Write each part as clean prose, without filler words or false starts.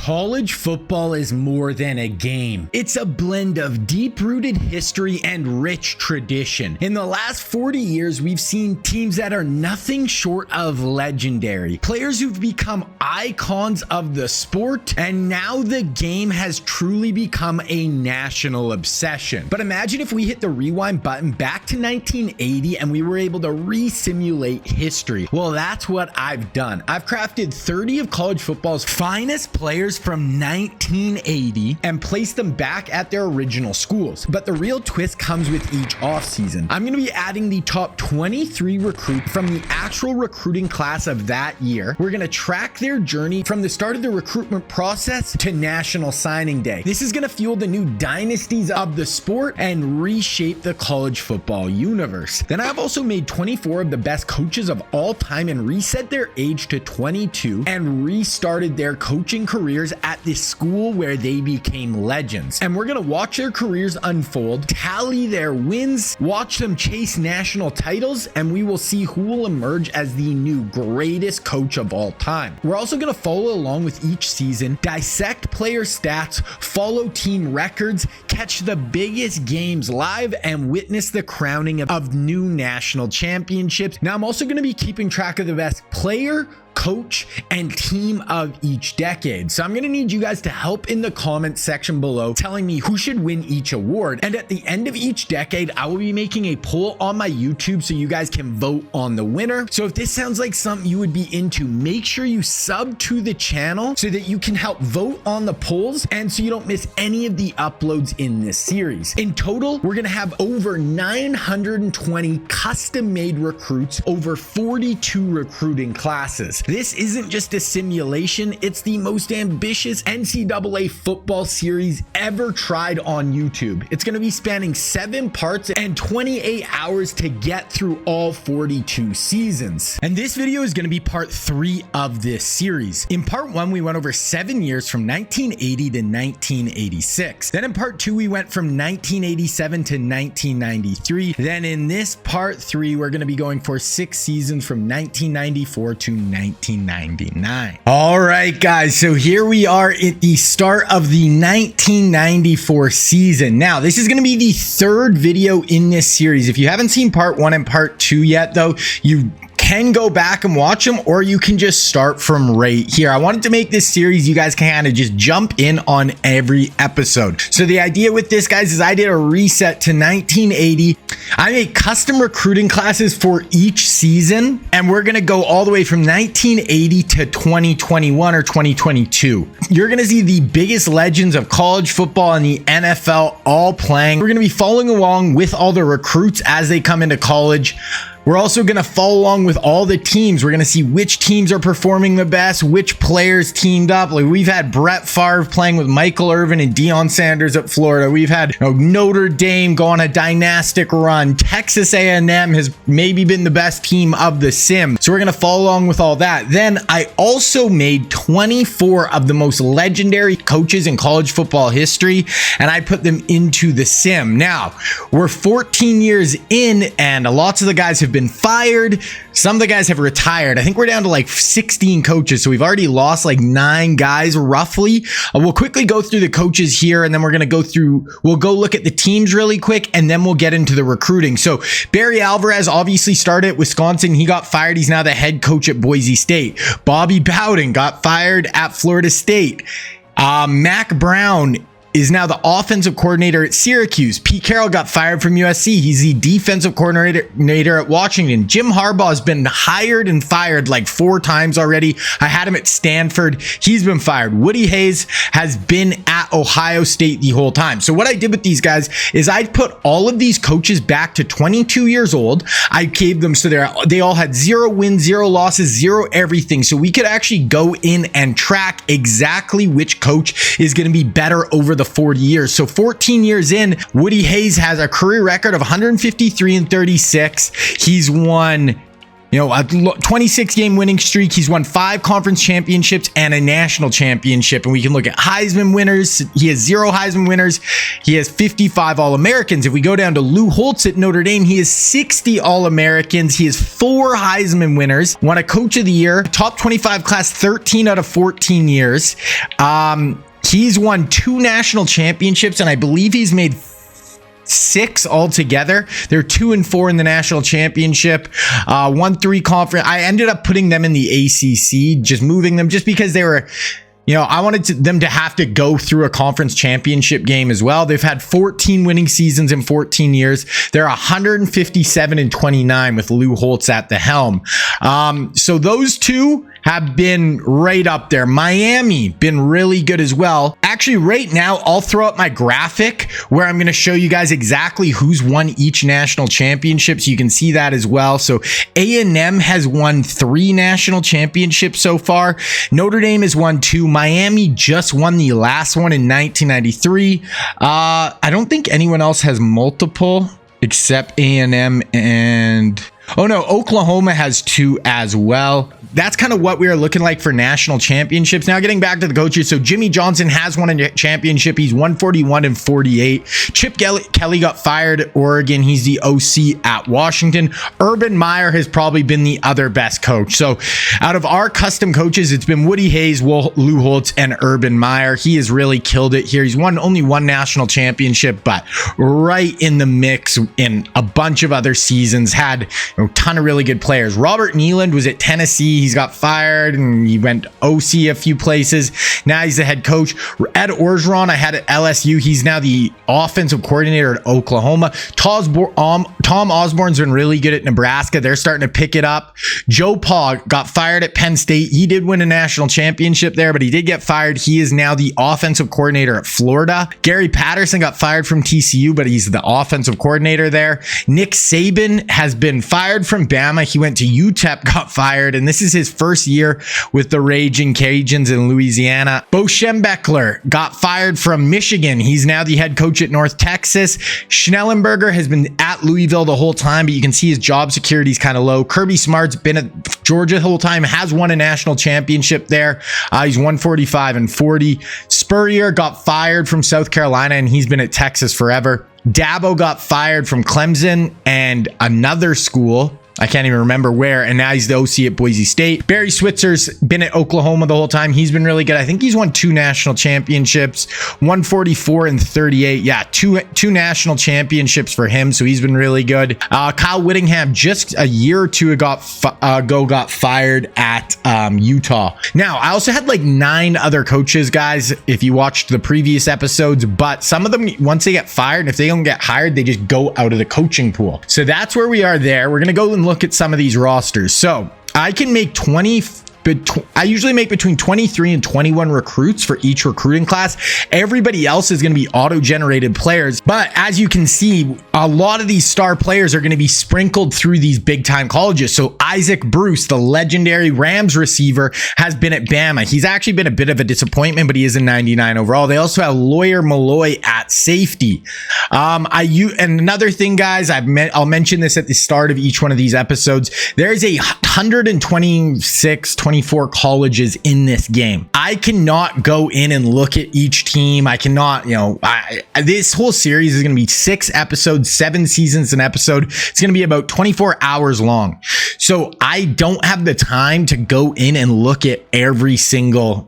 College football is more than a game. It's a blend of deep-rooted history and rich tradition. In the last 40 years, we've seen teams that are nothing short of legendary. Players who've become icons of the sport, and now the game has truly become a national obsession. But imagine if we hit the rewind button back to 1980 and we were able to re-simulate history. Well, that's what I've done. I've crafted 30 of college football's finest players from 1980 and placed them back at their original schools. But the real twist comes with each offseason. I'm going to be adding the top 23 recruits from the actual recruiting class of that year. We're going to track their journey from the start of the recruitment process to national signing day. This is going to fuel the new dynasties of the sport and reshape the college football universe. Then I've also made 24 of the best coaches of all time and reset their age to 22 and restarted their coaching careers at the school where they became legends. And we're going to watch their careers unfold, tally their wins, watch them chase national titles, and we will see who will emerge as the new greatest coach of all time. We're also going to follow along with each season, dissect player stats, follow team records, catch the biggest games live, and witness the crowning of new national championships. Now, I'm also going to be keeping track of the best player, coach, and team of each decade. So I'm going to need you guys to help in the comment section below telling me who should win each award. And at the end of each decade, I will be making a poll on my YouTube so you guys can vote on the winner. So if this sounds like something you would be into, make sure you sub to the channel so that you can help vote on the polls and so you don't miss any of the uploads in this series. In total, we're going to have over 920 custom-made recruits over 42 recruiting classes. This isn't just a simulation, it's the most ambitious NCAA football series ever tried on YouTube. It's going to be spanning 7 parts and 28 hours to get through all 42 seasons. And this video is going to be part 3 of this series. In part 1, we went over 7 years from 1980 to 1986. Then in part 2, we went from 1987 to 1993. Then in this part 3, we're going to be going for 6 seasons from 1994 to 1999. All right, guys, so here we are at the start of the 1994 season. Now, this is going to be the 3rd video in this series. If you haven't seen part 1 and part 2 yet, though, you can go back and watch them, or you can just start from right here. I wanted to make this series you guys can kind of just jump in on every episode. So the idea with this, guys, is I did a reset to 1980. I made custom recruiting classes for each season, and we're going to go all the way from 1980 to 2021 or 2022. You're going to see the biggest legends of college football and the NFL all playing. We're going to be following along with all the recruits as they come into college. We're also going to follow along with all the teams. We're going to see which teams are performing the best, which players teamed up. Like we've had Brett Favre playing with Michael Irvin and Deion Sanders at Florida. We've had Notre Dame go on a dynastic run. Texas A&M has maybe been the best team of the sim. So we're going to follow along with all that. Then I also made 24 of the most legendary coaches in college football history, and I put them into the sim. Now, we're 14 years in, and lots of the guys have been fired. Some of the guys have retired. I think we're down to like 16 coaches. So we've already lost like 9 guys roughly. We'll quickly go through the coaches here, and then we're going to go through, we'll go look at the teams really quick, and then we'll get into the recruiting. So Barry Alvarez obviously started at Wisconsin. He got fired. He's now the head coach at Boise State. Bobby Bowden got fired at Florida State. Mac Brown is now the offensive coordinator at Syracuse. Pete Carroll got fired from USC. He's the defensive coordinator at Washington. Jim Harbaugh has been hired and fired like 4 times already. I had him at Stanford. He's been fired. Woody Hayes has been at Ohio State the whole time. So what I did with these guys is I put all of these coaches back to 22 years old. I gave them, so they all had 0 wins, 0 losses, 0 everything. So we could actually go in and track exactly which coach is going to be better over the 40 years. So 14 years in, Woody Hayes has a career record of 153-36. He's won You know, a 26-game winning streak. He's won 5 conference championships and a national championship. And we can look at Heisman winners. He has 0 Heisman winners. He has 55 All-Americans. If we go down to Lou Holtz at Notre Dame, he has 60 All-Americans. He has 4 Heisman winners. Won a Coach of the Year. Top 25 class 13 out of 14 years. He's won 2 national championships, and I believe he's made 6 altogether. They're 2 and 4 in the national championship. Won 3 conference. I ended up putting them in the ACC, just moving them just because they were, you know, I wanted them to have to go through a conference championship game as well. They've had 14 winning seasons in 14 years. They're 157 and 29 with Lou Holtz at the helm. So those 2 have been right up there. Miami, been really good as well. Actually, right now, I'll throw up my graphic where I'm going to show you guys exactly who's won each national championship, so you can see that as well. So A&M has won 3 national championships so far. Notre Dame has won 2. Miami just won the last one in 1993. I don't think anyone else has multiple except A&M and... Oh no, Oklahoma has 2 as well. That's kind of what we are looking like for national championships. Now getting back to the coaches. So Jimmy Johnson has won a championship. He's 141 and 48. Chip Kelly got fired at Oregon. He's the OC at Washington. Urban Meyer has probably been the other best coach. So out of our custom coaches, it's been Woody Hayes, Lou Holtz, and Urban Meyer. He has really killed it here. He's won only 1 national championship, but right in the mix in a bunch of other seasons. Had a ton of really good players. Robert Nealand was at Tennessee. He's got fired and he went OC a few places. Now he's the head coach. Ed Orgeron, I had at LSU. He's now the offensive coordinator at Oklahoma. Tom Osborne's been really good at Nebraska. They're starting to pick it up. Joe Pa got fired at Penn State. He did win a national championship there, but he did get fired. He is now the offensive coordinator at Florida. Gary Patterson got fired from TCU, but he's the offensive coordinator there. Nick Saban has been fired from Bama. He went to UTEP, got fired, and this is his first year with the Raging Cajuns in Louisiana. Bo Schembechler got fired from Michigan. He's now the head coach at North Texas. Schnellenberger has been at Louisville the whole time, but you can see his job security is kind of low. Kirby Smart's been at Georgia the whole time, has won a national championship there. He's 145 and 40. Spurrier got fired from South Carolina, and he's been at Texas forever. Dabo got fired from Clemson and another school. I can't even remember where, and now he's the OC at Boise State. Barry Switzer's been at Oklahoma the whole time. He's been really good. I think he's won 2 national championships, 144 and 38. Yeah, two national championships for him, so he's been really good. Kyle Whittingham just a year or 2 ago got fired at Utah. Now, I also had like 9 other coaches, guys, if you watched the previous episodes, but some of them, once they get fired, and if they don't get hired, they just go out of the coaching pool. So that's where we are there. We're going to go and look at some of these rosters. So I can make 20 I usually make between 23 and 21 recruits for each recruiting class. Everybody else is going to be auto-generated players. But as you can see, a lot of these star players are going to be sprinkled through these big-time colleges. So Isaac Bruce, the legendary Rams receiver, has been at Bama. He's actually been a bit of a disappointment, but he is a 99 overall. They also have Lawyer Malloy at safety. And another thing, guys, I'll mention this at the start of each one of these episodes. There's a 126, 24 colleges in this game. I cannot go in and look at each team. I cannot, this whole series is going to be 6 episodes, 7 seasons an episode. It's going to be about 24 hours long. So I don't have the time to go in and look at every single,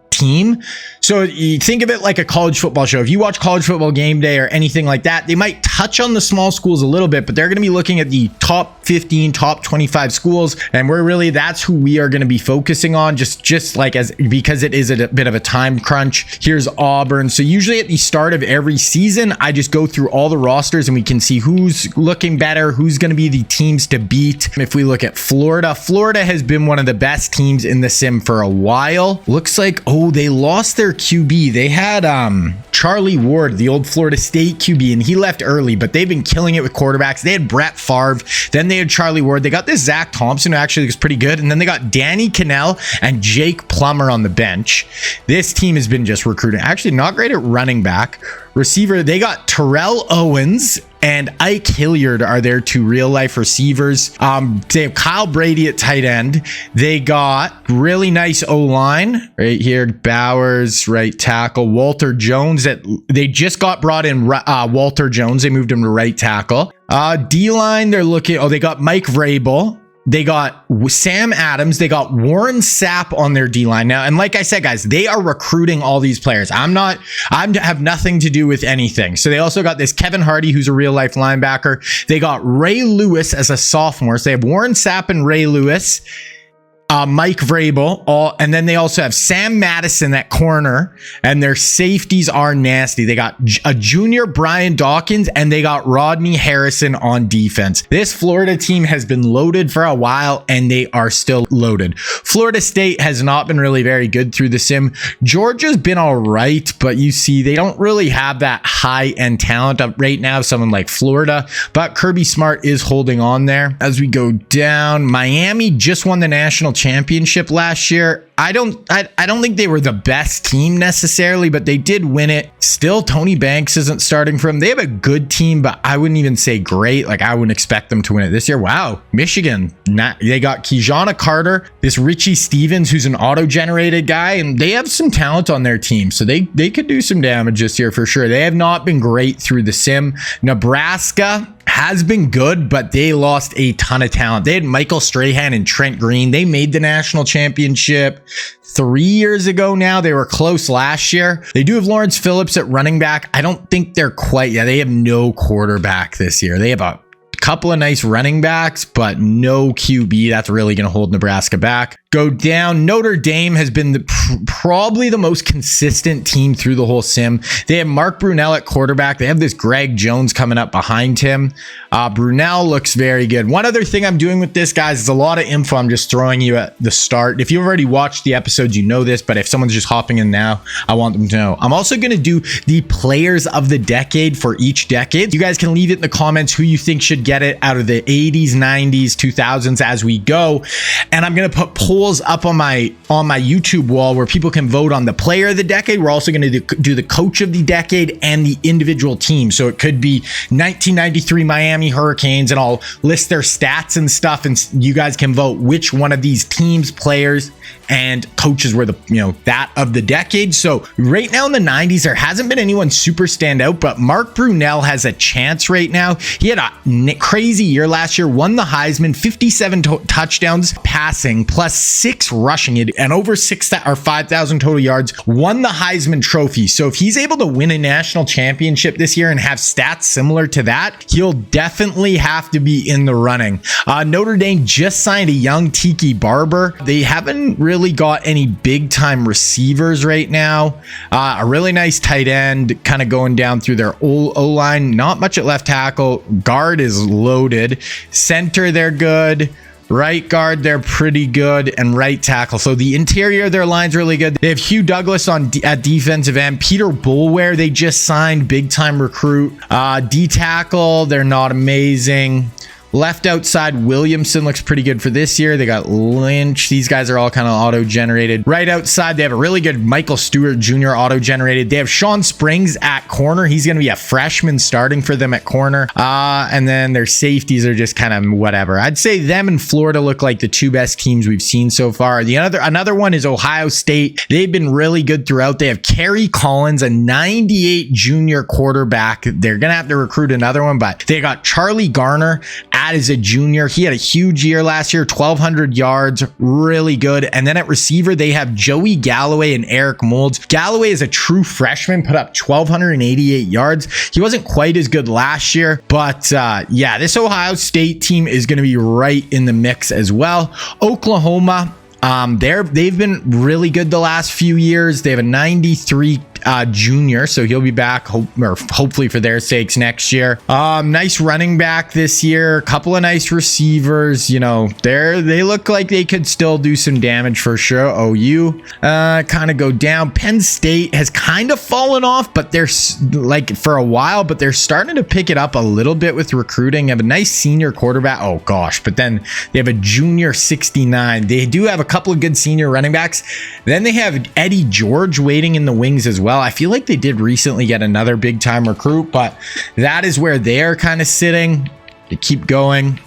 team. So you think of it like a college football show. If you watch College Football Game Day or anything like that, they might touch on the small schools a little bit, but they're going to be looking at the top 15, top 25 schools. And that's who we are going to be focusing on, just like because it is a bit of a time crunch. Here's Auburn. So usually at the start of every season, I just go through all the rosters and we can see who's looking better, who's going to be the teams to beat. If we look at Florida has been one of the best teams in the sim for a while. Looks like, they lost their QB. They had Charlie Ward, the old Florida State QB, and he left early, but they've been killing it with quarterbacks. They had Brett Favre, then they had Charlie Ward. They got this Zach Thompson, who actually looks pretty good, and then they got Danny Cannell and Jake Plummer on the bench. This team has been just recruiting. Actually, not great at running back. Receiver, they got Terrell Owens and Ike Hilliard are their two real life receivers. They have Kyle Brady at tight end. They got really nice O-line right here. Bowers, right tackle. Walter Jones, that they just got brought in. Walter Jones, they moved him to right tackle. D-line, they're looking. Oh, they got Mike Vrabel. They got Sam Adams. They got Warren Sapp on their D-line now. And like I said, guys, they are recruiting all these players. I have nothing to do with anything. So they also got this Kevin Hardy, who's a real life linebacker. They got Ray Lewis as a sophomore. So they have Warren Sapp and Ray Lewis. Mike Vrabel, and then they also have Sam Madison at corner, and their safeties are nasty. They got a junior Brian Dawkins, and they got Rodney Harrison on defense. This Florida team has been loaded for a while, and they are still loaded. Florida State has not been really very good through the sim. Georgia's been all right, but you see, they don't really have that high-end talent right now, someone like Florida, but Kirby Smart is holding on there. As we go down, Miami just won the national championship last year. I don't think they were the best team necessarily, but they did win it. Still, Tony Banks isn't starting for them. They have a good team, but I wouldn't even say great. Like, I wouldn't expect them to win it this year. Wow. Michigan, they got Kijana Carter, this Richie Stevens, who's an auto-generated guy, and they have some talent on their team. So they could do some damage this year for sure. They have not been great through the sim. Nebraska has been good, but they lost a ton of talent. They had Michael Strahan and Trent Green. They made the national championship 3 years ago now. They were close last year. They do have Lawrence Phillips at running back. I don't think they're quite, they have no quarterback this year. They have a couple of nice running backs, but no QB. That's really going to hold Nebraska back. Go down. Notre Dame has been probably the most consistent team through the whole sim. They have Mark Brunell at quarterback. They have this Greg Jones coming up behind him. Brunell looks very good. One other thing I'm doing with this, guys, is a lot of info I'm just throwing you at the start. If you've already watched the episodes, you know this, but if someone's just hopping in now, I want them to know. I'm also going to do the players of the decade for each decade. You guys can leave it in the comments who you think should get it out of the 80s, 90s, 2000s as we go. And I'm going to put polls up on my YouTube wall where people can vote on the player of the decade. We're also going to do the coach of the decade and the individual team. So it could be 1993 Miami Hurricanes, and I'll list their stats and stuff, and you guys can vote which one of these teams, players, and coaches were the, that of the decade. So right now in the 90s, there hasn't been anyone super stand out, but Mark Brunell has a chance right now. He had a crazy year last year, won the Heisman, 57 touchdowns passing, plus 6 rushing it, and over 5,000 total yards, won the Heisman Trophy. So if he's able to win a national championship this year and have stats similar to that, he'll definitely have to be in the running. Notre Dame just signed a young Tiki Barber. They haven't really got any big time receivers right now. A really nice tight end kind of going down through their O-line. Not much at left tackle. Guard is loaded. Center, they're good. Right guard, they're pretty good, and right tackle. So the interior of their line's really good. They have Hugh Douglas at defensive end. Peter Bulware, they just signed, big time recruit. D tackle, they're not amazing. Left outside, Williamson looks pretty good for this year. They got Lynch. These guys are all kind of auto-generated. Right outside, they have a really good Michael Stewart Jr. auto-generated. They have Sean Springs at corner. He's going to be a freshman starting for them at corner. And then their safeties are just kind of whatever. I'd say them and Florida look like the two best teams we've seen so far. Another one is Ohio State. They've been really good throughout. They have Kerry Collins, a 98 junior quarterback. They're going to have to recruit another one, but they got Charlie Garner as a junior. He had a huge year last year, 1,200 yards, really good. And then at receiver, they have Joey Galloway and Eric Moulds. Galloway is a true freshman, put up 1,288 yards. He wasn't quite as good last year, but this Ohio State team is going to be right in the mix as well. Oklahoma, they've been really good the last few years. They have a 93 junior, so he'll be back hopefully for their sakes next year. Nice running back this year, a couple of nice receivers. You know, they look like they could still do some damage for sure. OU kind of go down. Penn State has kind of fallen off, but they're like for a while, but they're starting to pick it up a little bit with recruiting. They have a nice senior quarterback. Oh gosh, but then they have a junior 69. They do have a couple of good senior running backs. Then they have Eddie George waiting in the wings as well. I feel like they did recently get another big time recruit, but that is where they're kind of sitting. They keep going.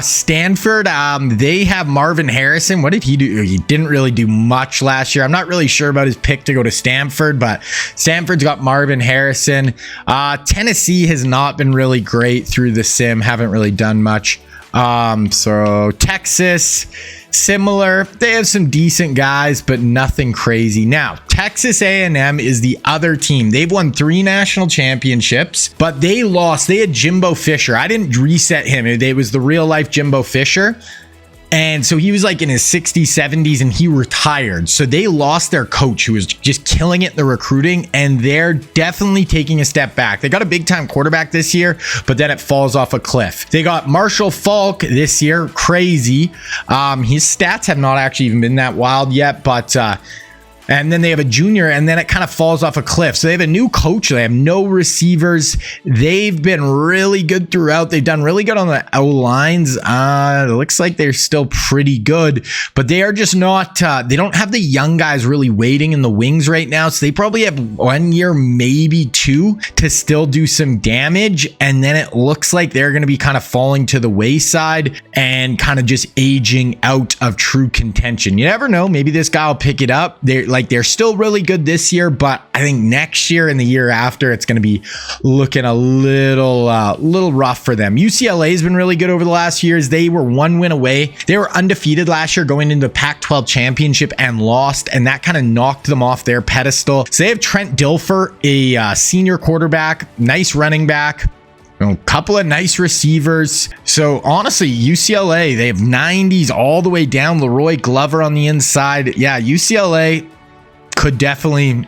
Stanford, they have Marvin Harrison. What did he do? He didn't really do much last year. I'm not really sure about his pick to go to Stanford, but Stanford's got Marvin Harrison. Tennessee has not been really great through the sim. Haven't really done much. So Texas, similar. They have some decent guys, but nothing crazy. Now, Texas A&M is the other team. They've won 3 national championships, but they lost. They had Jimbo Fisher. I didn't reset him. It was the real life Jimbo Fisher. And so he was like in his 60s, 70s, and he retired. So they lost their coach who was just killing it in the recruiting, and they're definitely taking a step back. They got a big time quarterback this year, but then it falls off a cliff. They got Marshall Faulk this year. Crazy. His stats have not actually even been that wild yet, but and then they have a junior, and then it kind of falls off a cliff. So they have a new coach. They have no receivers. They've been really good throughout. They've done really good on the O-lines. It looks like they're still pretty good, but they are just not, they don't have the young guys really waiting in the wings right now. So they probably have 1 year, maybe 2 to still do some damage. And then it looks like they're going to be kind of falling to the wayside and kind of just aging out of true contention. You never know. Maybe this guy will pick it up. They're still really good this year, but I think next year and the year after, it's going to be looking a little rough for them. UCLA has been really good over the last years. They were 1 win away. They were undefeated last year going into the Pac-12 championship and lost, and that kind of knocked them off their pedestal. So they have Trent Dilfer, a senior quarterback, nice running back, a couple of nice receivers. So honestly, UCLA, they have 90s all the way down. Leroy Glover on the inside. Yeah, UCLA could definitely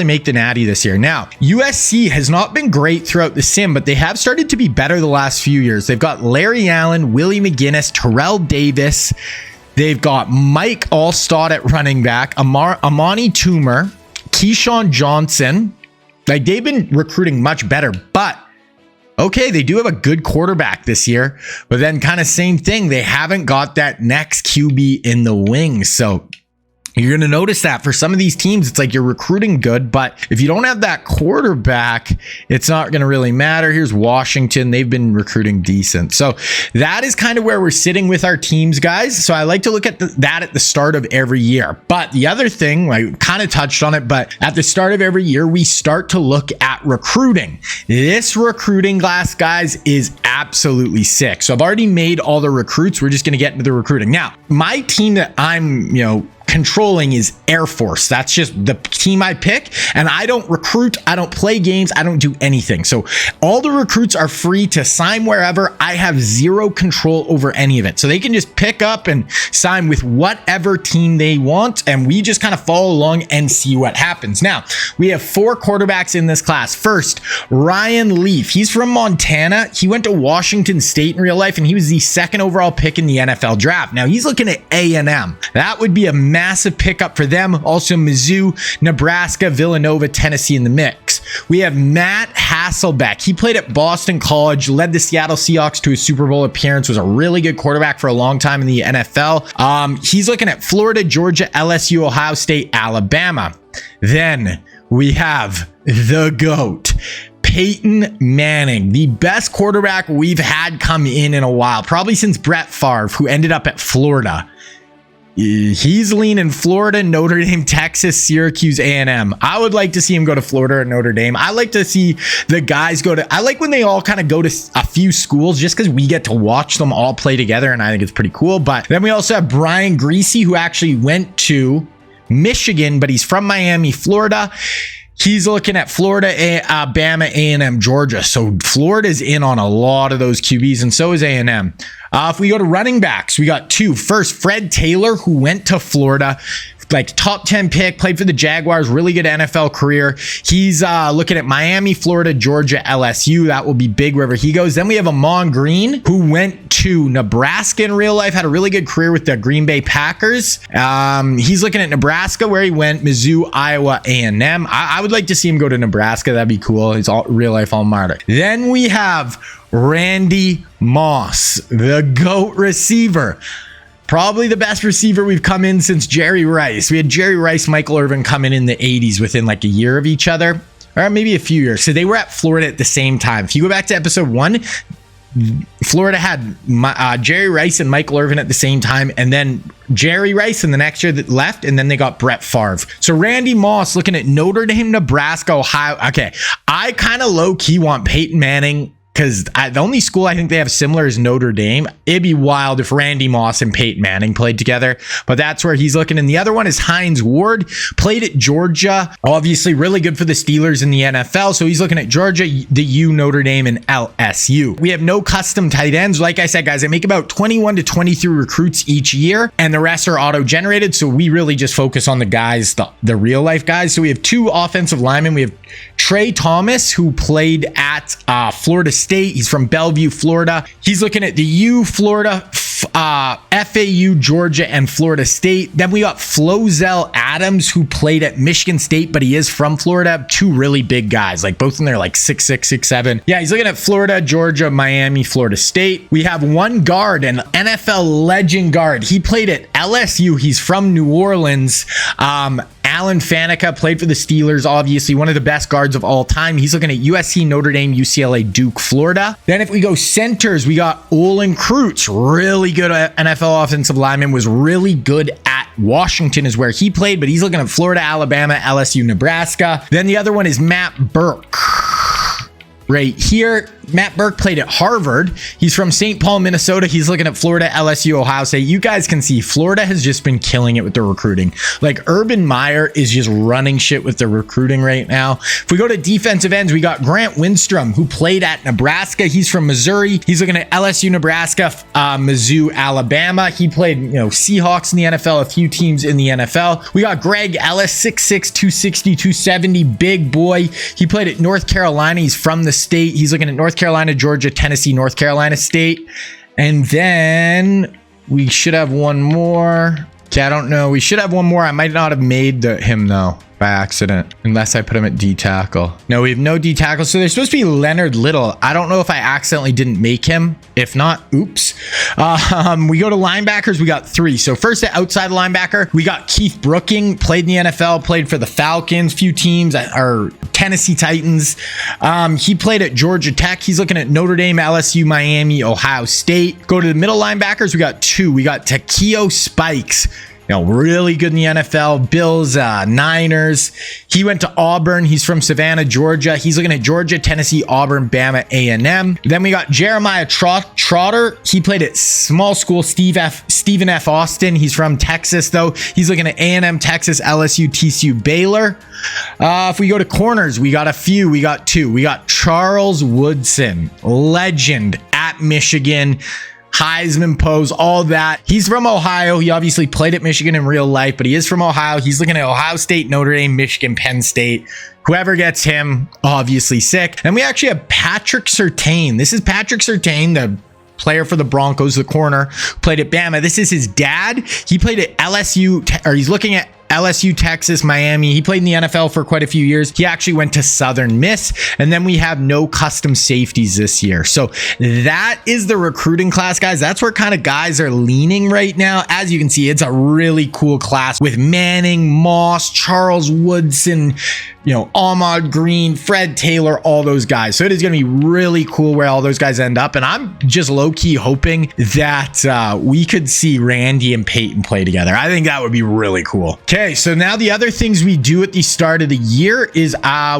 make the natty this year. Now, USC has not been great throughout the sim, but they have started to be better the last few years. They've got Larry Allen, Willie McGinnis, Terrell Davis. They've got Mike Allstott at running back, Amani Toomer, Keyshawn Johnson. Like, they've been recruiting much better, but okay, they do have a good quarterback this year, but then kind of same thing. They haven't got that next QB in the wings. So you're going to notice that for some of these teams, it's like you're recruiting good, but if you don't have that quarterback, it's not going to really matter. Here's Washington. They've been recruiting decent. So that is kind of where we're sitting with our teams, guys. So I like to look at that at the start of every year. But the other thing, I kind of touched on it, but at the start of every year, we start to look at recruiting. This recruiting class, guys, is absolutely sick. So I've already made all the recruits. We're just going to get into the recruiting. Now, my team that I'm, controlling is Air Force. That's just the team I pick, and I don't recruit, I don't play games, I don't do anything. So all the recruits are free to sign wherever. I have zero control over any of it. So they can just pick up and sign with whatever team they want, and we just kind of follow along and see what happens. Now, we have 4 quarterbacks in this class. First, Ryan Leaf. He's from Montana. He went to Washington State in real life, and he was the 2nd overall pick in the NFL draft. Now, he's looking at A&M. That would be a massive pickup for them. Also, Mizzou, Nebraska, Villanova, Tennessee in the mix. We have Matt Hasselbeck. He played at Boston College, led the Seattle Seahawks to a Super Bowl appearance, was a really good quarterback for a long time in the NFL. He's looking at Florida, Georgia, LSU, Ohio State, Alabama. Then we have the GOAT, Peyton Manning, the best quarterback we've had come in a while, probably since Brett Favre, who ended up at Florida. He's leaning Florida, Notre Dame, Texas, Syracuse, A&M. I would like to see him go to Florida or Notre Dame. I like to see the guys I like when they all kind of go to a few schools just because we get to watch them all play together, and I think it's pretty cool. But then we also have Brian Greasy, who actually went to Michigan, but he's from Miami, Florida. He's looking at Florida, Alabama, A&M, Georgia. So Florida's in on a lot of those QBs, and so is A&M. If we go to running backs, we got 2. First, Fred Taylor, who went to Florida, like top 10 pick, played for the Jaguars, really good NFL career. He's looking at Miami, Florida, Georgia, LSU. That will be big wherever he goes. Then we have Amon Green, who went to Nebraska in real life, had a really good career with the Green Bay Packers. He's looking at Nebraska, where he went, Mizzou, Iowa, A&M. I would like to see him go to Nebraska. That'd be cool. He's real life alma mater. Then we have Randy Moss, the GOAT receiver. Probably the best receiver we've come in since Jerry Rice. We had Jerry Rice, Michael Irvin come in the 80s within like a year of each other, or maybe a few years. So they were at Florida at the same time. If you go back to episode 1, Florida had Jerry Rice and Michael Irvin at the same time, and then Jerry Rice in the next year that left, and then they got Brett Favre. So Randy Moss looking at Notre Dame, Nebraska, Ohio. Okay, I kind of low-key want Peyton Manning, because the only school I think they have similar is Notre Dame. It'd be wild if Randy Moss and Peyton Manning played together, but that's where he's looking. And the other one is Hines Ward, played at Georgia, obviously really good for the Steelers in the NFL. So he's looking at Georgia, the U, Notre Dame, and LSU. We have no custom tight ends. Like I said, guys, I make about 21 to 23 recruits each year, and the rest are auto-generated. So we really just focus on the guys, the real life guys. So we have 2 offensive linemen. We have Trey Thomas, who played at Florida State. He's from Bellevue, Florida. He's looking at the U, Florida, FAU, Georgia, and Florida State. Then we got Flozell Adams, who played at Michigan State, but he is from Florida. 2 really big guys, like both in there like 6'6", 6'7". Yeah, he's looking at Florida, Georgia, Miami, Florida State. We have one guard, an NFL legend guard. He played at LSU. He's from New Orleans. Alan Faneca played for the Steelers, obviously one of the best guards of all time. He's looking at USC, Notre Dame, UCLA, Duke, Florida. Then if we go centers, we got Olin Kreutz, really good NFL offensive lineman, was really good at Washington is where he played, but he's looking at Florida, Alabama, LSU, Nebraska. Then the other one is Matt Burke. Right here, Matt Burke played at Harvard. He's from St. Paul, Minnesota. He's looking at Florida, LSU, Ohio State. You guys can see Florida has just been killing it with the recruiting. Like Urban Meyer is just running shit with the recruiting right now. If we go to defensive ends, we got Grant Windstrom, who played at Nebraska. He's from Missouri. He's looking at LSU, Nebraska, Mizzou, Alabama. He played, Seahawks in the NFL, a few teams in the NFL. We got Greg Ellis, 6'6", 260, 270, big boy. He played at North Carolina. He's from the state. He's looking at North Carolina, Georgia, Tennessee, North Carolina State. And then we should have one more. Okay, I don't know. We should have one more. I might not have made him though by accident, unless I put him at D tackle. No, we have no D tackle. So there's supposed to be Leonard Little. I don't know if I accidentally didn't make him. If not, oops. We go to linebackers. We got 3. So first at outside linebacker, we got Keith Brooking, played in the NFL, played for the Falcons, few teams are Tennessee Titans. He played at Georgia Tech. He's looking at Notre Dame, LSU, Miami, Ohio State. Go to the middle linebackers. We got 2. We got Takeo Spikes. Really good in the NFL. Bills, Niners. He went to Auburn. He's from Savannah, Georgia. He's looking at Georgia, Tennessee, Auburn, Bama, A&M. Then we got Jeremiah Trotter. He played at small school Stephen F. Austin. He's from Texas, though. He's looking at A&M, Texas, LSU, TCU, Baylor. If we go to corners, we got a few. We got 2. We got Charles Woodson, legend at Michigan. Heisman pose, all that. He's from Ohio. He obviously played at Michigan in real life, but he is from Ohio. He's looking at Ohio State, Notre Dame, Michigan, Penn State. Whoever gets him, obviously sick. And we actually have Patrick Surtain. This is Patrick Surtain, the player for the Broncos, the corner, played at Bama. This is his dad. He played at LSU, or he's looking at LSU, Texas, Miami. He played in the NFL for quite a few years. He actually went to Southern Miss. And then we have no custom safeties this year. So that is the recruiting class, guys. That's where kind of guys are leaning right now. As you can see, it's a really cool class with Manning, Moss, Charles Woodson, Ahmad Green, Fred Taylor, all those guys. So it is going to be really cool where all those guys end up. And I'm just low-key hoping that we could see Randy and Peyton play together. I think that would be really cool. Okay, so now the other things we do at the start of the year is I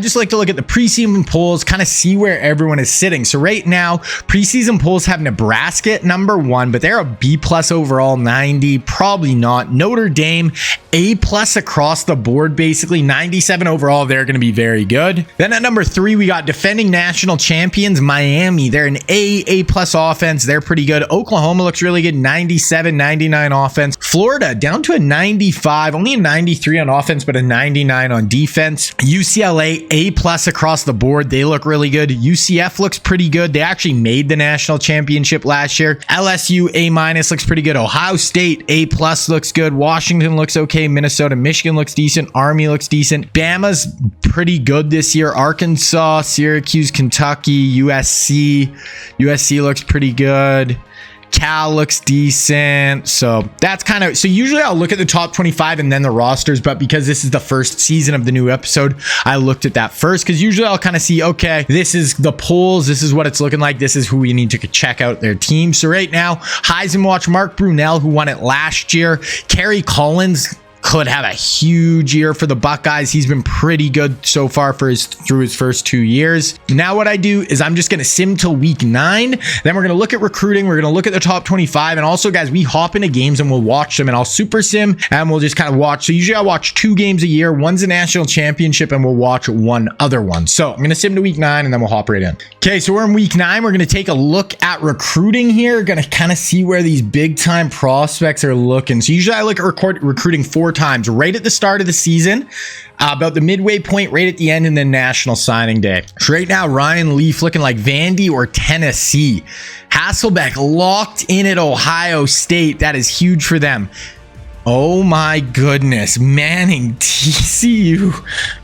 just like to look at the preseason polls, kind of see where everyone is sitting. So right now, preseason polls have Nebraska at number 1, but they're a B+ overall, 90. Probably not. Notre Dame, A+ across the board, basically 90 97 overall. They're going to be very good. Then at number 3, we got defending national champions, Miami. They're an A+ offense. They're pretty good. Oklahoma looks really good, 97, 99 offense. Florida down to a 95, only a 93 on offense, but a 99 on defense. UCLA, A+ across the board. They look really good. UCF looks pretty good. They actually made the national championship last year. LSU, A- looks pretty good. Ohio State, A+ looks good. Washington looks okay. Minnesota, Michigan looks decent. Army looks decent. Bama's pretty good this year. Arkansas, Syracuse, Kentucky, USC looks pretty good. Cal looks decent. So that's kind of, so usually I'll look at the top 25 and then the rosters, but because this is the first season of the new episode, I looked at that first, because usually I'll kind of see, okay, this is the polls, this is what it's looking like, this is who we need to check out their team. So right now, Heisman watch, Mark Brunell, who won it last year. Kerry Collins could have a huge year for the Buckeyes. He's been pretty good so far through his first 2 years. Now what I do is I'm just going to sim till week 9. Then we're going to look at recruiting. We're going to look at the top 25. And also, guys, we hop into games and we'll watch them, and I'll super sim and we'll just kind of watch. So usually I watch 2 games a year. One's a national championship and we'll watch one other one. So I'm going to sim to week 9 and then we'll hop right in. Okay, so we're in week 9. We're going to take a look at recruiting here. Going to kind of see where these big time prospects are looking. So usually I look at recruiting 4 times, right at the start of the season, about the midway point, right at the end, and then national signing day. So right now, Ryan Leaf looking like Vandy or Tennessee. Hasselbeck locked in at Ohio State. That is huge for them. Oh my goodness. Manning, TCU,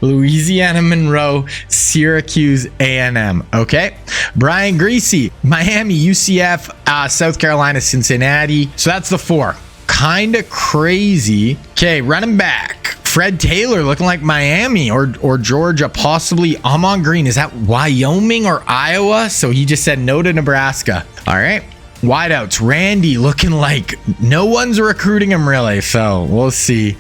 Louisiana Monroe, Syracuse, A&M. Okay. Brian Greasy, Miami, UCF, South Carolina, Cincinnati. So that's the 4. Kind of crazy. Okay, running back. Fred Taylor looking like Miami or Georgia, possibly. Amon Green, is that Wyoming or Iowa? So he just said no to Nebraska. All right. Wideouts. Randy looking like no one's recruiting him really. So we'll see.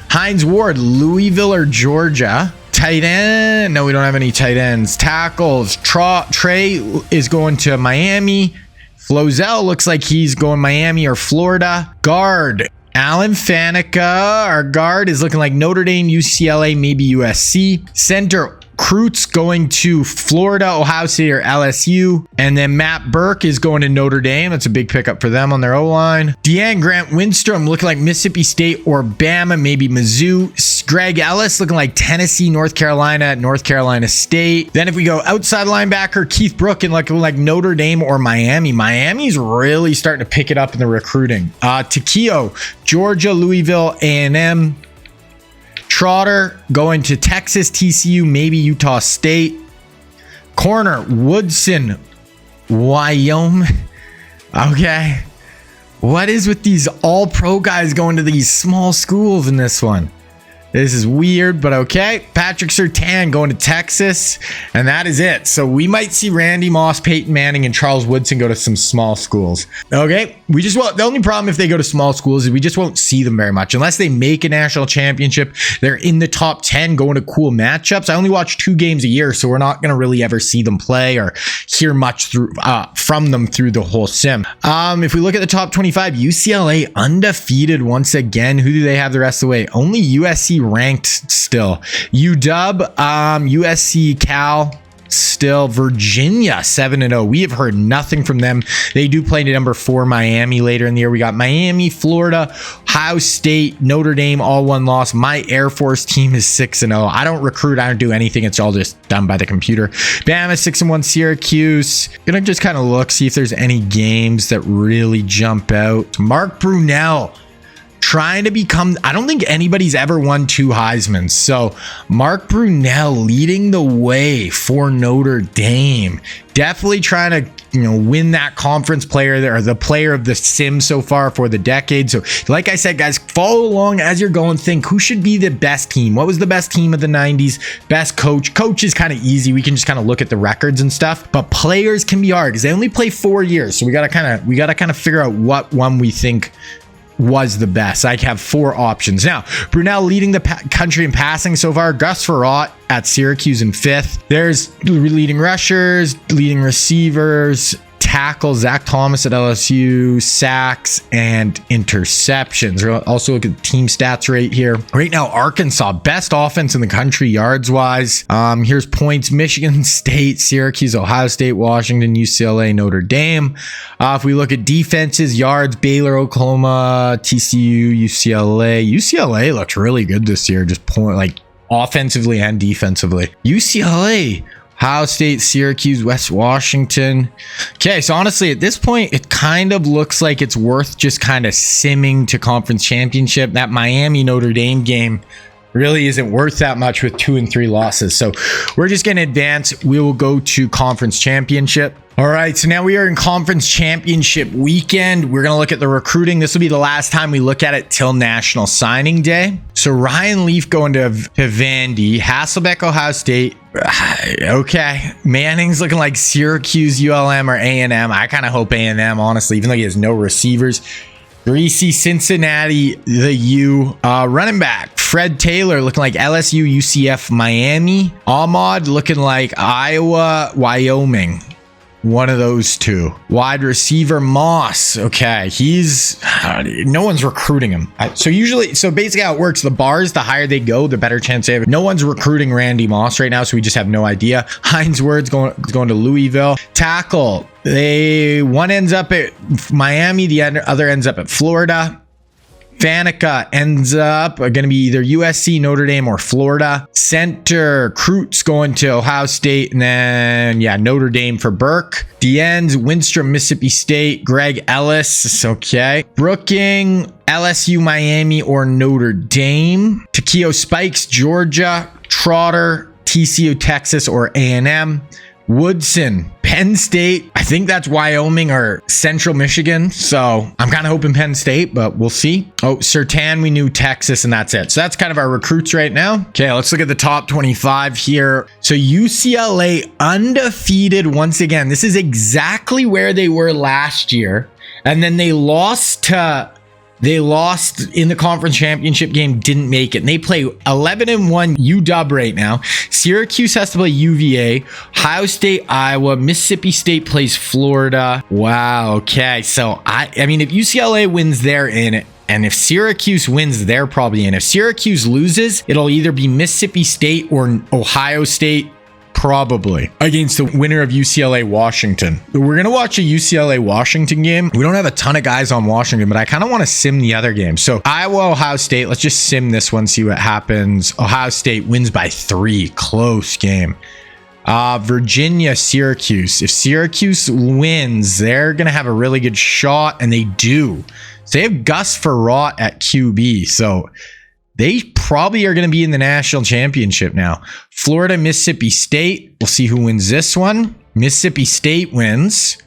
Hines Ward, Louisville or Georgia. Tight end. No, we don't have any tight ends. Tackles. Trey is going to Miami. Flozell looks like he's going Miami or Florida. Guard. Alan Faneca, our guard, is looking like Notre Dame, UCLA, maybe USC. Center, Kreutz going to Florida, Ohio State, or LSU. And then Matt Burke is going to Notre Dame. That's a big pickup for them on their O-line. Deanne Grant Winstrom looking like Mississippi State or Bama, maybe Mizzou. Greg Ellis looking like Tennessee, North Carolina, North Carolina State. Then if we go outside linebacker, Keith Brooke looking like Notre Dame or Miami. Miami's really starting to pick it up in the recruiting. Takeo, Georgia, Louisville, A&M. Trotter going to Texas, TCU, maybe Utah State. Corner, Woodson, Wyoming. Okay. What is with these all-pro guys going to these small schools in this one? This is weird, but okay. Patrick Surtain going to Texas, and that is it. So we might see Randy Moss, Peyton Manning, and Charles Woodson go to some small schools. Okay, we just won't. The only problem if they go to small schools is we just won't see them very much unless they make a national championship. They're in the top 10, going to cool matchups. I only watch 2 games a year, so we're not going to really ever see them play or hear much from them through the whole sim. If we look at the top 25, UCLA undefeated once again. Who do they have the rest of the way? Only USC ranked still. UW, USC, Cal, still. Virginia 7-0. We have heard nothing from them. They do play to number 4 Miami later in the year. We got Miami, Florida, Ohio State, Notre Dame, all 1 loss. My Air Force team is 6-0. I don't recruit. I don't do anything. It's all just done by the computer. Bama 6-1. Syracuse. Gonna just kind of look, see if there's any games that really jump out. Mark Brunell trying to become, I don't think anybody's ever won 2 Heismans. So Mark Brunell leading the way for Notre Dame. Definitely trying to, win that conference player there, or the player of the sim so far for the decade. So like I said, guys, follow along as you're going. Think who should be the best team. What was the best team of the 90s? Best coach. Coach is kind of easy. We can just kind of look at the records and stuff. But players can be hard because they only play 4 years. So we gotta kind of figure out what one we think was the best. I have 4 options. Now, Brunell leading the country in passing so far. Gus Frerotte at Syracuse in 5th. There's leading rushers, leading receivers, tackles, Zach Thomas at LSU, sacks, and interceptions. We'll also look at the team stats right here. Right now, Arkansas, best offense in the country yards wise. Here's points: Michigan State, Syracuse, Ohio State, Washington, UCLA, Notre Dame. If we look at defenses, yards, Baylor, Oklahoma, TCU, UCLA. UCLA looks really good this year, just offensively and defensively. UCLA, Ohio State, Syracuse, West Washington. Okay, so honestly, at this point, it kind of looks like it's worth just kind of simming to conference championship. That Miami Notre Dame game really isn't worth that much with 2 and 3 losses. So we're just going to advance. We will go to conference championship. All right, so now we are in conference championship weekend. We're going to look at the recruiting. This will be the last time we look at it till National Signing Day. So Ryan Leaf going to Vandy, Hasselbeck, Ohio State. Okay, Manning's looking like Syracuse, ULM, or A&M. I kind of hope A&M, honestly, even though he has no receivers. Greasy, Cincinnati, the U. Running back, Fred Taylor looking like LSU, UCF, Miami. Ahmad looking like Iowa, Wyoming. One of those two. Wide receiver, Moss. Okay, he's no one's recruiting him. So basically how it works, the bars, the higher they go, the better chance they have. No one's recruiting Randy Moss right now, so we just have no idea. Hines Ward's going to Louisville. Tackle, one ends up at Miami, the other ends up at Florida. Faneca ends up going to be either USC, Notre Dame, or Florida. Center, Krutz going to Ohio State, and then, Notre Dame for Burke. The ends, Winstrom, Mississippi State. Greg Ellis, okay. Brooking, LSU, Miami, or Notre Dame. Takeo Spikes, Georgia. Trotter, TCU, Texas, or A&M. Woodson, Penn State. I think that's Wyoming or Central Michigan. So I'm kind of hoping Penn State, but we'll see. Oh, Sertan, we knew Texas, and that's it. So that's kind of our recruits right now. Okay, let's look at the top 25 here. So UCLA undefeated once again. This is exactly where they were last year. And then they lost in the conference championship game, didn't make it. And they play 11-1 UW right now. Syracuse has to play UVA. Ohio State, Iowa. Mississippi State plays Florida. Wow. Okay. So I mean, if UCLA wins, they're in it. And if Syracuse wins, they're probably in. If Syracuse loses, it'll either be Mississippi State or Ohio State. Probably against the winner of UCLA Washington. We're going to watch a UCLA Washington game. We don't have a ton of guys on Washington, but I kind of want to sim the other game. So Iowa, Ohio State. Let's just sim this one, see what happens. Ohio State wins by 3. Close game. Virginia, Syracuse. If Syracuse wins, they're going to have a really good shot, and they do. So they have Gus Frerotte at QB. So they probably are going to be in the national championship now. Florida, Mississippi State. We'll see who wins this one. Mississippi State wins.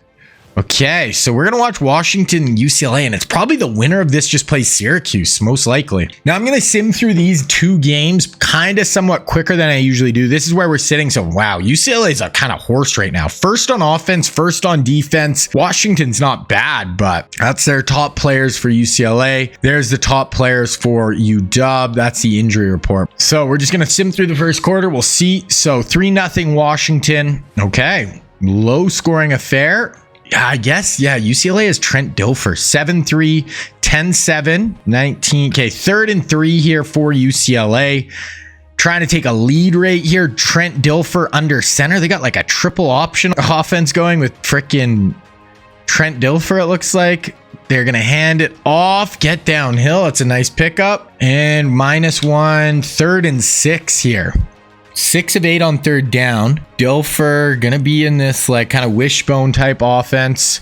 Okay, so we're going to watch Washington and UCLA, and it's probably the winner of this just plays Syracuse, most likely. Now, I'm going to sim through these 2 games kind of somewhat quicker than I usually do. This is where we're sitting, so wow, UCLA is a kind of horse right now. First on offense, first on defense. Washington's not bad, but that's their top players for UCLA. There's the top players for UW. That's the injury report. So we're just going to sim through the first quarter. We'll see. So 3-0 Washington. Okay, low scoring affair. I guess, UCLA is Trent Dilfer, 7-3, 10-7, 19. Okay, 3rd and 3 here for UCLA. Trying to take a lead right here. Trent Dilfer under center. They got like a triple option offense going with frickin' Trent Dilfer, it looks like. They're going to hand it off, get downhill. It's a nice pickup. And -1, 3rd and 6 here. 6 of 8 on 3rd down. Dilfer going to be in this like kind of wishbone type offense.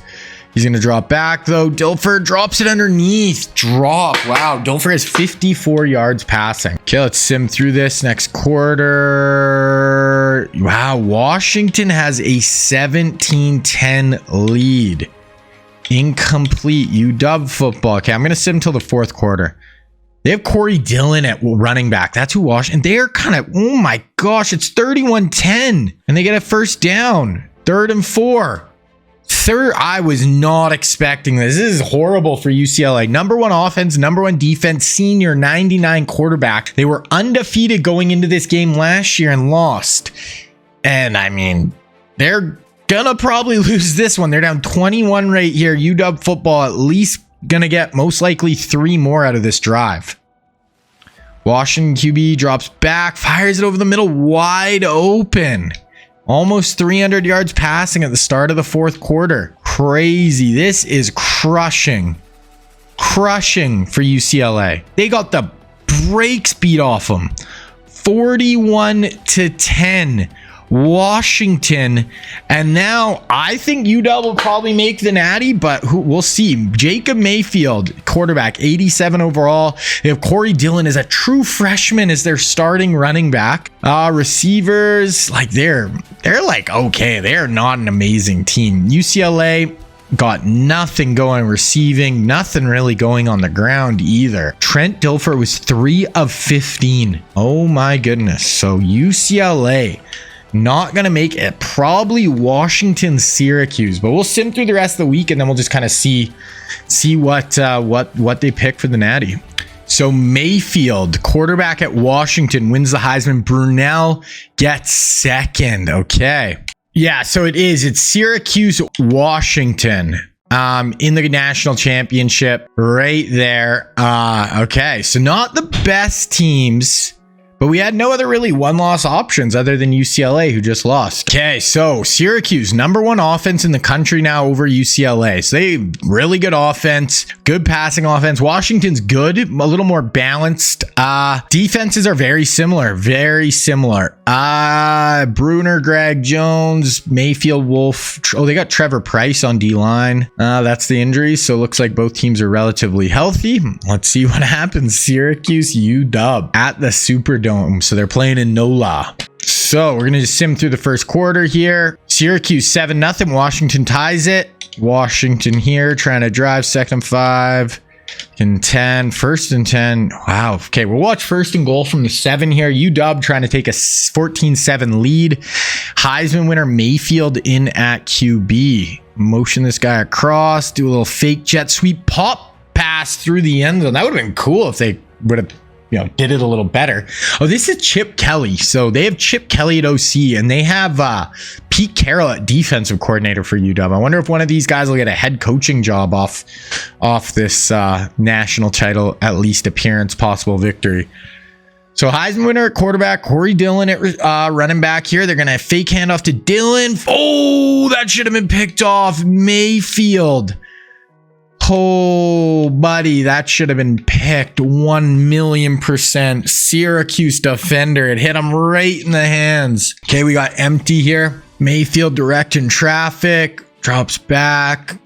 He's going to drop back though. Dilfer drops it underneath. Drop. Wow. Dilfer has 54 yards passing. Okay, let's sim through this next quarter. Wow. Washington has a 17-10 lead. Incomplete. UW football. Okay, I'm going to sim till the 4th quarter. They have Corey Dillon at running back. That's who Washington. They're kind of, oh my gosh, it's 31-10. And they get a first down. 3rd and 4. I was not expecting this. This is horrible for UCLA. Number 1 offense, number 1 defense, senior 99 quarterback. They were undefeated going into this game last year and lost. And I mean, they're Gonna probably lose this one. They're down 21 right here. UW football at least gonna get most likely 3 more out of this drive. Washington QB drops back, fires it over the middle, wide open. Almost 300 yards passing at the start of the 4th quarter. Crazy. This is crushing for UCLA. They got the brakes beat off them. 41-10. Washington. And now I think UW will probably make the Natty, but we'll see. Jacob Mayfield, quarterback, 87 overall. They have Corey Dillon as a true freshman as their starting running back. Receivers, like they're like okay. They're not an amazing team. UCLA got nothing going receiving, nothing really going on the ground either. Trent Dilfer was 3 of 15. Oh my goodness. So UCLA not gonna make it. Probably Washington, Syracuse, but we'll sim through the rest of the week and then we'll just kind of see what they pick for the Natty. So Mayfield, quarterback at Washington, wins the Heisman. Brunell gets 2nd. Okay. Yeah, so it's Syracuse, Washington in the national championship right there. Okay, so not the best teams, but we had no other really one-loss options other than UCLA, who just lost. Okay, so Syracuse, #1 offense in the country now over UCLA. So they really good offense, good passing offense. Washington's good, a little more balanced. Defenses are very similar, Bruner, Greg Jones, Mayfield, Wolf. Oh, they got Trevor Price on D-line. That's the injury, so it looks like both teams are relatively healthy. Let's see what happens. Syracuse, UW at the Superdome. So they're playing in NOLA. So we're going to just sim through the first quarter here. Syracuse 7-0. Washington ties it. Washington here trying to drive. 2nd and 5 and 10. 1st and 10. Wow. Okay, we'll watch 1st and goal from the 7 here. UW trying to take a 14-7 lead. Heisman winner Mayfield in at QB. Motion this guy across. Do a little fake jet sweep. Pop pass through the end zone. That would have been cool if they would have did it a little better. Oh, this is Chip Kelly. So they have Chip Kelly at OC and they have Pete Carroll at defensive coordinator for UW. I wonder if one of these guys will get a head coaching job off this national title, at least appearance, possible victory. So Heisman winner at quarterback, Corey Dillon at running back here. They're going to fake handoff to Dillon. Oh, that should have been picked off. Mayfield. Oh, buddy, that should have been picked 1,000,000%. Syracuse defender. It hit him right in the hands. Okay, we got empty here. Mayfield directing traffic. Drops back.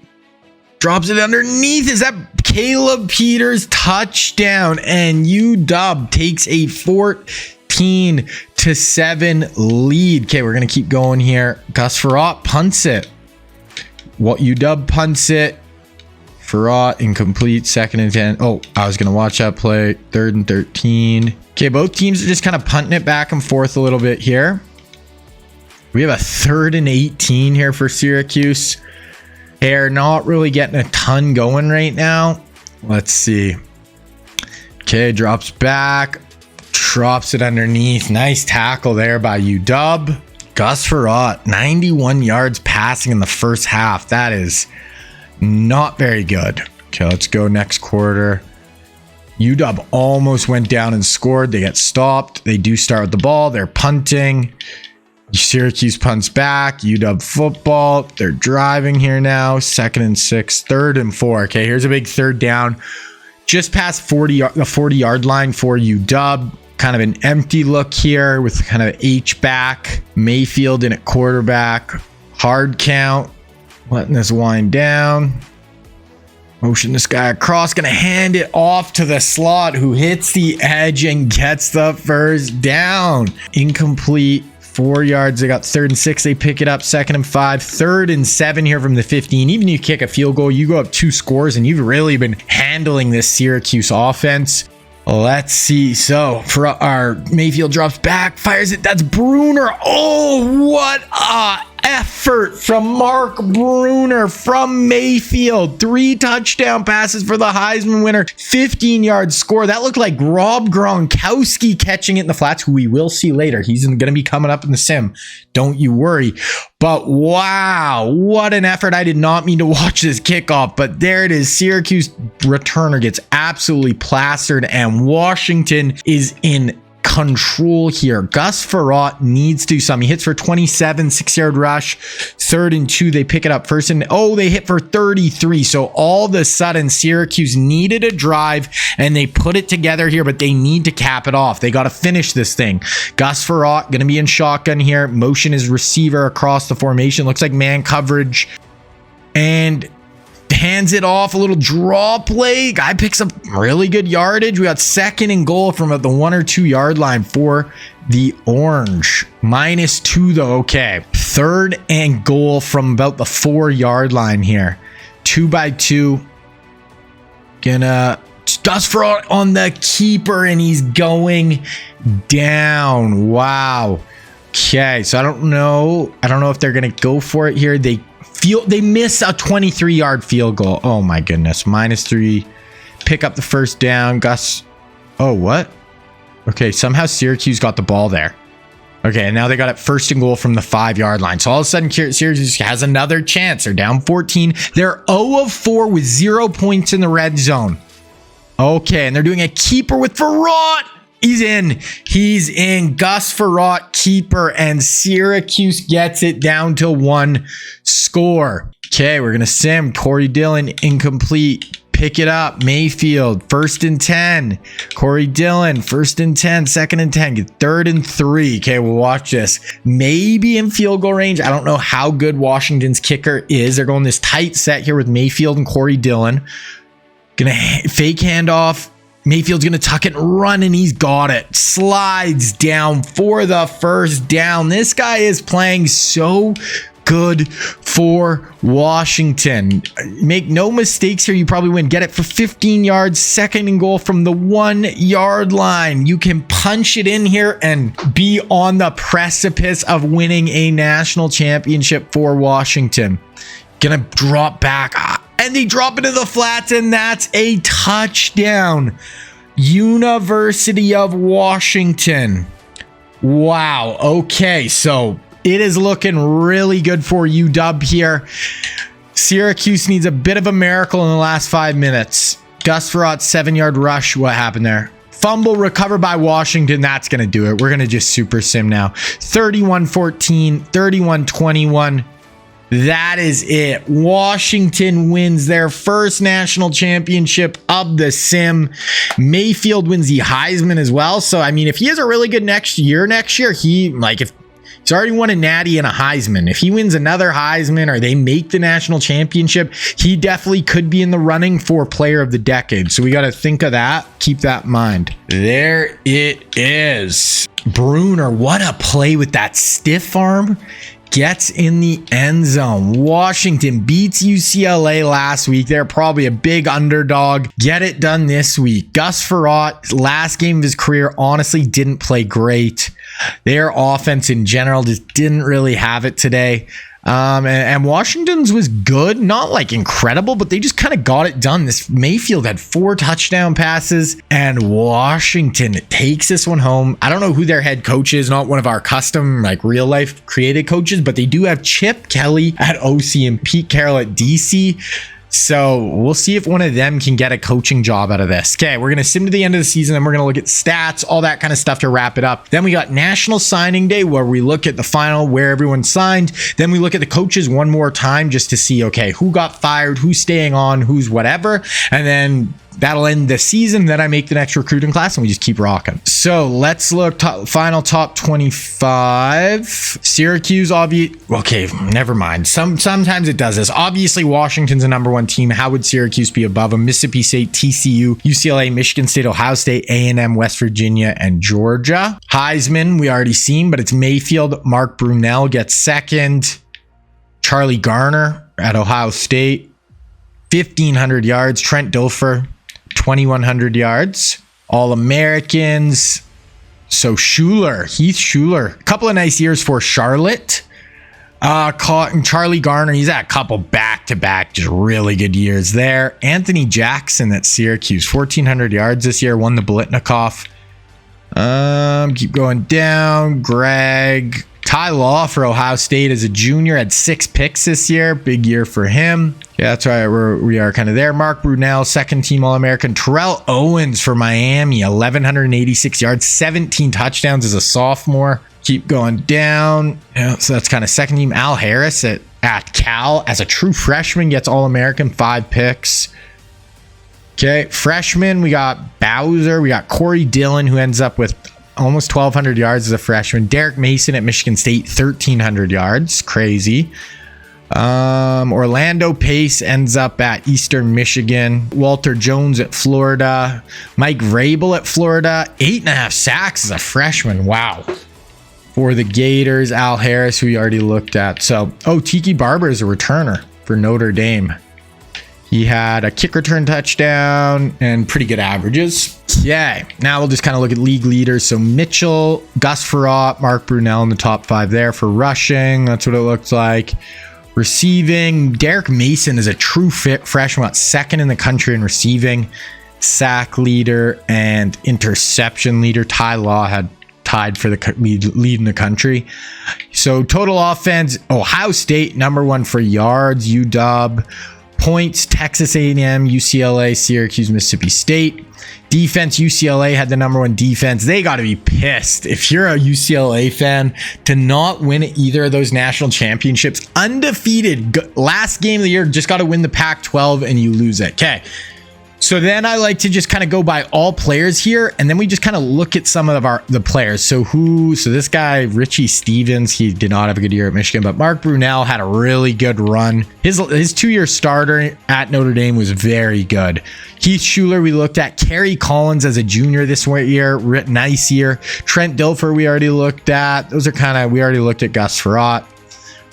Drops it underneath. Is that Caleb Peters? Touchdown. And UW takes a 14-7 lead. Okay, we're going to keep going here. Gus Farrat punts it. UW punts it. Farrat incomplete. 2nd and 10. Oh, I was going to watch that play. 3rd and 13. Okay, both teams are just kind of punting it back and forth a little bit here. We have a 3rd and 18 here for Syracuse. They're not really getting a ton going right now. Let's see. Okay, drops back. Drops it underneath. Nice tackle there by UW. Gus Farrat, 91 yards passing in the first half. That is not very good. Okay, let's go next quarter. UW almost went down and scored. They get stopped. They do start with the ball. They're punting. Syracuse punts back. UW football. They're driving here now. 2nd and 6. 3rd and 4. Okay, here's a big 3rd down. Just past the 40-yard line for UW. Kind of an empty look here with kind of H back. Mayfield in at quarterback. Hard count. Letting this wind down. Motion this guy across. Going to hand it off to the slot who hits the edge and gets the first down. Incomplete. 4 yards. They got 3rd and 6. They pick it up. 2nd and 5. 3rd and 7 here from the 15. Even you kick a field goal, you go up 2 scores, and you've really been handling this Syracuse offense. Let's see. So for our Mayfield drops back, fires it. That's Bruner. Oh, what a effort from Mark Bruner from Mayfield. 3 touchdown passes for the Heisman winner. 15-yard score. That looked like Rob Gronkowski catching it in the flats, who we will see later. He's going to be coming up in the sim. Don't you worry. But wow, what an effort. I did not mean to watch this kickoff, but there it is. Syracuse returner gets absolutely plastered, and Washington is in control here. Gus Frerotte needs to do something. He hits for 27, 6-yard rush, 3rd and 2. They pick it up first, and they hit for 33. So all of a sudden, Syracuse needed a drive, and they put it together here, but they need to cap it off. They got to finish this thing. Gus Frerotte going to be in shotgun here. Motion his receiver across the formation. Looks like man coverage, and hands it off. A little draw play. Guy picks up really good yardage. We got 2nd and goal from about the 1 or 2 yard line for the Orange. -2 though. Okay. 3rd and goal from about the 4 yard line here. 2 by 2. Gonna Gus Frerotte on the keeper, and he's going down. Wow. Okay. So I don't know if they're gonna go for it here. They miss a 23-yard field goal. Oh my goodness. -3. Pick up the first down. Gus. Oh, what? Okay, somehow Syracuse got the ball there. Okay, and now they got it 1st and goal from the 5 yard line. So all of a sudden, Syracuse has another chance. They're down 14. They're 0 of 4 with 0 points in the red zone. Okay, and they're doing a keeper with Frerotte. He's in. Gus Frerotte, keeper, and Syracuse gets it down to 1 score. Okay, we're going to sim. Corey Dillon, incomplete. Pick it up. Mayfield, 1st and 10. Corey Dillon, 1st and 10. 2nd and 10. Get 3rd and 3. Okay, we'll watch this. Maybe in field goal range. I don't know how good Washington's kicker is. They're going this tight set here with Mayfield and Corey Dillon. Gonna fake handoff. Mayfield's going to tuck it and run, and he's got it. Slides down for the 1st down. This guy is playing so good for Washington. Make no mistakes here. You probably win. Get it for 15 yards. 2nd and goal from the 1 yard line. You can punch it in here and be on the precipice of winning a national championship for Washington. Gonna drop back. And they drop it in the flats, and that's a touchdown. University of Washington. Wow. Okay, so it is looking really good for UW here. Syracuse needs a bit of a miracle in the last 5 minutes. Gus Frerotte, 7-yard rush. What happened there? Fumble recovered by Washington. That's going to do it. We're going to just super sim now. 31-14, 31-21. That is it. Washington wins their first national championship of the sim. Mayfield wins the Heisman as well. So, I mean, if he has a really good next year, if he's already won a Natty and a Heisman. If he wins another Heisman or they make the national championship, he definitely could be in the running for player of the decade. So we got to think of that. Keep that in mind. There it is. Bruner, what a play with that stiff arm. Gets in the end zone. Washington beats UCLA last week. They're probably a big underdog. Get it done this week. Gus Frerotte, last game of his career, honestly didn't play great. Their offense in general just didn't really have it today. And Washington's was good, not like incredible, but they just kind of got it done. This Mayfield had 4 touchdown passes, and Washington takes this one home. I don't know who their head coach is, not one of our custom, like real life created coaches, but they do have Chip Kelly at OC and Pete Carroll at DC. So we'll see if one of them can get a coaching job out of this. Okay, we're going to sim to the end of the season, and we're going to look at stats, all that kind of stuff to wrap it up. Then we got National Signing Day, where we look at the final, where everyone signed. Then we look at the coaches one more time just to see, okay, who got fired, who's staying on, who's whatever. And then that'll end the season. Then I make the next recruiting class, and we just keep rocking. So let's look final top 25. Syracuse, okay, never mind. Sometimes it does this. Obviously, Washington's a number 1 team. How would Syracuse be above them? Mississippi State, TCU, UCLA, Michigan State, Ohio State, A&M, West Virginia, and Georgia. Heisman, we already seen, but it's Mayfield. Mark Brunell gets 2nd. Charlie Garner at Ohio State, 1,500 yards. Trent Dilfer, 2,100 yards. All-Americans. So Heath Schuler, a couple of nice years for Charlotte. Charlie Garner, he's had a couple back-to-back just really good years there. Anthony Jackson at Syracuse, 1,400 yards this year, won the Blitnikoff. Keep going down. Greg. Ty Law for Ohio State as a junior, had 6 picks this year. Big year for him. Yeah, that's right. We are kind of there. Mark Brunell, second team All-American. Terrell Owens for Miami, 1,186 yards, 17 touchdowns as a sophomore. Keep going down. Yeah, so that's kind of second team. Al Harris at Cal as a true freshman, gets All-American, 5 picks. Okay, freshman, we got Bowser. We got Corey Dillon, who ends up with almost 1,200 yards as a freshman. Derek Mason at Michigan State, 1,300 yards. Crazy. Orlando Pace ends up at Eastern Michigan. Walter Jones at Florida. Mike Vrabel at Florida, 8.5 sacks as a freshman. Wow. For the Gators, Al Harris, who we already looked at. So, Tiki Barber is a returner for Notre Dame. He had a kick return touchdown and pretty good averages. Okay, now we'll just kind of look at league leaders. So Mitchell, Gus Frerotte, Mark Brunell in the top 5 there for rushing. That's what it looks like. Receiving, Derek Mason is a true freshman, got second in the country in receiving. Sack leader and interception leader. Ty Law had tied for the lead in the country. So total offense, Ohio State, number 1 for yards. UW. Points, Texas A&M, UCLA, Syracuse, Mississippi State. Defense, UCLA had the number 1 defense. They got to be pissed if you're a UCLA fan to not win either of those national championships. Undefeated, last game of the year, just got to win the Pac-12 and you lose it. Okay. So then I like to just kind of go by all players here, and then we just kind of look at some of the players. So this guy, Richie Stevens, he did not have a good year at Michigan, but Mark Brunell had a really good run. His 2-year starter at Notre Dame was very good. Keith Schuler, we looked at. Kerry Collins as a junior this year, nice year. Trent Dilfer, we already looked at. We already looked at Gus Frerotte.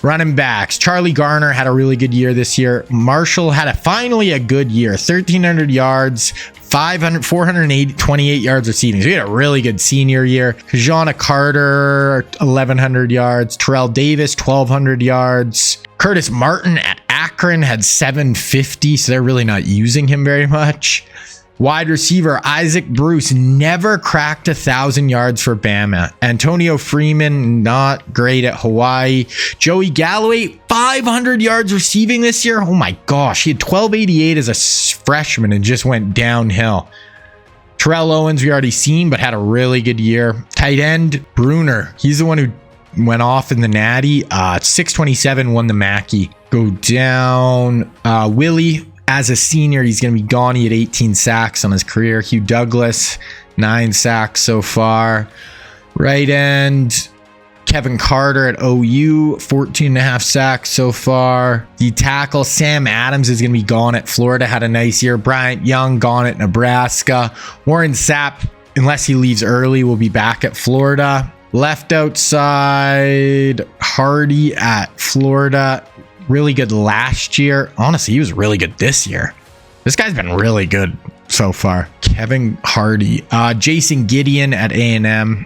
Running backs, Charlie Garner had a really good year this year. Marshall had finally a good year, 1,300 yards, 428 yards receiving. So he had a really good senior year. Kajana Carter, 1,100 yards. Terrell Davis, 1,200 yards. Curtis Martin at Akron had 750, so they're really not using him very much. Wide receiver Isaac Bruce never cracked 1,000 yards for Bama. Antonio Freeman, not great at Hawaii. Joey Galloway, 500 yards receiving this year. Oh my gosh, he had 1,288 as a freshman and just went downhill. Terrell Owens, we already seen, but had a really good year. Tight end Bruner, he's the one who went off in the Natty. 627 won the Mackey. Go down. Willie. As a senior, he's going to be gone. He had 18 sacks on his career. Hugh Douglas, 9 sacks so far. Right end, Kevin Carter at OU, 14.5 sacks so far. The tackle, Sam Adams, is going to be gone at Florida. Had a nice year. Bryant Young, gone at Nebraska. Warren Sapp, unless he leaves early, will be back at Florida. Left outside, Hardy at Florida. Really good last year. Honestly, he was really good this year. This guy's been really good so far. Kevin Hardy. Jason Gideon at A&M.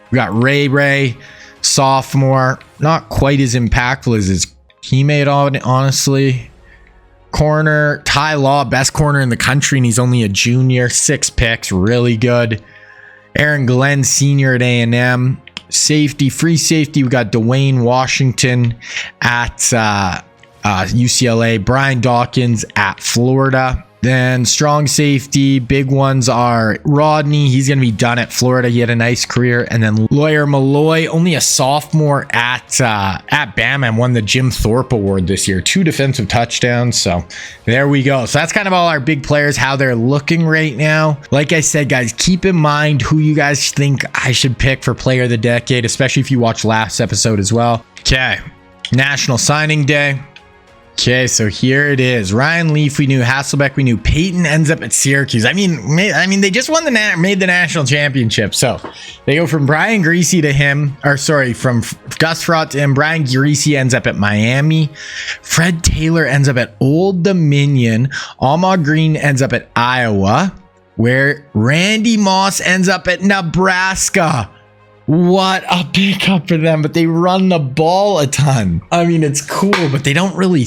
We got Ray, sophomore. Not quite as impactful as his teammate, honestly. Corner, Ty Law, best corner in the country, and he's only a junior. 6 picks, really good. Aaron Glenn, senior at A&M. Safety, free safety, we got Dwayne Washington at UCLA. Brian Dawkins at Florida. Then strong safety, big ones are Rodney. He's going to be done at Florida. He had a nice career. And then Lawyer Malloy, only a sophomore at Bama, and won the Jim Thorpe Award this year. 2 defensive touchdowns. So there we go. So that's kind of all our big players, how they're looking right now. Like I said, guys, keep in mind who you guys think I should pick for player of the decade, especially if you watch last episode as well. Okay, National Signing Day. Okay, so here it is. Ryan Leaf, we knew. Hasselbeck, we knew. Peyton ends up at Syracuse. I mean, they just made the national championship. So they go from Brian Griese to him, from Gus Frerotte to him. Brian Griese ends up at Miami. Fred Taylor ends up at Old Dominion. Ahmad Green ends up at Iowa, where Randy Moss ends up at Nebraska. What a pickup for them, but they run the ball a ton. I mean, it's cool, but they don't really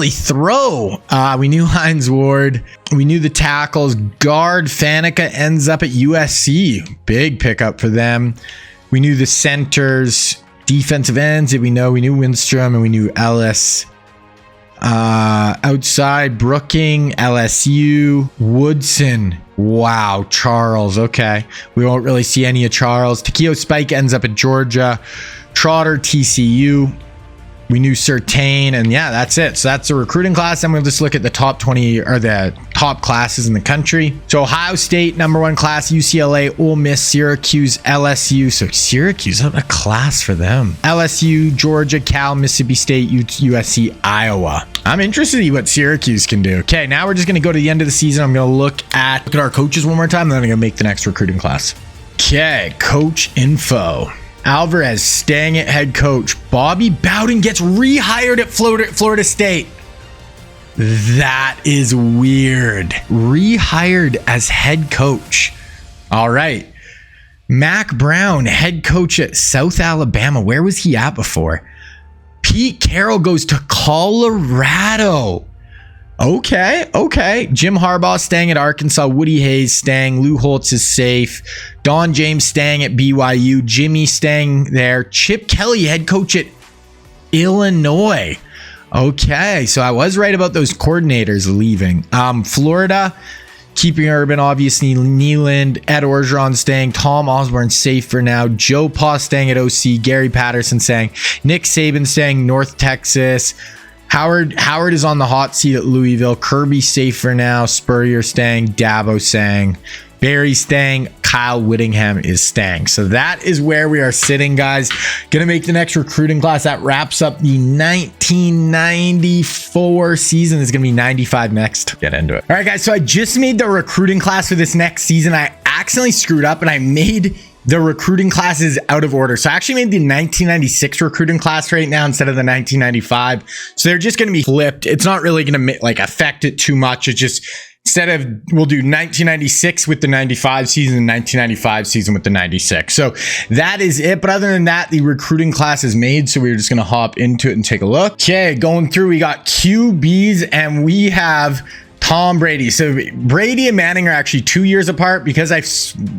throw. We knew Hines Ward. We knew the tackles. Guard Faneca ends up at USC. Big pickup for them. We knew the centers. Defensive ends, did we know? We knew Winstrom and we knew Ellis. Outside, Brooking, LSU, Woodson. Wow, Charles. Okay. We won't really see any of Charles. Takeo Spike ends up at Georgia. Trotter, TCU. We knew Surtain, and yeah, that's it. So that's the recruiting class. Then we'll just look at the top 20 or the top classes in the country. So Ohio State, #1 class, UCLA, Ole Miss, Syracuse, LSU. So Syracuse, a class for them. LSU, Georgia, Cal, Mississippi State, USC, Iowa. I'm interested to see what Syracuse can do. Okay, now we're just going to go to the end of the season. I'm going to look at our coaches one more time, and then I'm going to make the next recruiting class. Okay, coach info. Alvarez staying at head coach. Bobby Bowden gets rehired at Florida State. That is weird. Rehired as head coach. All right. Mac Brown, head coach at South Alabama. Where was he at before? Pete Carroll goes to Colorado. Okay. Jim Harbaugh staying at Arkansas. Woody Hayes staying. Lou Holtz is safe. Don James staying at BYU. Jimmy staying there. Chip Kelly, head coach at Illinois. Okay, so I was right about those coordinators leaving. Florida, keeping Urban, obviously. Nealand, Ed Orgeron staying. Tom Osborne safe for now. Joe Pa staying at OC. Gary Patterson staying. Nick Saban staying North Texas. Howard is on the hot seat at Louisville. Kirby safe for now. Spurrier staying. Dabo staying. Barry staying. Kyle Whittingham is staying. So that is where we are sitting, guys. Gonna make the next recruiting class. That wraps up the 1994 season. It's gonna be 95 next. Get into it. All right, guys. So I just made the recruiting class for this next season. I accidentally screwed up and I made the recruiting classes out of order. So I actually made the 1996 recruiting class right now instead of the 1995. So they're just going to be flipped. It's not really going to affect it too much. It's just instead of we'll do 1996 with the 95 season and 1995 season with the 96. So that is it. But other than that, the recruiting class is made. So we're just going to hop into it and take a look. Okay, going through, we got QBs and we have Tom Brady. So Brady and Manning are actually 2 years apart because I've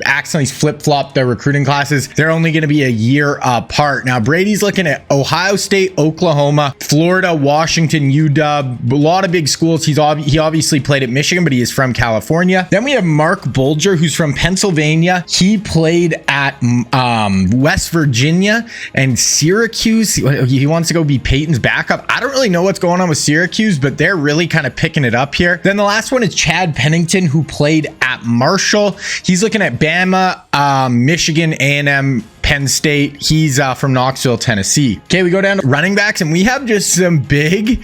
accidentally flip-flopped their recruiting classes. They're only going to be a year apart. Now, Brady's looking at Ohio State, Oklahoma, Florida, Washington, UW, a lot of big schools. He obviously played at Michigan, but he is from California. Then we have Mark Bulger, who's from Pennsylvania. He played at West Virginia and Syracuse. He wants to go be Peyton's backup. I don't really know what's going on with Syracuse, but they're really kind of picking it up here. Then the last one is Chad Pennington, who played at Marshall. He's looking at Bama, Michigan, A&M, Penn State. He's from Knoxville, Tennessee. Okay, we go down to running backs, and we have just some big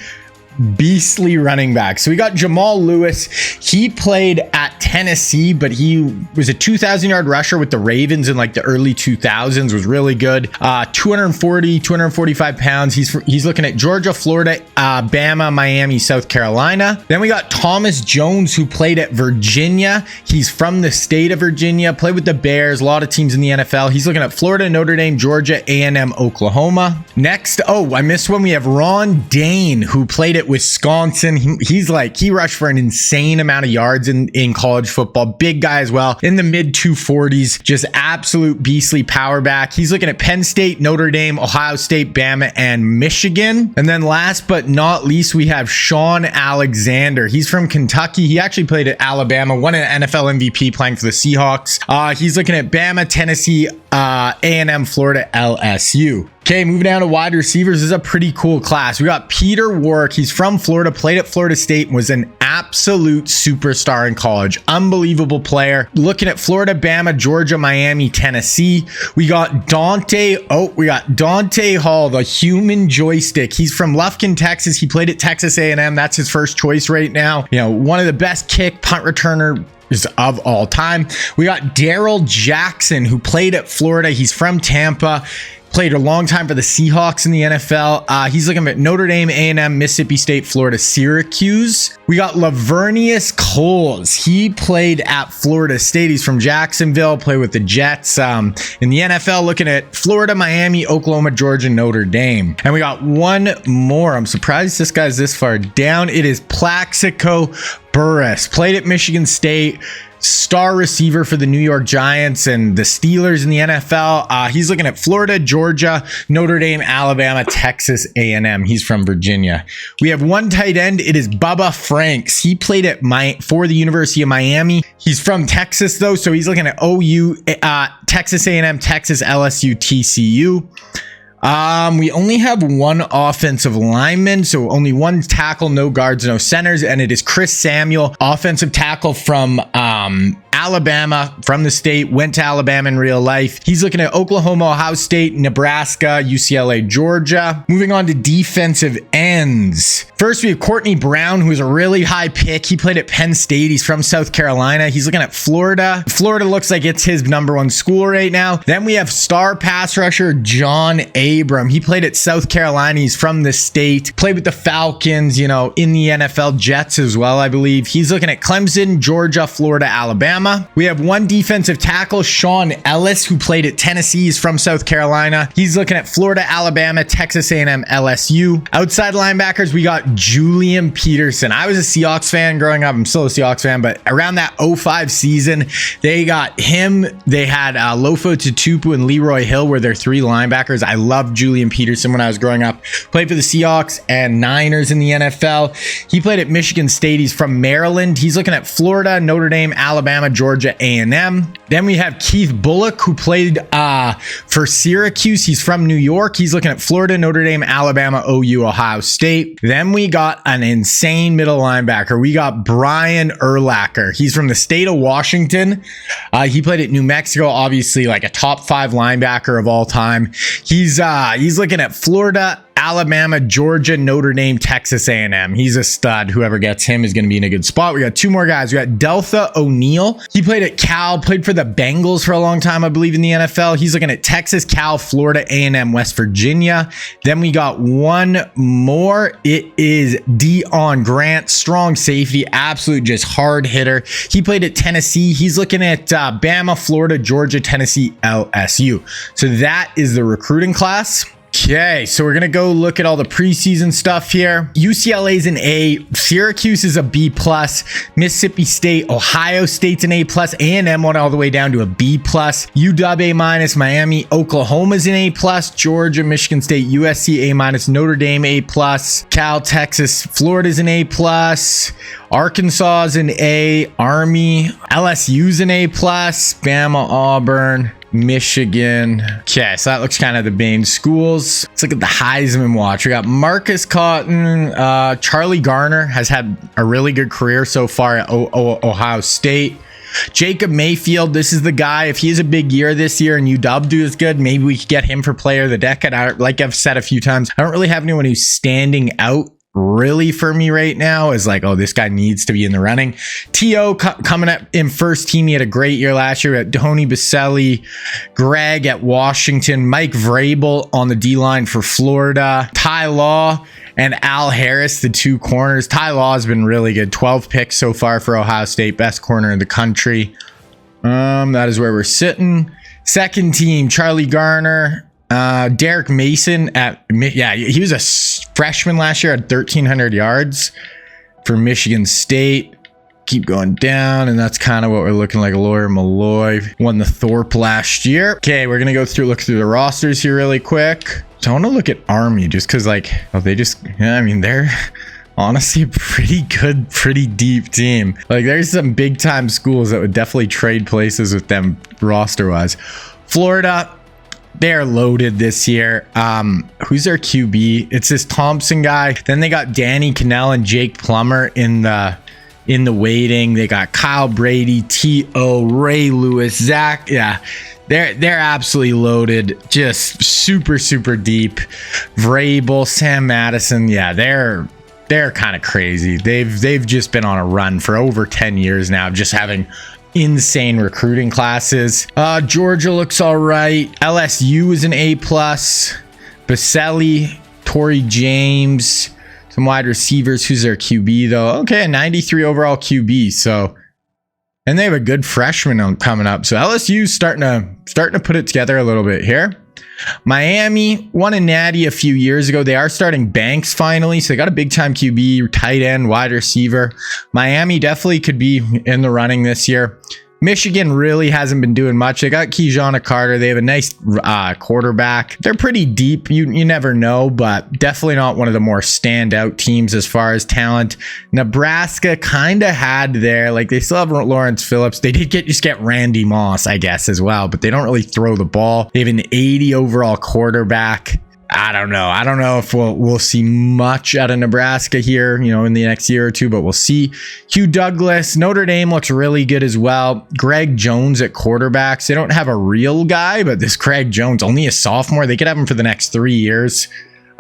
beastly running backs. So we got Jamal Lewis. He played at Tennessee, but he was a 2,000-yard rusher with the Ravens in like the early 2000s. Was really good. 245 pounds. He's looking at Georgia, Florida, Bama, Miami, South Carolina. Then we got Thomas Jones, who played at Virginia. He's from the state of Virginia. Played with the Bears. A lot of teams in the NFL. He's looking at Florida, Notre Dame, Georgia, A&M, Oklahoma. Next, I missed one. We have Ron Dane, who played at Wisconsin. He rushed for an insane amount of yards in college football. Big guy as well, in the mid 240s. Just absolute beastly power back. He's looking at Penn State, Notre Dame, Ohio State, Bama, and Michigan. And then last but not least, we have Sean Alexander. He's from Kentucky. He actually played at Alabama, won an NFL MVP playing for the Seahawks. He's looking at Bama, Tennessee, A&M, Florida, LSU. Okay, moving down to wide receivers. This is a pretty cool class. We got Peter Warrick. He's from Florida, played at Florida State, and was an absolute superstar in college. Unbelievable player. Looking at Florida, Bama, Georgia, Miami, Tennessee. We got Dante Hall, the human joystick. He's from Lufkin, Texas. He played at Texas A&M. That's his first choice right now. You know, one of the best punt returner of all time. We got Daryl Jackson, who played at Florida. He's from Tampa. Played a long time for the Seahawks in the NFL. He's looking at Notre Dame, A&M, Mississippi State, Florida, Syracuse. We got Lavernius Coles. He played at Florida State. He's from Jacksonville, played with the Jets. In the NFL, looking at Florida, Miami, Oklahoma, Georgia, Notre Dame. And we got one more. I'm surprised this guy's this far down. It is Plaxico Burress. Played at Michigan State. Star receiver for the New York Giants and the Steelers in the NFL. He's looking at Florida, Georgia, Notre Dame, Alabama, Texas A&M. He's from Virginia. We have one tight end. It is Bubba Franks. He played at for the University of Miami. He's from Texas though, so he's looking at OU, Texas A&M, Texas, LSU, TCU. We only have one offensive lineman, so only one tackle, no guards, no centers, and it is Chris Samuel, offensive tackle from Alabama, from the state, went to Alabama in real life. He's looking at Oklahoma, Ohio State, Nebraska, UCLA, Georgia. Moving on to defensive ends. First, we have Courtney Brown, who's a really high pick. He played at Penn State. He's from South Carolina. He's looking at Florida. Florida looks like it's his #1 school right now. Then we have star pass rusher John Abram. He played at South Carolina. He's from the state. Played with the Falcons, in the NFL, Jets as well, I believe. He's looking at Clemson, Georgia, Florida, Alabama. We have one defensive tackle, Sean Ellis, who played at Tennessee. He's from South Carolina. He's looking at Florida, Alabama, Texas A&M, LSU. Outside linebackers, we got Julian Peterson. I was a Seahawks fan growing up. I'm still a Seahawks fan, but around that 05 season, they got him. They had Lofo Tutupu and Leroy Hill were their 3 linebackers. I loved Julian Peterson when I was growing up. Played for the Seahawks and Niners in the NFL. He played at Michigan State. He's from Maryland. He's looking at Florida, Notre Dame, Alabama, Georgia A&M. Then we have Keith Bullock, who played for Syracuse. He's from New York. He's looking at Florida, Notre Dame, Alabama, OU, Ohio State. Then we got an insane middle linebacker. We got Brian Urlacher. He's from the state of Washington. He played at New Mexico, obviously like a top 5 linebacker of all time. He's looking at Florida, Alabama, Georgia, Notre Dame, Texas A&M. He's a stud. Whoever gets him is going to be in a good spot. We got 2 more guys. We got Deltha O'Neal. He played at Cal, played for the Bengals for a long time, I believe, in the NFL. He's looking at Texas, Cal, Florida, A&M, West Virginia. Then we got one more. It is Deion Grant, strong safety, absolute just hard hitter. He played at Tennessee. He's looking at Bama, Florida, Georgia, Tennessee, LSU. So that is the recruiting class. Okay, so we're going to go look at all the preseason stuff here. UCLA's an A, Syracuse is a B+, Mississippi State, Ohio State's an A+, A&M went all the way down to a B+, UW A-, Miami, Oklahoma's an A+, Georgia, Michigan State, USC A-, Notre Dame A+, Cal, Texas, Florida's an A+, Arkansas is an A, Army, LSU's an A+, Bama, Auburn, Michigan. Okay, so that looks kind of the main schools. Let's look at the Heisman watch. We got Marcus Cotton. Charlie Garner has had a really good career so far at Ohio State. Jacob Mayfield, this is the guy. If he has a big year this year and UW do is good, maybe we could get him for player of the decade. Like I've said a few times, I don't really have anyone who's standing out really for me right now is like, oh, this guy needs to be in the running. T.O. coming up in first team. He had a great year last year at Tony Baselli, Greg at Washington, Mike Vrabel on the D-line for Florida, Ty Law and Al Harris, the 2 corners. Ty Law has been really good. 12 picks so far for Ohio State, best corner in the country. That is where we're sitting. Second team, Charlie Garner, Derek Mason he was a freshman last year at 1,300 yards for Michigan State. Keep going down, and that's kind of what we're looking like. Lawyer Malloy won the Thorpe last year. Okay, we're gonna look through the rosters here really quick. So I want to look at Army just because they're honestly a pretty good, pretty deep team. Like there's some big time schools that would definitely trade places with them roster wise. Florida, they're loaded this year. Who's their QB? It's this Thompson guy. Then they got Danny Cannell and Jake Plummer in the waiting. They got Kyle Brady, T.O., Ray Lewis, Zach. Yeah, they're absolutely loaded. Just super, super deep. Vrabel, Sam Madison. Yeah, they're kind of crazy. They've just been on a run for over 10 years now, just having insane recruiting classes. Georgia looks all right. LSU is an A+. Baselli, Torrey James, some wide receivers. Who's their QB though? Okay, a 93 overall QB. So, and they have a good freshman coming up. So LSU's starting to put it together a little bit here. Miami won a natty a few years ago. They are starting Banks finally, so they got a big time QB, tight end, wide receiver. Miami definitely could be in the running this year. Michigan really hasn't been doing much. They got Keyshawn Carter. They have a nice quarterback. They're pretty deep. You never know, but definitely not one of the more standout teams as far as talent. Nebraska kind of had there, like they still have Lawrence Phillips. They did just get Randy Moss, I guess, as well, but they don't really throw the ball. They have an 80 overall quarterback. I don't know if we'll see much out of Nebraska here, in the next year or two, but we'll see. Hugh Douglas, Notre Dame looks really good as well. Greg Jones at quarterbacks. They don't have a real guy, but this Greg Jones, only a sophomore. They could have him for the next 3 years.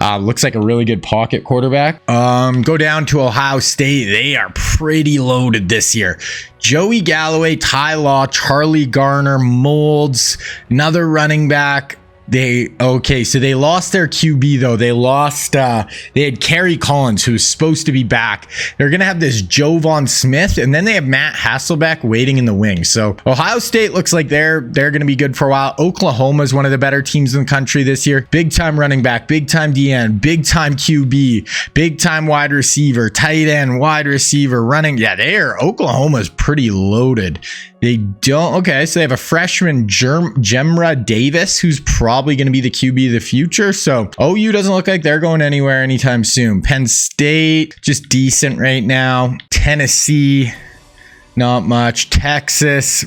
Looks like a really good pocket quarterback. Go down to Ohio State. They are pretty loaded this year. Joey Galloway, Ty Law, Charlie Garner, Molds, another running back. So they lost their QB though. They had Kerry Collins, who's supposed to be back. They're going to have this Jovan Smith, and then they have Matt Hasselbeck waiting in the wings. So Ohio State looks like they're going to be good for a while. Oklahoma is one of the better teams in the country this year. Big time running back, big time DN, big time QB, big time wide receiver, tight end, wide receiver, running. Yeah, Oklahoma's pretty loaded. So they have a freshman, Jemra Davis, who's probably going to be the QB of the future. So OU doesn't look like they're going anywhere anytime soon. Penn State, just decent right now. Tennessee, not much. Texas,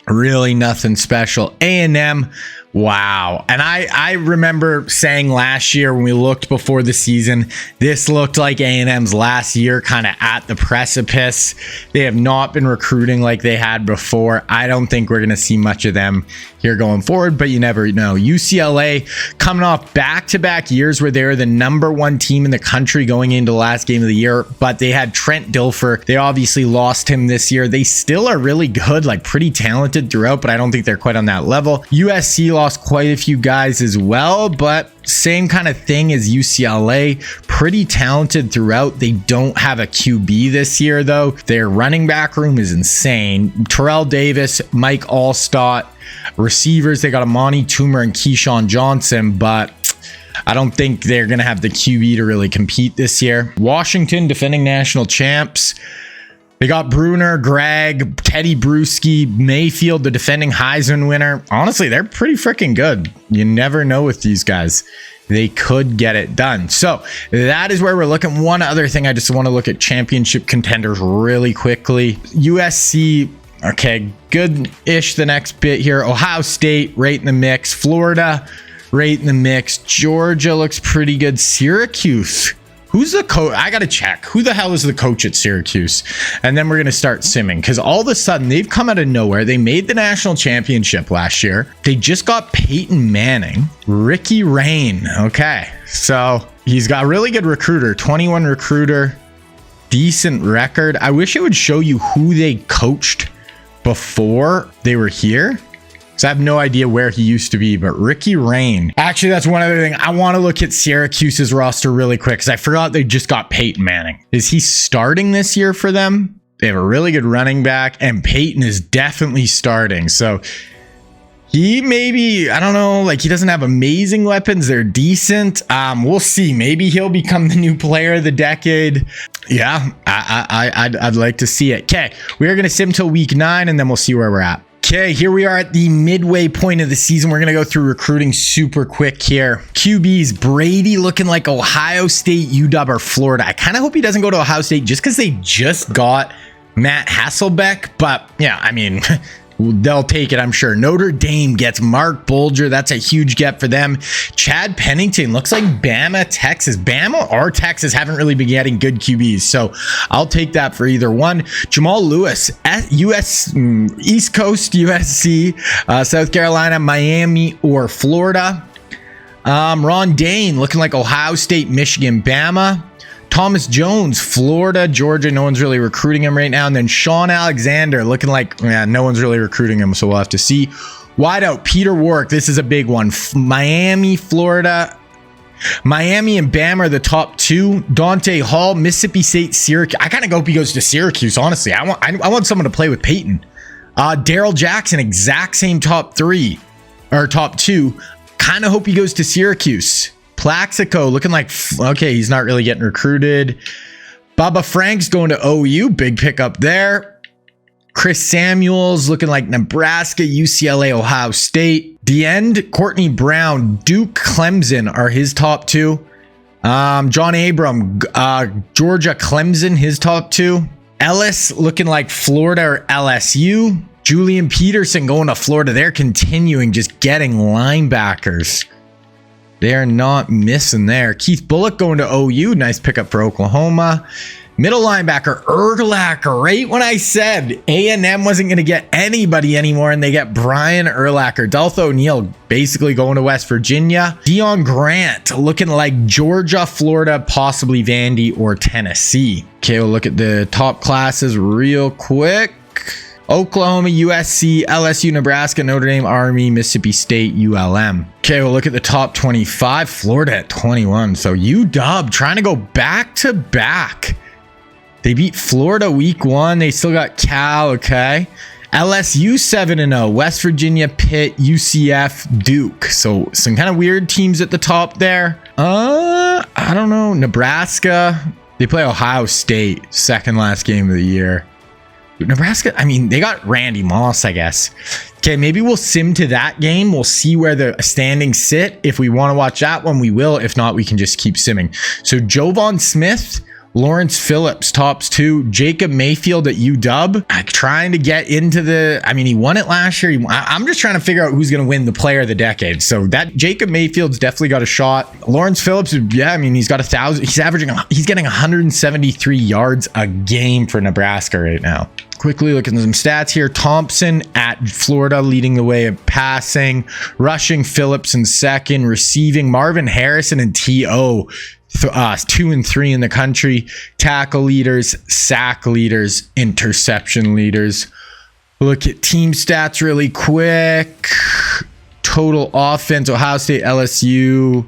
really nothing special. A&M, wow. And I remember saying last year when we looked before the season, this looked like A&M's last year, kind of at the precipice. They have not been recruiting like they had before. I don't think we're going to see much of them here going forward, but you never know. UCLA coming off back-to-back years where they were the #1 team in the country going into the last game of the year, but they had Trent Dilfer. They obviously lost him this year. They still are really good, like pretty talented throughout, but I don't think they're quite on that level. USC lost quite a few guys as well, but same kind of thing as UCLA. Pretty talented throughout. They don't have a QB this year, though. Their running back room is insane. Terrell Davis, Mike Allstott. Receivers, they got Amani Toomer and Keyshawn Johnson, but I don't think they're going to have the QB to really compete this year. Washington, defending national champs. They got Bruner, Gregg, Teddy Bruschi, Mayfield, the defending Heisman winner. Honestly, they're pretty freaking good. You never know with these guys. They could get it done. So that is where we're looking. One other thing, I just want to look at championship contenders really quickly. USC, okay, good-ish the next bit here. Ohio State, right in the mix. Florida, right in the mix. Georgia looks pretty good. Syracuse. Who's the coach? I got to check. Who the hell is the coach at Syracuse? And then we're going to start simming because all of a sudden they've come out of nowhere. They made the national championship last year. They just got Peyton Manning, Ricky Rain. Okay. So he's got a really good recruiter, 21 recruiter, decent record. I wish it would show you who they coached before they were here. So I have no idea where he used to be, but Ricky Rain. Actually, that's one other thing. I want to look at Syracuse's roster really quick because I forgot they just got Peyton Manning. Is he starting this year for them? They have a really good running back, and Peyton is definitely starting. So he maybe, I don't know, like he doesn't have amazing weapons. They're decent. We'll see. Maybe he'll become the new player of the decade. Yeah, I'd like to see it. Okay, we are going to sim till week 9, and then we'll see where we're at. Okay, here we are at the midway point of the season. We're going to go through recruiting super quick here. QBs, Brady looking like Ohio State, UW, or Florida. I kind of hope he doesn't go to Ohio State just because they just got Matt Hasselbeck. But yeah, I mean, they'll take it, I'm sure. Notre Dame gets Mark Bulger. That's a huge get for them. Chad Pennington looks like Bama, Texas. Bama or Texas haven't really been getting good QBs, so I'll take that for either one. Jamal Lewis at East Coast, USC, South Carolina, Miami, or Florida. Ron Dane looking like Ohio State, Michigan, Bama. Thomas Jones, Florida, Georgia. No one's really recruiting him right now. And then Sean Alexander, looking like, yeah, no one's really recruiting him. So we'll have to see. Wideout, Peter Warwick. This is a big one. Miami, Florida. Miami and Bam are the top two. Dante Hall, Mississippi State, Syracuse. I kind of hope he goes to Syracuse, honestly. I want someone to play with Peyton. Daryl Jackson, exact same top three. Or top two. Kind of hope he goes to Syracuse. Plaxico, looking like, okay, he's not really getting recruited. Bubba Frank's going to OU. Big pickup there. Chris Samuels looking like Nebraska, UCLA, Ohio State. The end, Courtney Brown, Duke, Clemson are his top two. John Abram, Georgia, Clemson, his top two. Ellis looking like Florida or LSU. Julian Peterson going to Florida. They're continuing just getting linebackers. They're not missing there. Keith Bullock going to OU. Nice pickup for Oklahoma. Middle linebacker, Urlacher. Right when I said A&M wasn't going to get anybody anymore, and they get Brian Urlacher. Dalth O'Neill basically going to West Virginia. Dion Grant looking like Georgia, Florida, possibly Vandy or Tennessee. Okay, we'll look at the top classes real quick. Oklahoma, USC, LSU, Nebraska, Notre Dame, Army, Mississippi State, ULM. Okay, we'll look at the top 25. Florida at 21. So UW trying to go back to back. They beat Florida week 1. They still got Cal, okay. LSU 7-0. West Virginia, Pitt, UCF, Duke. So some kind of weird teams at the top there. I don't know. Nebraska. They play Ohio State. Second last game of the year. Nebraska, I mean, they got Randy Moss, I guess. Okay, maybe we'll sim to that game. We'll see where the standings sit. If we want to watch that one, we will. If not, we can just keep simming. So Jovan Smith, Lawrence Phillips, tops 2. Jacob Mayfield at UW. Trying to get into the, I mean, he won it last year. I'm just trying to figure out who's going to win the player of the decade. So that Jacob Mayfield's definitely got a shot. Lawrence Phillips, yeah, I mean, he's got 1,000. He's getting 173 yards a game for Nebraska right now. Quickly looking at some stats here. Thompson at Florida leading the way of passing. Rushing, Phillips in second. Receiving, Marvin Harrison and T.O. 2 and 3 in the country. Tackle leaders, sack leaders, interception leaders. Look at team stats really quick. Total offense, Ohio State, LSU.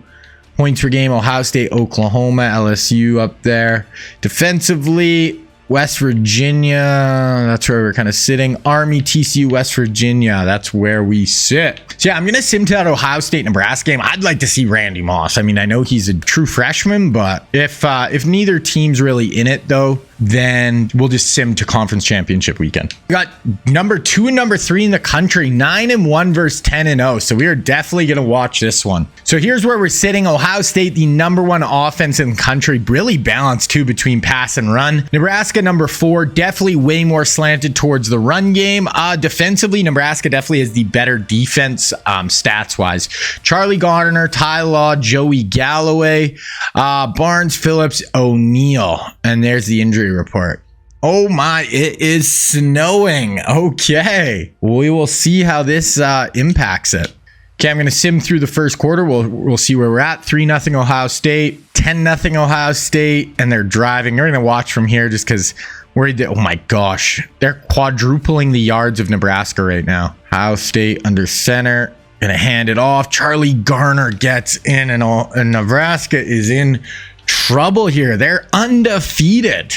Points per game, Ohio State, Oklahoma, LSU up there. Defensively, West Virginia, that's where we're kind of sitting. Army, TCU, West Virginia, that's where we sit. So yeah, I'm going to sim to that Ohio State Nebraska game. I'd like to see Randy Moss. I mean, I know he's a true freshman, but if neither team's really in it though, then we'll just sim to conference championship weekend. We got number 2 and number 3 in the country, 9-1 versus 10-0. So we are definitely going to watch this one. So here's where we're sitting. Ohio State, the number 1 offense in the country, really balanced too between pass and run. Nebraska, number 4, definitely way more slanted towards the run game. Defensively, Nebraska definitely has the better defense stats wise. Charlie Gardner, Ty Law, Joey Galloway, Barnes, Phillips, O'Neal, and there's the injury report. Oh my, it is snowing. Okay, we will see how this impacts it. Okay, I'm going to sim through the first quarter. We'll see where we're at. 3-0 Ohio State, 10-0 Ohio State, and they're driving. We're going to watch from here just because worried that, oh my gosh, they're quadrupling the yards of Nebraska right now. Ohio State under center, going to hand it off. Charlie Garner gets in, and Nebraska is in trouble here. They're undefeated.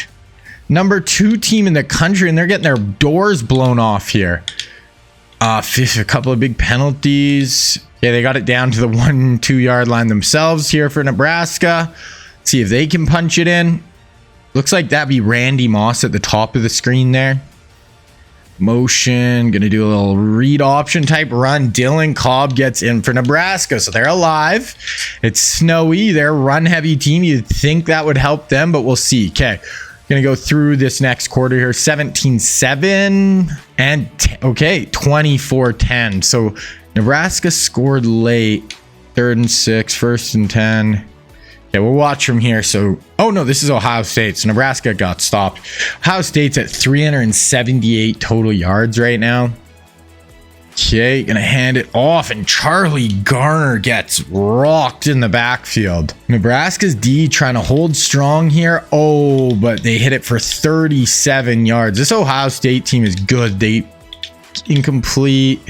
Number 2 team in the country, and they're getting their doors blown off here. A couple of big penalties. Yeah, they got it down to the 1-2 yard line themselves here for Nebraska. Let's see if they can punch it in. Looks like that'd be Randy Moss at the top of the screen there. Motion, gonna do a little read option type run. Dylan Cobb gets in for Nebraska, so they're alive. It's snowy. They're a run heavy team. You'd think that would help them, but we'll see. Okay. Gonna go through this next quarter here. 17-7 and okay, 24-10. So Nebraska scored late. 3rd and 6, 1st and 10. Yeah, we'll watch from here. So, oh no, this is Ohio State. So Nebraska got stopped. Ohio State's at 378 total yards right now. Okay, gonna hand it off, and Charlie Garner gets rocked in the backfield. Nebraska's D trying to hold strong here. Oh, but they hit it for 37 yards. This Ohio State team is good. They incomplete.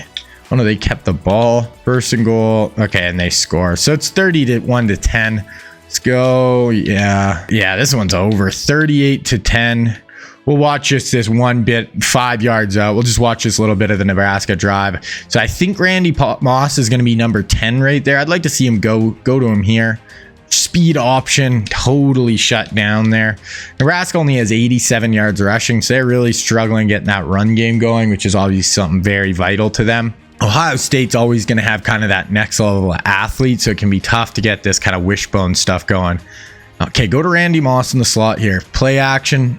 Oh no, they kept the ball. First and goal. Okay, and they score. So it's 31 to 10. Let's go. Yeah, this one's over. 38 to 10. We'll watch just this one bit, 5 yards out. We'll just watch this little bit of the Nebraska drive. So I think Randy Moss is going to be number 10 right there. I'd like to see him go to him here. Speed option, totally shut down there. Nebraska only has 87 yards rushing, so they're really struggling getting that run game going, which is obviously something very vital to them. Ohio State's always going to have kind of that next level of athlete, so it can be tough to get this kind of wishbone stuff going. Okay, go to Randy Moss in the slot here. Play action.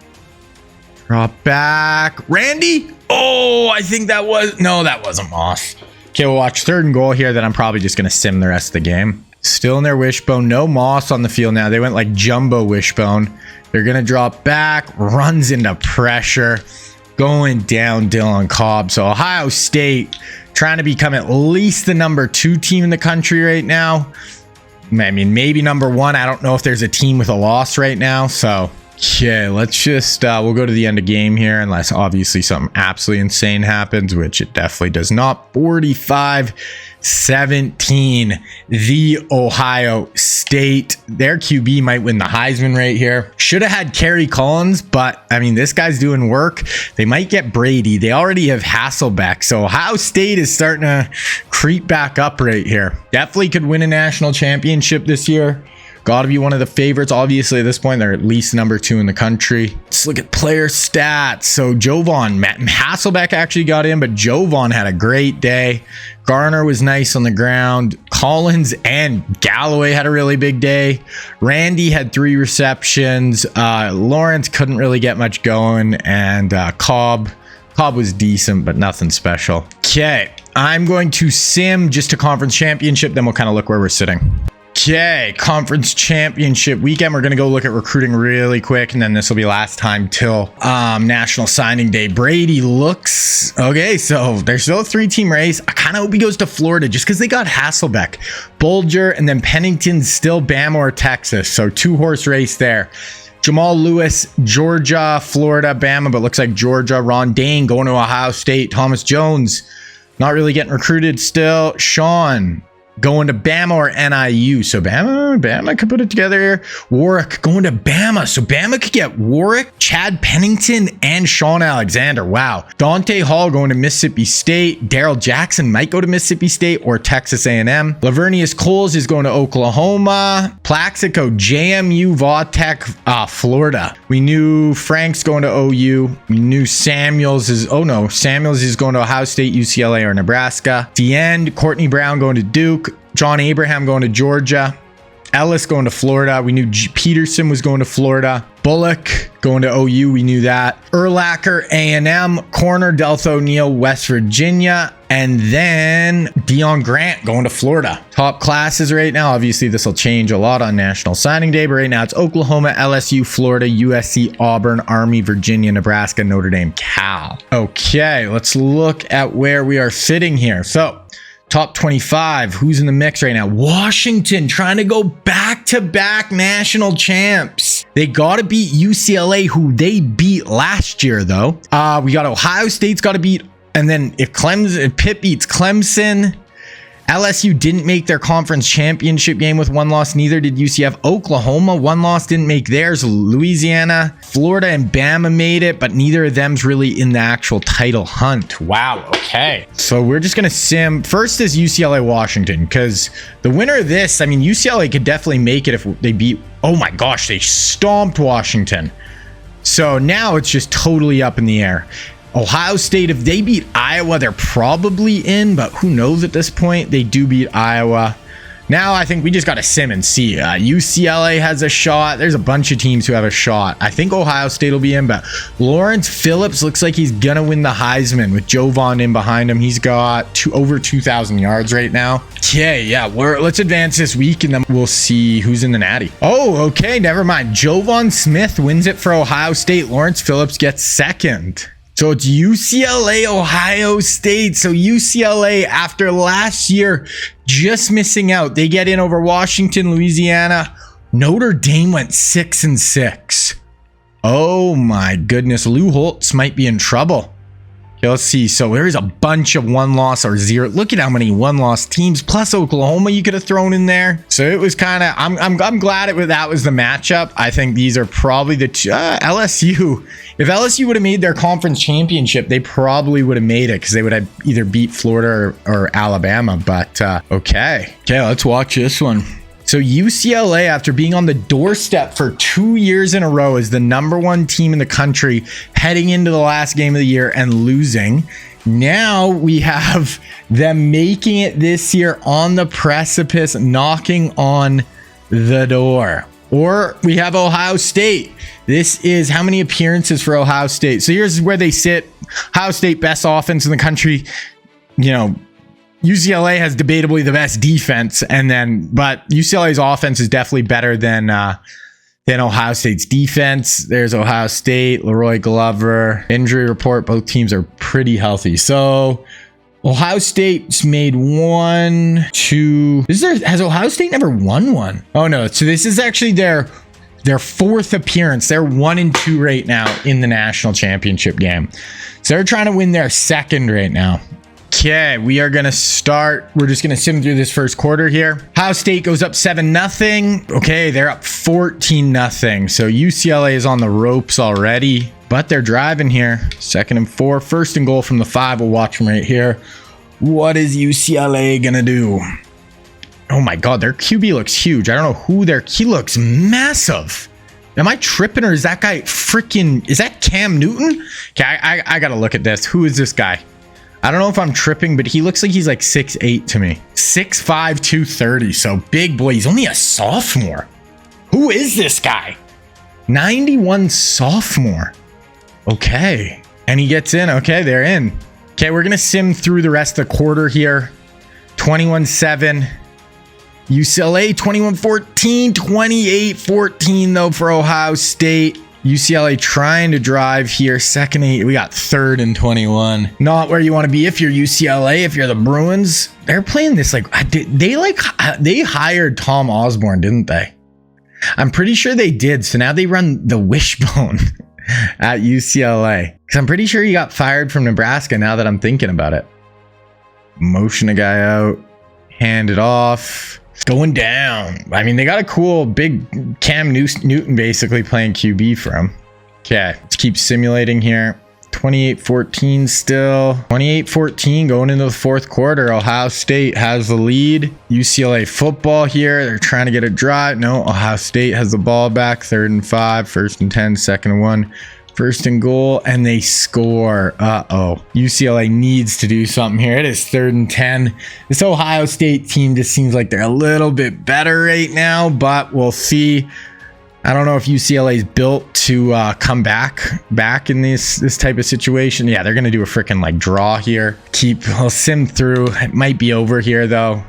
Drop back. Randy? Oh, I think that was... No, that wasn't Moss. Okay, we'll watch third and goal here. Then I'm probably just going to sim the rest of the game. Still in their wishbone. No Moss on the field now. They went like jumbo wishbone. They're going to drop back. Runs into pressure. Going down Dylan Cobb. So Ohio State trying to become at least the number 2 team in the country right now. I mean, maybe number 1. I don't know if there's a team with a loss right now. So, okay, let's just, we'll go to the end of game here, unless obviously something absolutely insane happens, which it definitely does not. 45-17, the Ohio State. Their QB might win the Heisman right here. Should have had Kerry Collins, but I mean, this guy's doing work. They might get Brady. They already have Hasselbeck. So Ohio State is starting to creep back up right here. Definitely could win a national championship this year. Got to be one of the favorites. Obviously, at this point, they're at least number 2 in the country. Let's look at player stats. So Jovan, Hasselbeck actually got in, but Jovan had a great day. Garner was nice on the ground. Collins and Galloway had a really big day. Randy had 3 receptions. Lawrence couldn't really get much going. And Cobb was decent, but nothing special. Okay, I'm going to sim just a conference championship. Then we'll kind of look where we're sitting. Okay, conference championship weekend. We're going to go look at recruiting really quick, and then this will be last time till National Signing Day. Brady looks... Okay, so there's still a 3-team race. I kind of hope he goes to Florida just because they got Hasselbeck. Bulger, and then Pennington's still Bama or Texas. So 2-horse race there. Jamal Lewis, Georgia, Florida, Bama, but looks like Georgia. Ron Dane going to Ohio State. Thomas Jones, not really getting recruited still. Sean... going to Bama or NIU. So Bama could put it together here. Warwick going to Bama. So Bama could get Warwick, Chad Pennington, and Sean Alexander. Wow. Dante Hall going to Mississippi State. Daryl Jackson might go to Mississippi State or Texas A&M. Lavernius Coles is going to Oklahoma. Plaxico, JMU, Vautech, Florida. We knew Frank's going to OU. We knew Samuels is going to Ohio State, UCLA, or Nebraska. The end, Courtney Brown going to Duke. John Abraham going to Georgia. Ellis going to Florida. We knew Peterson was going to Florida. Bullock going to OU. We knew that. Urlacher, A&M. Corner, Deltha O'Neal, West Virginia. And then Deion Grant going to Florida. Top classes right now. Obviously, this will change a lot on National Signing Day, but right now it's Oklahoma, LSU, Florida, USC, Auburn, Army, Virginia, Nebraska, Notre Dame, Cal. Okay, let's look at where we are sitting here. So, top 25, who's in the mix right now? Washington trying to go back-to-back national champs. They got to beat UCLA, who they beat last year, though. We got Ohio State's got to beat, and then if Pitt beats Clemson, LSU didn't make their conference championship game with 1 loss. Neither did UCF. Oklahoma, 1 loss, didn't make theirs. Louisiana, Florida, and Bama made it, but neither of them's really in the actual title hunt. Wow, okay. So we're just going to sim. First is UCLA, Washington, because the winner of this, I mean, UCLA could definitely make it if they beat... Oh my gosh, they stomped Washington. So now it's just totally up in the air. Ohio State, if they beat Iowa, they're probably in, but who knows at this point? They do beat Iowa. Now I think we just got to sim and see. UCLA has a shot. There's a bunch of teams who have a shot. I think Ohio State will be in, but Lawrence Phillips looks like he's going to win the Heisman with Jovan in behind him. He's got over 2,000 yards right now. Okay, yeah, let's advance this week and then we'll see who's in the Natty. Oh, okay, never mind. Jovan Smith wins it for Ohio State. Lawrence Phillips gets second. So it's UCLA, Ohio State. So UCLA, after last year, just missing out. They get in over Washington, Louisiana. Notre Dame went 6-6. Oh my goodness. Lou Holtz might be in trouble. Okay, let's see. So there's a bunch of 1-loss or 0. Look at how many 1-loss teams plus Oklahoma you could have thrown in there. So it was kind of, I'm glad that was the matchup. I think these are probably the two, LSU. If LSU would have made their conference championship, they probably would have made it because they would have either beat Florida or Alabama. But okay, let's watch this one. So UCLA, after being on the doorstep for 2 years in a row, is the #1 team in the country heading into the last game of the year and losing. Now we have them making it this year on the precipice, knocking on the door. Or we have Ohio State. This is how many appearances for Ohio State. So here's where they sit. Ohio State, best offense in the country. You know, UCLA has debatably the best defense, but UCLA's offense is definitely better than Ohio State's defense. There's Ohio State, Leroy Glover. Injury report, both teams are pretty healthy. So Ohio State's made 1, 2. Has Ohio State never won one? Oh no, so this is actually their 4th appearance. They're 1-2 right now in the national championship game. So they're trying to win their 2nd right now. Okay, we are going to start. We're just going to sim through this first quarter here. Ohio State goes up 7-0. Okay, they're up 14-0. So UCLA is on the ropes already, but they're driving here. 2nd and 4. 1st and goal from the 5. We'll watch them right here. What is UCLA going to do? Oh my God, their QB looks huge. I don't know who he looks massive. Am I tripping, or is that guy is that Cam Newton? Okay, I got to look at this. Who is this guy? I don't know if I'm tripping, but he looks like he's like 6'8" to me. 6'5", 230. So big boy. He's only a sophomore. Who is this guy? 91 sophomore. Okay. And he gets in. Okay, they're in. Okay, we're going to sim through the rest of the quarter here. 21-7. UCLA 21-14. 28-14 though for Ohio State. UCLA trying to drive here. 2nd 8. We got 3rd and 21. Not where you want to be if you're UCLA. If you're the Bruins, they're playing this like they hired Tom Osborne, didn't they? I'm pretty sure they did. So now they run the wishbone at UCLA. Because I'm pretty sure he got fired from Nebraska. Now that I'm thinking about it, motion a guy out, hand it off. Going down. I mean, they got a cool big Cam Newton basically playing QB for him. Okay, let's keep simulating here. 28-14 still. 28-14 going into the 4th quarter. Ohio State has the lead. UCLA football here. They're trying to get a drive. No, Ohio State has the ball back. 3rd and 5. 1st and 10. 2nd and 1. 1st and goal, and they score. UCLA needs to do something here. It is 3rd and 10. This Ohio State team just seems like they're a little bit better right now, but we'll see. I don't know if UCLA is built to come back in this type of situation. Yeah, they're gonna do a freaking like draw here. I'll sim through. It might be over here though.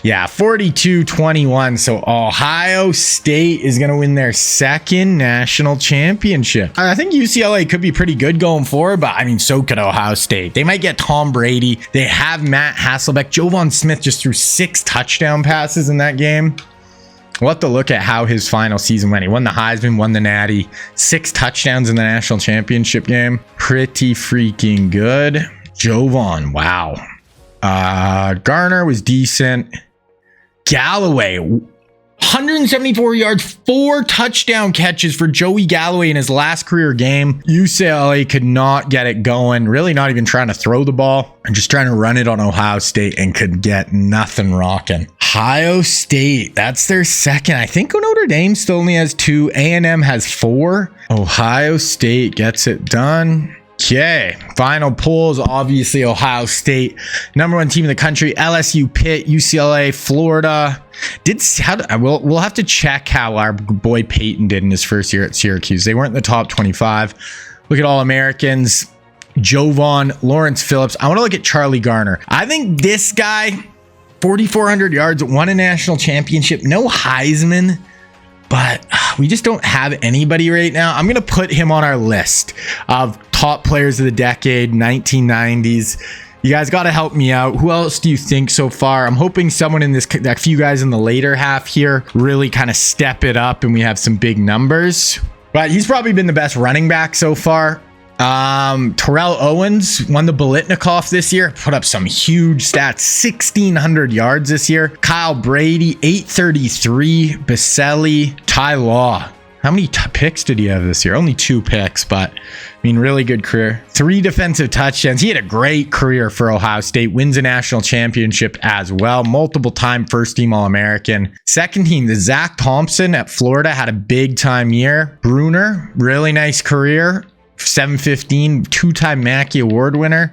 Yeah, 42-21. So Ohio State is going to win their 2nd national championship. I think UCLA could be pretty good going forward, but I mean, so could Ohio State. They might get Tom Brady. They have Matt Hasselbeck. Jovan Smith just threw 6 touchdown passes in that game. We'll have to look at how his final season went. He won the Heisman, won the Natty, 6 touchdowns in the national championship game. Pretty freaking good. Jovan, wow. Garner was decent. Galloway, 174 yards, 4 touchdown catches for Joey Galloway in his last career game. UCLA could not get it going, really not even trying to throw the ball and just trying to run it on Ohio State and could get nothing rocking. Ohio State, that's their 2nd. I think Notre Dame still only has 2. A&M has 4. Ohio State gets it done. Okay, final polls. Obviously, Ohio State, #1 team in the country. LSU, Pitt, UCLA, Florida. We'll have to check how our boy Peyton did in his first year at Syracuse. They weren't in the top 25. Look at All Americans. Jovan, Lawrence Phillips. I want to look at Charlie Garner. I think this guy, 4,400 yards, won a national championship. No Heisman, but we just don't have anybody right now. I'm going to put him on our list of top players of the decade, 1990s. You guys got to help me out. Who else do you think so far? I'm hoping someone in this, a few guys in the later half here really kind of step it up and we have some big numbers. But he's probably been the best running back so far. Terrell Owens won the Bolitnikoff this year, put up some huge stats, 1,600 yards this year. Kyle Brady, 833. Baselli, Ty Law. How many picks did he have this year? Only 2 picks, but I mean, really good career. 3 defensive touchdowns. He had a great career for Ohio State, wins a national championship as well. Multiple time first team All-American. Second team, the Zach Thompson at Florida had a big time year. Bruner, really nice career. 715, 2-time Mackey Award winner.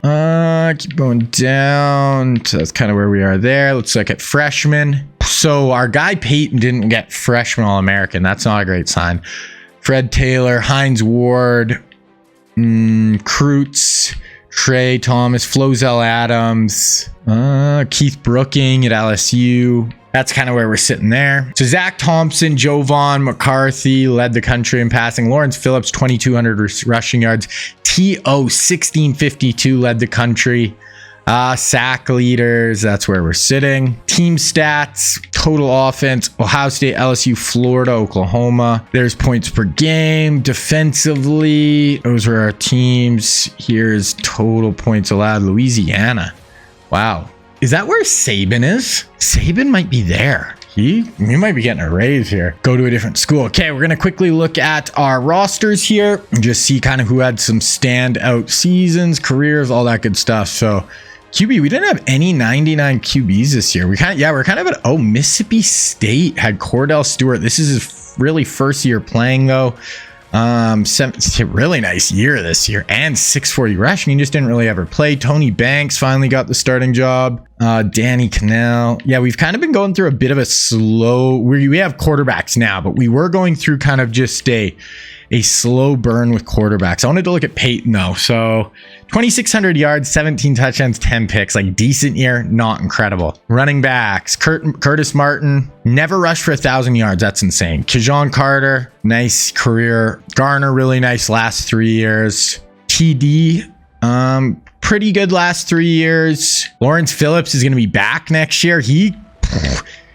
Keep going down. So that's kind of where we are there. Let's look at freshmen. So our guy Peyton didn't get freshman All-American. That's not a great sign. Fred Taylor, Hines Ward, Kreutz, Trey Thomas, Flozell Adams, Keith Brooking at LSU. That's kind of where we're sitting there. So Zach Thompson, Jovan McCarthy led the country in passing. Lawrence Phillips, 2,200 rushing yards. T.O. 1,652 led the country. Sack leaders, that's where we're sitting. Team stats, total offense, Ohio State, LSU, Florida, Oklahoma. There's points per game. Defensively, those were our teams. Here's total points allowed. Louisiana. Wow. Is that where Saban is? Saban might be there. He might be getting a raise here. Go to a different school. Okay, we're going to quickly look at our rosters here and just see kind of who had some standout seasons, careers, all that good stuff. So QB, we didn't have any 99 QBs this year. We're kind of at, Mississippi State had Cordell Stewart. This is his really first year playing though. Really nice year this year, and 640 rushing. He just didn't really ever play. Tony Banks finally got the starting job. Danny Cannell. Yeah, we've kind of been going through a bit of a slow, we have quarterbacks now, but we were going through kind of just a slow burn with quarterbacks. I wanted to look at Peyton though. So 2,600 yards, 17 touchdowns, 10 picks, like decent year, not incredible. Running backs, Curtis Martin, never rushed for 1,000 yards. That's insane. Kajon Carter, nice career. Garner, really nice last 3 years. TD, pretty good last 3 years. Lawrence Phillips is going to be back next year.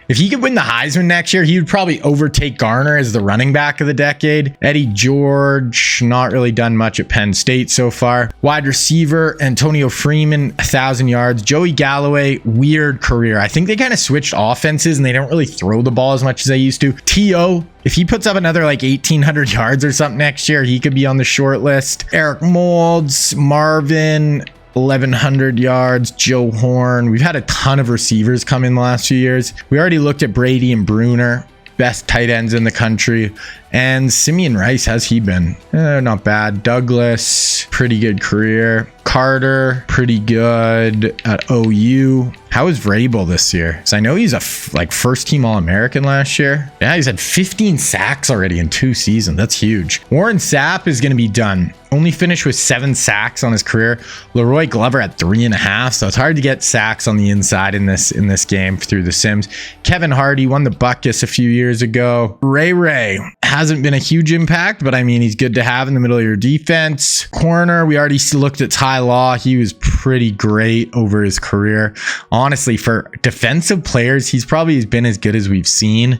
If he could win the Heisman next year, he would probably overtake Garner as the running back of the decade. Eddie George, not really done much at Penn State so far. Wide receiver, Antonio Freeman, 1,000 yards. Joey Galloway, weird career. I think they kind of switched offenses and they don't really throw the ball as much as they used to. T.O., if he puts up another like 1,800 yards or something next year, he could be on the short list. Eric Moulds, Marvin, 1,100 yards. Joe Horn. We've had a ton of receivers come in the last few years. We already looked at Brady and Bruner, best tight ends in the country. And Simeon Rice, how's he been? Not bad. Douglas, pretty good career. Carter, pretty good at OU. How is Vrabel this year? Because I know he's a first team All-American last year. Yeah, he's had 15 sacks already in 2 seasons. That's huge. Warren Sapp is going to be done. Only finished with 7 sacks on his career. Leroy Glover at 3.5. So it's hard to get sacks on the inside in this game through the Sims. Kevin Hardy won the Buckus a few years ago. Ray hasn't been a huge impact, but I mean, he's good to have in the middle of your defense. Corner, we already looked at Ty Law. He was pretty great over his career. Honestly, for defensive players, he's probably been as good as we've seen.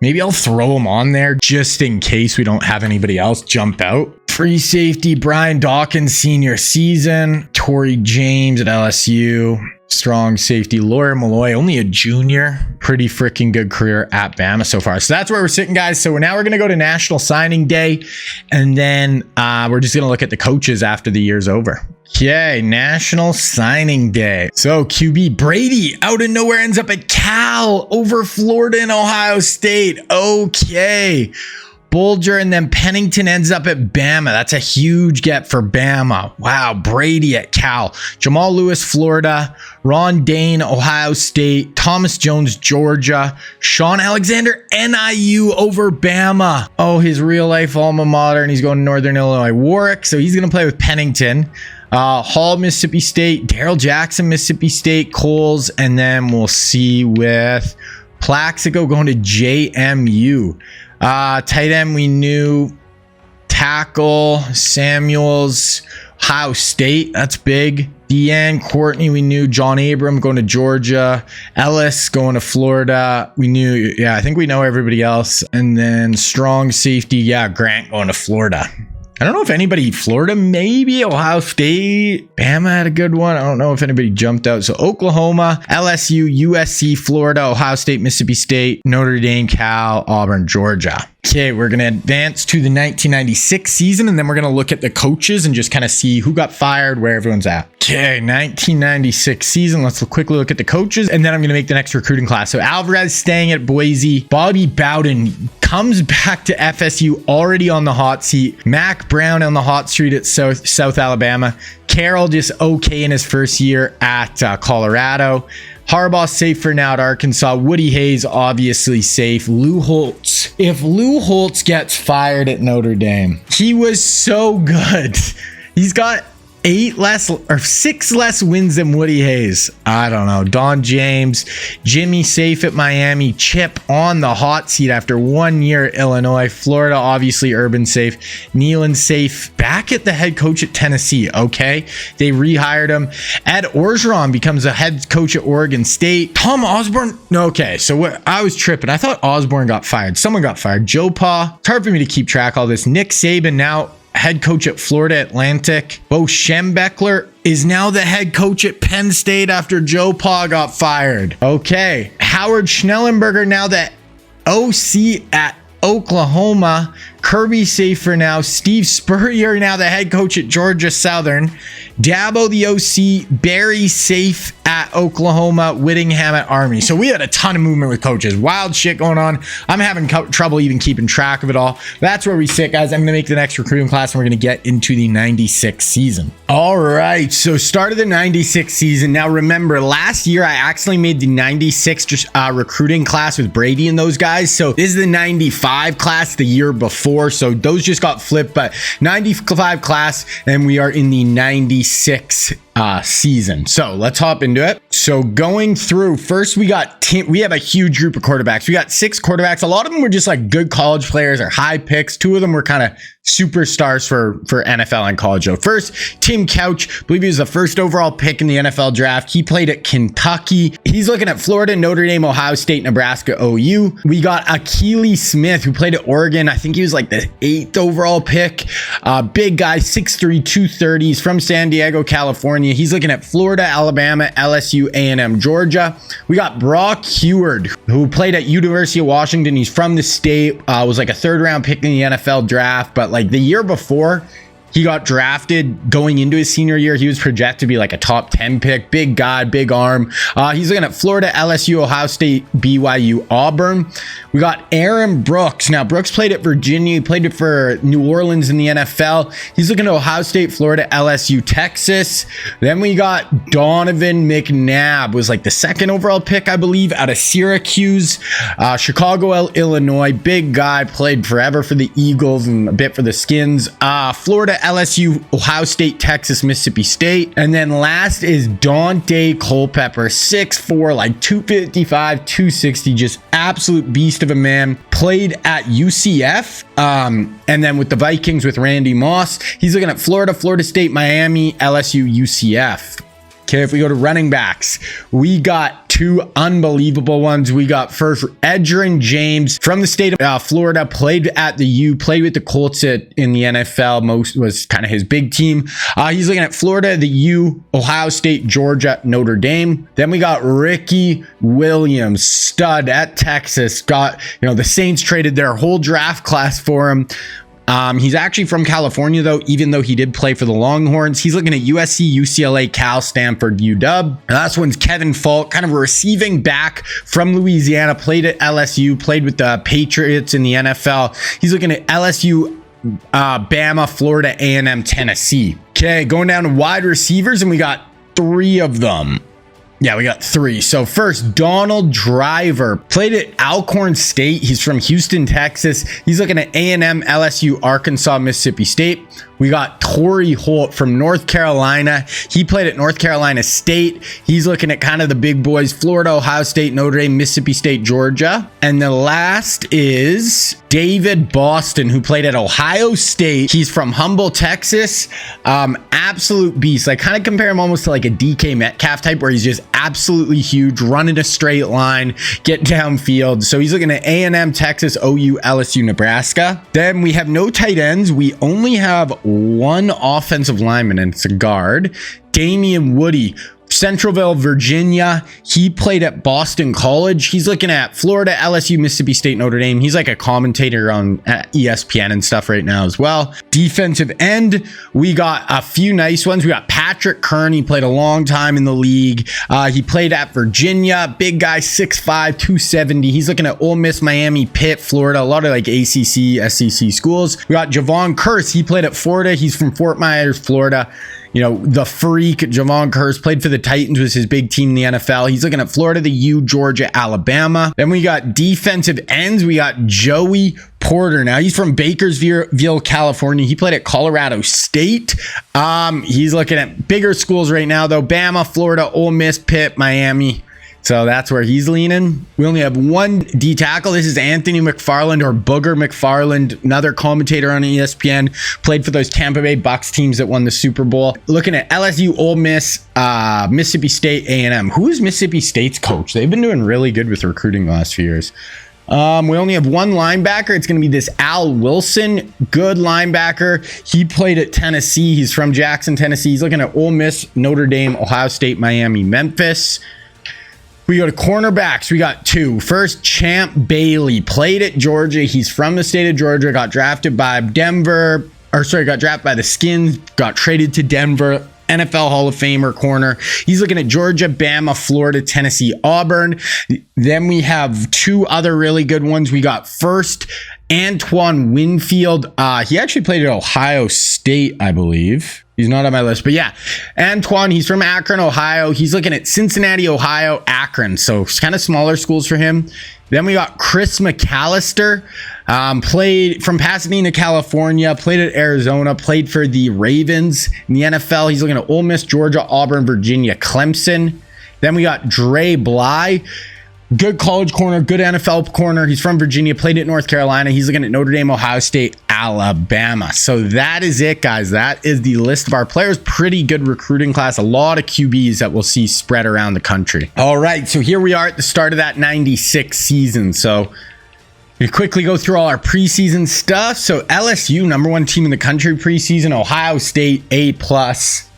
Maybe I'll throw him on there just in case we don't have anybody else jump out. Free safety, Brian Dawkins, senior season. Torrey James at LSU. Strong safety, Lawyer Malloy, only a junior. Pretty freaking good career at Bama so far. So that's where we're sitting, guys. So now we're going to go to National Signing Day. And then we're just going to look at the coaches after the year's over. Okay, National Signing Day. So QB Brady out of nowhere ends up at Cal over Florida and Ohio State. Okay. Bulger and then Pennington ends up at Bama. That's a huge get for Bama. Wow, Brady at Cal. Jamal Lewis, Florida. Ron Dane, Ohio State. Thomas Jones, Georgia. Sean Alexander, NIU over Bama. Oh, his real life alma mater, and he's going to Northern Illinois. Warwick, so he's going to play with Pennington. Hall, Mississippi State. Darrell Jackson, Mississippi State. Coles, and then we'll see with Plaxico going to JMU. Tight end, we knew. Tackle, Samuels, Ohio State. That's big. DN, Courtney, we knew. John Abram going to Georgia. Ellis going to Florida. We knew, yeah, I think we know everybody else. And then strong safety, yeah, Grant going to Florida. I don't know if anybody, Florida, maybe Ohio State, Bama had a good one. I don't know if anybody jumped out. So Oklahoma, LSU, USC, Florida, Ohio State, Mississippi State, Notre Dame, Cal, Auburn, Georgia. Okay, we're going to advance to the 1996 season, and then we're going to look at the coaches and just kind of see who got fired, where everyone's at. Okay, 1996 season. Let's quickly look at the coaches, and then I'm going to make the next recruiting class. So Alvarez staying at Boise. Bobby Bowden comes back to FSU already on the hot seat. Mac Brown on the hot street at South Alabama. Carroll just okay in his first year at Colorado. Harbaugh safe for now at Arkansas. Woody Hayes obviously safe. Lou Holtz. If Lou Holtz gets fired at Notre Dame, he was so good. He's got 6 less wins than Woody Hayes. I don't know. Don James, Jimmy safe at Miami, Chip on the hot seat after 1 year at Illinois, Florida, obviously Urban safe, Nealon safe, back at the head coach at Tennessee. Okay, they rehired him. Ed Orgeron becomes a head coach at Oregon State. Tom Osborne. Okay, so what? I was tripping. I thought Osborne got fired. Someone got fired. Joe Pa. It's hard for me to keep track of all this. Nick Saban now head coach at Florida Atlantic. Bo Schembechler is now the head coach at Penn State after Joe Pa got fired. Okay. Howard Schnellenberger now the OC at Oklahoma. Kirby safe for now. Steve Spurrier now the head coach at Georgia Southern. Dabo the OC. Barry safe at Oklahoma. Whittingham at Army. So we had a ton of movement with coaches. Wild shit going on. I'm having trouble even keeping track of it all. That's where we sit, guys. I'm going to make the next recruiting class and we're going to get into the 96 season. All right. So start of the 96 season. Now remember, last year I actually made the 96 recruiting class with Brady and those guys. So this is the 95 class the year before. So those just got flipped, but 95 class, and we are in the 96 season. So let's hop into it. So going through, first we have a huge group of quarterbacks. We got 6 quarterbacks. A lot of them were just like good college players or high picks. 2 of them were kind of superstars for NFL and college though. First, Tim Couch, I believe he was the first overall pick in the NFL draft. He played at Kentucky. He's looking at Florida, Notre Dame, Ohio State, Nebraska, OU. We got Akili Smith, who played at Oregon. I think he was like the 8th overall pick. Big guy, 6'3", 230. He's from San Diego, California. He's looking at Florida, Alabama, LSU, A&M, Georgia. We got Brock Heward, who played at University of Washington. He's from the state. Was like a 3rd round pick in the NFL draft, but like the year before he got drafted, going into his senior year, he was projected to be like a top 10 pick. Big guy, big arm. He's looking at Florida, LSU, Ohio State, BYU, Auburn. We got Aaron Brooks. Now, Brooks played at Virginia. He played it for New Orleans in the NFL. He's looking at Ohio State, Florida, LSU, Texas. Then we got Donovan McNabb, was like the 2nd overall pick, I believe, out of Syracuse. Chicago, Illinois. Big guy, played forever for the Eagles and a bit for the Skins. Florida, LSU, Ohio State, Texas, Mississippi State. And then last is Dante Culpepper, 6'4", like 255, 260, just absolute beast of a man. Played at UCF, and then with the Vikings with Randy Moss. He's looking at Florida, Florida State, Miami, LSU, UCF. Okay, if we go to running backs, we got 2 unbelievable ones. We got first Edgerrin James from the state of Florida, played at the U, played with the Colts in the NFL. Most was kind of his big team. He's looking at Florida, the U, Ohio State, Georgia, Notre Dame. Then we got Ricky Williams, stud at Texas. Got, the Saints traded their whole draft class for him. He's actually from California though, even though he did play for the Longhorns. He's looking at USC, UCLA, Cal, Stanford, UW. The last one's Kevin Falk, kind of a receiving back from Louisiana, played at LSU, played with the Patriots in the NFL. He's looking at LSU, Bama, Florida, A&M, Tennessee. Okay, going down to wide receivers, and we got 3 of them. Yeah, we got 3. So first, Donald Driver, played at Alcorn State. He's from Houston, Texas. He's looking at A&M, LSU, Arkansas, Mississippi State. We got Torrey Holt from North Carolina. He played at North Carolina State. He's looking at kind of the big boys: Florida, Ohio State, Notre Dame, Mississippi State, Georgia. And the last is David Boston, who played at Ohio State. He's from Humble, Texas. Absolute beast. I kind of compare him almost to like a DK Metcalf type, where he's just absolutely huge, running a straight line, get downfield. So he's looking at A&M, Texas, OU, LSU, Nebraska. Then we have no tight ends. We only have one offensive lineman, and it's a guard, Damian Woody, Centralville, Virginia. He played at Boston College. He's looking at Florida, LSU, Mississippi State, Notre Dame. He's like a commentator on ESPN and stuff right now as well. Defensive end, we got a few nice ones. We got Patrick Kern. He played a long time in the league. He played at Virginia. Big guy, 6'5", 270. He's looking at Ole Miss, Miami, Pitt, Florida. A lot of like ACC, SEC schools. We got Javon Curse. He played at Florida. He's from Fort Myers, Florida. You know, the freak, Javon Curse, played for the Titans, was his big team in the NFL. He's looking at Florida, the U, Georgia, Alabama. Then we got defensive ends. We got Joey Porter. Now, he's from Bakersville, California. He played at Colorado State. He's looking at bigger schools right now, though: Bama, Florida, Ole Miss, Pitt, Miami. So that's where he's leaning. We only have one D tackle. This is Anthony McFarland, or Booger McFarland, another commentator on ESPN. Played for those Tampa Bay Bucks teams that won the Super Bowl. Looking at LSU, Ole Miss, Mississippi State, A&M. Who is Mississippi State's coach? They've been doing really good with recruiting the last few years. We only have one linebacker. It's going to be this Al Wilson, good linebacker. He played at Tennessee. He's from Jackson, Tennessee. He's looking at Ole Miss, Notre Dame, Ohio State, Miami, Memphis. We go to cornerbacks. We got two. First, Champ Bailey, played at Georgia. He's from the state of Georgia. Got drafted by got drafted by the Skins. Got traded to Denver. NFL Hall of Famer corner. He's looking at Georgia, Bama, Florida, Tennessee, Auburn. Then we have two other really good ones. We got first, Antoine Winfield. He actually played at Ohio State, I believe. He's not on my list, but yeah, Antoine, he's from Akron, Ohio. He's looking at Cincinnati, Ohio, Akron. So it's kind of smaller schools for him. Then we got Chris McAllister, played from Pasadena, California, played at Arizona, played for the Ravens in the NFL. He's looking at Ole Miss, Georgia, Auburn, Virginia, Clemson. Then we got Dre Bly. Good college corner, good NFL corner. He's from Virginia, played at North Carolina. He's looking at Notre Dame, Ohio State, Alabama. So that is it, guys. That is the list of our players. Pretty good recruiting class. A lot of QBs that we'll see spread around the country. All right, so here we are at the start of that 96 season. So we quickly go through all our preseason stuff. So LSU, number one team in the country preseason. Ohio State, A+.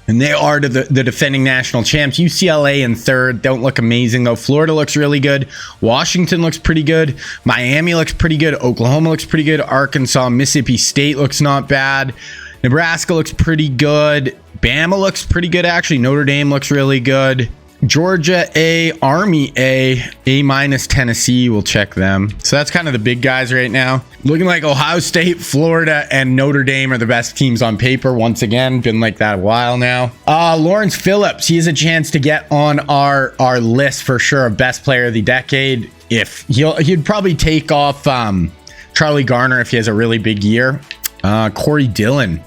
And they are the defending national champs. UCLA in third. Don't look amazing, though. Florida looks really good. Washington looks pretty good. Miami looks pretty good. Oklahoma looks pretty good. Arkansas, Mississippi State looks not bad. Nebraska looks pretty good. Bama looks pretty good, actually. Notre Dame looks really good. Georgia, A. Army, A. A- Tennessee. We'll check them. So that's kind of the big guys right now. Looking like Ohio State, Florida, and Notre Dame are the best teams on paper. Once again, been like that a while now. Lawrence Phillips, he has a chance to get on our list for sure of best player of the decade. If he'd probably take off Charlie Garner if he has a really big year. Corey Dillon,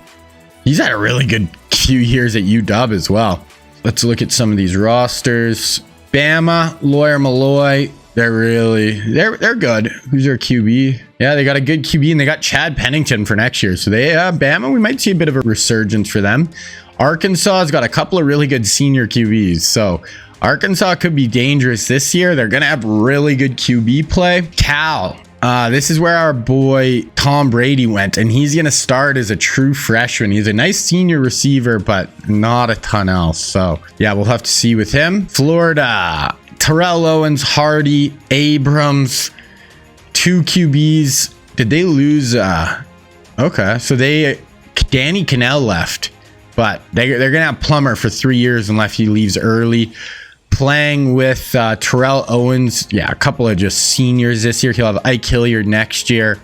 he's had a really good few years at UW as well. Let's look at some of these rosters. Bama, Lawyer Malloy. They're good. Who's their QB? Yeah, they got a good QB, and they got Chad Pennington for next year. So Bama, we might see a bit of a resurgence for them. Arkansas has got a couple of really good senior QBs. So Arkansas could be dangerous this year. They're going to have really good QB play. Cal. This is where our boy Tom Brady went, and he's going to start as a true freshman. He's a nice senior receiver, but not a ton else. So yeah, we'll have to see with him. Florida, Terrell Owens, Hardy, Abrams, two QBs. Did they lose? Okay, so Danny Cannell left, but they're going to have Plummer for 3 years unless he leaves early. Playing with Terrell Owens. Yeah, a couple of just seniors this year. He'll have Ike Hilliard next year.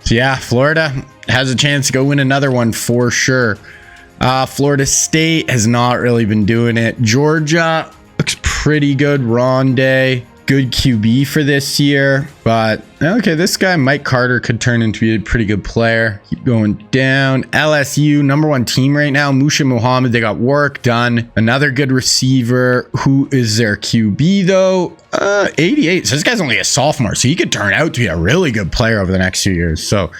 So yeah, Florida has a chance to go win another one for sure. Florida State has not really been doing it. Georgia looks pretty good. Rondé. good QB for this year, but okay, this guy Mike Carter could turn into a pretty good player. Keep going down. LSU, #1 team right now. Musha Muhammad, they got work done. Another good receiver. Who is their QB though? 88. So this guy's only a sophomore, so he could turn out to be a really good player over the next few years. So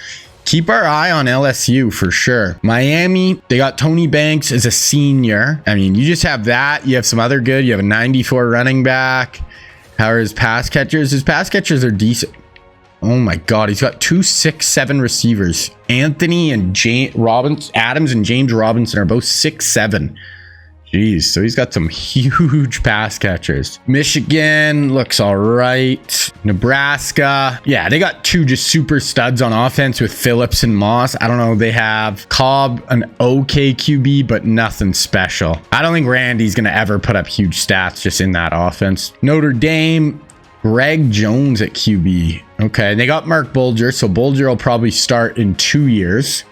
keep our eye on LSU for sure. Miami, they got Tony Banks as a senior. I mean, you just have that. You have some other good. You have a 94 running back. How are his pass catchers? His pass catchers are decent. Oh my God, he's got 2, 6, 7 receivers. Anthony and Adams and James Robinson are both 6'7". Jeez, so he's got some huge pass catchers. Michigan looks all right. Nebraska, yeah, they got 2 just super studs on offense with Phillips and Moss. I don't know, they have Cobb, an okay QB, but nothing special. I don't think Randy's gonna ever put up huge stats just in that offense. Notre Dame, Greg Jones at QB. Okay, they got Mark Bulger, so Bulger will probably start in 2 years.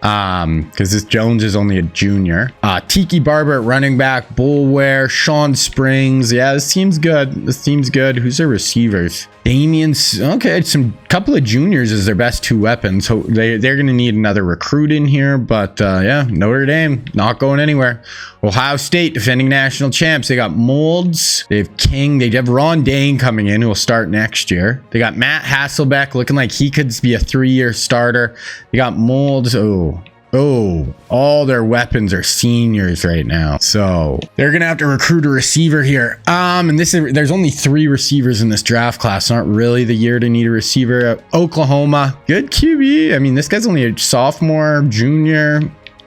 Because this Jones is only a junior. Tiki Barber at running back, Bullware, Sean Springs. Yeah, this team's good. This team's good. Who's their receivers? Damien's okay. Some couple of juniors is their best 2 weapons. So they're going to need another recruit in here. But yeah, Notre Dame not going anywhere. Ohio State defending national champs. They got Molds. They have King. They have Ron Dane coming in who will start next year. They got Matt Hasselbeck looking like he could be a 3-year starter. They got Molds. Oh, all their weapons are seniors right now. So they're going to have to recruit a receiver here. And there's only 3 receivers in this draft class. Not really the year to need a receiver. Oklahoma, good QB. I mean, this guy's only a sophomore, junior.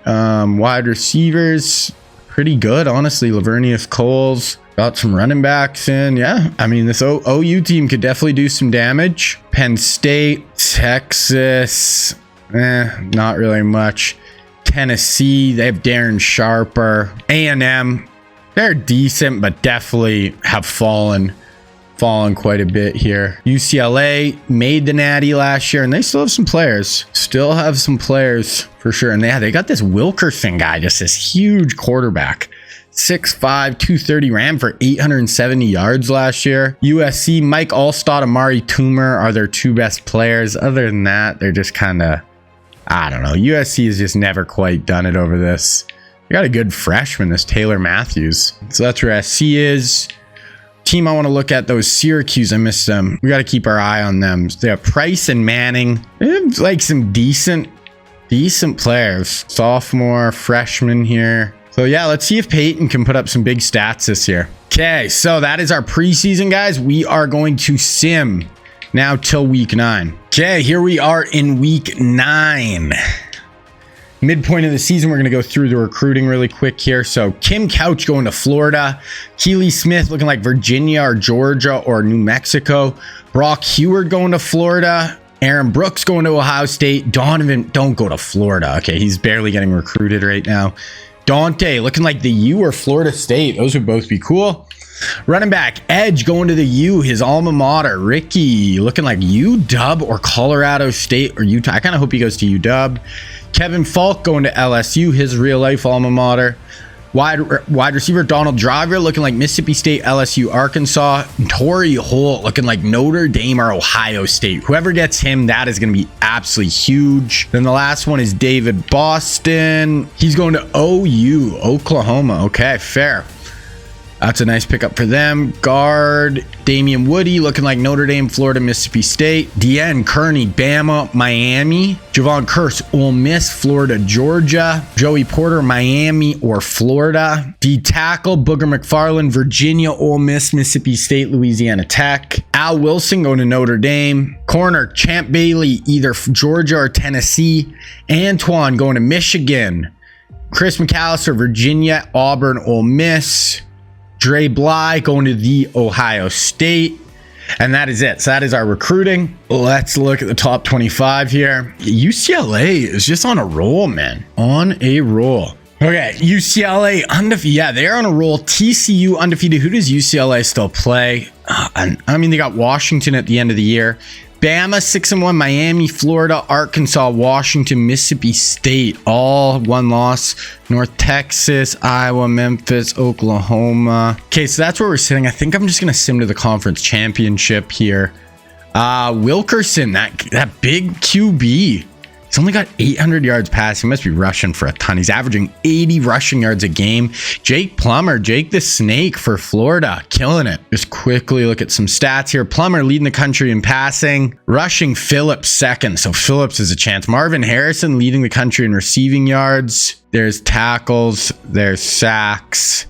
Wide receivers, pretty good, honestly. Lavernius Coles. Got some running backs in. Yeah, I mean, this OU team could definitely do some damage. Penn State, Texas, not really much. Tennessee, they have Darren Sharper. A&M, they're decent, but definitely have fallen quite a bit here. UCLA made the Natty last year, and they still have some players. For sure. And they got this Wilkerson guy, just this huge quarterback. 6'5", 230, ran for 870 yards last year. USC, Mike Allstott, Amari Toomer are their 2 best players. Other than that, they're just kind of, I don't know. USC has just never quite done it over this. They got a good freshman, this Taylor Matthews. So that's where SC is. Team I want to look at, those Syracuse, I missed them. We got to keep our eye on them. They have Price and Manning. They have like some decent players. Sophomore, freshman here. So yeah, let's see if Peyton can put up some big stats this year. Okay, so that is our preseason, guys. We are going to sim now till week 9. Okay, here we are in week 9. Midpoint of the season, we're going to go through the recruiting really quick here. So Kim Couch going to Florida. Keely Smith looking like Virginia or Georgia or New Mexico. Brock Heward going to Florida. Aaron Brooks going to Ohio State. Donovan, don't go to Florida. Okay, he's barely getting recruited right now. Dante looking like the U or Florida State. Those would both be cool. Running back Edge going to the U, his alma mater. Ricky looking like UW or Colorado State or Utah. I kind of hope he goes to UW. Kevin Falk going to LSU, his real life alma mater. Wide receiver Donald Driver looking like Mississippi State, LSU, Arkansas. Torrey Holt looking like Notre Dame or Ohio State. Whoever gets him, that is going to be absolutely huge. Then the last one is David Boston. He's going to OU, Oklahoma. Okay, fair. That's a nice pickup for them. Guard Damian Woody looking like Notre Dame, Florida, Mississippi State. DN Kearney, Bama, Miami. Javon Curse, Ole Miss, Florida, Georgia. Joey Porter, Miami or Florida. D tackle Booger McFarland, Virginia, Ole Miss, Mississippi State, Louisiana Tech. Al Wilson going to Notre Dame. Corner Champ Bailey, either Georgia or Tennessee. Antoine going to Michigan. Chris McAllister, Virginia, Auburn, Ole Miss. Dre Bly going to the Ohio State. And that is it. So that is our recruiting. Let's look at the top 25 here. UCLA is just on a roll, man. On a roll. Okay, UCLA undefeated. Yeah, they're on a roll. TCU undefeated. Who does UCLA still play? I mean, they got Washington at the end of the year. Bama 6-1, Miami, Florida, Arkansas, Washington, Mississippi State, all one loss. North Texas, Iowa, Memphis, Oklahoma. Okay, so that's where we're sitting. I think I'm just gonna sim to the conference championship here. Wilkerson, that big QB. He's only got 800 yards passing. He must be rushing for a ton. He's averaging 80 rushing yards a game. Jake Plummer, Jake the Snake for Florida, killing it. Just quickly look at some stats here. Plummer leading the country in passing. Rushing, Phillips second. So Phillips is a chance. Marvin Harrison leading the country in receiving yards. There's tackles. There's sacks.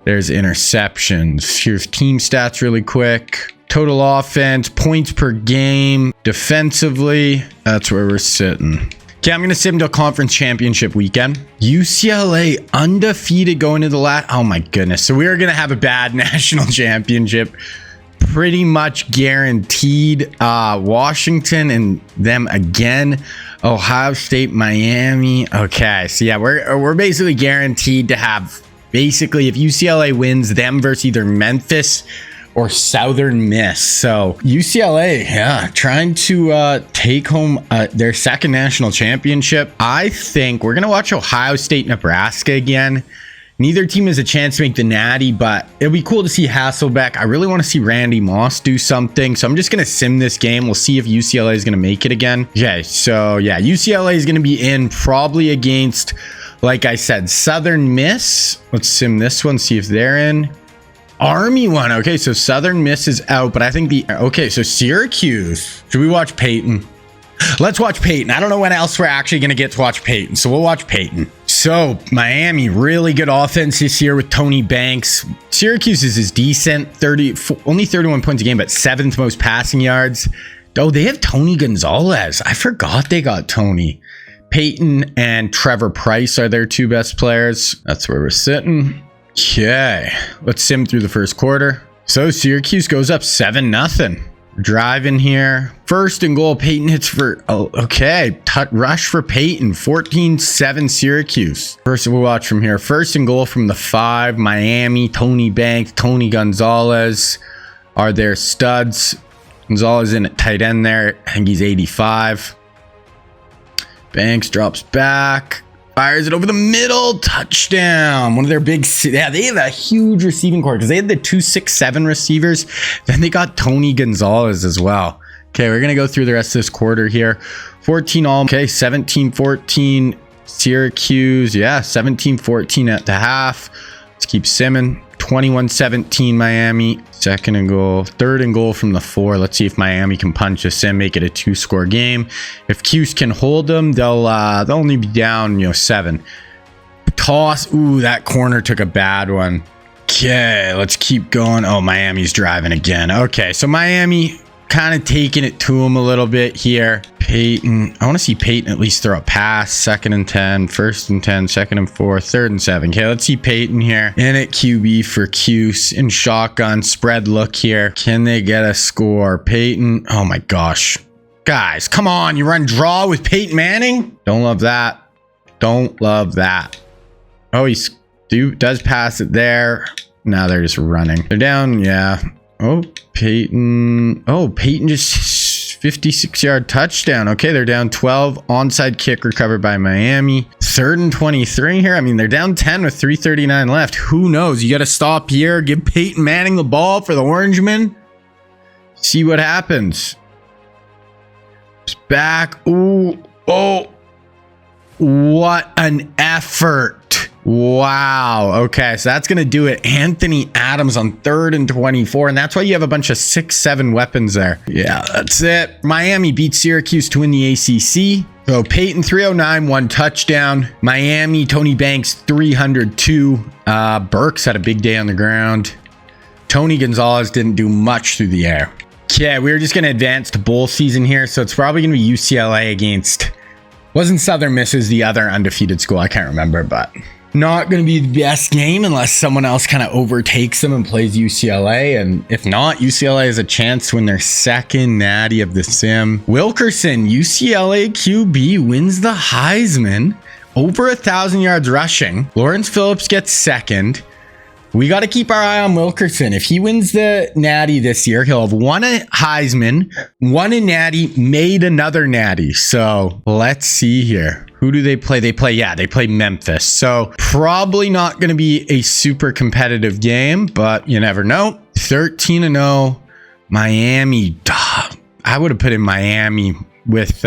There's interceptions. Here's team stats really quick. Total offense, points per game, defensively, that's where we're sitting. Okay, I'm going to sim to a conference championship weekend. UCLA undefeated going to the last. Oh my goodness. So we are going to have a bad national championship. Pretty much guaranteed. Washington and them again. Ohio State, Miami. Okay, so yeah, we're basically guaranteed to have, basically, if UCLA wins, them versus either Memphis or Southern Miss. So UCLA, yeah, trying to take home their second national championship. I think we're gonna watch Ohio State, Nebraska again. Neither team has a chance to make the Natty, but it'll be cool to see Hasselbeck. I really want to see Randy Moss do something, so I'm just gonna sim this game. We'll see if UCLA is gonna make it again. Okay, so yeah, UCLA is gonna be in probably against, like I said, Southern Miss. Let's sim this one, see if they're in. Army won. Okay, so Southern Miss is out, but I think okay, so Syracuse. Should we watch Peyton? Let's watch Peyton. I don't know when else we're actually going to get to watch Peyton, so we'll watch Peyton. So Miami, really good offense this year with Tony Banks. Syracuse is decent, only 31 points a game, but 7th most passing yards. Oh, they have Tony Gonzalez. I forgot they got Tony. Peyton and Trevor Price are their two best players. That's where we're sitting. Okay, let's sim through the first quarter. So Syracuse goes up 7-0. Driving here. First and goal, Peyton hits for, rush for Peyton. 14-7 Syracuse. First, we'll watch from here. First and goal from the 5. Miami, Tony Banks, Tony Gonzalez are their studs. Gonzalez in at tight end there. I think he's 85. Banks drops back. Fires it over the middle. Touchdown. One of their big, yeah, they have a huge receiving core because they had the 2-6-7 receivers. Then they got Tony Gonzalez as well. Okay, we're going to go through the rest of this quarter here. 14 all. Okay, 17-14 Syracuse. Yeah, 17-14 at the half. Let's keep simming. 21-17 Miami. Second and goal. Third and goal from the 4. Let's see if Miami can punch us in, make it a 2-score game. If Cuse can hold them, they'll only be down, 7. Toss. Ooh, that corner took a bad one. Okay, let's keep going. Oh, Miami's driving again. Okay, so Miami kind of taking it to him a little bit here. Peyton. I want to see Peyton at least throw a pass. 2nd and 10, 1st and 10, 2nd and 4, 3rd and 7. Okay, let's see Peyton here. In at QB for Cuse in shotgun spread look here. Can they get a score? Peyton. Oh my gosh. Guys, come on. You run draw with Peyton Manning? Don't love that. Don't love that. Oh, he does pass it there. Now they're just running. They're down. Yeah. Oh, Peyton. Oh, Peyton just 56-yard touchdown. Okay, they're down 12. Onside kick recovered by Miami. 3rd and 23 here. I mean, they're down 10 with 3:39 left. Who knows? You got to stop here. Give Peyton Manning the ball for the Orangemen. See what happens. It's back. Ooh. Oh. What an effort. Wow. Okay, so that's going to do it. Anthony Adams on 3rd and 24, and that's why you have a bunch of 6-7 weapons there. Yeah, that's it. Miami beat Syracuse to win the ACC. So Peyton 309, 1 touchdown. Miami, Tony Banks 302. Burks had a big day on the ground. Tony Gonzalez didn't do much through the air. Okay, we're just going to advance to bowl season here, so it's probably going to be UCLA against... Wasn't Southern Miss is the other undefeated school? I can't remember, but... Not going to be the best game unless someone else kind of overtakes them and plays UCLA. And if not, UCLA has a chance to win their second natty of the sim. Wilkerson, UCLA QB, wins the Heisman. Over 1,000 yards rushing. Lawrence Phillips gets second. We got to keep our eye on Wilkerson. If he wins the Natty this year, he'll have won a Heisman, won a Natty, made another Natty. So let's see here. Who do they play? They play Memphis. So probably not going to be a super competitive game, but you never know. 13-0, Miami. I would have put in Miami with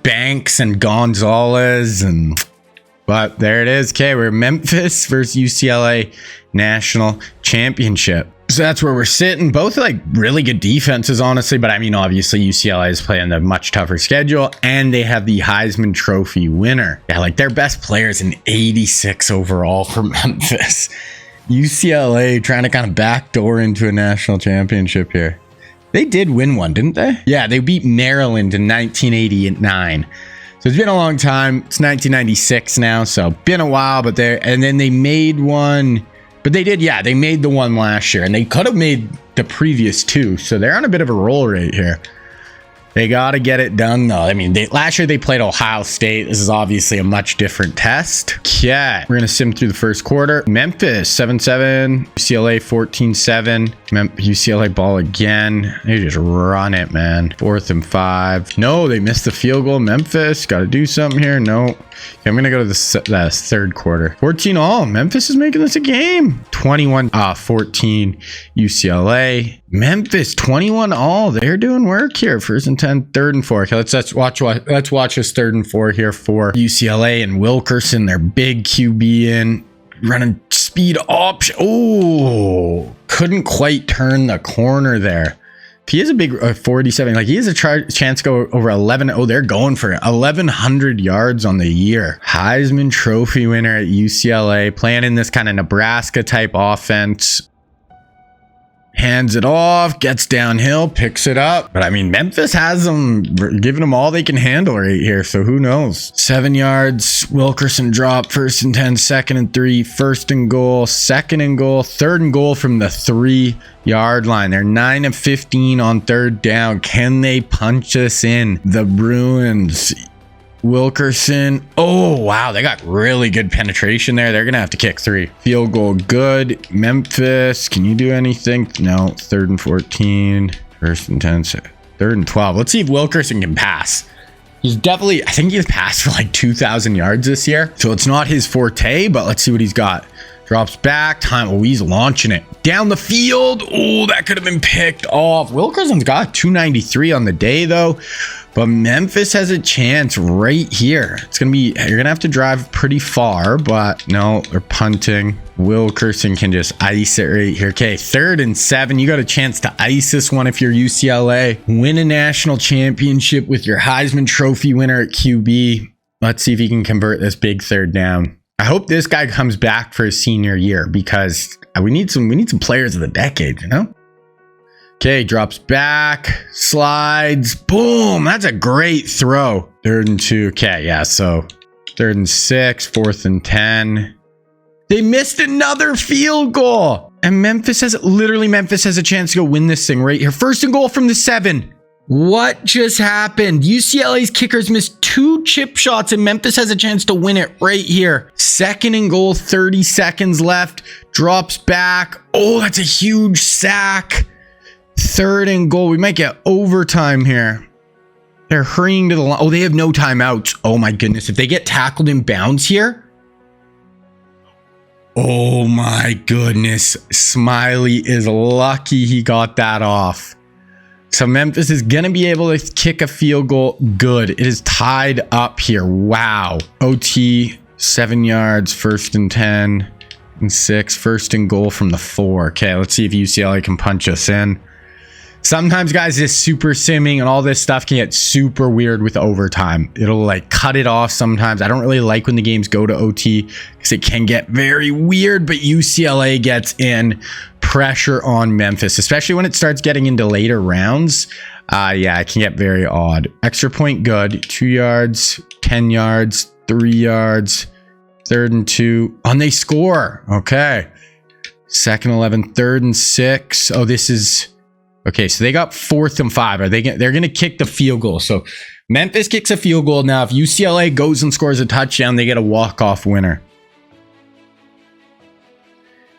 Banks and Gonzalez, but there it is. Okay, we're Memphis versus UCLA National Championship. So that's where we're sitting. Both like really good defenses, honestly. But I mean, obviously UCLA is playing a much tougher schedule, and they have the Heisman Trophy winner. Yeah, like their best player is an 86 overall for Memphis. UCLA trying to kind of backdoor into a national championship here. They did win one, didn't they? Yeah, they beat Maryland in 1989. So it's been a long time. It's 1996 now, so been a while. But then they made one. But they did, yeah, they made the one last year, and they could have made the previous two. So they're on a bit of a roll right here. They got to get it done, though. I mean, last year they played Ohio State. This is obviously a much different test. Okay, we're going to sim through the first quarter. Memphis, 7-7. UCLA, 14-7. UCLA ball again. They just run it, man. 4th and 5. No, they missed the field goal. Memphis, got to do something here. No. Okay, I'm going to go to the third quarter. 14-all. Memphis is making this a game. 21-14 UCLA. Memphis 21-all. They're doing work here. 1st and 10, 3rd and 4. Okay, let's watch this 3rd and 4 here for UCLA and Wilkerson. Their big QB in, running speed option. Oh, couldn't quite turn the corner there. He is a big 47. Like he has a chance to go over 11. Oh, they're going for 1,100 yards on the year. Heisman Trophy winner at UCLA, playing in this kind of Nebraska type offense. Hands it off, gets downhill, picks it up. But I mean, Memphis has them, giving them all they can handle right here. So who knows? 7 yards, Wilkerson drop, 1st and 10, 2nd and 3, 1st and goal, 2nd and goal, 3rd and goal from the 3-yard line. They're 9 of 15 on 3rd down. Can they punch us in? The Bruins. Wilkerson. Oh, wow. They got really good penetration there. They're going to have to kick 3. Field goal good. Memphis. Can you do anything? No. 3rd and 14. 1st and 10. 3rd and 12. Let's see if Wilkerson can pass. He's definitely, I think he's passed for like 2,000 yards this year. So it's not his forte, but let's see what he's got. Drops back. Time. Oh, he's launching it. Down the field. Oh, that could have been picked off. Wilkerson's got 293 on the day, though. But Memphis has a chance right here. It's going to be, you're going to have to drive pretty far, but no, they're punting. Wilkerson can just ice it right here. Okay, 3rd and 7. You got a chance to ice this one if you're UCLA. Win a national championship with your Heisman Trophy winner at QB. Let's see if he can convert this big 3rd down. I hope this guy comes back for his senior year because we need some players of the decade, you know? Okay, drops back, slides, boom. That's a great throw. 3rd and 2. Okay, yeah, so 3rd and 6, 4th and 10. They missed another field goal. And Memphis has a chance to go win this thing right here. 1st and goal from the 7. What just happened? UCLA's kickers missed 2 chip shots and Memphis has a chance to win it right here. 2nd and goal, 30 seconds left. Drops back. Oh, that's a huge sack. 3rd and goal. We might get overtime here. They're hurrying to the line. Oh, they have no timeouts. Oh my goodness. If they get tackled in bounds here. Oh my goodness. Smiley is lucky he got that off. So Memphis is going to be able to kick a field goal. Good. It is tied up here. Wow. OT, 7 yards, 1st and 10 and 6. 1st and goal from the 4. Okay, let's see if UCLA can punch us in. Sometimes, guys, this super simming and all this stuff can get super weird with overtime. It'll like cut it off sometimes. I don't really like when the games go to OT because it can get very weird, but UCLA gets in. Pressure on Memphis, especially when it starts getting into later rounds. Yeah, it can get very odd. Extra point good. 2 yards, 10 yards, 3 yards, 3rd and 2. And they score. Okay. 2nd 11, 3rd and 6. Oh, this is... Okay, so they got 4th and 5. They're going to kick the field goal. So Memphis kicks a field goal. Now, if UCLA goes and scores a touchdown, they get a walk-off winner.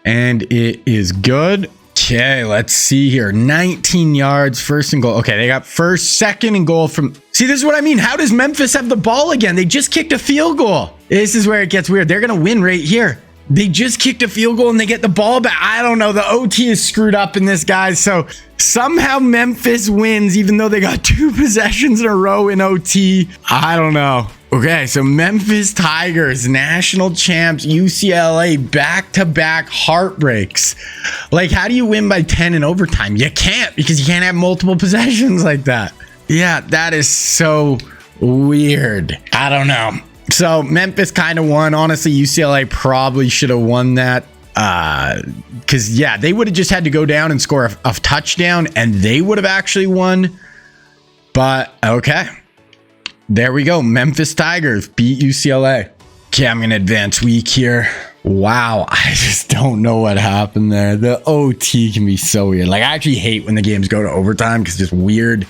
And it is good. Okay, let's see here. 19 yards, first and goal. Okay, they got first, second and goal from... See, this is what I mean. How does Memphis have the ball again? They just kicked a field goal. This is where it gets weird. They're going to win right here. They just kicked a field goal and they get the ball back. I don't know. The OT is screwed up in this, guys. So somehow Memphis wins, even though they got 2 possessions in a row in OT. I don't know. Okay, so Memphis Tigers, national champs, UCLA, back-to-back heartbreaks. Like, how do you win by 10 in overtime? You can't, because you can't have multiple possessions like that. Yeah, that is so weird. I don't know. So Memphis kind of won. Honestly, UCLA probably should have won that. Because, yeah, they would have just had to go down and score a touchdown, and they would have actually won. But, okay. There we go. Memphis Tigers beat UCLA. Okay, I'm going to advance week here. Wow, I just don't know what happened there. The OT can be so weird. Like, I actually hate when the games go to overtime because it's just weird.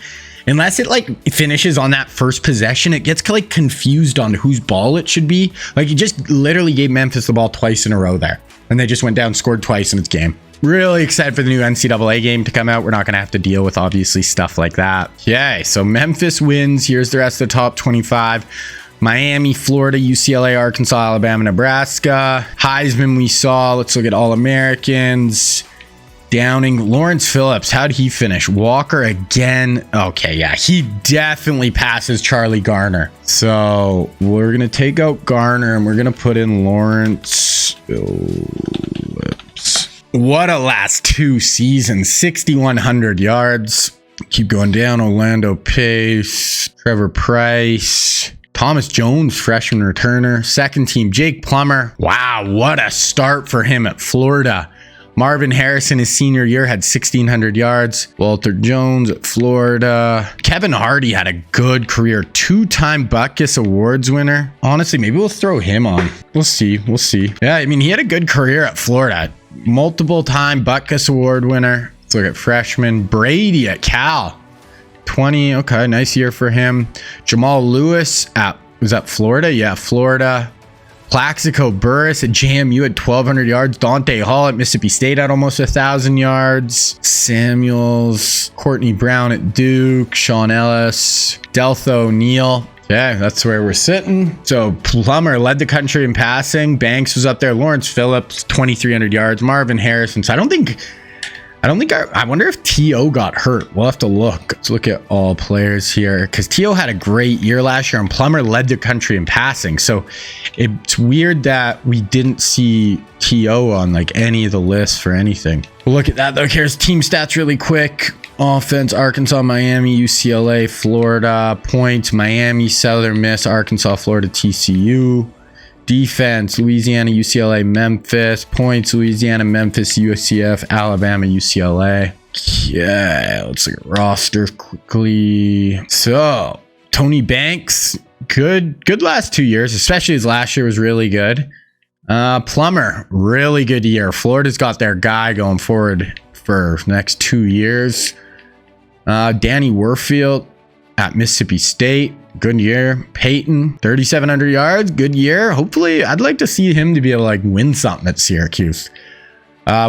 Unless it, like, finishes on that first possession, it gets, like, confused on whose ball it should be. Like, you just literally gave Memphis the ball twice in a row there. And they just went down, scored twice in its game. Really excited for the new NCAA game to come out. We're not going to have to deal with, obviously, stuff like that. Okay, so Memphis wins. Here's the rest of the top 25. Miami, Florida, UCLA, Arkansas, Alabama, Nebraska. Heisman we saw. Let's look at All-Americans. Downing, Lawrence Phillips. How'd he finish? Walker again. Okay, yeah, he definitely passes Charlie Garner. So we're going to take out Garner and we're going to put in Lawrence Phillips. What a last 2 seasons. 6,100 yards. Keep going down. Orlando Pace, Trevor Price, Thomas Jones, freshman returner. Second team, Jake Plummer. Wow, what a start for him at Florida. Marvin Harrison, his senior year, had 1,600 yards. Walter Jones at Florida. Kevin Hardy had a good career. 2-time Butkus Awards winner. Honestly, maybe we'll throw him on. We'll see. We'll see. Yeah, I mean, he had a good career at Florida. Multiple-time Butkus Award winner. Let's look at freshman. Brady at Cal. 20. Okay, nice year for him. Jamal Lewis was that Florida? Yeah, Florida. Plaxico Burris at JMU at 1,200 yards. Dante Hall at Mississippi State at almost 1,000 yards. Samuels. Courtney Brown at Duke. Sean Ellis. Deltha O'Neal. Yeah, that's where we're sitting. So Plummer led the country in passing. Banks was up there. Lawrence Phillips, 2,300 yards. Marvin Harrison. So I wonder if T.O. got hurt. We'll have to look. Let's look at all players here. Because T.O. had a great year last year and Plummer led the country in passing. So it's weird that we didn't see T.O. on like any of the lists for anything. We'll look at that though. Here's team stats really quick. Offense, Arkansas, Miami, UCLA, Florida. Points, Miami, Southern Miss, Arkansas, Florida, TCU. Defense, Louisiana, UCLA, Memphis. Points, Louisiana, Memphis, UCF, Alabama, UCLA. Yeah, let's look at roster quickly. So, Tony Banks, good last 2 years, especially his last year was really good. Plummer, really good year. Florida's got their guy going forward for next 2 years. Danny Warfield at Mississippi State. Good year. Peyton, 3,700 yards. Good year. Hopefully, I'd like to see him to be able to like win something at Syracuse.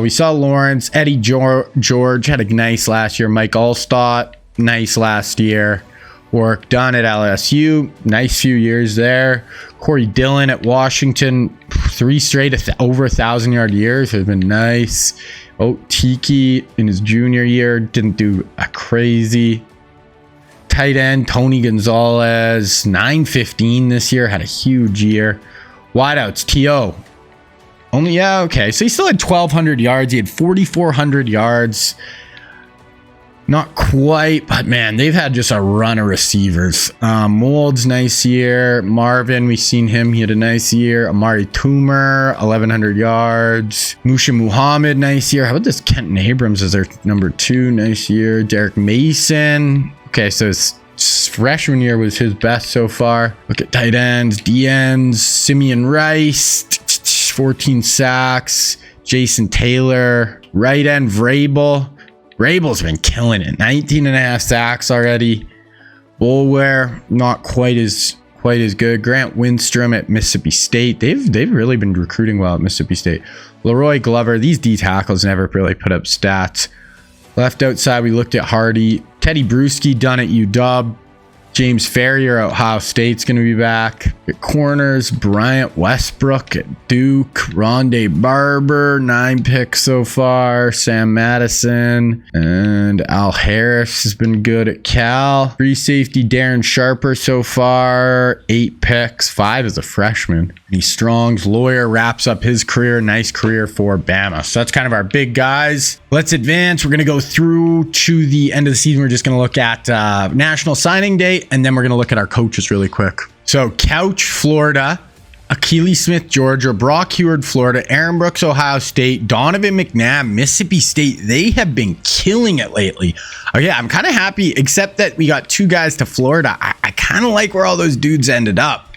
We saw Lawrence. Eddie George had a nice last year. Mike Allstott, nice last year. Work done at LSU. Nice few years there. Corey Dillon at Washington. 3 straight over 1,000-yard years has been nice. Oh, Tiki in his junior year didn't do a crazy. Tight end Tony Gonzalez, 915 this year, had a huge year. Wideouts T.O. only, yeah, okay, so he still had 1,200 yards. He had 4,400 yards. Not quite, but man, they've had just a run of receivers. Mold's nice year. Marvin, we've seen him. He had a nice year. Amari Toomer, 1,100 yards. Musha Muhammad, nice year. How about this? Kenton Abrams as their number 2, nice year. Derek Mason. Okay, so his freshman year was his best so far. Look at tight ends, DNs, Simeon Rice, 14 sacks. Jason Taylor, right end, Vrabel. Vrabel's been killing it. 19.5 sacks already. Boulware, not quite as good. Grant Windstrom at Mississippi State. They've really been recruiting well at Mississippi State. Leroy Glover. These D tackles never really put up stats. Left outside, we looked at Hardy. Teddy Bruschi done at UW. James Ferrier at Ohio State's going to be back. At corners, Bryant Westbrook at Duke. Rondé Barber, 9 picks so far. Sam Madison. And Al Harris has been good at Cal. Free safety Darren Sharper so far. 8 picks. 5 as a freshman. He's Strong's lawyer wraps up his career. Nice career for Bama. So that's kind of our big guys. Let's advance. We're going to go through to the end of the season. We're just going to look at National Signing Day, and then we're going to look at our coaches really quick. So Couch, Florida. Akili Smith, Georgia. Brock Heward, Florida. Aaron Brooks, Ohio State. Donovan McNabb, Mississippi State. They have been killing it lately. Okay, I'm kind of happy, except that we got 2 guys to Florida. I kind of like where all those dudes ended up.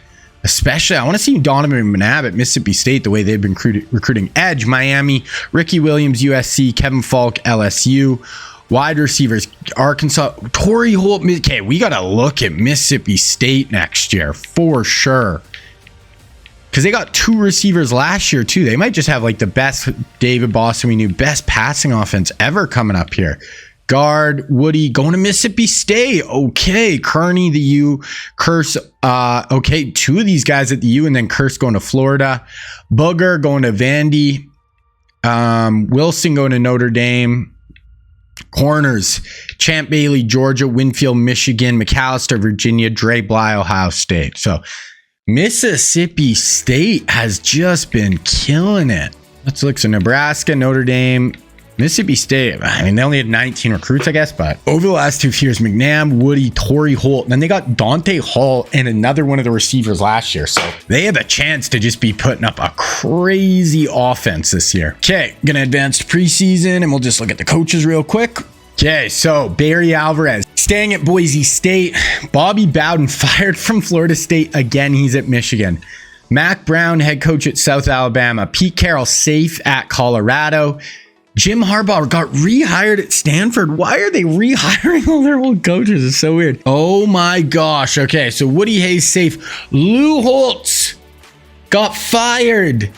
Especially, I want to see Donovan McNabb at Mississippi State, the way they've been recruiting. Edge, Miami. Ricky Williams, USC. Kevin Falk, LSU. Wide receivers, Arkansas. Torrey Holt. Okay, we got to look at Mississippi State next year for sure. Because they got 2 receivers last year, too. They might just have like the best David Boston we knew, best passing offense ever coming up here. Guard, Woody, going to Mississippi State. Okay, Kearney, the U. Curse, okay, 2 of these guys at the U, and then Curse going to Florida. Booger going to Vandy. Wilson going to Notre Dame. Corners, Champ Bailey, Georgia. Winfield, Michigan. McAllister, Virginia. Dre Bly, Ohio State. So Mississippi State has just been killing it. Let's look. So Nebraska, Notre Dame. Mississippi State, I mean, they only had 19 recruits, I guess, but over the last 2 years, McNabb, Woody, Torrey Holt, and then they got Dante Hall and another one of the receivers last year. So they have a chance to just be putting up a crazy offense this year. Okay, gonna advance to preseason, and we'll just look at the coaches real quick. Okay, so Barry Alvarez staying at Boise State. Bobby Bowden fired from Florida State again. He's at Michigan. Mac Brown, head coach at South Alabama. Pete Carroll, safe at Colorado. Jim Harbaugh got rehired at Stanford. Why are they rehiring all their old coaches? It's so weird. Oh my gosh. Okay, so Woody Hayes safe. Lou Holtz got fired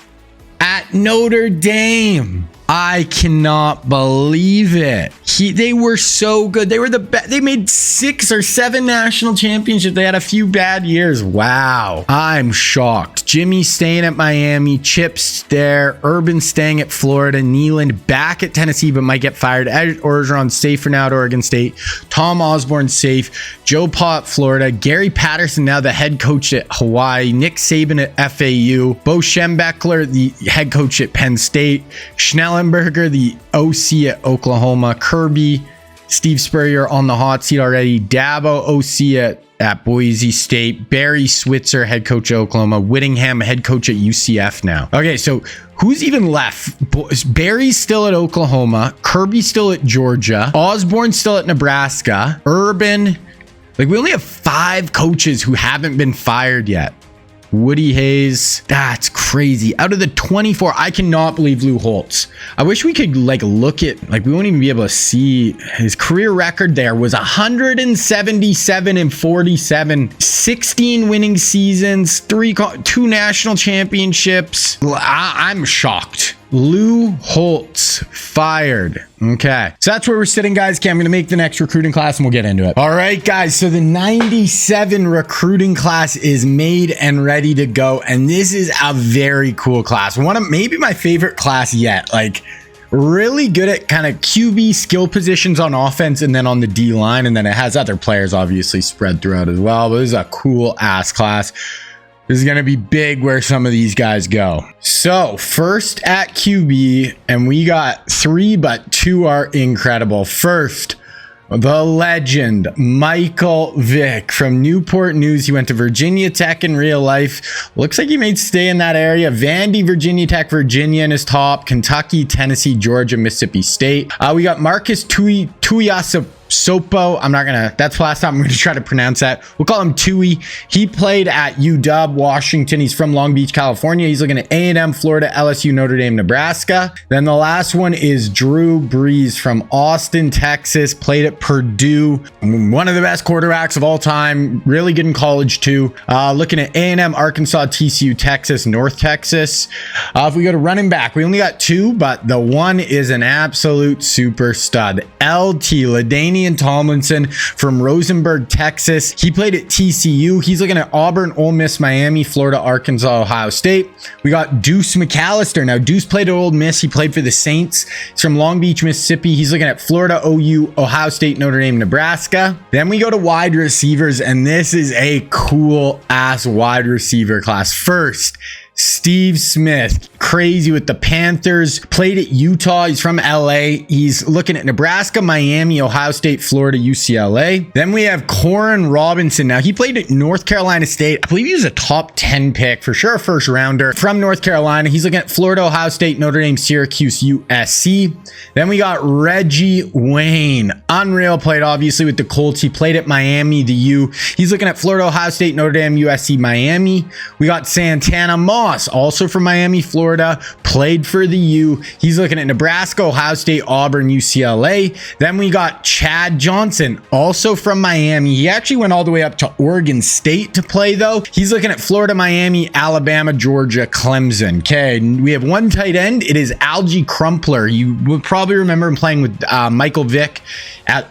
at Notre Dame. I cannot believe it. They were so good. They were the best. They made 6 or 7 national championships. They had a few bad years. Wow. I'm shocked. Jimmy staying at Miami. Chip's there. Urban staying at Florida. Nealon back at Tennessee, but might get fired. Ed Orgeron safe for now at Oregon State. Tom Osborne safe. Joe Pott, Florida. Gary Patterson now the head coach at Hawaii. Nick Saban at FAU. Bo Schembechler, the head coach at Penn State. Schnellenberger, the OC at Oklahoma. Kirby, Steve Spurrier on the hot seat already. Dabo, OC at Boise State. Barry Switzer, head coach at Oklahoma. Whittingham, head coach at UCF now. Okay, so who's even left? Barry's still at Oklahoma. Kirby still at Georgia. Osborne still at Nebraska. Urban. Like, we only have 5 coaches who haven't been fired yet. Woody Hayes, that's crazy. Out of the 24, I cannot believe Lou Holtz. I wish we could like look at, like, we won't even be able to see his career record. There was 177 and 47, 16 winning seasons, 2 national championships. I'm shocked. Lou Holtz fired. Okay, so that's where we're sitting, guys. Okay, I'm gonna make the next recruiting class and we'll get into it. All right, guys, so the 97 recruiting class is made and ready to go, and this is a very cool class. One of maybe my favorite class yet. Like, really good at kind of QB skill positions on offense and then on the D line, and then it has other players obviously spread throughout as well. But this is a cool ass class. This is going to be big where some of these guys go. So first at QB, and we got 3, but 2 are incredible. First, the legend, Michael Vick from Newport News. He went to Virginia Tech in real life. Looks like he may stay in that area. Vandy, Virginia Tech, Virginia in his top. Kentucky, Tennessee, Georgia, Mississippi State. We got Marcus Tuiasa Sopo. I'm not gonna, that's the last time I'm gonna try to pronounce that. We'll call him Tui. He played at UW, Washington. He's from Long Beach, California. He's looking at A&M, Florida, LSU, Notre Dame, Nebraska. Then the last one is Drew Brees from Austin, Texas. Played at Purdue. One of the best quarterbacks of all time. Really good in college too. Looking at A&M, Arkansas, TCU, Texas, North Texas. If we go to running back, we only got two, but the one is an absolute super stud. LT, LaDainian Tomlinson from Rosenberg, Texas. He played at TCU. He's looking at Auburn, Ole Miss, Miami, Florida, Arkansas, Ohio State. We got Deuce McAllister. Now, Deuce played at Ole Miss. He played for the Saints. He's from Long Beach, Mississippi. He's looking at Florida, OU, Ohio State, Notre Dame, Nebraska. Then we go to wide receivers, and this is a cool ass wide receiver class. First, Steve Smith, crazy with the Panthers, played at Utah. He's from LA. He's looking at Nebraska, Miami, Ohio State, Florida, UCLA. Then we have Corin Robinson. Now, he played at North Carolina State. I believe he was a top 10 pick, for sure, a first rounder from North Carolina. He's looking at Florida, Ohio State, Notre Dame, Syracuse, USC. Then we got Reggie Wayne. Unreal, played obviously with the Colts. He played at Miami, the U. He's looking at Florida, Ohio State, Notre Dame, USC, Miami. We got Santana Moss, also from Miami, Florida, played for the U. He's looking at Nebraska, Ohio State, Auburn, UCLA. Then we got Chad Johnson, also from Miami. He actually went all the way up to Oregon State to play, though. He's looking at Florida, Miami, Alabama, Georgia, Clemson. Okay, we have one tight end. It is Algie Crumpler. You will probably remember him playing with Michael Vick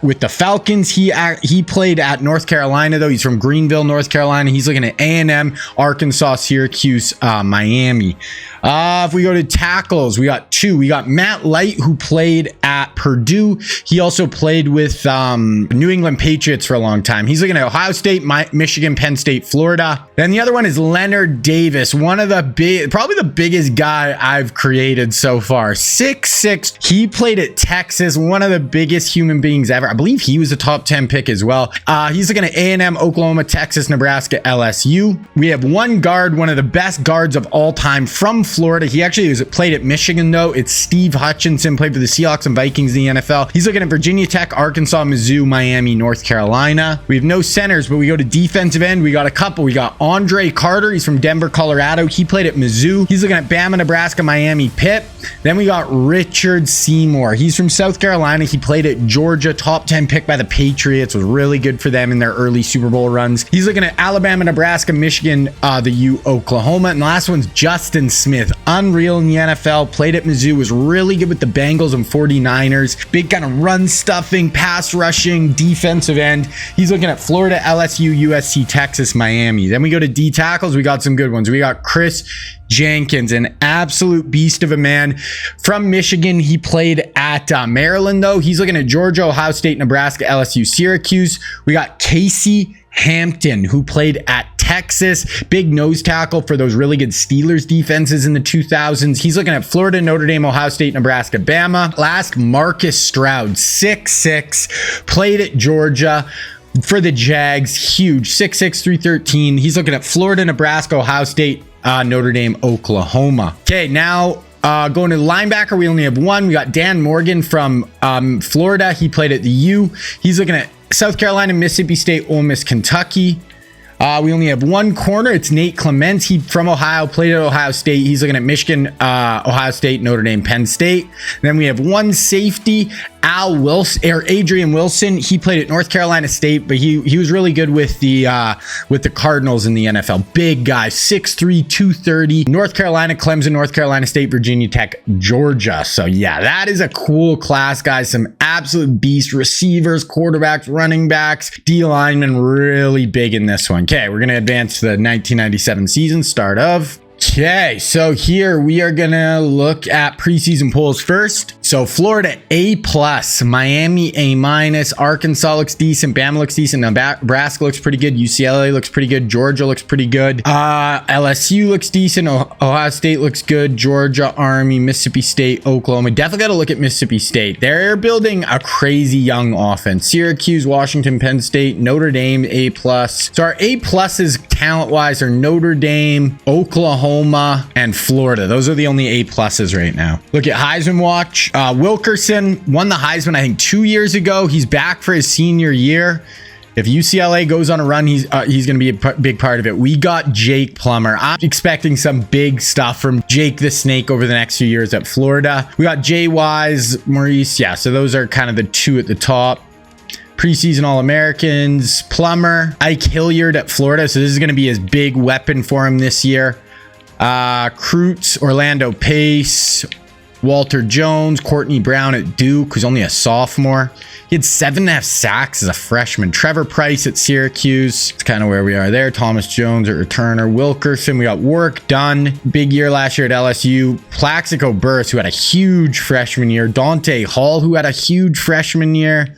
with the Falcons. He played at North Carolina, though. He's from Greenville, North Carolina. He's looking at A&M, Arkansas, Syracuse, Miami. If we go to tackles, we got two. We got Matt Light, who played at Purdue. He also played with New England Patriots for a long time. He's looking at Ohio State, Michigan, Penn State, Florida. Then the other one is Leonard Davis, one of the probably the biggest guy I've created so far. 6'6". He played at Texas, one of the biggest human beings ever. I believe he was a top 10 pick as well. He's looking at A&M, Oklahoma, Texas, Nebraska, LSU. We have one guard, one of the best guards of all time from Florida. He actually played at Michigan, though. It's Steve Hutchinson, played for the Seahawks and Vikings in the NFL. He's looking at Virginia Tech, Arkansas, Mizzou, Miami, North Carolina. We have no centers, but we go to defensive end. We got a couple. We got Andre Carter. He's from Denver, Colorado. He played at Mizzou. He's looking at Bama, Nebraska, Miami, Pitt. Then we got Richard Seymour. He's from South Carolina. He played at Georgia, top 10 pick by the Patriots. Was really good for them in their early Super Bowl runs. He's looking at Alabama, Nebraska, Michigan, the U, Oklahoma. And the last one's Justin Smith. Unreal in the NFL, played at Mizzou, was really good with the Bengals and 49ers. Big kind of run stuffing, pass rushing, defensive end. He's looking at Florida, LSU, USC, Texas, Miami. Then we go to D tackles. We got some good ones. We got Chris Jenkins, an absolute beast of a man from Michigan. He played at Maryland, though. He's looking at Georgia, Ohio State, Nebraska, LSU, Syracuse. We got Casey Hampton, who played at Texas, big nose tackle for those really good Steelers defenses in the 2000s. He's looking at Florida, Notre Dame, Ohio State, Nebraska, Bama. Last, Marcus Stroud, 6'6", played at Georgia for the Jags, huge, 6'6", 313. He's looking at Florida, Nebraska, Ohio State, Notre Dame, Oklahoma. Okay, now going to linebacker, we only have one. We got Dan Morgan from Florida. He played at the U. He's looking at South Carolina, Mississippi State, Ole Miss, Kentucky. We only have one corner. It's Nate Clements. He from Ohio, played at Ohio State. He's looking at Michigan, Ohio State, Notre Dame, Penn State. Then we have one safety, Adrian Wilson. He played at North Carolina State, but he was really good with the Cardinals in the NFL. Big guy, 6'3", 230. North Carolina, Clemson, North Carolina State, Virginia Tech, Georgia. So yeah, that is a cool class, guys. Some absolute beast receivers, quarterbacks, running backs, D linemen, really big in this one. Okay, we're going to advance to the 1997 season, start of. Okay, so here we are going to look at preseason polls first. So Florida, A+, Miami, A-, Arkansas looks decent, Bama looks decent, Nebraska looks pretty good, UCLA looks pretty good, Georgia looks pretty good, LSU looks decent, Ohio State looks good, Georgia, Army, Mississippi State, Oklahoma. Definitely got to look at Mississippi State. They're building a crazy young offense. Syracuse, Washington, Penn State, Notre Dame, A+. So our A+ is talent-wise are Notre Dame, Oklahoma, and Florida. Those are the only A pluses right now. Look at Heisman watch. Wilkerson won the Heisman, I think, 2 years ago. He's back for his senior year. If UCLA goes on a run, he's going to be a big part of it. We got Jake Plummer. I'm expecting some big stuff from Jake the Snake over the next few years at Florida. We got Jay Wise, Maurice. Yeah, so those are kind of the two at the top. Preseason All-Americans, Plummer, Ike Hilliard at Florida. So this is going to be his big weapon for him this year. Krutz, Orlando Pace, Walter Jones, Courtney Brown at Duke, who's only a sophomore. He had 7.5 sacks as a freshman. Trevor Price at Syracuse. It's kind of where we are there. Thomas Jones at returner. Wilkerson. We got Work Done. Big year last year at LSU. Plaxico Burress, who had a huge freshman year. Dante Hall, who had a huge freshman year.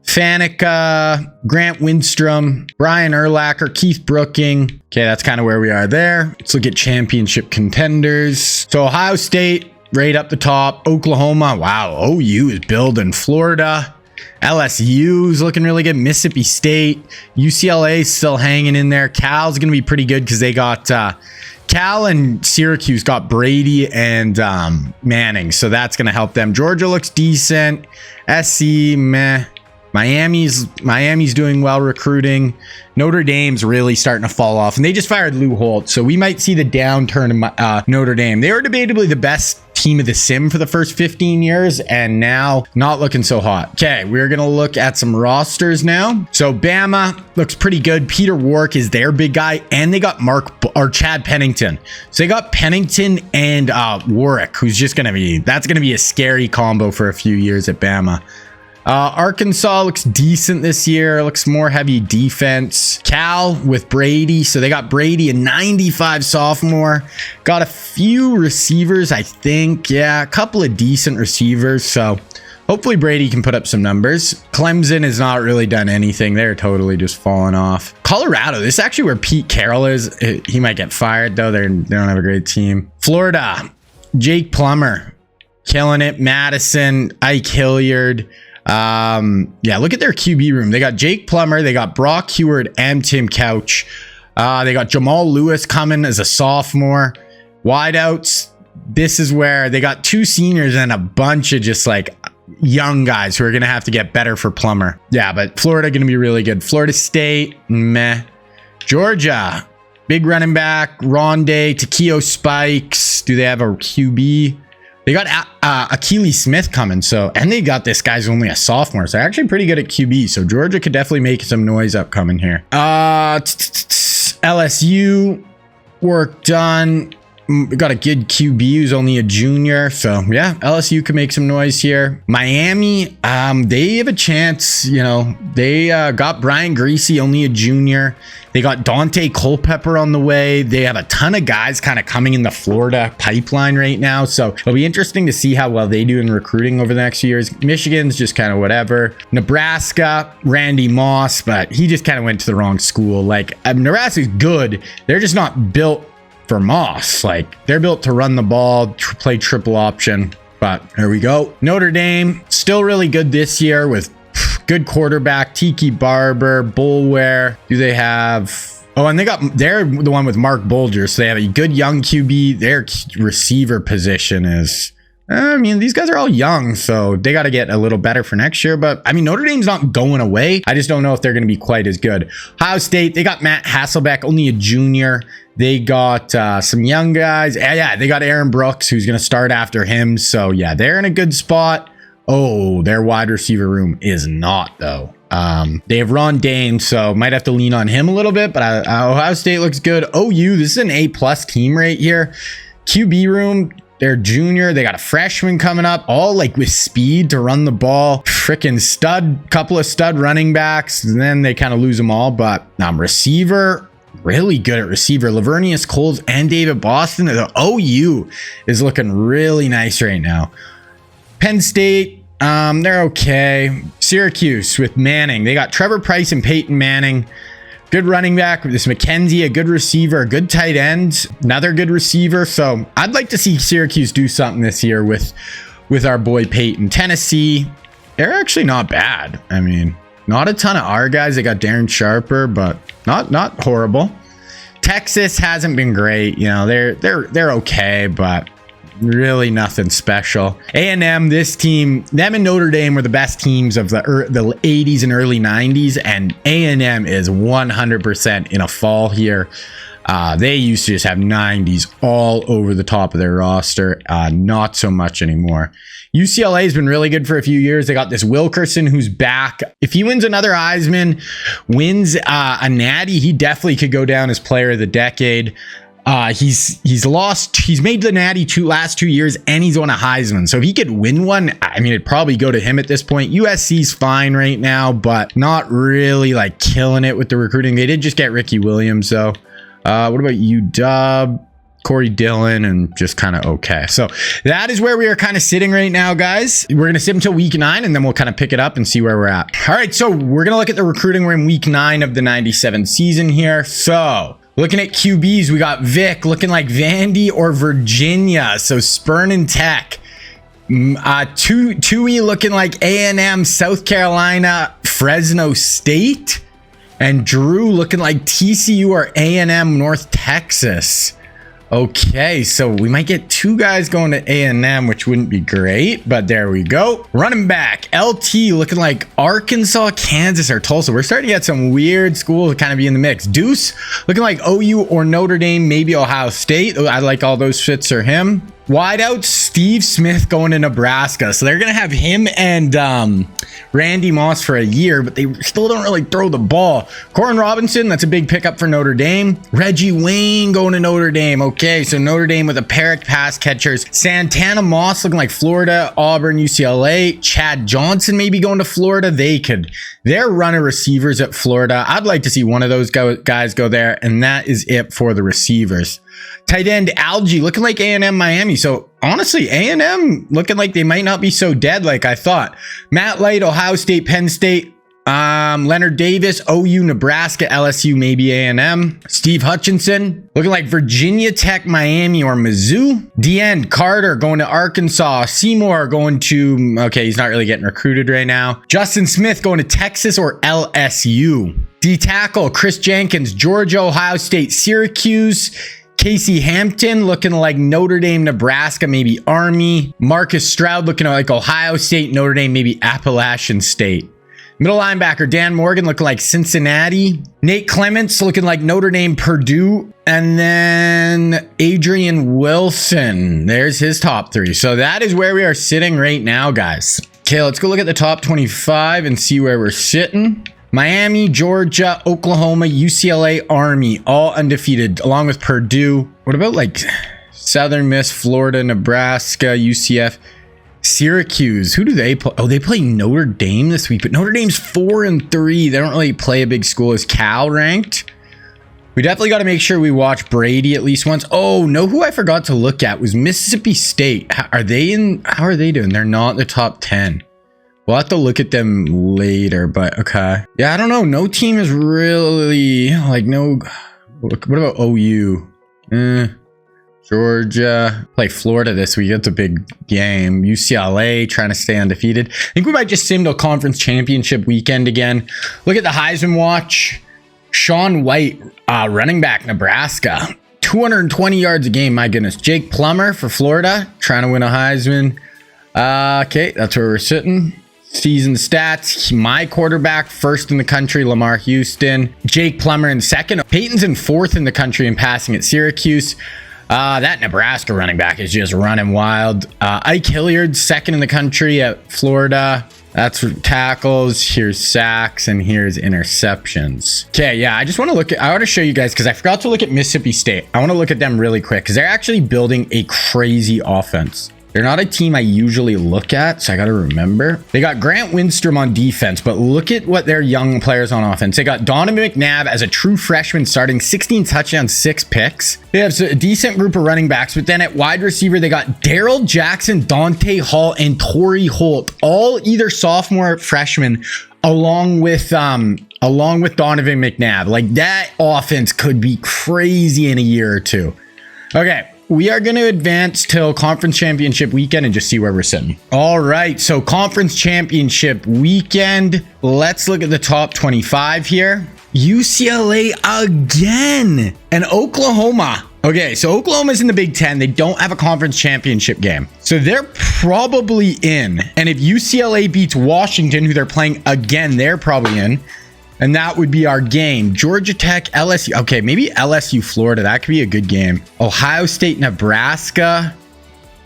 Faneca, Grant Windstrom, Brian Urlacher, Keith Brooking. Okay, that's kind of where we are there. Let's look at championship contenders. So Ohio State, right up the top. Oklahoma, wow. OU is building. Florida. LSU is looking really good. Mississippi State. UCLA is still hanging in there. Cal's going to be pretty good because they got Cal and Syracuse got Brady and Manning. So that's going to help them. Georgia looks decent. SC, meh. Miami's doing well recruiting. Notre Dame's really starting to fall off, and they just fired Lou Holtz, so we might see the downturn in Notre Dame. They were debatably the best team of the sim for the first 15 years, and now not looking so hot. Okay, we're gonna look at some rosters now. So Bama looks pretty good. Peter Warwick is their big guy, and they got Chad Pennington. So they got Pennington and Warwick, who's just gonna be a scary combo for a few years at Bama. Arkansas looks decent this year. Looks more heavy defense. Cal with Brady. So they got Brady, a 95 sophomore. Got a few receivers, I think. Yeah, a couple of decent receivers. So hopefully Brady can put up some numbers. Clemson has not really done anything. They're totally just falling off. Colorado, this is actually where Pete Carroll is. He might get fired, though. They don't have a great team. Florida, Jake Plummer, killing it. Madison, Ike Hilliard. Yeah, look at their QB room. They got Jake Plummer, they got Brock Heward and Tim Couch. They got Jamal Lewis coming as a sophomore. Wideouts, this is where they got 2 seniors and a bunch of just like young guys who are going to have to get better for Plummer. Yeah, but Florida going to be really good. Florida State, meh. Georgia, big running back, Rondé, Takeo Spikes. Do they have a QB? They got Akili Smith coming, and they got this guy's only a sophomore, so actually pretty good at QB. So Georgia could definitely make some noise upcoming here. LSU, Work Done. We got a good QB who's only a junior, so yeah, LSU could make some noise here. Miami, they have a chance. You know, they got Brian Greasy, only a junior. They got Dante Culpepper on the way. They have a ton of guys kind of coming in the Florida pipeline right now, so it'll be interesting to see how well they do in recruiting over the next few years. Michigan's just kind of whatever. Nebraska, Randy Moss, but he just kind of went to the wrong school. Like, Nebraska's good. They're just not built for Moss. Like, they're built to run the ball, play triple option. But there we go. Notre Dame, still really good this year with good quarterback, Tiki Barber, Bulware. Do they have... Oh, and they're the one with Mark Bulger, so they have a good young QB. Their receiver position is... I mean, these guys are all young, so they got to get a little better for next year. But, I mean, Notre Dame's not going away. I just don't know if they're going to be quite as good. Ohio State, they got Matt Hasselbeck, only a junior. They got some young guys. Yeah, they got Aaron Brooks, who's going to start after him. So, yeah, they're in a good spot. Oh, their wide receiver room is not, though. They have Ron Dane, so might have to lean on him a little bit. But Ohio State looks good. OU, this is an A-plus team right here. QB room, they're junior. They got a freshman coming up, all like with speed to run the ball. Freaking couple of stud running backs. And then they kind of lose them all. But receiver, really good at receiver. Lavernius Coles and David Boston. The OU is looking really nice right now. Penn State, they're okay. Syracuse with Manning. They got Trevor Price and Peyton Manning. Good running back with this McKenzie, a good receiver, a good tight end, another good receiver. So I'd like to see Syracuse do something this year with our boy Peyton. Tennessee, they're actually not bad. I mean, not a ton of our guys. They got Darren Sharper, but not horrible. Texas hasn't been great. You know, they're okay, but really nothing special. A&M, this team, them and Notre Dame were the best teams of the 80s and early 90s, and A&M is 100% in a fall here. They used to just have 90s all over the top of their roster. Not so much anymore. UCLA has been really good for a few years. They got this Wilkerson who's back. If he wins another Heisman, wins a natty, he definitely could go down as player of the decade. He's made the natty last 2 years, and he's won a Heisman. So if he could win one, I mean, it'd probably go to him at this point. USC's fine right now, but not really like killing it with the recruiting. They did just get Ricky Williams though. What about UW? Corey Dillon, and just kind of okay. So that is where we are kind of sitting right now, guys. We're going to sit until week 9, and then we'll kind of pick it up and see where we're at. All right, so we're going to look at the recruiting. We're in week 9 of the 97 season here. So looking at QBs, we got Vic looking like Vandy or Virginia. So Spurn and Tech. Tui looking like A&M, South Carolina, Fresno State. And Drew looking like TCU or A&M, North Texas. Okay, so we might get 2 guys going to A&M, which wouldn't be great, but there we go. Running back, LT looking like Arkansas, Kansas, or Tulsa. We're starting to get some weird schools to kind of be in the mix. Deuce looking like OU or Notre Dame, maybe Ohio State. I like all those fits for him. Wideout, Steve Smith going to Nebraska. So they're going to have him and Randy Moss for a year, but they still don't really throw the ball. Corin Robinson, that's a big pickup for Notre Dame. Reggie Wayne going to Notre Dame. Okay, so Notre Dame with a pair of pass catchers. Santana Moss looking like Florida, Auburn, UCLA. Chad Johnson maybe going to Florida. They're running receivers at Florida. I'd like to see one of those guys go there, and that is it for the receivers. Tight end Algie looking like A&M Miami. So honestly, A&M looking like they might not be so dead like I thought. Matt Light, Ohio State, Penn State. Leonard Davis, OU, Nebraska, LSU, maybe A&M. Steve Hutchinson looking like Virginia Tech, Miami, or Mizzou. DN Carter going to Arkansas. Seymour going to, okay, he's not really getting recruited right now. Justin Smith going to Texas or LSU. D tackle Chris Jenkins, Georgia, Ohio State, Syracuse. Casey Hampton looking like Notre Dame, Nebraska, maybe Army. Marcus Stroud looking like Ohio State, Notre Dame, maybe Appalachian State. Middle linebacker Dan Morgan looking like Cincinnati. Nate Clements looking like Notre Dame, Purdue. And then Adrian Wilson. There's his top 3. So that is where we are sitting right now, guys. Okay, let's go look at the top 25 and see where we're sitting. Miami, Georgia, Oklahoma, UCLA, Army, all undefeated, along with Purdue. What about like Southern Miss, Florida, Nebraska, UCF, Syracuse? Who do they play? Oh, they play Notre Dame this week, but Notre Dame's 4-3. They don't really play a big school. Is Cal ranked? We definitely got to make sure we watch Brady at least once. Oh, no, who I forgot to look at was Mississippi State. How are they doing? They're not in the top 10. We'll have to look at them later, but okay. Yeah, I don't know. No team is really like no. What about OU? Georgia play Florida this week. That's a big game. UCLA trying to stay undefeated. I think we might just sim to conference championship weekend again. Look at the Heisman watch. Sean White, running back, Nebraska, 220 yards a game. My goodness. Jake Plummer for Florida, trying to win a Heisman. Okay, that's where we're sitting. Season stats, my quarterback first in the country, Lamar Houston. Jake Plummer in second. Peyton's in 4th in the country in passing at Syracuse. That Nebraska running back is just running wild. Ike Hilliard 2nd in the country at Florida. That's for tackles. Here's sacks, and here's interceptions. Okay, yeah, I just want to look at, I want to show you guys because I forgot to look at Mississippi State. I want to look at them really quick because they're actually building a crazy offense. They're not a team I usually look at, so I got to remember. They got Grant Windstrom on defense, but look at what their young players on offense. They got Donovan McNabb as a true freshman starting, 16 touchdowns, 6 picks. They have a decent group of running backs, but then at wide receiver, they got Daryl Jackson, Dante Hall, and Torrey Holt, all either sophomore, freshmen, along with Donovan McNabb. Like, that offense could be crazy in a year or two. Okay. We are going to advance till conference championship weekend and just see where we're sitting. All right, so conference championship weekend. Let's look at the top 25 here. UCLA again. And Oklahoma. Okay, so Oklahoma's in the Big Ten. They don't have a conference championship game. So they're probably in. And if UCLA beats Washington, who they're playing again, they're probably in. And that would be our game. Georgia Tech, LSU. Okay, maybe LSU, Florida. That could be a good game. Ohio State, Nebraska.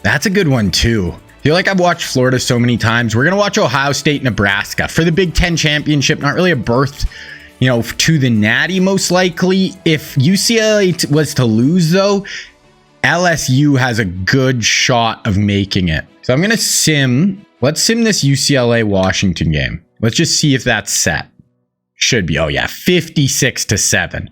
That's a good one too. I feel like I've watched Florida so many times. We're going to watch Ohio State, Nebraska for the Big Ten championship. Not really a berth, you know, to the Natty most likely. If UCLA was to lose though, LSU has a good shot of making it. So I'm going to sim. Let's sim this UCLA Washington game. Let's just see if that's set. Should be. Oh yeah, 56-7.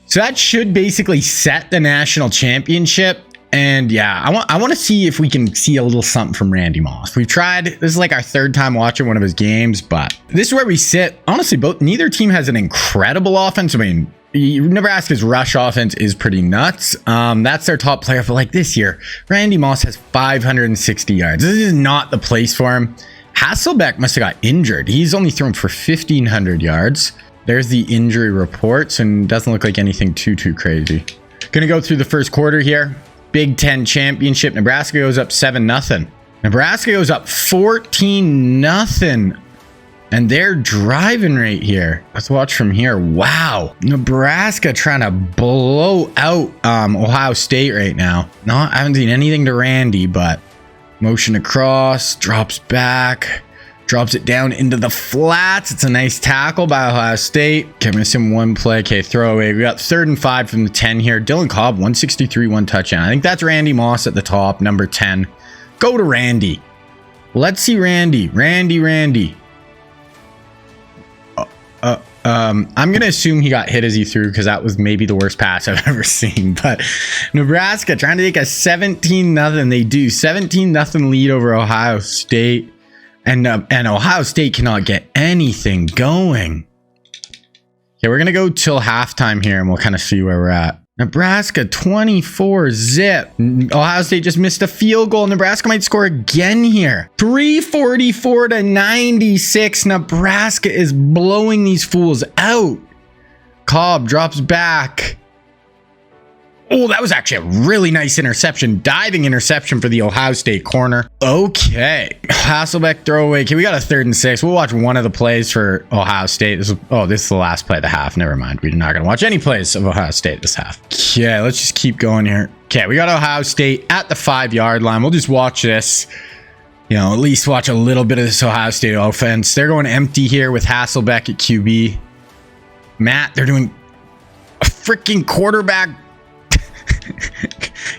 So that should basically set the national championship. And yeah, I want to see if we can see a little something from Randy Moss. We've tried. This is like our third time watching one of his games, but this is where we sit. Honestly, neither team has an incredible offense. I mean, Nebraska's rush offense is pretty nuts. That's their top player. But like this year, Randy Moss has 560 yards. This is not the place for him. Hasselbeck must have got injured. He's only thrown for 1,500 yards. There's the injury reports, and doesn't look like anything too crazy. Gonna go through the first quarter here. Big Ten championship. Nebraska goes up 7-0. Nebraska goes up 14-0. And they're driving right here. Let's watch from here. Wow. Nebraska trying to blow out Ohio State right now. I haven't seen anything to Randy, but motion across, drops back, drops it down into the flats. It's a nice tackle by Ohio State. Okay, missing one play. Okay, throwaway. We got 3rd and 5 from the 10 here. Dylan Cobb, 163, 1 touchdown. I think that's Randy Moss at the top, number 10. Go to Randy. Let's see Randy. Randy. I'm going to assume he got hit as he threw because that was maybe the worst pass I've ever seen. But Nebraska trying to take a 17-0. They do 17-0 lead over Ohio State. And Ohio State cannot get anything going. Okay, we're going to go till halftime here and we'll kind of see where we're at. Nebraska 24-zip. Ohio State just missed a field goal. Nebraska might score again here. 344-96. Nebraska is blowing these fools out. Cobb drops back. Oh, that was actually a really nice interception. Diving interception for the Ohio State corner. Okay. Hasselbeck throwaway. Okay, we got a 3rd and 6. We'll watch one of the plays for Ohio State. This is the last play of the half. Never mind. We're not going to watch any plays of Ohio State this half. Okay, let's just keep going here. Okay, we got Ohio State at the 5-yard line. We'll just watch this. You know, at least watch a little bit of this Ohio State offense. They're going empty here with Hasselbeck at QB. Matt, they're doing a freaking quarterback.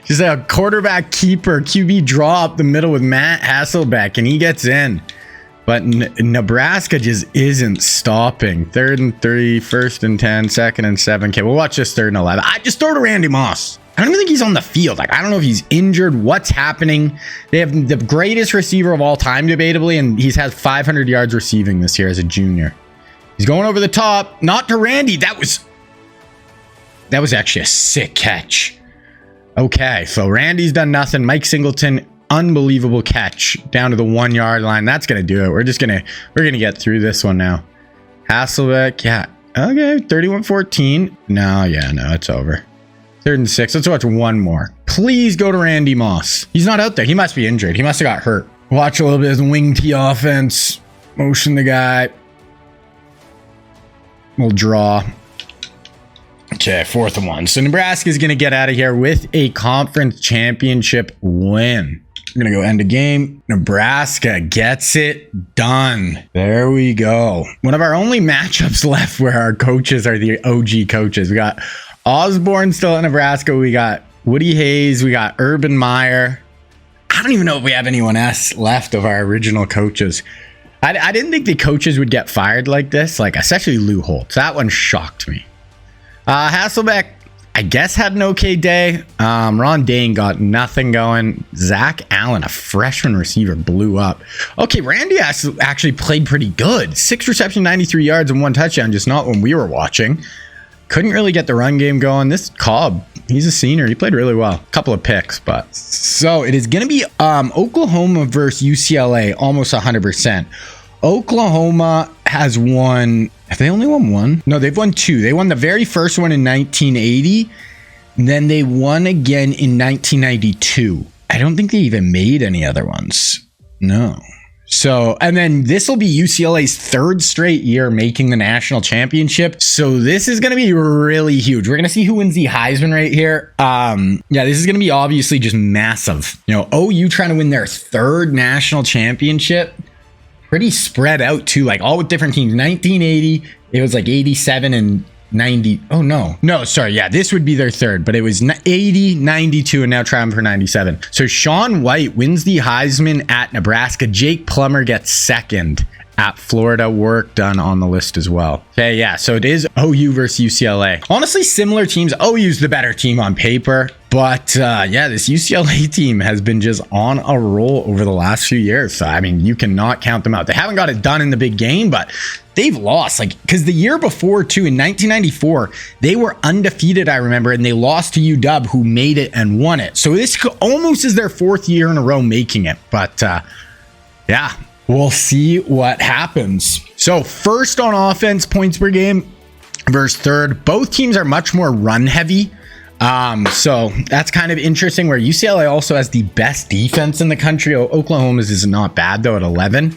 Just a quarterback keeper QB draw up the middle with Matt Hasselbeck, and he gets in. But Nebraska just isn't stopping. 3rd and 3, 1st and 10, 2nd and 7. Okay, we'll watch this 3rd and 11. I just throw to Randy Moss. I don't even think he's on the field. Like, I don't know if he's injured. What's happening? They have the greatest receiver of all time, debatably, and he's had 500 yards receiving this year as a junior. He's going over the top. Not to Randy. That was actually a sick catch. Okay, so Randy's done nothing. Mike Singleton, unbelievable catch down to the 1-yard line. That's gonna do it. We're gonna get through this one now. Hasselbeck, yeah, okay, 31-14. No, it's over. 3rd and 6. Let's watch one more. Please go to Randy Moss. He's not out there. He must be injured. He must have got hurt. Watch a little bit of the wing tee offense. Motion the guy. We'll draw. Okay, 4th and 1. So Nebraska is going to get out of here with a conference championship win. We're going to go end of game. Nebraska gets it done. There we go. One of our only matchups left where our coaches are the OG coaches. We got Osborne still at Nebraska. We got Woody Hayes. We got Urban Meyer. I don't even know if we have anyone else left of our original coaches. I didn't think the coaches would get fired like this, like especially Lou Holtz. That one shocked me. Hasselbeck, I guess, had an okay day. Ron Dane got nothing going. Zach Allen, a freshman receiver, blew up. Okay, Randy actually played pretty good. 6 receptions, 93 yards, and 1 touchdown, just not when we were watching. Couldn't really get the run game going. This Cobb, he's a senior. He played really well. A couple of picks, but... So, it is going to be Oklahoma versus UCLA, almost 100%. Oklahoma has won. Have they only won one? No, they've won two. They won the very first one in 1980. And then they won again in 1992. I don't think they even made any other ones. No. So, and then this will be UCLA's third straight year making the national championship. So this is going to be really huge. We're going to see who wins the Heisman right here. Yeah, this is going to be obviously just massive. You know, OU trying to win their third national championship. Pretty spread out too, like all with different teams. 1980, it was like 87 and 90. Oh no, sorry. Yeah, this would be their third, but it was 80, 92, and now trying for 97. So Sean White wins the Heisman at Nebraska. Jake Plummer gets second at Florida. Work done on the list as well. Okay, yeah, so it is OU versus UCLA. Honestly, similar teams. OU's the better team on paper, but yeah, this UCLA team has been just on a roll over the last few years. So, I mean, you cannot count them out. They haven't got it done in the big game, but they've lost, like, because the year before too, in 1994, they were undefeated, I remember, and they lost to UW, who made it and won it. So this almost is their fourth year in a row making it. But yeah, we'll see what happens. So first on offense, points per game versus third. Both teams are much more run heavy. So that's kind of interesting, where UCLA also has the best defense in the country. Oklahoma's is not bad though at 11.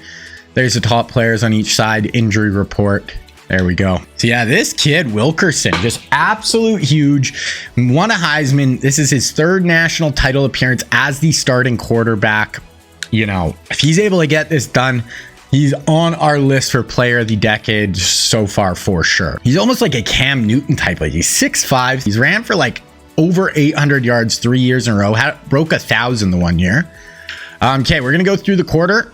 There's the top players on each side. Injury report. There we go. So yeah, this kid, Wilkerson, just absolute huge. Won a Heisman. This is his third national title appearance as the starting quarterback. You know, if he's able to get this done, he's on our list for player of the decade so far for sure. He's almost like a Cam Newton type. Like, he's 6'5". He's ran for like over 800 yards 3 years in a row. Broke 1,000 the 1 year. Okay, we're going to go through the quarter.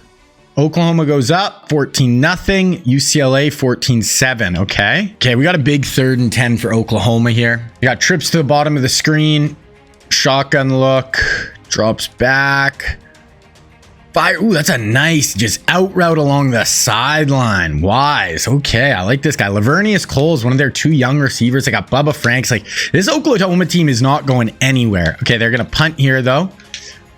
Oklahoma goes up 14-0. UCLA 14-7. Okay, we got a big 3rd and 10 for Oklahoma here. We got trips to the bottom of the screen. Shotgun look. Drops back. Fire. Ooh, that's a nice just out route along the sideline. Wise. Okay, I like this guy. Lavernius Cole is one of their 2 young receivers. They got Bubba Franks. Like, this Oklahoma team is not going anywhere. Okay, they're going to punt here though.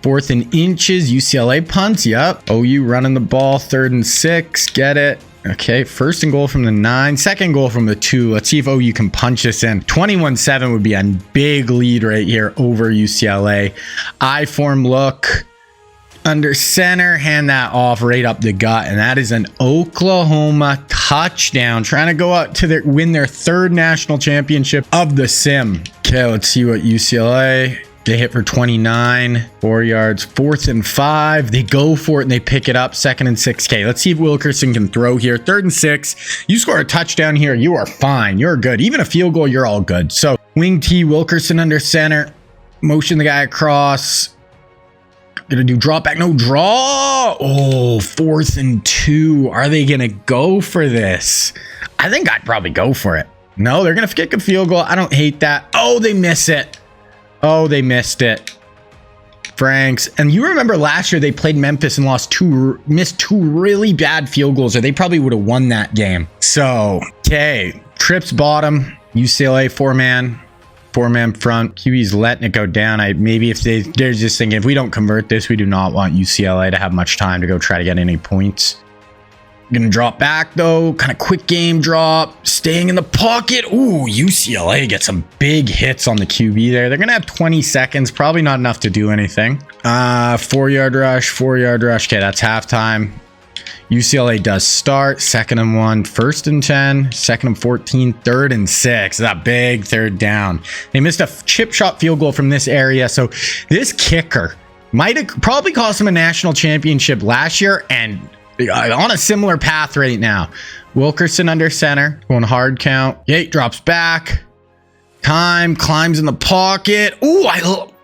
4th and inches. UCLA punts. Yep. OU running the ball. 3rd and 6. Get it. Okay. 1st and goal from the 9. 2nd goal from the 2. Let's see if OU can punch this in. 21-7 would be a big lead right here over UCLA. I form look. Under center. Hand that off right up the gut. And that is an Oklahoma touchdown. Trying to go out to win their 3rd national championship of the sim. Okay. Let's see what UCLA... They hit for 29, 4 yards, 4th and 5. They go for it and they pick it up. 2nd and 6. Okay, let's see if Wilkerson can throw here. 3rd and 6. You score a touchdown here, you are fine. You're good. Even a field goal, you're all good. So wing T, Wilkerson under center. Motion the guy across. Gonna do drop back. No, draw. Oh, 4th and 2. Are they gonna go for this? I think I'd probably go for it. No, they're gonna kick a field goal. I don't hate that. Oh, they miss it. Oh, they missed it. Franks. And you remember last year they played Memphis and missed 2 really bad field goals, or they probably would have won that game. So, okay. Trips bottom. UCLA 4-man front. QB's letting it go down. Maybe if they're just thinking, if we don't convert this, we do not want UCLA to have much time to go try to get any points. Gonna drop back though, kind of quick game drop, staying in the pocket. Ooh, UCLA gets some big hits on the QB there. They're gonna have 20 seconds, probably not enough to do anything. 4-yard rush. Okay, that's halftime. UCLA does start. 2nd and 1, 1st and 10, 2nd and 14, 3rd and 6. That big 3rd down. They missed a chip shot field goal from this area, so this kicker might have probably cost them a national championship last year, and on a similar path right now. Wilkerson under center, going hard count. Yate drops back. Time, climbs in the pocket. Ooh,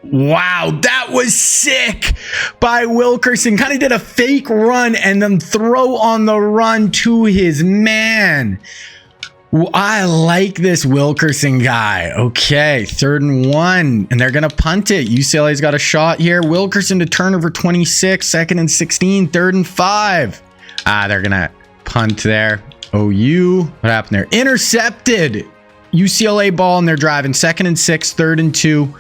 wow, that was sick by Wilkerson. Kind of did a fake run and then throw on the run to his man. I like this Wilkerson guy. Okay, 3rd and 1, and they're going to punt it. UCLA's got a shot here. Wilkerson to turnover 26, 2nd and 16, 3rd and 5. They're going to punt there. OU, what happened there? Intercepted. UCLA ball, and they're driving. 2nd and 6, 3rd and 2.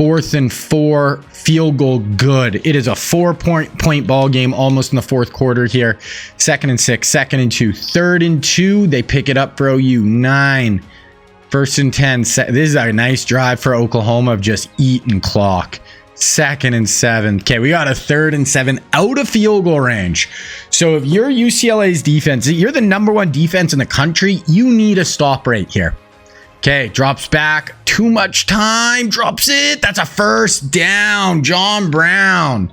4th and 4, field goal good. It is a 4-point ball game almost in the fourth quarter here. 2nd and 6, 2nd and 2, 3rd and 2. They pick it up for OU. 9, 1st and 10. This is a nice drive for Oklahoma of just eating clock. 2nd and 7. Okay, we got a 3rd and 7 out of field goal range. So if you're UCLA's defense, you're the #1 defense in the country, you need a stop right here. Okay, drops back. Too much time. Drops it. That's a 1st down. John Brown.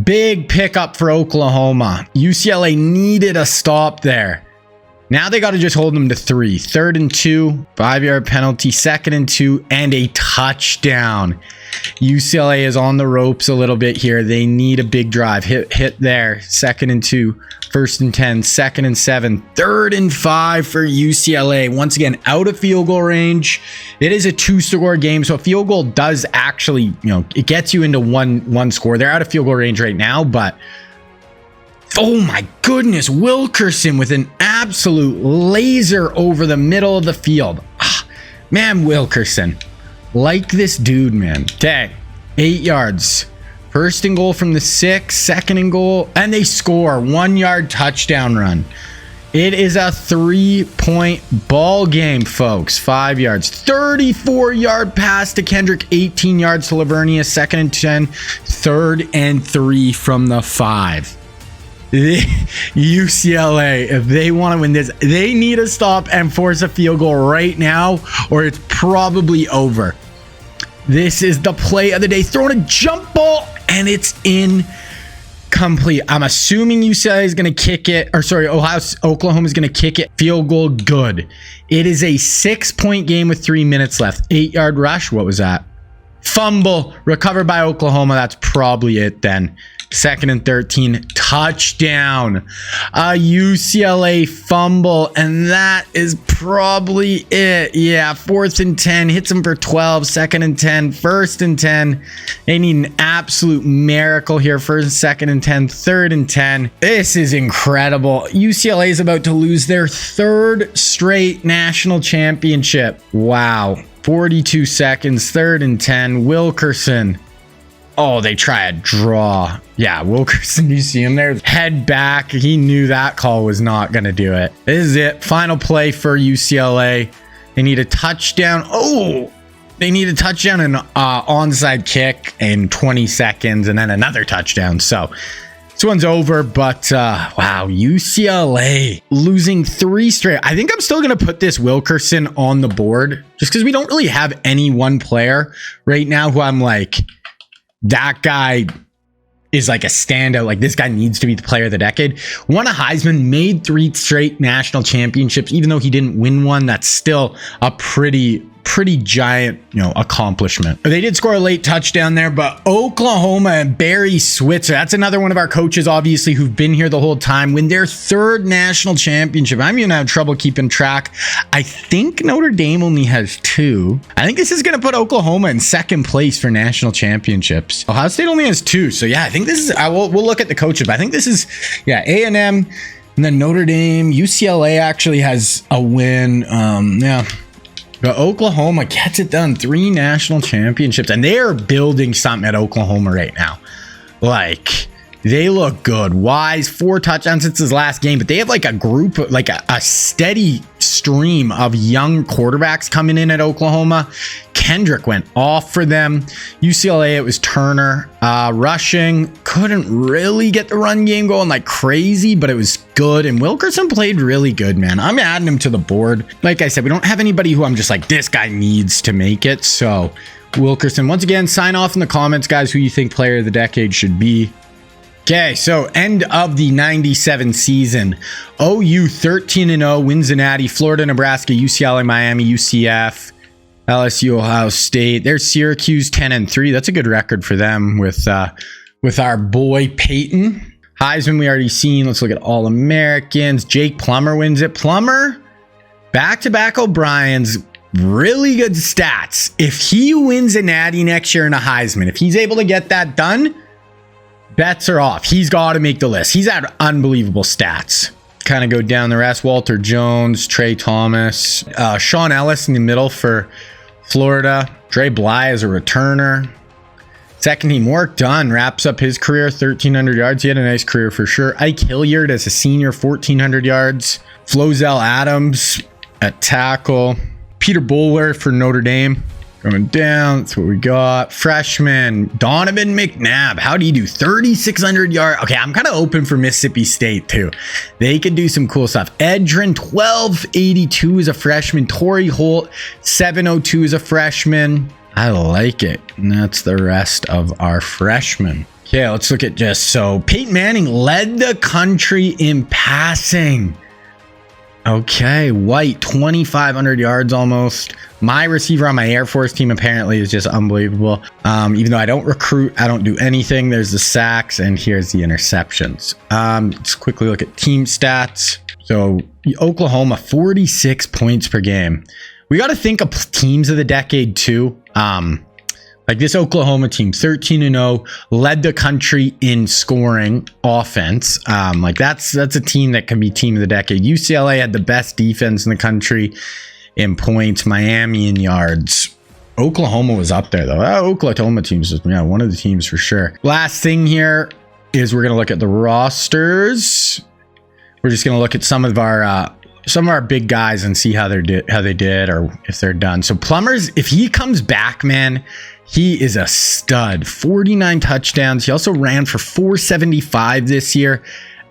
Big pickup for Oklahoma. UCLA needed a stop there. Now they got to just hold them to 3. 3rd and 2. 5-yard penalty. 2nd and 2. And a touchdown. UCLA is on the ropes a little bit here. They need a big drive. Hit there. 2nd and 2. 1st and 10. 2nd and 7. 3rd and 5 for UCLA. Once again, out of field goal range. It is a 2-score game, so a field goal does actually, it gets you into one score. They're out of field goal range right now, but oh my goodness, Wilkerson with an absolute laser over the middle of the field. Man, Wilkerson. Like this dude, man. Okay, 8 yards. 1st and goal from the 6, 2nd and goal, and they score. 1-yard touchdown run. It is a 3-point ball game, folks. 5 yards. 34-yard pass to Kendrick. 18 yards to Lavernia. 2nd and 10. 3rd and 3 from the 5. UCLA, if they want to win this, they need to stop and force a field goal right now, or it's probably over. This is the play of the day. Throwing a jump ball, and it's incomplete. I'm assuming UCLA is going to kick it, or sorry, Oklahoma is going to kick it. Field goal good. It is a 6-point game with 3 minutes left. 8-yard rush. What was that? Fumble recovered by Oklahoma. That's probably it then. 2nd and 13, touchdown. A UCLA fumble, and that is probably it. Yeah, 4th and 10, hits them for 12. 2nd and 10, 1st and 10. They need an absolute miracle here. 1st, 2nd and 10, 3rd and 10. This is incredible. UCLA is about to lose their 3rd straight national championship. Wow. 42 seconds, 3rd and 10. Wilkerson. Oh, they try a draw. Yeah, Wilkerson, you see him there? Head back. He knew that call was not going to do it. This is it. Final play for UCLA. They need a touchdown. Oh, they need a touchdown and onside kick in 20 seconds and then another touchdown. So this one's over, but wow, UCLA losing 3 straight. I think I'm still going to put this Wilkerson on the board just because we don't really have any one player right now who I'm like, that guy is like a standout. Like, this guy needs to be the player of the decade. Won a Heisman, made 3 straight national championships. Even though he didn't win one, that's still a pretty giant, accomplishment. They did score a late touchdown there, but Oklahoma and Barry Switzer, that's another one of our coaches, obviously, who've been here the whole time, win their 3rd national championship. I'm going to have trouble keeping track. I think Notre Dame only has 2. I think this is going to put Oklahoma in 2nd place for national championships. Ohio State only has 2. So yeah, I think this is, we'll look at the coaches, but I think this is, yeah, A&M and then Notre Dame. UCLA actually has a win. Yeah. But Oklahoma gets it done. 3 national championships. And they are building something at Oklahoma right now. Like, they look good. Wise, 4 touchdowns since his last game. But they have like a group, like a steady stream of young quarterbacks coming in at Oklahoma. Kendrick went off for them. UCLA, it was Turner. Rushing, couldn't really get the run game going like crazy, but it was good. And Wilkerson played really good, man. I'm adding him to the board. Like I said, we don't have anybody who I'm just like, this guy needs to make it. So Wilkerson, once again, sign off in the comments, guys, who you think player of the decade should be. Okay, so end of the 97 season. OU 13-0, wins the Natty. Florida, Nebraska, UCLA, Miami, UCF, LSU, Ohio State. There's Syracuse 10-3. That's a good record for them with our boy Peyton. Heisman we already seen. Let's look at All-Americans. Jake Plummer wins it. Plummer, back-to-back O'Brien's. Really good stats. If he wins a Natty next year in a Heisman, if he's able to get that done, bets are off. He's got to make the list. He's had unbelievable stats. Kind of go down the rest. Walter Jones, Trey Thomas, Sean Ellis in the middle for Florida. Dre Bly is a returner. Second team work done. Wraps up his career, 1,300 yards. He had a nice career for sure. Ike Hilliard as a senior, 1,400 yards. Flozell Adams at tackle. Peter Bulwer for Notre Dame. Going down, that's what we got. Freshman, Donovan McNabb. How do you do? 3,600 yards. Okay, I'm kind of open for Mississippi State too. They could do some cool stuff. Edrin, 1,282 is a freshman. Torrey Holt, 702 is a freshman. I like it. And that's the rest of our freshmen. Okay, let's look at Peyton Manning led the country in passing. Okay, White, 2,500 yards almost. My receiver on my Air Force team apparently is just unbelievable. Even though I don't recruit, I don't do anything. There's the sacks and here's the interceptions. Let's quickly look at team stats. So Oklahoma, 46 points per game. We got to think of teams of the decade too. Like this Oklahoma team, 13-0, led the country in scoring offense. Like that's a team that can be team of the decade. UCLA had the best defense in the country in points. Miami in yards. Oklahoma was up there though. Oklahoma teams, yeah, one of the teams for sure. Last thing here is we're gonna look at the rosters. We're just gonna look at some of our big guys and see how they did or if they're done. So Plumbers, if he comes back, man, he is a stud. 49 touchdowns. He also ran for 475 this year.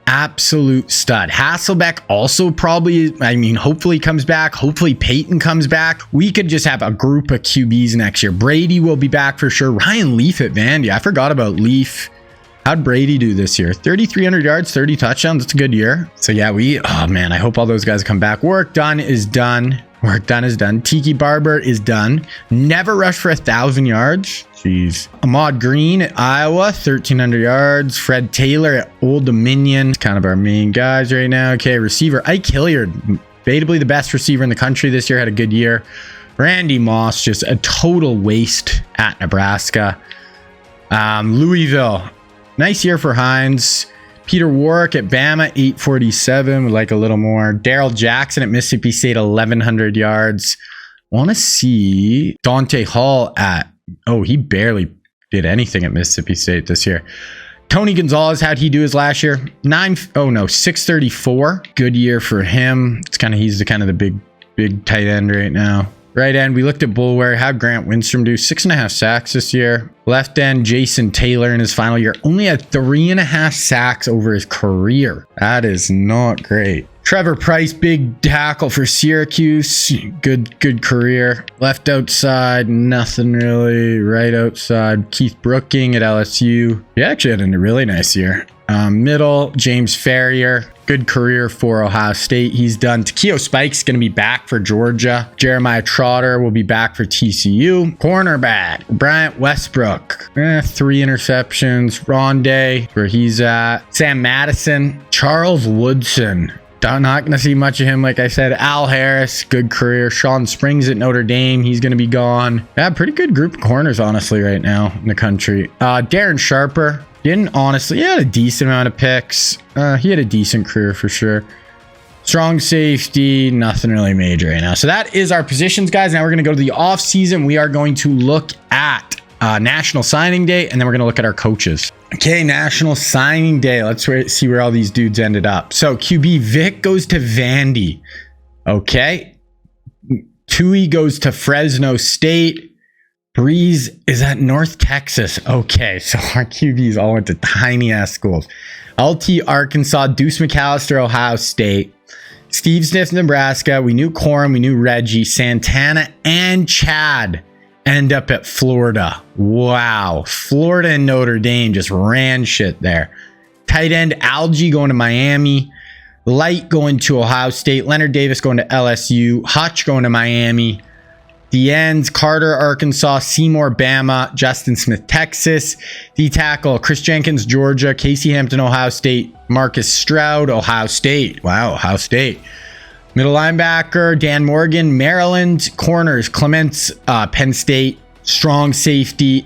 Absolute stud. Hasselbeck also probably, hopefully comes back. Hopefully Peyton comes back. We could just have a group of QBs next year. Brady will be back for sure. Ryan Leaf at Vandy. I forgot about Leaf. How'd Brady do this year? 3,300 yards, 30 touchdowns. That's a good year. So yeah, oh man, I hope all those guys come back. Work done is done. Work done is done. Tiki Barber is done. Never rushed for 1,000 yards. Jeez. Ahmad Green at Iowa, 1,300 yards. Fred Taylor at Old Dominion. Kind of our main guys right now. Okay, receiver. Ike Hilliard, debatably the best receiver in the country this year. Had a good year. Randy Moss, just a total waste at Nebraska. Louisville. Nice year for Hines. Peter Warwick at Bama, 847. Would like a little more. Daryl Jackson at Mississippi State, 1,100 yards. Want to see Dante Hall he barely did anything at Mississippi State this year. Tony Gonzalez, how'd he do his last year? 634. Good year for him. He's the big tight end right now. Right end, we looked at Bulwer. How'd Grant Winstrom do? 6.5 sacks this year. Left end, Jason Taylor in his final year only had 3.5 sacks over his career. That is not great. Trevor Price, big tackle for Syracuse. Good career. Left outside, nothing really. Right outside, Keith Brooking at LSU. He actually had a really nice year. Middle, James Ferrier. Good career for Ohio State. He's done. Takeo Spike's going to be back for Georgia. Jeremiah Trotter will be back for TCU. Cornerback, Bryant Westbrook. 3 interceptions. Rondé, where he's at. Sam Madison. Charles Woodson. Not going to see much of him, like I said. Al Harris, good career. Sean Springs at Notre Dame. He's going to be gone. Yeah, pretty good group of corners, honestly, right now in the country. Darren Sharper. He had a decent amount of picks. He had a decent career for sure. Strong safety, nothing really major right now. So that is our positions, guys. Now we're going to go to the off season. We are going to look at National Signing Day, and then we're going to look at our coaches. Okay, National Signing Day. Let's see where all these dudes ended up. So QB Vic goes to Vandy. Okay. Tui goes to Fresno State. Breeze is at North Texas. Okay, so our QBs all went to tiny ass schools. LT Arkansas, Deuce McAllister, Ohio State, Steve Smith, Nebraska. We knew Corum, we knew Reggie, Santana, and Chad end up at Florida. Wow, Florida and Notre Dame just ran shit there. Tight end Algie going to Miami, Light going to Ohio State, Leonard Davis going to LSU, Hutch going to Miami. The ends, Carter, Arkansas, Seymour, Bama, Justin Smith, Texas. D tackle, Chris Jenkins, Georgia, Casey Hampton, Ohio State, Marcus Stroud, Ohio State. Wow, Ohio State. Middle linebacker, Dan Morgan, Maryland. Corners, Clements, Penn State. Strong safety,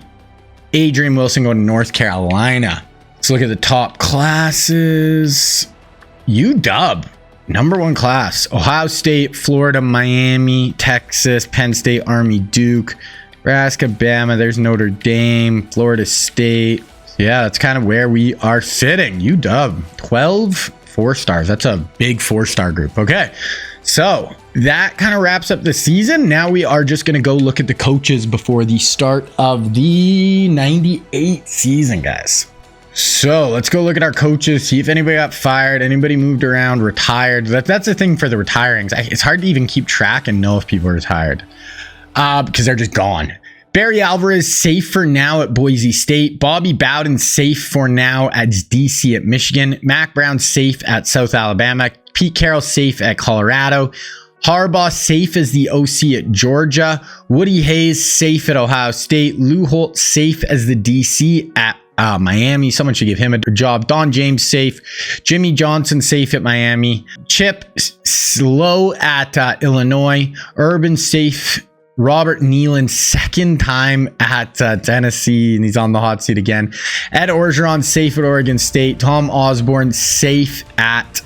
Adrian Wilson going to North Carolina. Let's look at the top classes. UW. Number one class: Ohio State, Florida, Miami, Texas, Penn State, Army, Duke, Nebraska, Bama. There's Notre Dame, Florida State. Yeah, that's kind of where we are sitting. UW, 12 4-stars. That's a big 4-star group. Okay, so that kind of wraps up the season. Now we are just going to go look at the coaches before the start of the 98 season, guys. So let's go look at our coaches, see if anybody got fired, anybody moved around, retired. That's the thing for the retirings. It's hard to even keep track and know if people are retired because they're just gone. Barry Alvarez safe for now at Boise State. Bobby Bowden safe for now at DC at Michigan. Mac Brown safe at South Alabama. Pete Carroll safe at Colorado. Harbaugh safe as the OC at Georgia. Woody Hayes safe at Ohio State. Lou Holt safe as the DC at Miami. Someone should give him a job. Don James safe. Jimmy Johnson safe at Miami. Chip slow at Illinois. Urban safe. Robert Nealon, second time at Tennessee, and he's on the hot seat again. Ed Orgeron, safe at Oregon State. Tom Osborne, safe at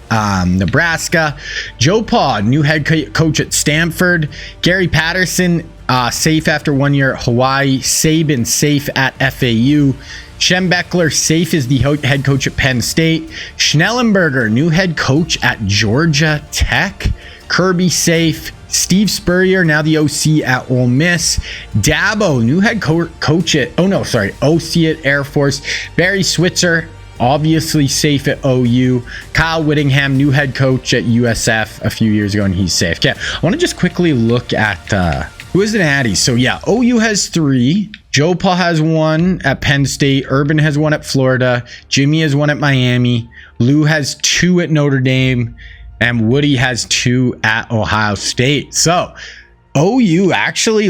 Nebraska. Joe Pa, new head coach at Stanford. Gary Patterson, safe after 1 year at Hawaii. Saban, safe at FAU. Shem Beckler, safe as the head coach at Penn State. Schnellenberger, new head coach at Georgia Tech. Kirby, safe. Steve Spurrier, now the OC at Ole Miss. Dabo, new head coach at, OC at Air Force. Barry Switzer, obviously safe at OU. Kyle Whittingham, new head coach at USF a few years ago, and he's safe. Okay, I want to just quickly look at who is the Natties. So yeah, OU has 3. Joe Pa has 1 at Penn State. Urban has 1 at Florida. Jimmy has 1 at Miami. Lou has 2 at Notre Dame. And Woody has 2 at Ohio State. So OU actually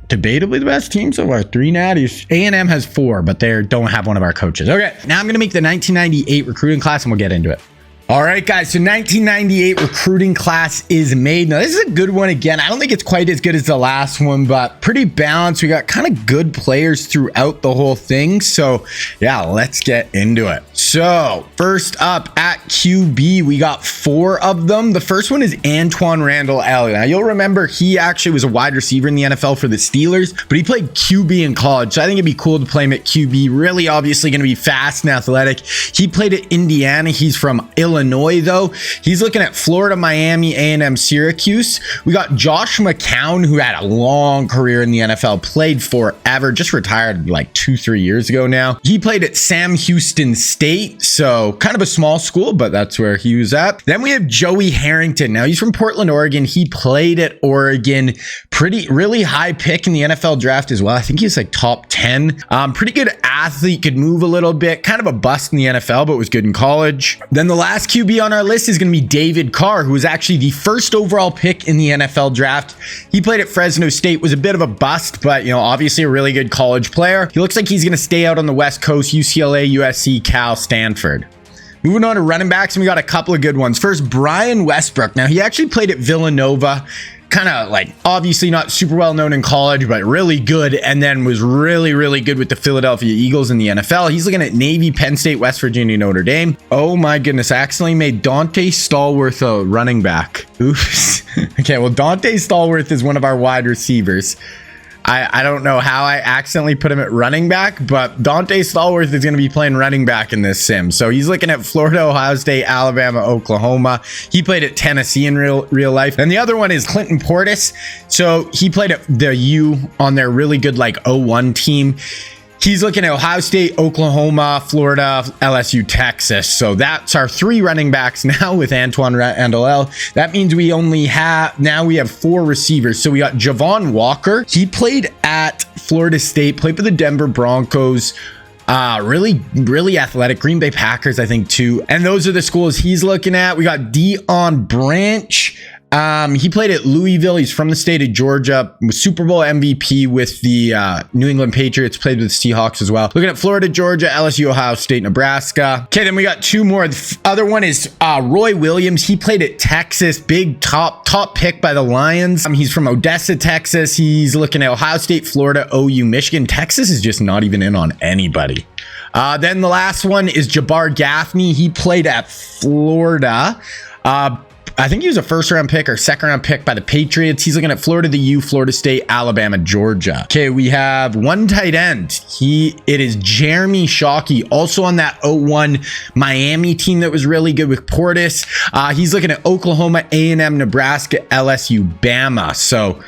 debatably the best team so far. 3 Natties. A&M has 4, but they don't have one of our coaches. Okay, now I'm going to make the 1998 recruiting class and we'll get into it. All right, guys, so 1998 recruiting class is made. Now, this is a good one again. I don't think it's quite as good as the last one, but pretty balanced. We got kind of good players throughout the whole thing. So, yeah, let's get into it. So, first up at QB, we got 4 of them. The first one is Antoine Randall Elliott. Now, you'll remember he actually was a wide receiver in the NFL for the Steelers, but he played QB in college. So, I think it'd be cool to play him at QB. Really, obviously, going to be fast and athletic. He played at Indiana. He's from Illinois, though. He's looking at Florida, Miami, A&M, Syracuse. We got Josh McCown, who had a long career in the NFL, played forever, just retired 2-3 years ago now. He played at Sam Houston State, so kind of a small school, but that's where he was at. Then we have Joey Harrington. Now, he's from Portland, Oregon. He played at Oregon. Really high pick in the NFL draft as well. I think he's top 10. Pretty good athlete, could move a little bit. Kind of a bust in the NFL, but was good in college. Then the last QB on our list is going to be David Carr, who was actually the first overall pick in the NFL draft. He played at Fresno State, was a bit of a bust, but obviously a really good college player. He looks like he's going to stay out on the West Coast: UCLA, USC, Cal, Stanford. Moving on to running backs, and we got a couple of good ones. First, Brian Westbrook. Now, he actually played at Villanova. Kind of obviously not super well known in college, but really good, and then was really good with the Philadelphia Eagles in the NFL. He's looking at Navy, Penn State, West Virginia, Notre Dame. Oh my goodness, I accidentally made Dante Stallworth a running back. Oops. Okay, well, Dante Stallworth is one of our wide receivers. I don't know how I accidentally put him at running back, but Dante Stallworth is going to be playing running back in this sim. So he's looking at Florida, Ohio State, Alabama, Oklahoma. He played at Tennessee in real life. And the other one is Clinton Portis. So he played at the U on their really good 01 team. He's looking at Ohio State, Oklahoma, Florida, LSU, Texas. So that's our 3 running backs now with Antoine Randall. That means we have 4 receivers. So we got Javon Walker. He played at Florida State, played for the Denver Broncos. Really athletic. Green Bay Packers, I think, too. And those are the schools he's looking at. We got Deion Branch. He played at Louisville. He's from the state of Georgia. Was Super Bowl MVP with the New England Patriots. Played with the Seahawks as well. Looking at Florida, Georgia, LSU, Ohio State, Nebraska. Okay, then we got 2 more. The other one is Roy Williams. He played at Texas. Big top pick by the Lions. He's from Odessa, Texas. He's looking at Ohio State, Florida, OU, Michigan. Texas is just not even in on anybody. Then the last one is Jabbar Gaffney. He played at Florida. I think he was a first round pick or second round pick by the Patriots. He's looking at Florida, the U, Florida State, Alabama, Georgia. Okay, we have one tight end. It is Jeremy Shockey, also on that 01 Miami team that was really good with Portis. He's looking at Oklahoma, A&M, Nebraska, LSU, Bama. So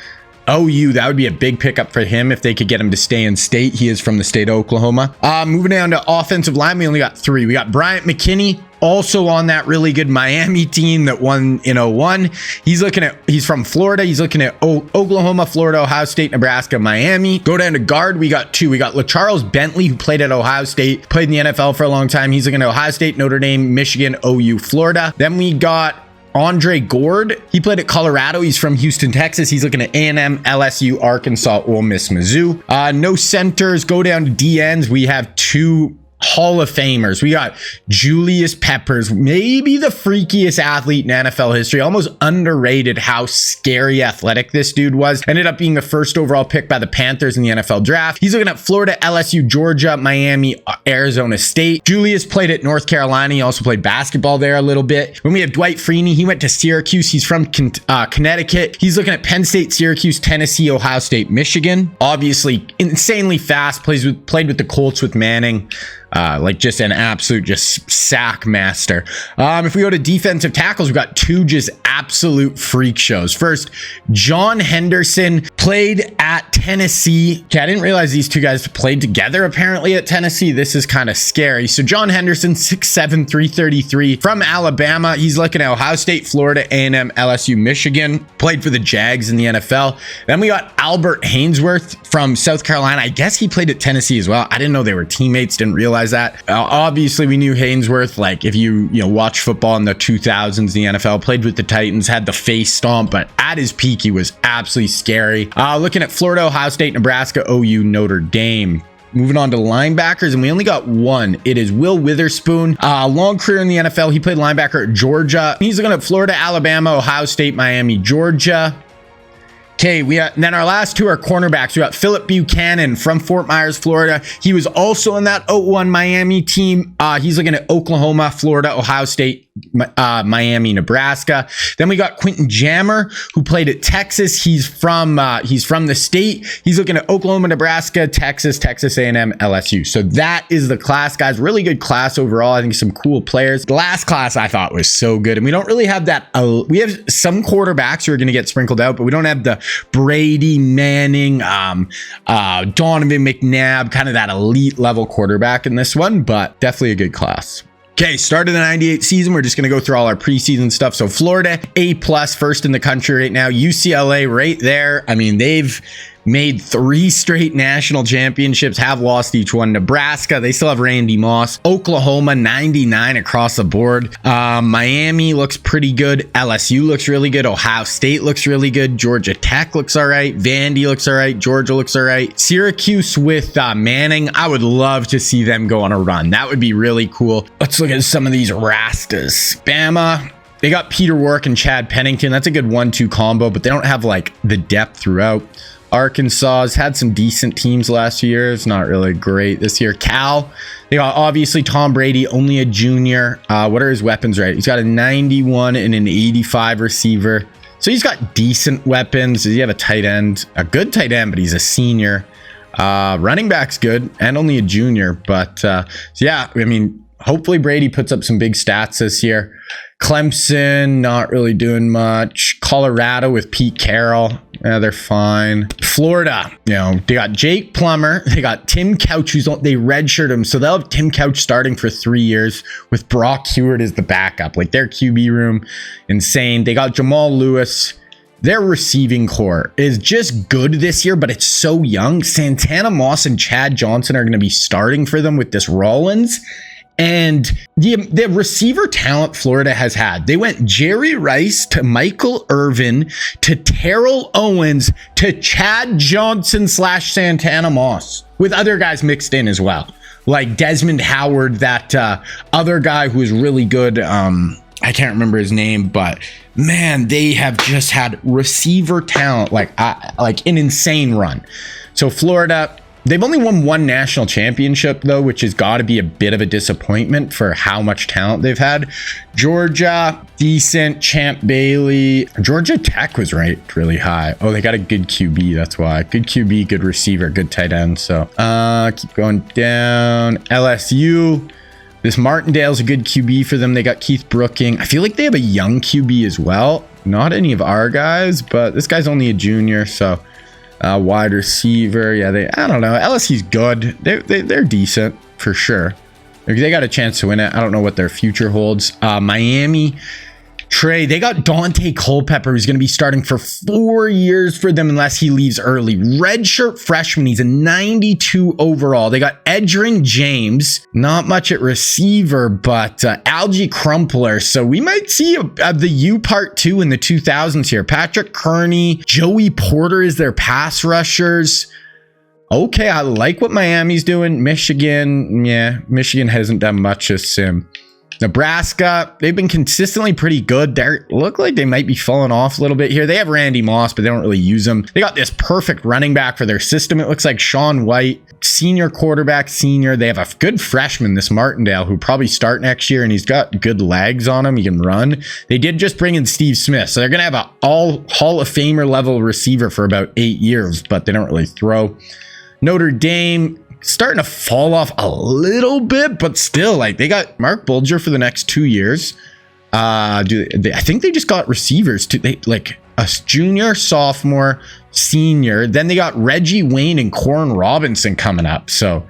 OU, that would be a big pickup for him if they could get him to stay in state. He is from the state of Oklahoma. Moving down to offensive line, we only got 3. We got Bryant McKinney, also on that really good Miami team that won in 01. He's from Florida. He's looking at Oklahoma, Florida, Ohio State, Nebraska, Miami. Go down to guard. We got 2. We got LaCharles Bentley, who played at Ohio State, played in the NFL for a long time. He's looking at Ohio State, Notre Dame, Michigan, OU, Florida. Then we got Andre Gord. He played at Colorado. He's from Houston, Texas. He's looking at A&M, LSU, Arkansas, Ole Miss, Mizzou. No centers. Go down to DNs. We have 2 Hall of Famers. We got Julius Peppers, maybe the freakiest athlete in NFL history. Almost underrated how scary athletic this dude was. Ended up being the first overall pick by the Panthers in the NFL draft. He's looking at Florida, LSU, Georgia, Miami, Arizona State. Julius played at North Carolina. He also played basketball there a little bit. When we have Dwight Freeney, he went to Syracuse. He's from Connecticut. He's looking at Penn State, Syracuse, Tennessee, Ohio State, Michigan. Obviously insanely fast. Played with the Colts with Manning. Like just an absolute sack master. If we go to defensive tackles, we've got 2 just absolute freak shows. First, John Henderson played at Tennessee. Okay, I didn't realize these 2 guys played together apparently at Tennessee. This is kind of scary. So John Henderson, 6'7", 333 from Alabama. He's looking at Ohio State, Florida, A&M, LSU, Michigan. Played for the Jags in the NFL. Then we got Albert Hainsworth from South Carolina. I guess he played at Tennessee as well. I didn't know they were teammates. Didn't realize that. Obviously, we knew Hainsworth, like if you watch football in the 2000s, the NFL, played with the Titans, had the face stomp, but at his peak, he was absolutely scary. Looking at Florida, Ohio State, Nebraska, OU, Notre Dame. Moving on to linebackers, and we only got 1. It is Will Witherspoon. Long career in the NFL. He played linebacker at Georgia. He's looking at Florida, Alabama, Ohio State, Miami, Georgia. Okay, then our last 2 are cornerbacks. We got Philip Buchanan from Fort Myers, Florida. He was also in that 01 Miami team. He's looking at Oklahoma, Florida, Ohio State, Miami, Nebraska. Then we got Quentin Jammer, who played at Texas. He's from the state. He's looking at Oklahoma, Nebraska, Texas, Texas A&M, LSU. So that is the class, guys. Really good class overall. I think some cool players. The last class I thought was so good, and we don't really have that. We have some quarterbacks who are going to get sprinkled out, but we don't have the Brady, Manning, Donovan McNabb, kind of that elite level quarterback in this one, but definitely a good class. Okay, start of the 98 season. We're just going to go through all our preseason stuff. So Florida, A+, first in the country right now. UCLA right there. I mean, they've made 3 straight national championships, have lost each one. Nebraska, they still have Randy Moss. Oklahoma, 99 across the board. Miami looks pretty good. LSU looks really good. Ohio State looks really good. Georgia Tech looks all right. Vandy looks all right. Georgia looks all right. Syracuse with Manning, I would love to see them go on a run. That would be really cool. Let's look at some of these Rastas. Bama, they got Peter Warrick and Chad Pennington. That's a good 1-2 combo, but they don't have like the depth throughout. Arkansas has had some decent teams last year. It's not really great this year. Cal, they got obviously Tom Brady, only a junior. What are his weapons, right? He's got a 91 and an 85 receiver. So he's got decent weapons. Does he have a tight end? A good tight end, but he's a senior. Running back's good and only a junior. But so yeah, I mean, hopefully Brady puts up some big stats this year. Clemson, not really doing much. Colorado with Pete Carroll. Yeah, they're fine. Florida, they got Jake Plummer. They got Tim Couch, they redshirt him. So they'll have Tim Couch starting for 3 years with Brock Hewitt as the backup. Like their QB room, insane. They got Jamal Lewis. Their receiving core is just good this year, but it's so young. Santana Moss and Chad Johnson are going to be starting for them with this Rollins. And the receiver talent Florida has had, they went Jerry Rice to Michael Irvin to Terrell Owens to Chad Johnson / Santana Moss, with other guys mixed in as well, like Desmond Howard, that other guy who is really good. I can't remember his name, but man, they have just had receiver talent like an insane run. So Florida, They've only won one national championship, though, which has got to be a bit of a disappointment for how much talent they've had. Georgia, decent. Champ Bailey. Georgia Tech was ranked really high. Oh, they got a good QB. That's why. Good QB, good receiver, good tight end. So keep going down. LSU. This Martindale's a good QB for them. They got Keith Brooking. I feel like they have a young QB as well. Not any of our guys, but this guy's only a junior, so wide receiver. Yeah, I don't know. LSU's good. They're decent for sure. They got a chance to win it. I don't know what their future holds. Miami, Trey, they got Dante Culpepper, who's going to be starting for 4 years for them unless he leaves early. Redshirt freshman. He's a 92 overall. They got Edgerrin James, not much at receiver, but Algie Crumpler. So we might see the U part 2 in the 2000s here. Patrick Kearney, Joey Porter is their pass rushers. Okay, I like what Miami's doing. Michigan, yeah, Michigan hasn't done much this sim. Nebraska, they've been consistently pretty good. They look like they might be falling off a little bit here. They have Randy Moss, but they don't really use him. They got this perfect running back for their system. It looks like Sean White, senior quarterback, senior. They have a good freshman, this Martindale, who probably start next year, and he's got good legs on him. He can run. They did just bring in Steve Smith, so they're going to have an all Hall of Famer level receiver for about 8 years, but they don't really throw. Notre Dame, starting to fall off a little bit, but still, like, they got Mark Bulger for the next 2 years. I think they just got receivers too. They like a junior, sophomore, senior. Then they got Reggie Wayne and Corin Robinson coming up. So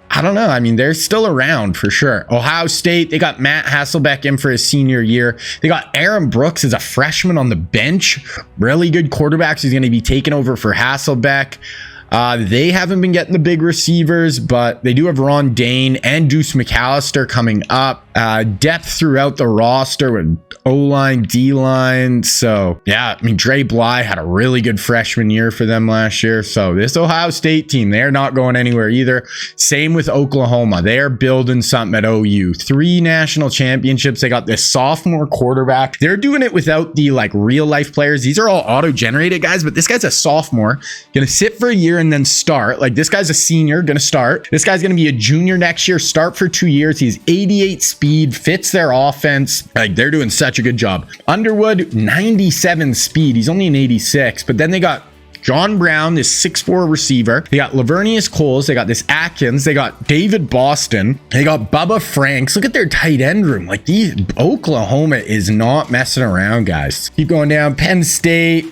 I don't know. I mean, they're still around for sure. Ohio State, they got Matt Hasselbeck in for his senior year. They got Aaron Brooks as a freshman on the bench. Really good quarterbacks. He's going to be taking over for Hasselbeck. They haven't been getting the big receivers, but they do have Ron Dane and Deuce McAllister coming up. Depth throughout the roster with O-line, D-line. So, yeah, I mean, Dre Bly had a really good freshman year for them last year. So, this Ohio State team, they're not going anywhere either. Same with Oklahoma. They're building something at OU. 3 national championships. They got this sophomore quarterback. They're doing it without the, like, real-life players. These are all auto-generated guys, but this guy's a sophomore. Going to sit for a year and then start. Like, this guy's a senior, going to start. This guy's going to be a junior next year, start for 2 years. He's 88 speed, fits their offense. Like, they're doing such a good job. Underwood, 97 speed. He's only an 86, but then they got John Brown, this 6'4 receiver. They got Lavernius Coles. They got this Atkins. They got David Boston. They got Bubba Franks. Look at their tight end room. Like, Oklahoma is not messing around, guys. Keep going down. Penn State,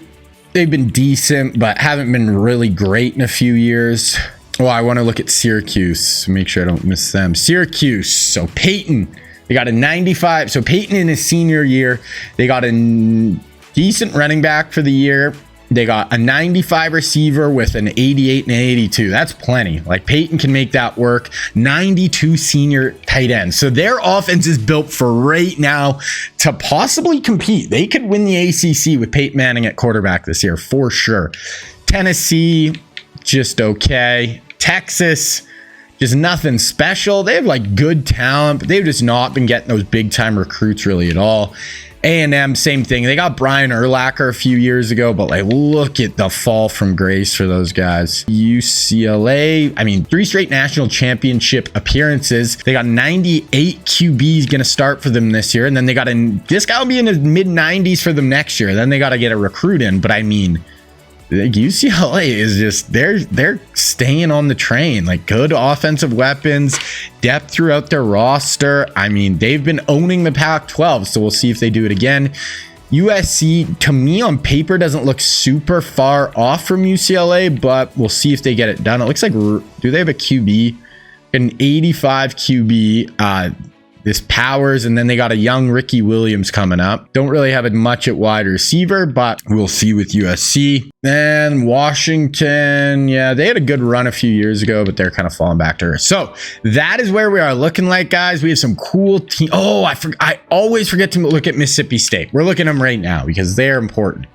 they've been decent, but haven't been really great in a few years. Oh, I want to look at Syracuse. Make sure I don't miss them. Syracuse. So Peyton, they got a 95. So Peyton in his senior year, they got a decent running back for the year. They got a 95 receiver with an 88 and an 82. That's plenty. Like, Peyton can make that work. 92 senior tight ends. So their offense is built for right now to possibly compete. They could win the ACC with Peyton Manning at quarterback this year for sure. Tennessee, just okay. Texas, just nothing special. They have like good talent, but they've just not been getting those big time recruits really at all. A&M, same thing. They got Brian Urlacher a few years ago, but like, look at the fall from grace for those guys. UCLA, I mean, 3 straight national championship appearances. They got 98 QBs going to start for them this year. And then they got this guy will be in his mid 90s for them next year. Then they got to get a recruit in. But I mean, UCLA is just, they're staying on the train. Like, good offensive weapons, depth throughout their roster. I mean, they've been owning the Pac-12, so we'll see if they do it again. USC, to me on paper, doesn't look super far off from UCLA, but we'll see if they get it done. It looks like, do they have a QB? An 85 QB, this Powers, and then they got a young Ricky Williams coming up. Don't really have it much at wide receiver, but we'll see with USC. And Washington, yeah, they had a good run a few years ago, but they're kind of falling back to earth. So that is where we are looking like, guys. We have some cool teams. Oh, I always forget to look at Mississippi State. We're looking at them right now because they're important.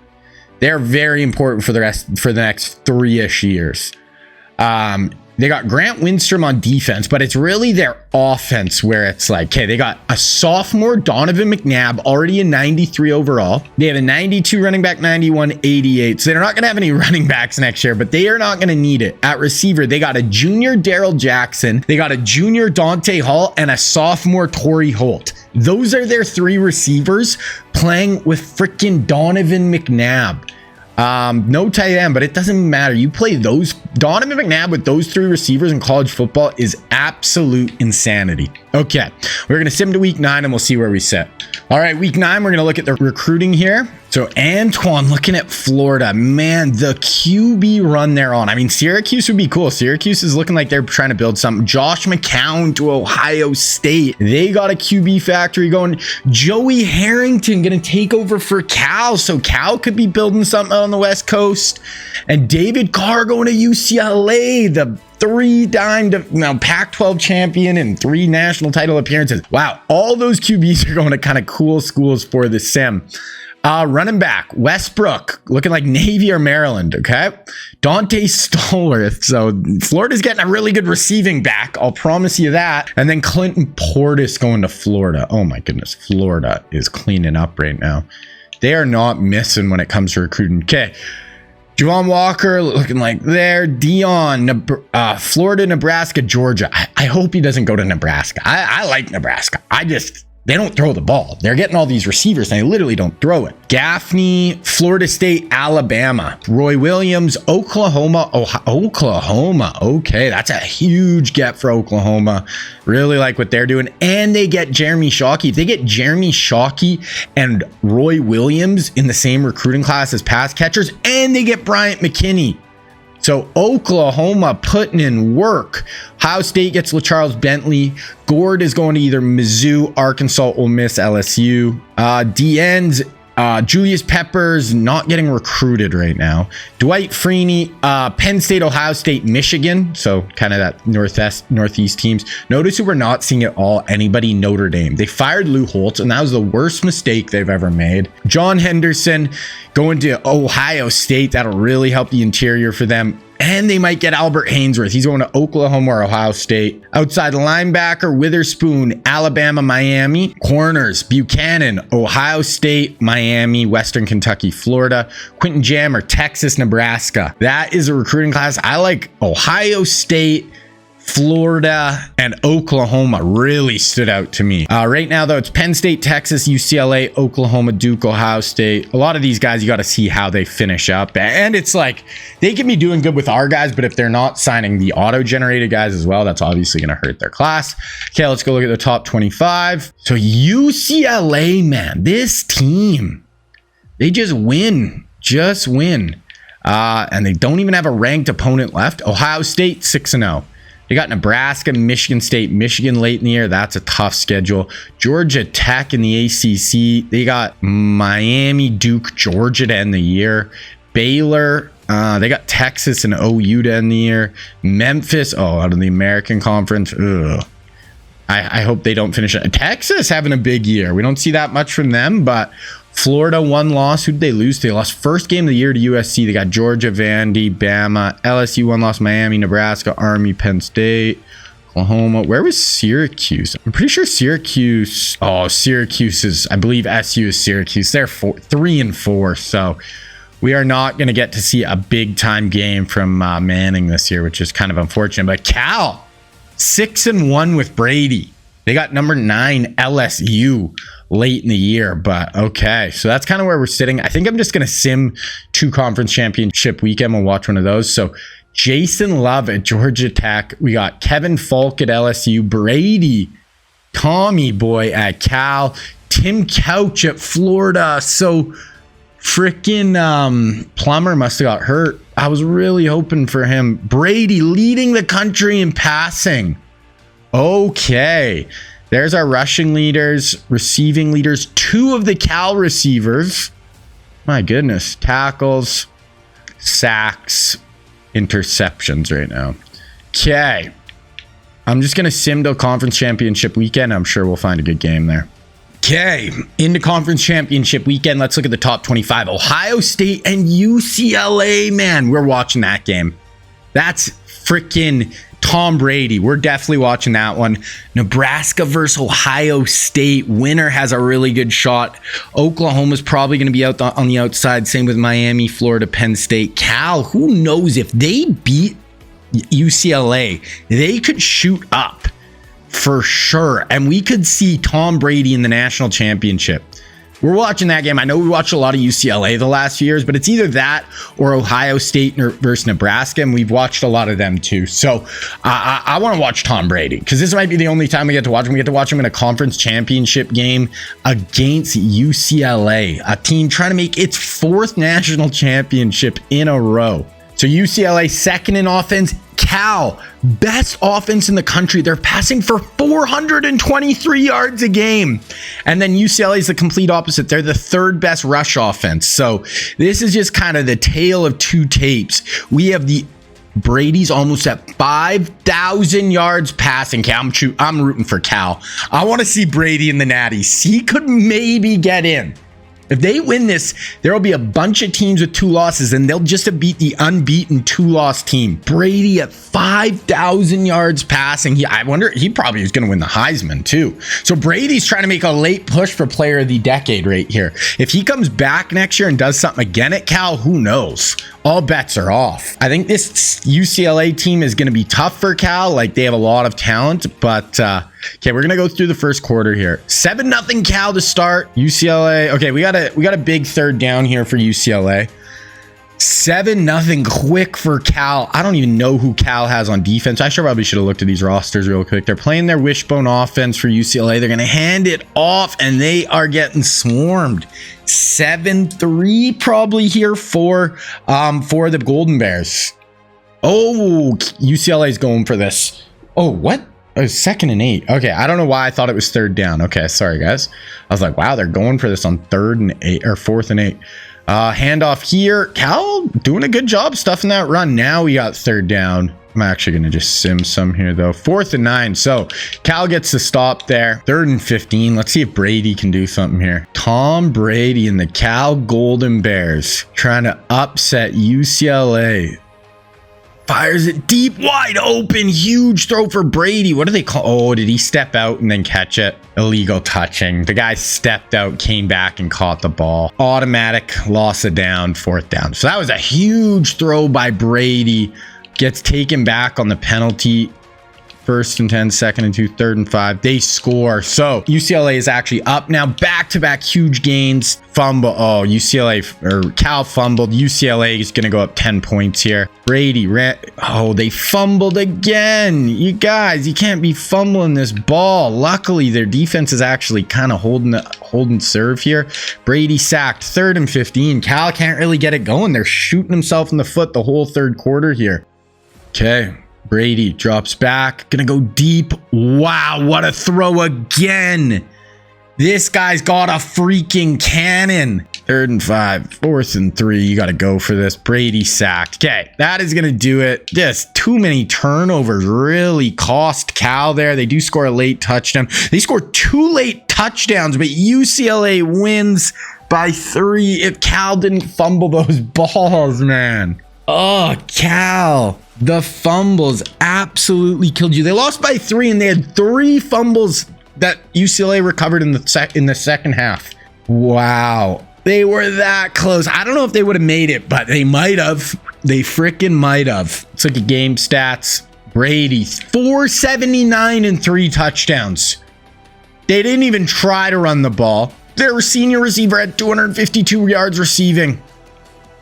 They're very important for the next 3-ish years. They got Grant Windstrom on defense, but it's really their offense where it's like, okay, they got a sophomore, Donovan McNabb, already a 93 overall. They have a 92 running back, 91, 88. So they're not going to have any running backs next year, but they are not going to need it. At receiver, they got a junior Darrell Jackson. They got a junior Dante Hall and a sophomore Torrey Holt. Those are their 3 receivers playing with freaking Donovan McNabb. No tight end, but it doesn't matter. You play those Donovan McNabb with those 3 receivers in college football is absolute insanity. Okay, we're gonna sim to week 9 and we'll see where we sit. All right, week 9, we're gonna look at the recruiting here. So Antoine looking at Florida, man, the QB run they're on. I mean, Syracuse would be cool. Syracuse is looking like they're trying to build something. Josh McCown to Ohio State. They got a QB factory going. Joey Harrington gonna take over for Cal. So Cal could be building something on the West Coast. And David Carr going to UCLA, the 3-time Pac-12 champion and 3 national title appearances. Wow, all those QBs are going to kind of cool schools for the sim. Running back, Westbrook, looking like Navy or Maryland, okay? Dante Stallworth. So Florida's getting a really good receiving back. I'll promise you that. And then Clinton Portis going to Florida. Oh my goodness, Florida is cleaning up right now. They are not missing when it comes to recruiting. Okay. Javon Walker looking like there. Dion, Florida, Nebraska, Georgia. I hope he doesn't go to Nebraska. I like Nebraska. They don't throw the ball. They're getting all these receivers and they literally don't throw it. Gaffney, Florida State, Alabama. Roy Williams, Oklahoma. Oklahoma. Okay, that's a huge get for Oklahoma. Really like what they're doing. And they get Jeremy Shockey. If they get Jeremy Shockey and Roy Williams in the same recruiting class as pass catchers, and they get Bryant McKinney. So Oklahoma putting in work. Ohio State gets LaCharles Bentley. Gord is going to either Mizzou, Arkansas, Ole Miss, LSU. DN's Julius Peppers not getting recruited right now. Dwight Freeney, Penn State, Ohio State, Michigan. So kind of that northeast teams. Notice who we're not seeing at all. Anybody Notre Dame. They fired Lou Holtz, and that was the worst mistake they've ever made. John Henderson going to Ohio State. That'll really help the interior for them. And they might get Albert Hainsworth. He's going to Oklahoma or Ohio State. Outside linebacker, Witherspoon, Alabama, Miami. Corners, Buchanan, Ohio State, Miami, Western Kentucky, Florida. Quentin Jammer, Texas, Nebraska. That is a recruiting class. I like Ohio State, Florida, and Oklahoma really stood out to me. Right now, though, it's Penn State, Texas, UCLA, Oklahoma, Duke, Ohio State. A lot of these guys, you got to see how they finish up. And it's like, they can be doing good with our guys, but if they're not signing the auto-generated guys as well, that's obviously going to hurt their class. Okay, let's go look at the top 25. So UCLA, man, this team, they just win. And they don't even have a ranked opponent left. Ohio State, 6-0. They got Nebraska, Michigan State, Michigan late in the year. That's a tough schedule. Georgia Tech in the ACC. They got Miami, Duke, Georgia to end the year. Baylor. They got Texas and OU to end the year. Memphis. Out of the American Conference. Ugh. I hope they don't finish it. Texas having a big year. We don't see that much from them, but Florida, 1 loss. Who did they lose to? They lost first game of the year to USC. They got Georgia, Vandy, Bama, LSU, 1 loss, Miami, Nebraska, Army, Penn State, Oklahoma. Where was Syracuse? I'm pretty sure Syracuse. Syracuse is, I believe SU is Syracuse. They're 3-4. So we are not going to get to see a big time game from Manning this year, which is kind of unfortunate. But Cal, 6-1 with Brady. They got number 9 LSU late in the year, but okay. So that's kind of where we're sitting. I think I'm just going to sim 2 conference championship weekend. We'll watch one of those. So Jason Love at Georgia Tech. We got Kevin Falk at LSU. Brady, Tommy Boy at Cal. Tim Couch at Florida. So freaking Plummer must have got hurt. I was really hoping for him. Brady leading the country in passing. Okay. There's our rushing leaders, receiving leaders, 2 of the Cal receivers. My goodness. Tackles, sacks, interceptions right now. Okay. I'm just going to sim to conference championship weekend. I'm sure we'll find a good game there. Okay. Into conference championship weekend. Let's look at the top 25. Ohio State and UCLA, man. We're watching that game. That's freaking Tom Brady. We're definitely watching that one. Nebraska versus Ohio State. Winner has a really good shot. Oklahoma's probably going to be out on the outside. Same with Miami, Florida, Penn State. Cal, who knows if they beat UCLA, they could shoot up for sure. And we could see Tom Brady in the national championship. We're watching that game. I know we watched a lot of UCLA the last few years, but it's either that or Ohio State versus Nebraska, and we've watched a lot of them too. So I want to watch Tom Brady because this might be the only time we get to watch him. We get to watch him in a conference championship game against UCLA, a team trying to make its 4th national championship in a row. So UCLA second in offense. Cal, best offense in the country. They're passing for 423 yards a game. And then UCLA is the complete opposite. They're the 3rd best rush offense. So this is just kind of the tale of two tapes. We have the Brady's almost at 5,000 yards passing. Cal, I'm rooting for Cal. I want to see Brady in the Natties. He could maybe get in. If they win this, there will be a bunch of teams with 2 losses, and they'll just have beat the unbeaten 2-loss team. Brady at 5,000 yards passing. I wonder, he probably is going to win the Heisman too. So Brady's trying to make a late push for player of the decade right here. If he comes back next year and does something again at Cal, who knows? All bets are off. I think this UCLA team is going to be tough for Cal. Like, they have a lot of talent, but okay, we're gonna go through the first quarter here. 7-0 Cal to start. UCLA. Okay, we got a big 3rd down here for UCLA. 7-0 quick for Cal. I don't even know who Cal has on defense. I probably should have looked at these rosters real quick. They're playing their wishbone offense for UCLA. They're gonna hand it off, and they are getting swarmed. 7-3 probably here for the Golden Bears. Oh, UCLA's going for this. Oh, what? Oh, 2nd and 8. Okay, I don't know why I thought it was 3rd down. Okay, sorry guys. I was like, wow, they're going for this on 3rd and 8 or 4th and 8. Handoff here. Cal doing a good job stuffing that run. Now we got 3rd down. I'm actually going to just sim some here though. 4th and 9. So Cal gets the stop there. 3rd and 15. Let's see if Brady can do something here. Tom Brady and the Cal Golden Bears trying to upset UCLA. Fires it deep, wide open, huge throw for Brady. What do they call? Oh, did he step out and then catch it? Illegal touching. The guy stepped out, came back and caught the ball. Automatic loss of down, 4th down. So that was a huge throw by Brady. Gets taken back on the penalty. 1st and 10, 2nd and 2, 3rd and 5. They score. So UCLA is actually up now. Back-to-back huge gains. Fumble. Oh, Cal fumbled. UCLA is going to go up 10 points here. Brady ran. Oh, they fumbled again. You guys, you can't be fumbling this ball. Luckily, their defense is actually kind of holding serve here. Brady sacked. 3rd and 15. Cal can't really get it going. They're shooting himself in the foot the whole 3rd quarter here. Okay. Brady drops back, gonna go deep. Wow, what a throw again. This guy's got a freaking cannon. 3rd and 5, 4th and 3. You got to go for this. Brady sacked. Okay, that is going to do it. Just too many turnovers really cost Cal there. They do score a late touchdown. They scored 2 late touchdowns, but UCLA wins by 3 if Cal didn't fumble those balls, man. Oh, Cal. The fumbles absolutely killed you. They lost by 3, and they had 3 fumbles that UCLA recovered in the second half. Wow. They were that close. I don't know if they would have made it, but they might have. They freaking might have. Let's look at game stats. Brady, 479 and 3 touchdowns. They didn't even try to run the ball. Their senior receiver had 252 yards receiving.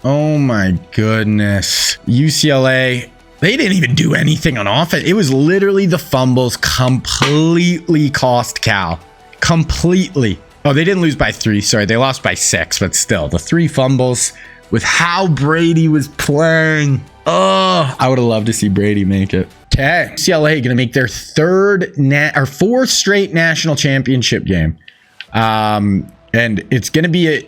Oh my goodness. UCLA, they didn't even do anything on offense. It was literally the fumbles completely cost Cal. Completely. Oh, they didn't lose by 3. Sorry, they lost by 6, but still, the 3 fumbles with how Brady was playing. Oh, I would have loved to see Brady make it. Okay, UCLA going to make their 4th straight national championship game. And it's going to be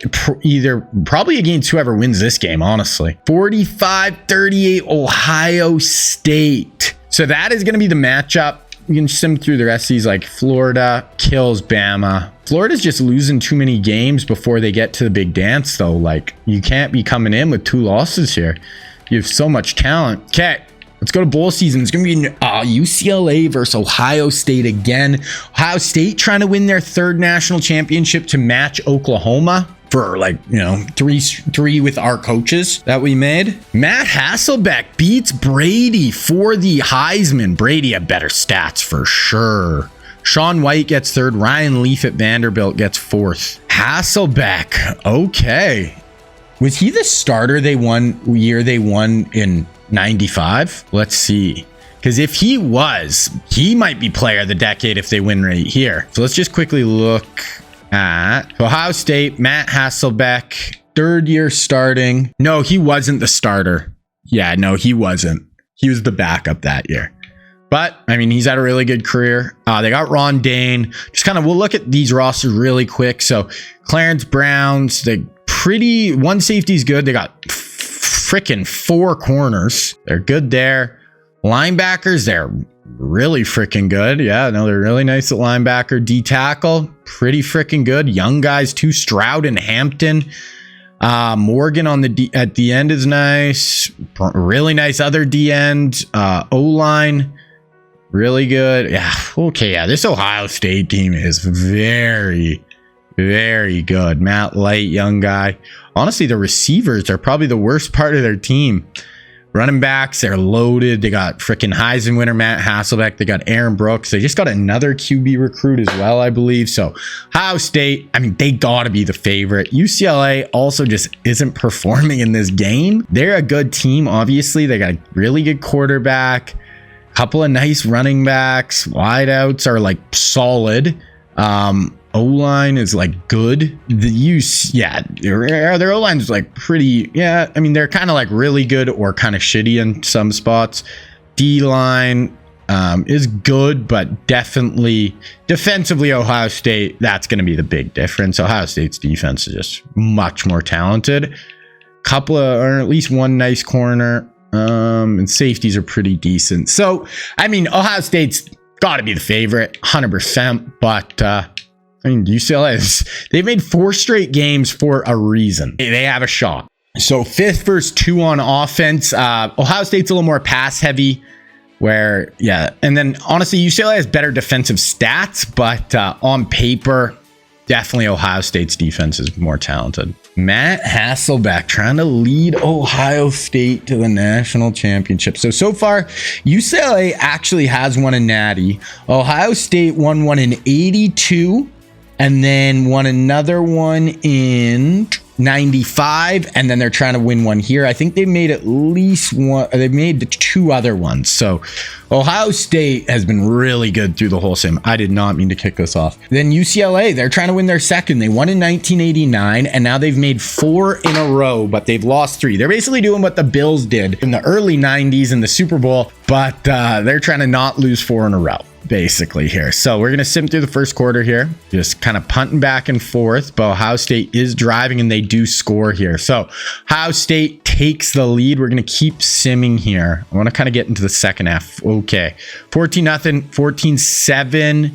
probably against whoever wins this game, honestly. 45-38 Ohio State. So that is going to be the matchup. We can sim through the rest of these, like Florida kills Bama. Florida's just losing too many games before they get to the big dance, though. Like, you can't be coming in with 2 losses here. You have so much talent. Okay, Let's go to bowl season. It's going to be UCLA versus Ohio State again. Ohio State trying to win their third national championship to match Oklahoma for like, you know, three with our coaches that we made. Matt Hasselbeck beats Brady for the Heisman. Brady had better stats for sure. Sean White gets third. Ryan Leaf at Vanderbilt gets fourth. Hasselbeck. Okay. Was he the starter they won in 95? Let's see. Because if he was, he might be player of the decade if they win right here. So let's just quickly look at Ohio State. Matt Hasselbeck, third year starting. No, he wasn't the starter. Yeah, no, he wasn't. He was the backup that year. But, I mean, he's had a really good career. They got Ron Dane. Just kind of, we'll look at these rosters really quick. So, Clarence Browns, one safety's good. They got freaking 4 corners. They're good there. Linebackers, they're really freaking good. Yeah, no, they're really nice at linebacker. D tackle, pretty freaking good. Young guys too. Stroud and Hampton. Morgan at the end is nice. Really nice other D end. O-line, really good. Yeah, okay, yeah. This Ohio State team is very, very good. Matt Light, young guy. Honestly, the receivers are probably the worst part of their team. Running backs, they're loaded. They got freaking Heisman winner Matt Hasselbeck. They got Aaron Brooks. They just got another QB recruit as well, I believe. So Ohio State, I mean, they got to be the favorite. UCLA also just isn't performing in this game. They're a good team, obviously. They got a really good quarterback. Couple of nice running backs. Wideouts are like solid. O-line is like good. Their O-line is like pretty, yeah. I mean, they're kind of like really good or kind of shitty in some spots. D-line is good, but definitely defensively, Ohio State, that's going to be the big difference. Ohio State's defense is just much more talented. Or at least one nice corner. And safeties are pretty decent. So, I mean, Ohio State's got to be the favorite, 100%. But, I mean, UCLA, they've made 4 straight games for a reason. They have a shot. So 5th versus 2 on offense. Ohio State's a little more pass heavy where, yeah. And then honestly, UCLA has better defensive stats, but on paper, definitely Ohio State's defense is more talented. Matt Hasselbeck trying to lead Ohio State to the national championship. So far, UCLA actually has won a natty. Ohio State won one in 82. And then won another one in 95. And then they're trying to win one here. I think they made at least one. They've made 2 other ones. So Ohio State has been really good through the whole sim. I did not mean to kick this off. Then UCLA, they're trying to win their second. They won in 1989. And now they've made 4 in a row, but they've lost 3. They're basically doing what the Bills did in the early 90s in the Super Bowl. But they're trying to not lose 4 in a row, basically here. So we're going to sim through the first quarter here, just kind of punting back and forth, but Ohio State is driving and they do score here. So Ohio State takes the lead. We're going to keep simming here. I want to kind of get into the second half. Okay. 14-0, 14-7.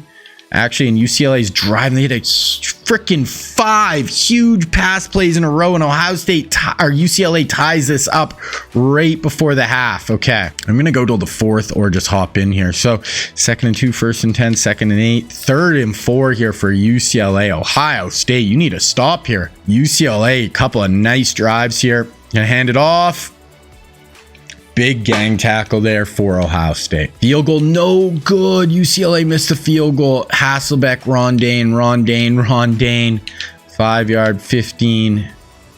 Actually, in UCLA's driving, they hit a freaking 5 huge pass plays in a row, and Ohio State or UCLA ties this up right before the half. Okay, I'm gonna go till the 4th or just hop in here. So 2nd and 2, 1st and 10, 2nd and 8, 3rd and 4 here for UCLA. Ohio State, you need to stop here. UCLA, a couple of nice drives here. Gonna hand it off. Big gang tackle there for Ohio State. Field goal, no good. UCLA missed the field goal. Hasselbeck, Ron Dane. 5-yard, 15.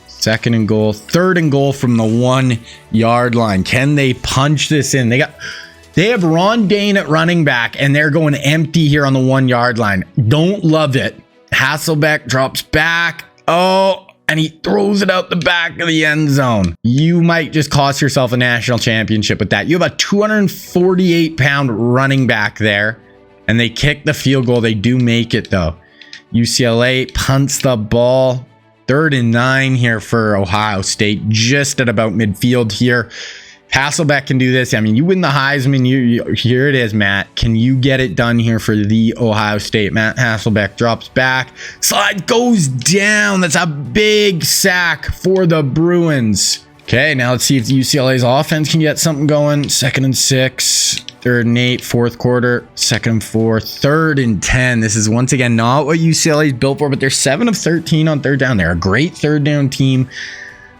2nd and goal. 3rd and goal from the 1-yard line. Can they punch this in? They have Ron Dane at running back, and they're going empty here on the 1-yard line. Don't love it. Hasselbeck drops back. Oh, and he throws it out the back of the end zone. You might just cost yourself a national championship with that. You have a 248-pound running back there, and they kick the field goal. They do make it, though. UCLA punts the ball. 3rd and 9 here for Ohio State, just at about midfield here. Hasselbeck can do this. I mean, you win the Heisman. Here it is, Matt. Can you get it done here for the Ohio State? Matt Hasselbeck drops back. Slide goes down. That's a big sack for the Bruins. Okay, now let's see if UCLA's offense can get something going. 2nd and 6, 3rd and 8, 4th quarter, 2nd and 4, 3rd and 10. This is once again not what UCLA's built for, but they're 7 of 13 on 3rd down. They're a great 3rd down team.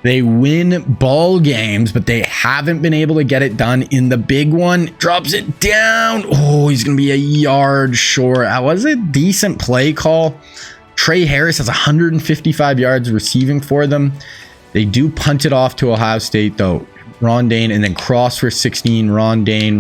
They win ball games, but they haven't been able to get it done in the big one. Drops it down. Oh, he's going to be a yard short. That was a decent play call. Trey Harris has 155 yards receiving for them. They do punt it off to Ohio State, though. Ron Dane, and then cross for 16. Ron Dane.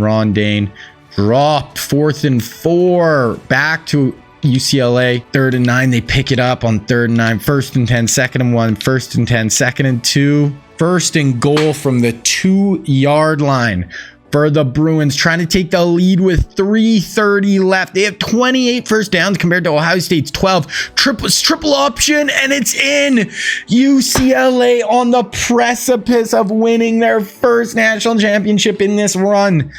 Dropped 4th and 4. Back to UCLA. 3rd and 9. They pick it up on 3rd and 9. 1st and 10. 2nd and 1. 1st and 10. 2nd and 2. 1st and goal from the 2-yard line for the Bruins, trying to take the lead with 3:30 left. They have 28 first downs compared to Ohio State's 12. Triple option, and it's in. UCLA on the precipice of winning their first national championship in this run.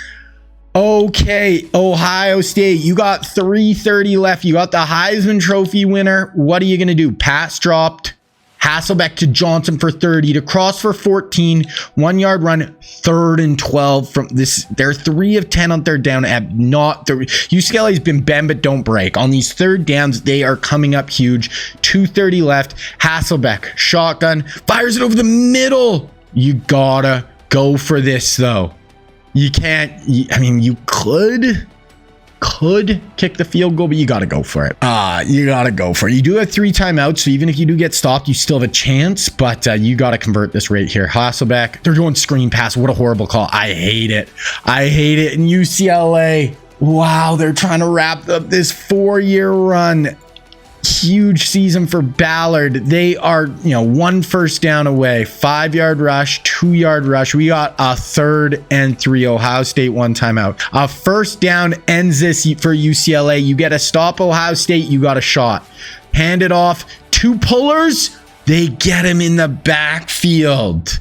Okay, Ohio State, you got 3:30 left. You got the Heisman Trophy winner. What are you going to do? Pass dropped. Hasselbeck to Johnson for 30, to Cross for 14, 1-yard run, 3rd and 12 from this. They're 3 of 10 on 3rd down. UCLA's been bend but don't break. On these 3rd downs, they are coming up huge. 2:30 left. Hasselbeck, shotgun, fires it over the middle. You gotta go for this, though. You can't, I mean, you could kick the field goal, but you got to go for it. You got to go for it. You do have 3 timeouts, so even if you do get stopped, you still have a chance, but you got to convert this right here. Hasselbeck, they're doing screen pass. What a horrible call. I hate it. In UCLA. Wow, they're trying to wrap up this 4-year run. Huge season for Ballard. They are, 1 first down away. 5-yard rush, 2-yard rush. We got a 3rd and 3. Ohio State 1 timeout. A first down ends this for UCLA. You get a stop Ohio State, you got a shot. Hand it off. 2 pullers. They get him in the backfield.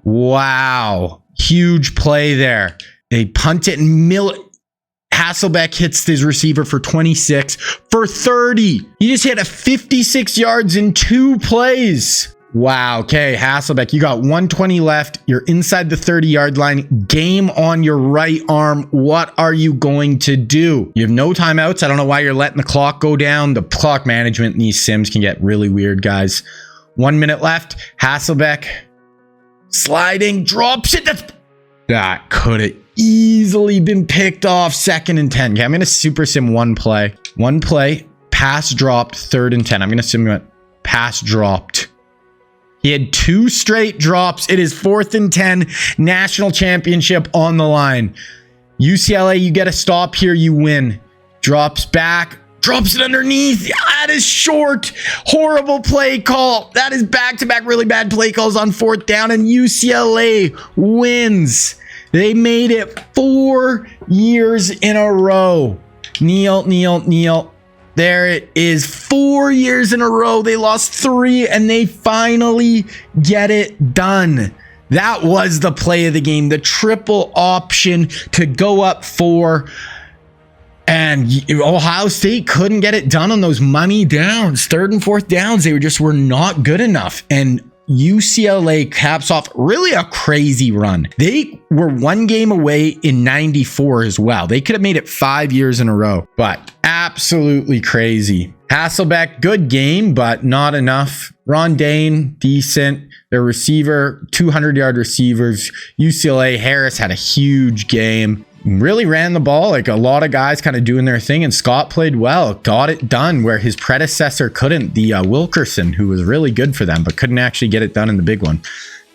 Wow. Huge play there. They punt it and mill it. Hasselbeck hits his receiver for 26 for 30. He just hit a 56 yards in 2 plays. Wow. Okay, Hasselbeck, you got 120 left. You're inside the 30-yard line. Game on your right arm. What are you going to do? You have no timeouts. I don't know why you're letting the clock go down. The clock management in these sims can get really weird, guys. 1 minute left. Hasselbeck sliding, drops it. That could have easily been picked off. 2nd and 10. Okay, I'm going to super sim one play. Pass dropped, 3rd and 10. I'm going to simulate pass dropped. He had 2 straight drops. It is 4th and 10. National championship on the line. UCLA, you get a stop here, you win. Drops back. Drops it underneath. That is short. Horrible play call. That is back-to-back really bad play calls on 4th down, and UCLA wins. They made it 4 years in a row. Kneel. There it is. 4 years in a row. They lost 3, and they finally get it done. That was the play of the game. The triple option to go up 4. And Ohio State couldn't get it done on those money downs. 3rd and 4th downs, they were not good enough. And UCLA caps off really a crazy run. They were 1 game away in 94 as well. They could have made it 5 years in a row, but absolutely crazy. Hasselbeck, good game, but not enough. Ron Dane, decent. Their receiver, 200-yard receivers. UCLA, Harris had a huge game. Really ran the ball, like a lot of guys kind of doing their thing, and Scott played well, got it done where his predecessor couldn't. The Wilkerson, who was really good for them, but couldn't actually get it done in the big one.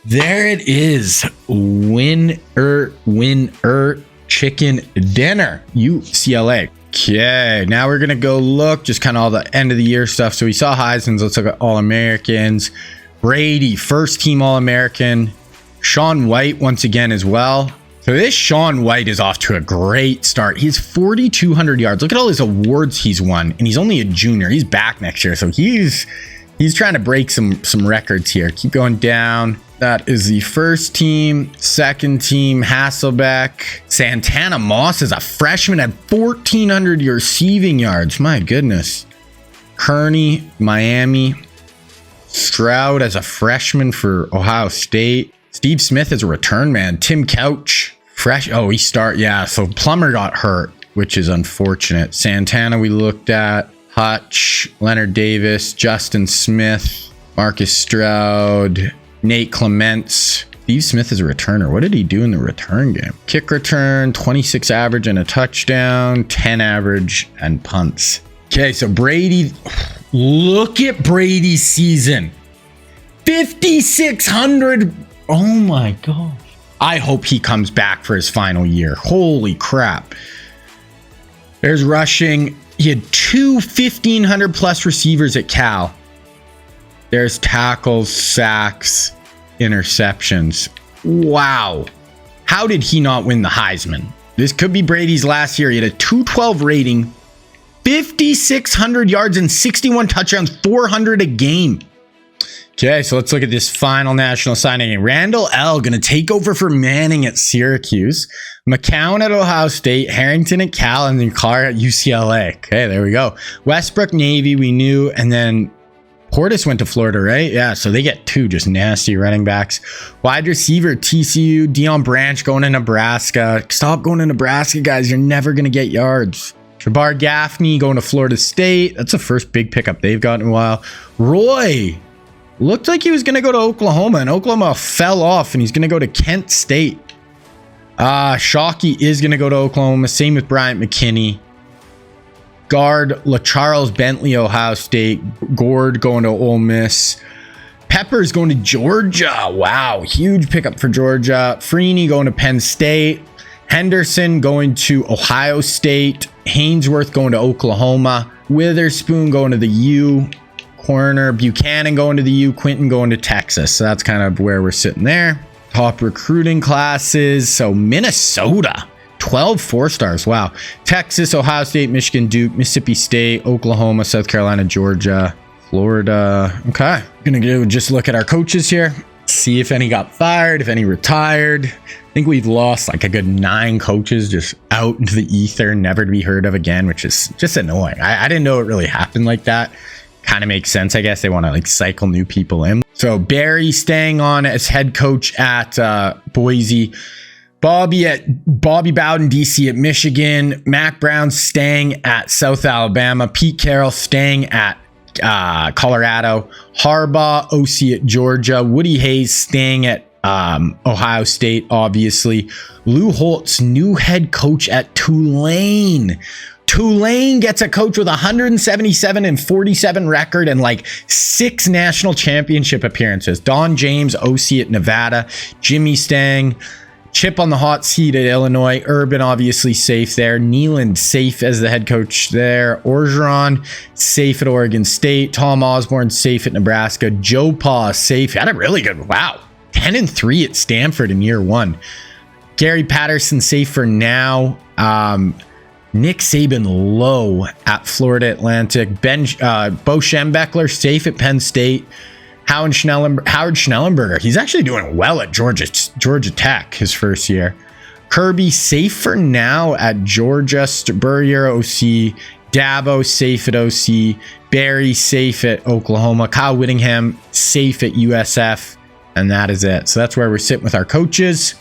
There it is. Winner chicken dinner, UCLA. Okay, now we're going to go look just kind of all the end of the year stuff. So we saw Heisman's. Let's look at All-Americans. Brady, first team All-American. Sean White once again as well. So this Sean White is off to a great start. He's 4,200 yards. Look at all his awards he's won, and he's only a junior. He's back next year, so he's trying to break some records here. Keep going down. That is the first team. Second team, Hasselbeck. Santana Moss is a freshman at 1,400 receiving yards. My goodness. Kearney, Miami. Stroud as a freshman for Ohio State. Steve Smith is a return man. Tim Couch, fresh. Oh, yeah, so Plummer got hurt, which is unfortunate. Santana we looked at. Hutch, Leonard Davis, Justin Smith, Marcus Stroud, Nate Clements. Steve Smith is a returner. What did he do in the return game? Kick return, 26 average and a touchdown, 10 average and punts. Okay, so Brady, look at Brady's season. 5,600. Oh my gosh. I hope he comes back for his final year. Holy crap. There's rushing. He had 1,500 plus receivers at Cal. There's tackles, sacks, interceptions. Wow. How did he not win the Heisman? This could be Brady's last year. He had a 212 rating, 5,600 yards and 61 touchdowns, 400 a game. Okay, so let's look at this final national signing. Randall L. going to take over for Manning at Syracuse, McCown at Ohio State, Harrington at Cal, and then Carr at UCLA. Okay, there we go. Westbrook, Navy, we knew, and then Portis went to Florida, right? Yeah, so they get 2 just nasty running backs. Wide receiver, TCU, Deion Branch going to Nebraska. Stop going to Nebraska, guys. You're never going to get yards. Jabbar Gaffney going to Florida State. That's the first big pickup they've got in a while. Roy looked like he was going to go to Oklahoma, and Oklahoma fell off, and he's going to go to Kent State. Shockey is going to go to Oklahoma. Same with Bryant McKinney. Guard, LaCharles Bentley, Ohio State. Gord going to Ole Miss. Peppers going to Georgia. Wow, huge pickup for Georgia. Freeney going to Penn State. Henderson going to Ohio State. Hainsworth going to Oklahoma. Witherspoon going to the U. Corner, Buchanan going to the U, Quinton going to Texas. So that's kind of where we're sitting there. Top recruiting classes. So Minnesota, 12 4-stars. Wow. Texas, Ohio State, Michigan, Duke, Mississippi State, Oklahoma, South Carolina, Georgia, Florida. Okay. Gonna go just look at our coaches here. See if any got fired, if any retired. I think we've lost like a good 9 coaches just out into the ether, never to be heard of again, which is just annoying. I didn't know it really happened like that. Kind of makes sense, I guess. They want to like cycle new people in. So Barry staying on as head coach at Boise. Bobby Bowden, DC at Michigan. Mac Brown staying at South Alabama. Pete Carroll staying at Colorado. Harbaugh, OC at Georgia. Woody Hayes staying at Ohio State, obviously. Lou Holtz, new head coach at Tulane. Tulane gets a coach with 177 and 47 record and like 6 national championship appearances. Don James, OC at Nevada. Jimmy Stang, Chip on the hot seat at Illinois. Urban obviously safe there. Nealand safe as the head coach there. Orgeron safe at Oregon State. Tom Osborne safe at Nebraska. Joe Pa safe. Had a really good, wow, 10-3 at Stanford in year 1. Gary Patterson safe for now. Nick Saban low at Florida Atlantic. Bo Schembechler safe at Penn State. Howard Schnellenberger, he's actually doing well at Georgia Tech his first year. Kirby safe for now at Georgia. Spurrier OC. Dabo safe at OC. Barry safe at Oklahoma. Kyle Whittingham safe at USF. And that is it. So that's where we're sitting with our coaches.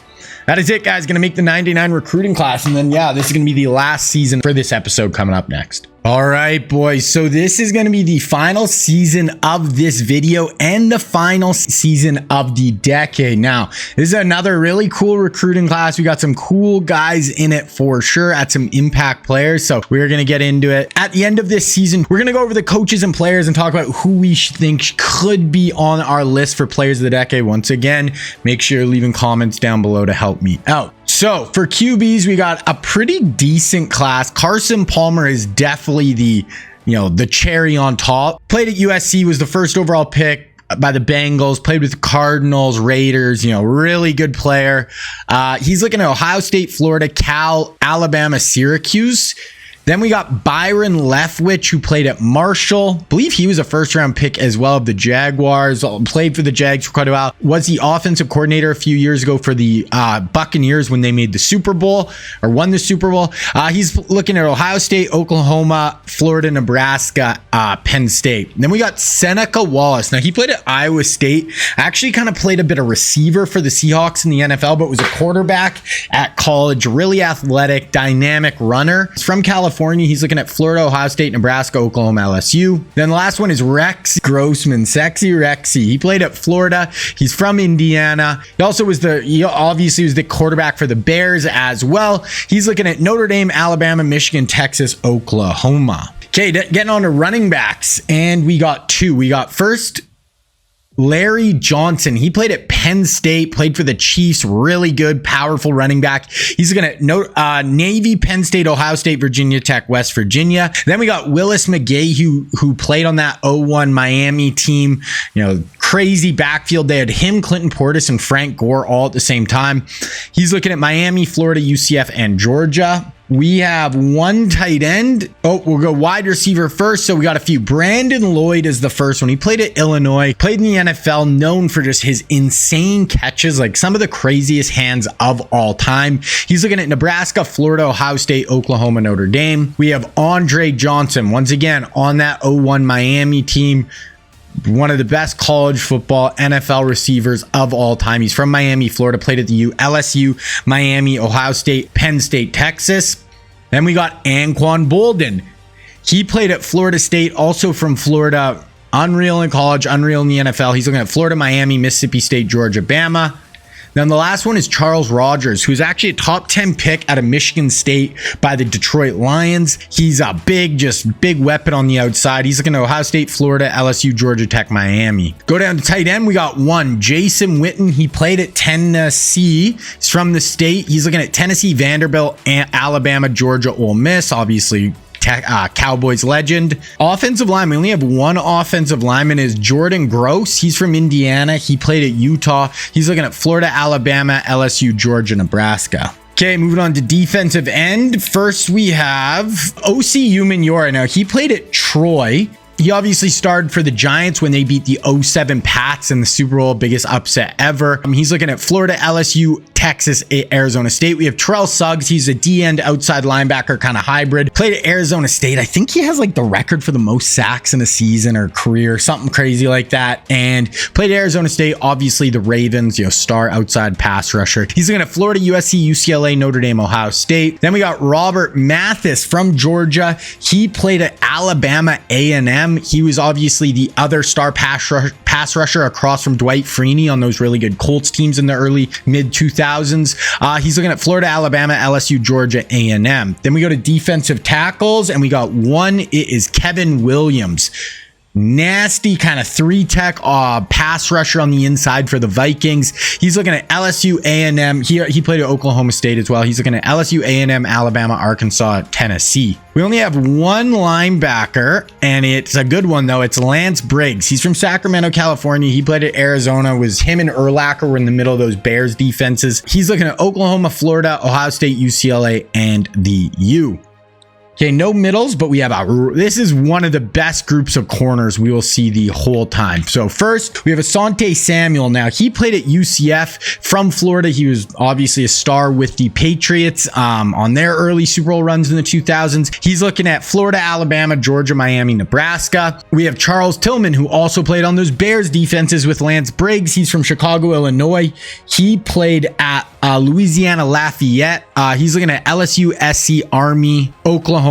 That is it, guys. Going to make the 99 recruiting class. And then, yeah, this is going to be the last season for this episode coming up next. All right, boys. So this is going to be the final season of this video and the final season of the decade. Now, this is another really cool recruiting class. We got some cool guys in it for sure at some impact players. So we're going to get into it. At the end of this season, we're going to go over the coaches and players and talk about who we think could be on our list for players of the decade. Once again, make sure you're leaving comments down below to help me out. So for QBs, we got a pretty decent class. Carson Palmer is definitely the cherry on top. Played at USC, was the first overall pick by the Bengals, played with the Cardinals, Raiders, really good player. He's looking at Ohio State, Florida, Cal, Alabama, Syracuse. Then we got Byron Leftwich, who played at Marshall. I believe he was a first-round pick as well of the Jaguars. Played for the Jags for quite a while. Was the offensive coordinator a few years ago for the Buccaneers when they made the Super Bowl or won the Super Bowl. He's looking at Ohio State, Oklahoma, Florida, Nebraska, Penn State. Then we got Seneca Wallace. Now, he played at Iowa State. Actually kind of played a bit of receiver for the Seahawks in the NFL, but was a quarterback at college. Really athletic, dynamic runner. He's from California. He's looking at Florida, Ohio State, Nebraska, Oklahoma, LSU. Then the last one is Rex Grossman, Sexy Rexy. He played at Florida. He's from Indiana. He obviously was the quarterback for the Bears as well. He's looking at Notre Dame, Alabama, Michigan, Texas, Oklahoma. Okay, getting on to running backs, and we got two. We got first Larry Johnson. He played at Penn State, played for the Chiefs. Really good, powerful running back. He's looking at Navy, Penn State, Ohio State, Virginia Tech, West Virginia. Then we got Willis McGahee, who played on that 01 Miami team. Crazy backfield. They had him, Clinton Portis, and Frank Gore all at the same time. He's looking at Miami, Florida, UCF, and Georgia. We have one tight end. We'll go wide receiver first. So we got a few. Brandon Lloyd is the first one. He played at Illinois, played in the NFL, known for just his insane catches, like some of the craziest hands of all time. He's looking at Nebraska, Florida, Ohio State, Oklahoma, Notre Dame. We have Andre Johnson, once again, on that 01 Miami team. One of the best college football NFL receivers of all time. He's from Miami, Florida, played at the LSU, Miami, Ohio State, Penn State, Texas. Then we got Anquan Bolden. He played at Florida State, also from Florida. Unreal in college, unreal in the NFL. He's looking at Florida, Miami, Mississippi State, Georgia, Bama. Then the last one is Charles Rogers, who's actually a top 10 pick out of Michigan State by the Detroit Lions. He's a big weapon on the outside. He's looking at Ohio State, Florida, LSU, Georgia Tech, Miami. Go down to tight end. We got one, Jason Witten. He played at Tennessee. He's from the state. He's looking at Tennessee, Vanderbilt, Alabama, Georgia, Ole Miss. Obviously, Cowboys legend. Offensive line, we only have one offensive lineman, is Jordan Gross. He's from Indiana. He played at Utah. He's looking at Florida, Alabama, LSU, Georgia, Nebraska. Okay, moving on to defensive end. First, we have O.C. Umenyiora. Now, he played at Troy. He obviously started for the Giants when they beat the 07 Pats in the Super Bowl, biggest upset ever. He's looking at Florida, LSU, Texas, Arizona State. We have Terrell Suggs. He's a D-end outside linebacker kind of hybrid. Played at Arizona State. I think he has like the record for the most sacks in a season or career, something crazy like that. And played at Arizona State, obviously the Ravens, star outside pass rusher. He's looking at Florida, USC, UCLA, Notre Dame, Ohio State. Then we got Robert Mathis from Georgia. He played at Alabama A&M. He was obviously the other star pass rusher across from Dwight Freeney on those really good Colts teams in the early mid 2000s. He's looking at Florida, Alabama, LSU, Georgia, A&M. Then we go to defensive tackles, and we got one. It is Kevin Williams. Nasty kind of three-tech pass rusher on the inside for the Vikings. He's looking at LSU, A&M. He played at Oklahoma State as well. He's looking at LSU, A&M, Alabama, Arkansas, Tennessee. We only have one linebacker, and it's a good one, though. It's Lance Briggs. He's from Sacramento, California. He played at Arizona. Him and Urlacher were in the middle of those Bears defenses. He's looking at Oklahoma, Florida, Ohio State, UCLA, and the U. Okay, no middles, but we have this is one of the best groups of corners we will see the whole time. So first, we have Asante Samuel. Now, he played at UCF from Florida. He was obviously a star with the Patriots on their early Super Bowl runs in the 2000s. He's looking at Florida, Alabama, Georgia, Miami, Nebraska. We have Charles Tillman, who also played on those Bears defenses with Lance Briggs. He's from Chicago, Illinois. He played at Louisiana Lafayette. He's looking at LSU, SC, Army, Oklahoma,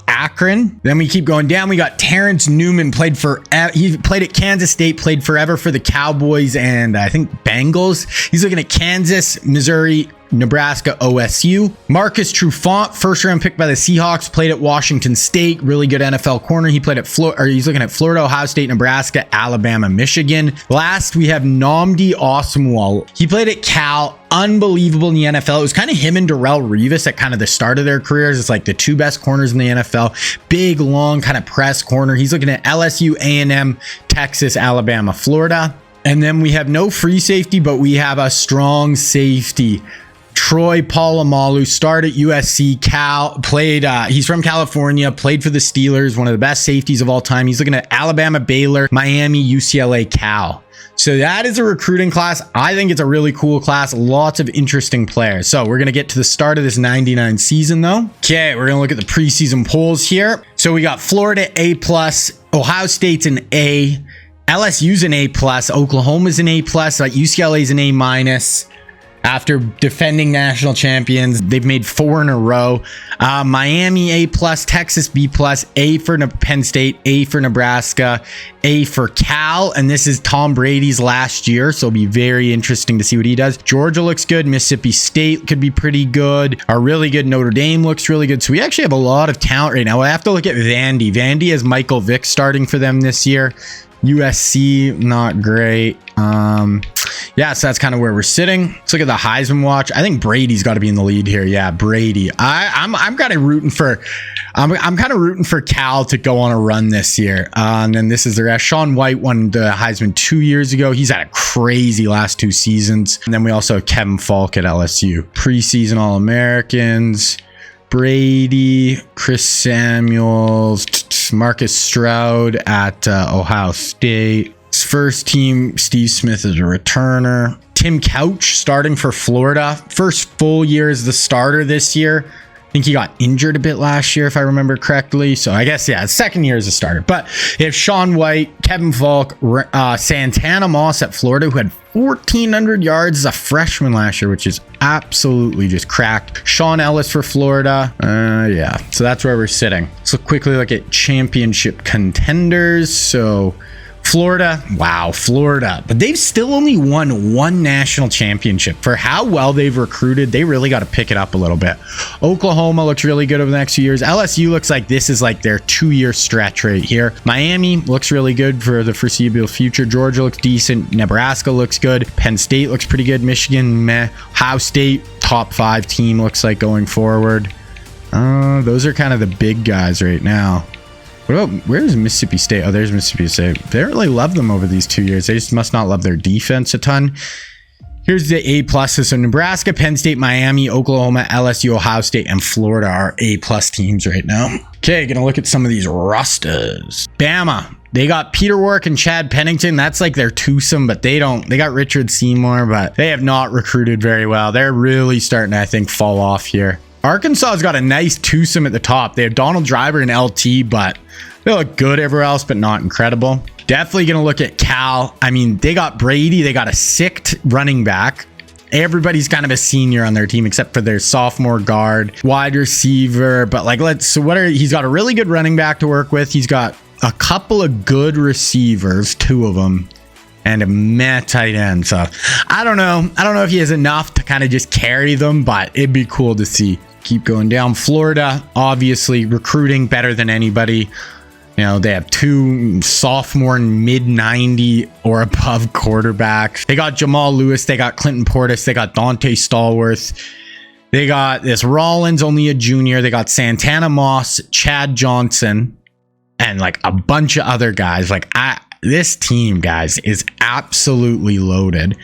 Akron. Then we keep going down. We got Terrence Newman. He played at Kansas State, played forever for the Cowboys and I think Bengals. He's looking at Kansas, Missouri, Nebraska, OSU. Marcus Trufant, first round pick by the Seahawks, played at Washington State, really good NFL corner. He played at he's looking at Florida, Ohio State, Nebraska, Alabama, Michigan. Last, we have Nnamdi Asomugha. He played at Cal, unbelievable in the NFL. It was kind of him and Darrelle Revis at kind of the start of their careers. It's like the two best corners in the NFL. Big, long kind of press corner. He's looking at LSU, A&M, Texas, Alabama, Florida. And then we have no free safety, but we have a strong safety. Troy Polamalu started USC. He's from California, played for the Steelers, one of the best safeties of all time. He's looking at Alabama, Baylor, Miami, UCLA, Cal. So that is a recruiting class. I think it's a really cool class. Lots of interesting players. So we're going to get to the start of this 99 season though. Okay, we're going to look at the preseason polls here. So we got Florida A+, Ohio State's an A, LSU's an A+, Oklahoma's an A+, UCLA's an A-. After defending national champions, they've made 4 in a row. Miami A+, Texas B+, A for Penn State, A for Nebraska, A for Cal, and this is Tom Brady's last year, so it'll be very interesting to see what he does. Georgia looks good. Mississippi State could be pretty good. Are really good. Notre Dame looks really good. So we actually have a lot of talent right now. I have to look at Vandy. Vandy has Michael Vick starting for them this year. USC, not great. Yeah, so that's kind of where we're sitting. Let's look at the Heisman watch. I think Brady's got to be in the lead here. Yeah, Brady. I'm kind of rooting for Cal to go on a run this year. And then this is the rest. Shaun White won the Heisman 2 years ago. He's had a crazy last 2 seasons. And then we also have Kevin Falk at LSU. Preseason All-Americans. Brady, Chris Samuels, Marcus Stroud at Ohio State. His first team, Steve Smith is a returner. Tim Couch starting for Florida. First full year as the starter this year. I think he got injured a bit last year, if I remember correctly. So I guess, yeah, second year as a starter. But if Shaun White, Kevin Falk, Santana Moss at Florida, who had 1,400 yards as a freshman last year, which is absolutely just cracked. Sean Ellis for Florida. Yeah, so that's where we're sitting. So quickly look at championship contenders. So Florida, wow, Florida. But they've still only won 1 national championship. For how well they've recruited, they really got to pick it up a little bit. Oklahoma looks really good over the next few years. LSU looks like this is like their 2-year stretch right here. Miami looks really good for the foreseeable future. Georgia looks decent. Nebraska looks good. Penn State looks pretty good. Michigan, meh. Ohio State, top 5 team looks like going forward. Those are kind of the big guys right now. What about, where's Mississippi State? Oh, there's Mississippi State. They don't really love them over these 2 years. They just must not love their defense a ton. Here's the A+. So Nebraska, Penn State, Miami, Oklahoma, LSU, Ohio State, and Florida are A+ teams right now. Okay, gonna look at some of these rosters. Bama. They got Peter Warrick and Chad Pennington. That's like their twosome, but they got Richard Seymour, but they have not recruited very well. They're really starting to, I think, fall off here. Arkansas has got a nice twosome at the top. They have Donald Driver and LT, but they look good everywhere else, but not incredible. Definitely going to look at Cal. I mean, they got Brady. They got a sick running back. Everybody's kind of a senior on their team except for their sophomore guard, wide receiver. But like, he's got a really good running back to work with. He's got a couple of good receivers, 2 of them, and a meh tight end. So I don't know. I don't know if he has enough to kind of just carry them, but it'd be cool to see. Keep going down. Florida, obviously recruiting better than anybody. You know, they have 2 sophomore and mid-90 or above quarterbacks. They got Jamal Lewis. They got Clinton Portis. They got Dante Stallworth. They got this Rollins, only a junior. They got Santana Moss, Chad Johnson, and like a bunch of other guys. Like, this team, guys, is absolutely loaded.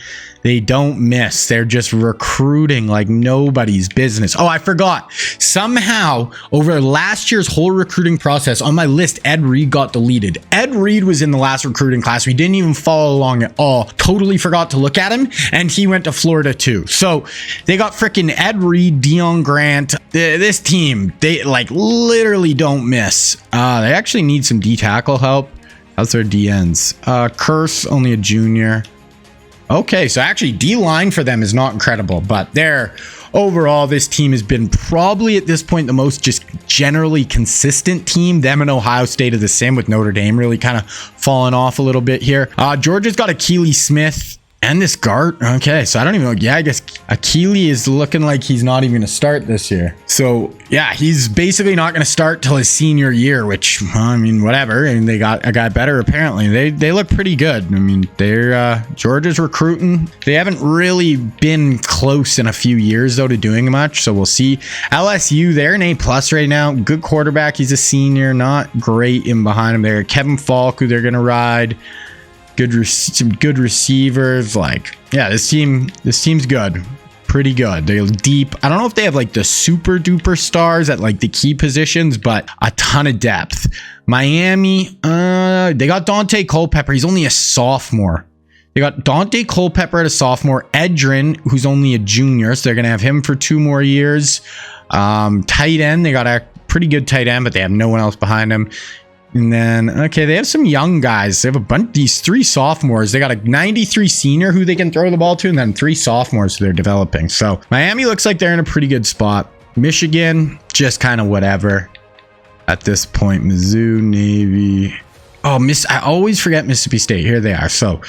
They don't miss. They're just recruiting like nobody's business. Oh, I forgot. Somehow, over last year's whole recruiting process, on my list, Ed Reed got deleted. Ed Reed was in the last recruiting class. We didn't even follow along at all. Totally forgot to look at him, and he went to Florida too. So they got freaking Ed Reed, Deion Grant. This team, they like literally don't miss. They actually need some D-tackle help. How's their DNs? Curse, only a junior. Okay, so actually D-line for them is not incredible, but overall, this team has been probably at this point the most just generally consistent team. Them and Ohio State are the same, with Notre Dame really kind of falling off a little bit here. Georgia's got Akili Smith and this guard. Okay, so I don't even know. Yeah, I guess Akili is looking like he's not even going to start this year. So yeah, he's basically not going to start till his senior year, which, I mean, whatever. And they got a guy better apparently. They look pretty good. I mean, Georgia's recruiting. They haven't really been close in a few years though to doing much. So we'll see. LSU, they're an A+ right now. Good quarterback. He's a senior. Not great in behind him there. Kevin Falk, who they're going to ride. Some good receivers. Like, yeah, this team's good. pretty good. They're deep. I don't know if they have like the super duper stars at like the key positions, but a ton of depth. Miami, they got Dante Culpepper. He's only a sophomore. They got Dante Culpepper at a sophomore. Edrin, who's only a junior, so they're going to have him for 2 more years. Tight end, they got a pretty good tight end, but they have no one else behind him. And then, okay, they have some young guys. They have a bunch, these 3 sophomores. They got a 93 senior who they can throw the ball to, and then 3 sophomores who they're developing. So Miami looks like they're in a pretty good spot. Michigan, just kind of whatever at this point. Mizzou, Navy. Oh, I always forget Mississippi State. Here they are. So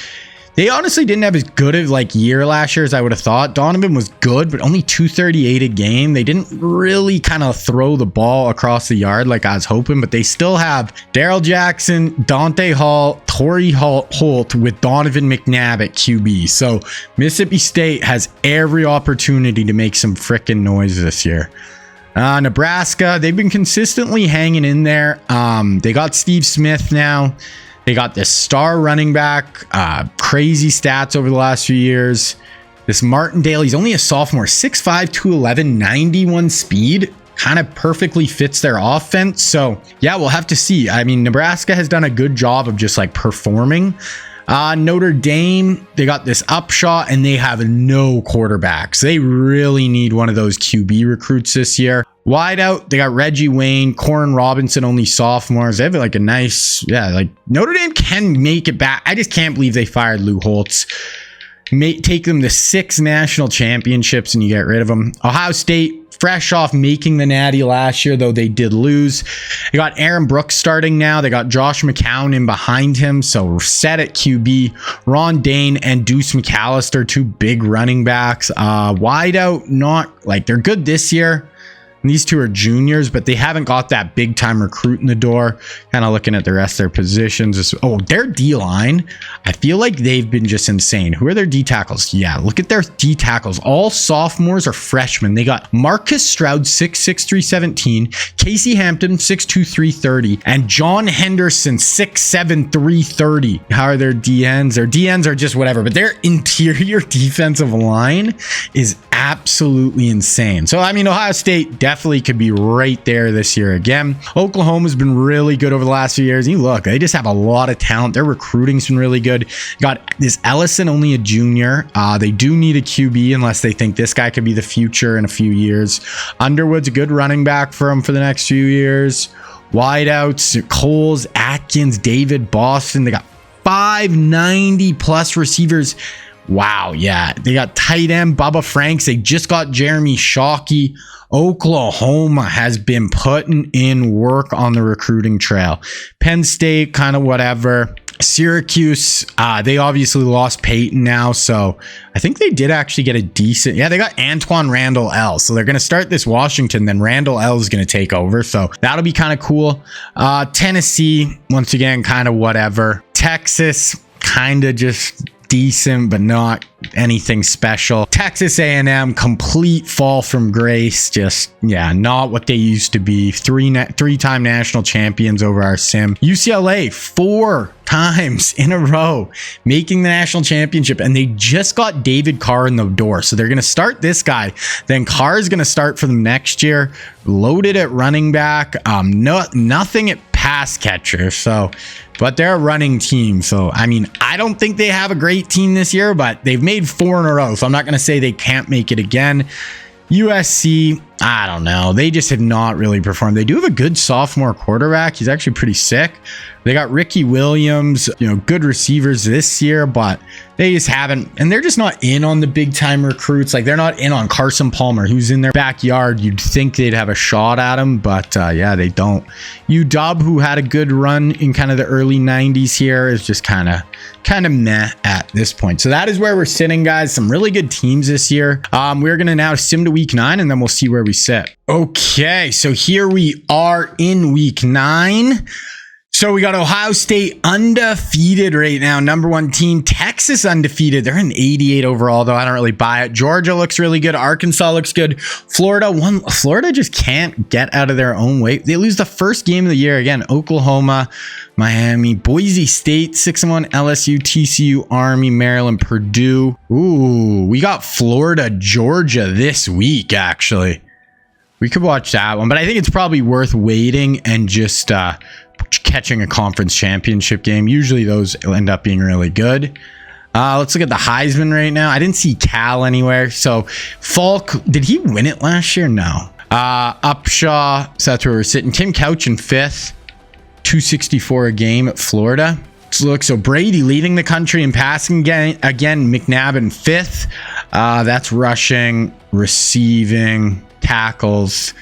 they honestly didn't have as good of like year last year as I would have thought. Donovan was good, but only 238 a game. They didn't really kind of throw the ball across the yard like I was hoping, but they still have Daryl Jackson, Dante Hall, Torrey Holt with Donovan McNabb at QB. So Mississippi State has every opportunity to make some freaking noise this year. Nebraska, they've been consistently hanging in there. They got Steve Smith now. They got this star running back, crazy stats over the last few years. This Martindale, he's only a sophomore, 6'5", 211, 91 speed. Kind of perfectly fits their offense. So yeah, we'll have to see. I mean, Nebraska has done a good job of just like performing. Notre Dame, they got this Upshaw and they have no quarterbacks. They really need one of those QB recruits this year. Wide out, they got Reggie Wayne, Corin Robinson, only sophomores. They have like a nice, yeah, like Notre Dame can make it back. I just can't believe they fired Lou Holtz. Take them to 6 national championships and you get rid of them. Ohio State, fresh off making the Natty last year, though they did lose. They got Aaron Brooks starting now. They got Josh McCown in behind him, so set at QB. Ron Dane and Deuce McAllister, 2 big running backs. Wide out, not like they're good this year. And these 2 are juniors, but they haven't got that big time recruit in the door. Kind of looking at the rest of their positions. Oh, their D-line. I feel like they've been just insane. Who are their D tackles? Yeah, look at their D tackles. All sophomores or freshmen. They got Marcus Stroud, 6'6", 317. Casey Hampton, 6'2", 330. And John Henderson, 6'7", 330. How are their DNs? Their DNs are just whatever, but their interior defensive line is absolutely insane. So, I mean, Ohio State definitely could be right there this year again. Oklahoma's been really good over the last few years. You look, they just have a lot of talent. Their recruiting's been really good. Got this Ellison, only a junior. They do need a QB unless they think this guy could be the future in a few years. Underwood's a good running back for them for the next few years. Wideouts, Coles, Atkins, David, Boston. They got 590 plus receivers. Wow, yeah. They got tight end Bubba Franks. They just got Jeremy Shockey. Oklahoma has been putting in work on the recruiting trail. Penn State, kind of whatever. Syracuse, they obviously lost Peyton now, so I think they did actually get a decent... Yeah, they got Antoine Randall L. So they're going to start this Washington, then Randall L is going to take over, so that'll be kind of cool. Tennessee, once again, kind of whatever. Texas, kind of just decent, but not anything special. Texas A&M, complete fall from grace. Just, yeah, not what they used to be. Three-time national champions over our sim. UCLA, 4 times in a row making the national championship, and they just got David Carr in the door. So they're going to start this guy. Then Carr is going to start for them next year. Loaded at running back. Nothing at pass catcher. So, but they're a running team. So, I mean, I don't think they have a great team this year, but they've made 4 in a row. So I'm not going to say they can't make it again. USC, I don't know. They just have not really performed. They do have a good sophomore quarterback. He's actually pretty sick. They got Ricky Williams, good receivers this year, but they just haven't, and they're just not in on the big time recruits. Like, they're not in on Carson Palmer, who's in their backyard. You'd think they'd have a shot at him, but yeah, they don't. UW, who had a good run in kind of the early 90s here, is just kind of meh at this point. So that is where we're sitting, guys. Some really good teams this year. We're going to now sim to week 9, and then we'll see where we sit. Okay, so here we are in week 9. So we got Ohio State undefeated right now. Number 1 team. Texas undefeated. They're an 88 overall, though. I don't really buy it. Georgia looks really good. Arkansas looks good. Florida just can't get out of their own way. They lose the first game of the year again. Oklahoma, Miami, Boise State, 6-1, LSU, TCU, Army, Maryland, Purdue. Ooh, we got Florida, Georgia this week, actually. We could watch that one, but I think it's probably worth waiting and just catching a conference championship game. Usually those end up being really good. Let's look at the Heisman right now. I didn't see Cal anywhere. So Falk, did he win it last year? No. Upshaw, so that's where we're sitting. Tim Couch in 5th, 264 a game at Florida. So Brady leading the country in passing again. McNabb in 5th. That's rushing, receiving, tackles,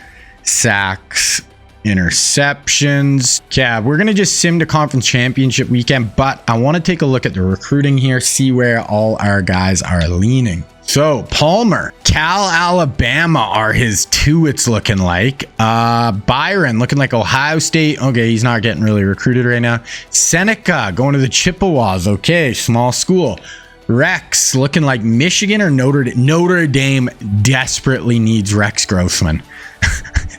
sacks, interceptions. Yeah, we're gonna just sim to conference championship weekend, but I want to take a look at the recruiting here, see where all our guys are leaning. So Palmer, Cal, Alabama are his 2, it's looking like. Byron looking like Ohio State. Okay, he's not getting really recruited right now. Seneca going to the Chippewas. Okay, small school. Rex looking like Michigan or Notre Dame desperately needs Rex Grossman.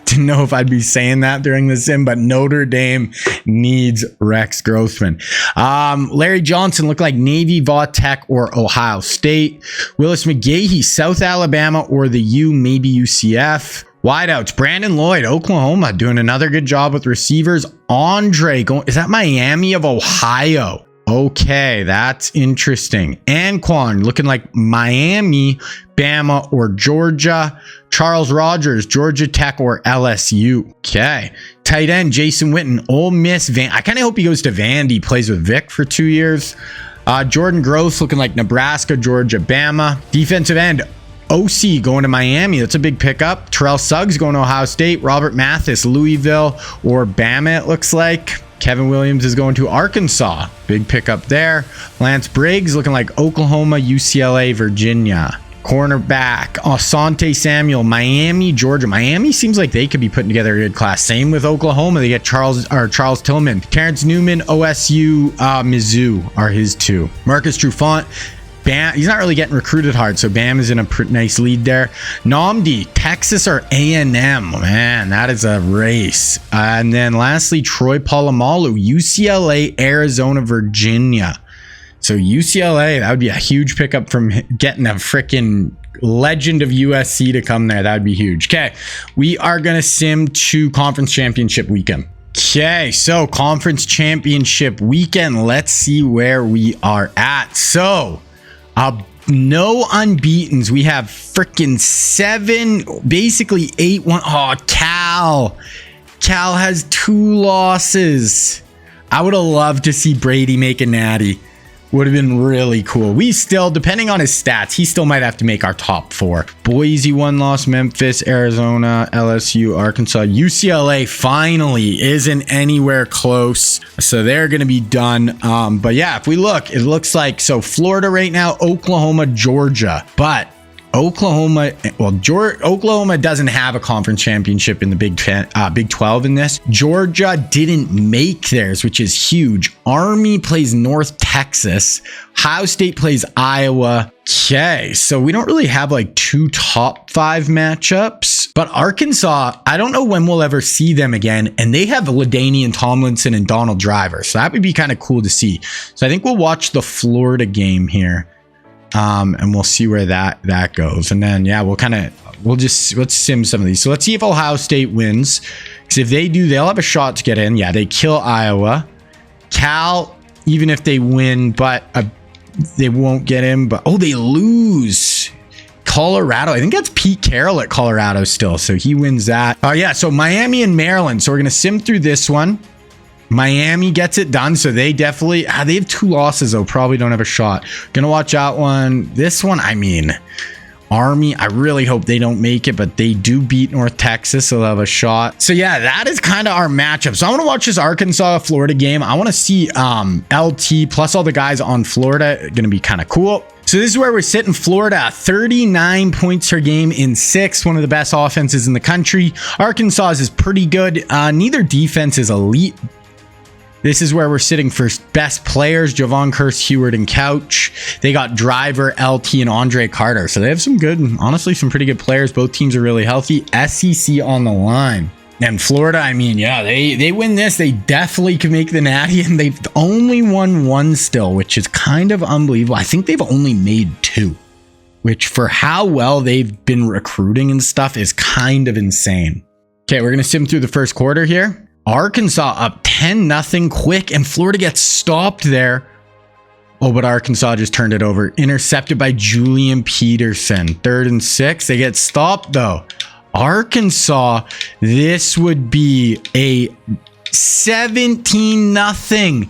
Didn't know if I'd be saying that during the sim, but Notre Dame needs Rex Grossman. Larry Johnson looked like Navy, Va-Tech, or Ohio State. Willis McGahee, South Alabama or the U, maybe UCF. Wideouts, Brandon Lloyd, Oklahoma, doing another good job with receivers. Andre, is that Miami of Ohio? Okay, that's interesting. Anquan looking like Miami, Bama, or Georgia. Charles Rogers, Georgia Tech or LSU. Okay. Tight end, Jason Witten, Ole Miss. I kind of hope he goes to Vandy, plays with Vic for 2 years. Jordan Gross looking like Nebraska, Georgia, Bama. Defensive end, OC going to Miami. That's a big pickup. Terrell Suggs going to Ohio State. Robert Mathis, Louisville or Bama, it looks like. Kevin Williams is going to Arkansas. Big pickup there. Lance Briggs looking like Oklahoma, UCLA, Virginia. Cornerback, Asante Samuel, Miami, Georgia. Miami seems like they could be putting together a good class. Same with Oklahoma. They get Charles Tillman. Terrence Newman, OSU, Mizzou are his 2. Marcus Trufant, Bam, he's not really getting recruited hard, so Bam is in a nice lead there. Namdi, Texas or A&M. Man, that is a race. And then lastly, Troy Polamalu, UCLA, Arizona, Virginia. So UCLA, that would be a huge pickup from getting a freaking legend of USC to come there. That would be huge. Okay, we are going to sim to conference championship weekend. Okay, so conference championship weekend. Let's see where we are at. So, no unbeatens. We have freaking 7, basically 8-1. Oh, Cal has 2 losses. I would have loved to see Brady make a natty. Would have been really cool. We still, depending on his stats, he still might have to make our top 4. Boise 1 loss, Memphis, Arizona, LSU, Arkansas, UCLA finally isn't anywhere close. So they're going to be done. But yeah, if we look, it looks like, so Florida right now, Oklahoma, Georgia, but Oklahoma doesn't have a conference championship in the Big 12 in this. Georgia didn't make theirs, which is huge. Army plays North Texas. Ohio State plays Iowa. Okay, so we don't really have like 2 top 5 matchups, but Arkansas, I don't know when we'll ever see them again. And they have LaDainian Tomlinson and Donald Driver. So that would be kind of cool to see. So I think we'll watch the Florida game here. And we'll see where that goes. And then, yeah, let's sim some of these. So let's see if Ohio State wins. Because if they do, they'll have a shot to get in. Yeah, they kill Iowa. Cal, even if they win, but they won't get in. But, oh, they lose. Colorado, I think that's Pete Carroll at Colorado still. So he wins that. Yeah, so Miami and Maryland. So we're going to sim through this one. Miami gets it done, so they definitely they have 2 losses though, probably don't have a shot. Gonna watch out one. This one, I mean, Army, I really hope they don't make it, but they do beat North Texas, so they'll have a shot. So yeah, that is kind of our matchup. So I want to watch this Arkansas Florida game. I want to see LT plus all the guys on Florida. Gonna be kind of cool. So this is where we're sitting. Florida, 39 points per game in 6th, one of the best offenses in the country. Arkansas is pretty good. Neither defense is elite, This is where we're sitting for best players. Javon Curse, Heward, and Couch. They got Driver, LT, and Andre Carter. So they have some good, honestly, some pretty good players. Both teams are really healthy. SEC on the line. And Florida, I mean, yeah, they win this. They definitely can make the Natty, and they've only won one still, which is kind of unbelievable. I think they've only made 2, which for how well they've been recruiting and stuff is kind of insane. Okay, we're going to sim through the first quarter here. Arkansas up 10-0 quick, and Florida gets stopped there. Oh, but Arkansas just turned it over. Intercepted by Julian Peterson. 3rd and 6. They get stopped, though. Arkansas, this would be a 17-0.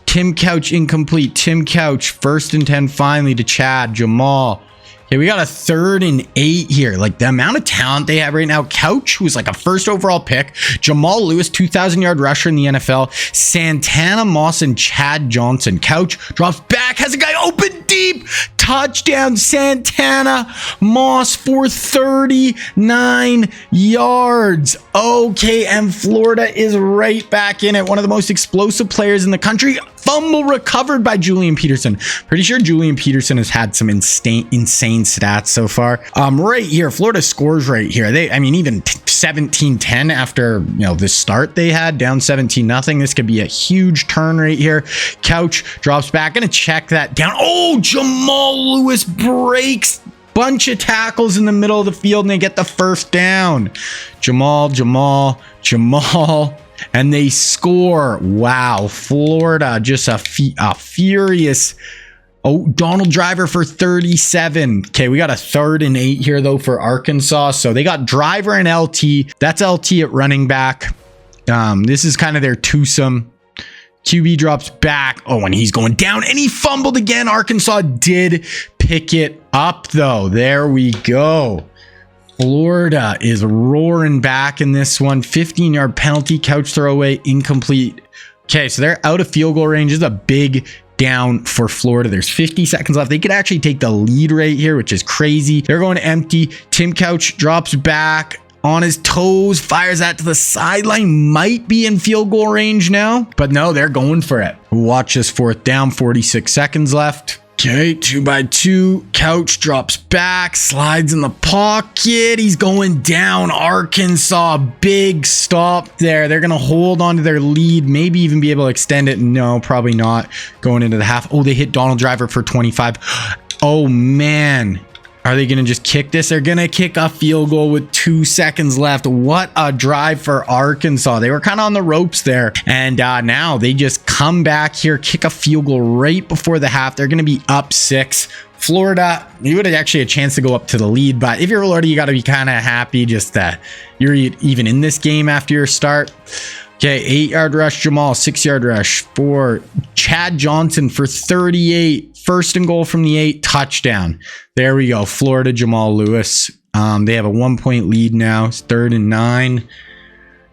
Tim Couch incomplete. Tim Couch, 1st and 10 finally to Chad, Jamal. Okay, we got a 3rd and 8 here. Like the amount of talent they have right now. Couch, who's like a 1st overall pick. Jamal Lewis, 2,000-yard rusher in the NFL. Santana Moss and Chad Johnson. Couch drops back, has a guy open deep. Touchdown, Santana Moss for 39 yards. Okay, and Florida is right back in it. One of the most explosive players in the country. Fumble recovered by Julian Peterson. Pretty sure Julian Peterson has had some insane stats so far. Right here, Florida scores right here. Even 17-10 after the start they had, down 17-0. This could be a huge turn right here. Couch drops back, gonna check that down. Oh, Jamal Lewis breaks. Bunch of tackles in the middle of the field, and they get the 1st down. Jamal. And they score. Wow, Florida just a furious. Oh, Donald Driver for 37. Okay, we got a 3rd and 8 here, though, for Arkansas. So they got Driver and LT. That's LT at running back. This is kind of their twosome. QB drops back. Oh, and he's going down, and he fumbled again. Arkansas did pick it up, though. There we go. Florida is roaring back in this one. 15-yard penalty, Couch throwaway, incomplete. Okay, so they're out of field goal range. This is a big down for Florida. There's 50 seconds left. They could actually take the lead right here, which is crazy. They're going empty. Tim Couch drops back on his toes, fires that to the sideline. Might be in field goal range now, but no, they're going for it. Watch this 4th down, 46 seconds left. Okay, 2x2. Couch drops back, slides in the pocket. He's going down. Arkansas, big stop there. They're going to hold on to their lead, maybe even be able to extend it. No, probably not going into the half. Oh, they hit Donald Driver for 25. Oh, man. Are they going to just kick this? They're going to kick a field goal with 2 seconds left. What a drive for Arkansas. They were kind of on the ropes there. And now they just come back here, kick a field goal right before the half. They're going to be up 6. Florida, you would have actually a chance to go up to the lead. But if you're Florida, you got to be kind of happy just that you're even in this game after your start. Okay, 8-yard rush, Jamal, 6-yard rush for Chad Johnson for 38. 1st and goal from the 8, touchdown. There we go. Florida, Jamal Lewis. They have a 1-point lead now. It's 3rd and 9.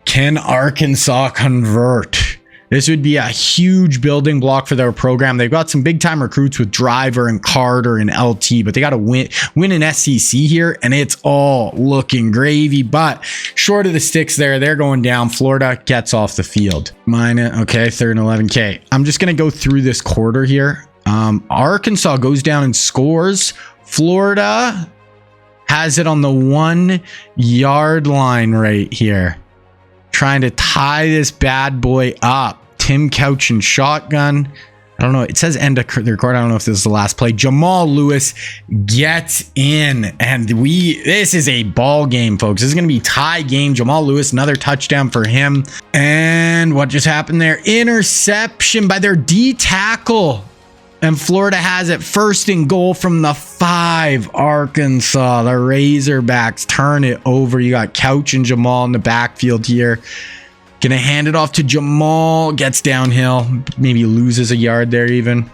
Can Arkansas convert? This would be a huge building block for their program. They've got some big time recruits with Driver and Carter and LT, but they got to win an SEC here, and it's all looking gravy. But short of the sticks there, they're going down. Florida gets off the field. Okay, 3rd and 11. Okay, I'm just going to go through this quarter here. Arkansas goes down and scores. Florida has it on the 1-yard line right here. Trying to tie this bad boy up. Tim Couch and shotgun. I don't know. It says end of the record. I don't know if this is the last play. Jamal Lewis gets in, and this is a ball game, folks. This is going to be tie game. Jamal Lewis, another touchdown for him. And what just happened there? Interception by their D tackle. And Florida has it 1st and goal from the 5. Arkansas, the Razorbacks turn it over. You got Couch and Jamal in the backfield here. Gonna hand it off to Jamal. Gets downhill. Maybe loses a yard there even.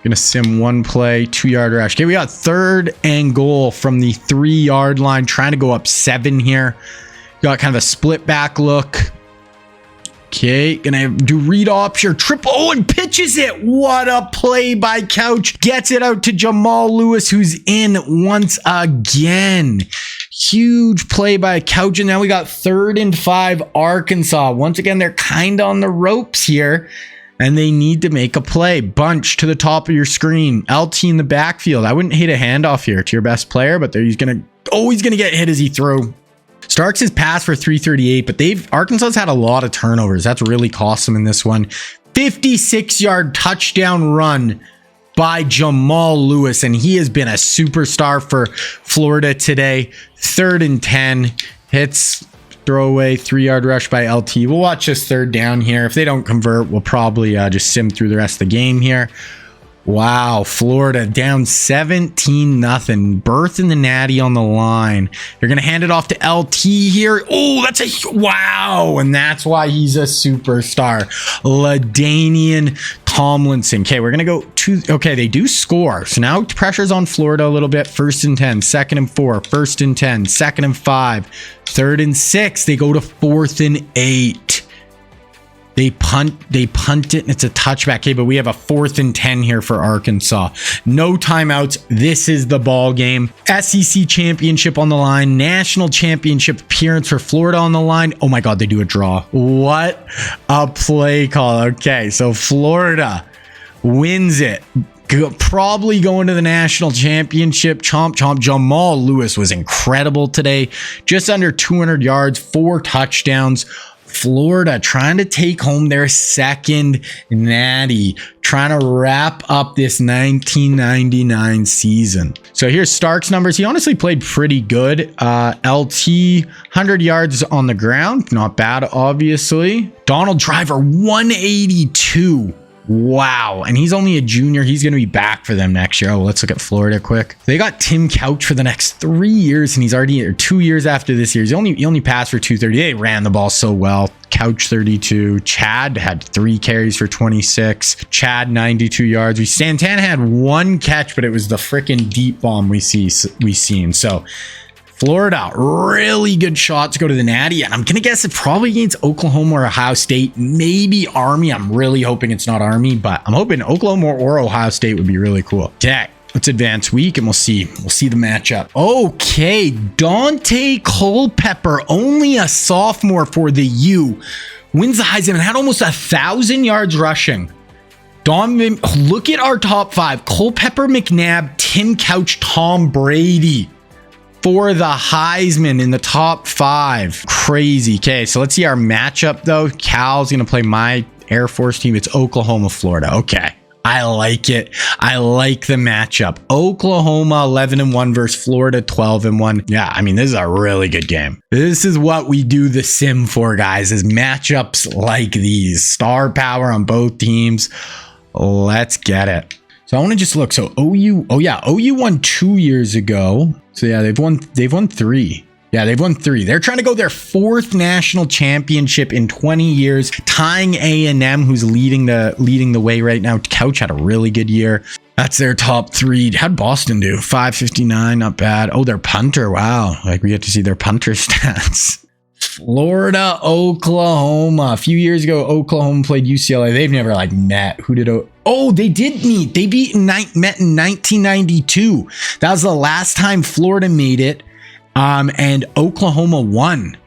Gonna sim one play. 2-yard rush. Okay, we got 3rd and goal from the 3-yard line. Trying to go up 7 here. Got kind of a split back look. Okay, gonna do read option, triple, oh, and pitches it. What a play by Couch. Gets it out to Jamal Lewis, who's in once again. Huge play by Couch, and now we got 3rd and 5 Arkansas. Once again, they're kind of on the ropes here, and they need to make a play. Bunch to the top of your screen. LT in the backfield. I wouldn't hate a handoff here to your best player, but he's gonna get hit as he throws. Starks his pass for 338, but Arkansas's had a lot of turnovers. That's really cost them in this one. 56-yard touchdown run by Jamal Lewis, and he has been a superstar for Florida today. 3rd and 10, hits, throwaway, 3-yard rush by LT. We'll watch this 3rd down here. If they don't convert, we'll probably just sim through the rest of the game here. Wow, Florida down 17-0. Berth and the Natty on the line. They're going to hand it off to LT here. Oh, wow. And that's why he's a superstar. LaDainian Tomlinson. Okay, we're going to go to, okay, they do score. So now pressure's on Florida a little bit. 1st and 10, 2nd and 4, 1st and 10, 2nd and 5, 3rd and 6. They go to 4th and 8. They punt it, and it's a touchback. Okay, but we have a 4th and 10 here for Arkansas. No timeouts. This is the ball game. SEC championship on the line. National championship appearance for Florida on the line. Oh my God, they do a draw. What a play call. Okay, so Florida wins it. Probably going to the national championship. Chomp, chomp. Jamal Lewis was incredible today. Just under 200 yards, 4 touchdowns. Florida trying to take home their 2nd natty, trying to wrap up this 1999 season. So here's Stark's numbers. He honestly played pretty good. LT, 100 yards on the ground. Not bad, obviously. Donald Driver, 182. Wow. And he's only a junior. He's going to be back for them next year. Oh, let's look at Florida quick. They got Tim Couch for the next 3 years, and he's already, or 2 years after this year. He only passed for 230. They ran the ball so well. Couch 32. Chad had 3 carries for 26. Chad 92 yards. Santana had 1 catch, but it was the freaking deep bomb we seen. So Florida, really good shot to go to the natty, and I'm gonna guess it probably against Oklahoma or Ohio State, maybe Army. I'm really hoping it's not Army, but I'm hoping Oklahoma or Ohio State would be really cool. Okay, let's advance week and we'll see the matchup. Okay, Dante Culpepper, only a sophomore for the U, wins the Heisman and had almost 1,000 yards rushing. Look at our top 5: Culpepper, McNabb, Tim Couch, Tom Brady for the Heisman in the top 5. Crazy. Okay, so let's see our matchup though. Cal's gonna play my Air Force team. It's Oklahoma, Florida. Okay, I like it. I like the matchup. Oklahoma 11-1 versus Florida 12-1. Yeah, I mean, this is a really good game. This is what we do the sim for, guys, is matchups like these. Star power on both teams. Let's get it. So I want to just look. So OU, OU won 2 years ago. So yeah, they've won 3. Yeah, they've won 3. They're trying to go their 4th national championship in 20 years, tying A&M, who's leading the way right now. Couch had a really good year. That's their top 3. How'd Boston do? 559, not bad. Oh, their punter. Wow. Like, we get to see their punter stats. Florida, Oklahoma. A few years ago, Oklahoma played UCLA. They've never met. Who did? Oh, they did meet. They met in 1992. That was the last time Florida made it. And Oklahoma won.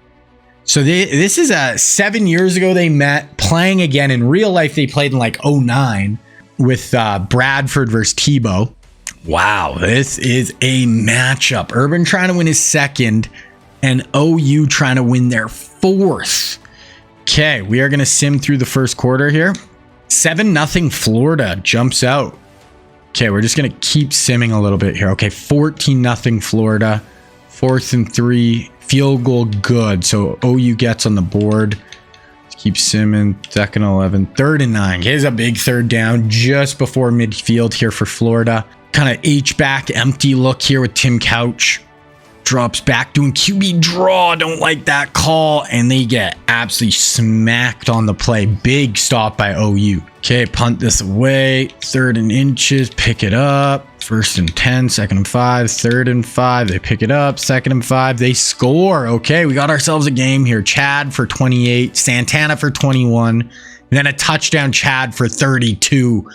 So this is 7 years ago they met, playing again. In real life, they played in 2009 with Bradford versus Tebow. Wow, this is a matchup. Urban trying to win his 2nd, and OU trying to win their 4th. Okay, we are going to sim through the first quarter here. 7-0 Florida jumps out. Okay, we're just going to keep simming a little bit here. Okay, 14-0 Florida. 4th and 3. Field goal good. So OU gets on the board. Let's keep simming. 2nd and 11. 3rd and 9. Here's a big 3rd down just before midfield here for Florida. Kind of H-back empty look here with Tim Couch. Drops back doing QB draw. Don't like that call. And they get absolutely smacked on the play. Big stop by OU. Okay, punt this away. 3rd and inches. Pick it up. 1st and 10. 2nd and 5. 3rd and 5. They pick it up. 2nd and 5. They score. Okay, we got ourselves a game here. Chad for 28. Santana for 21. And then a touchdown Chad for 32.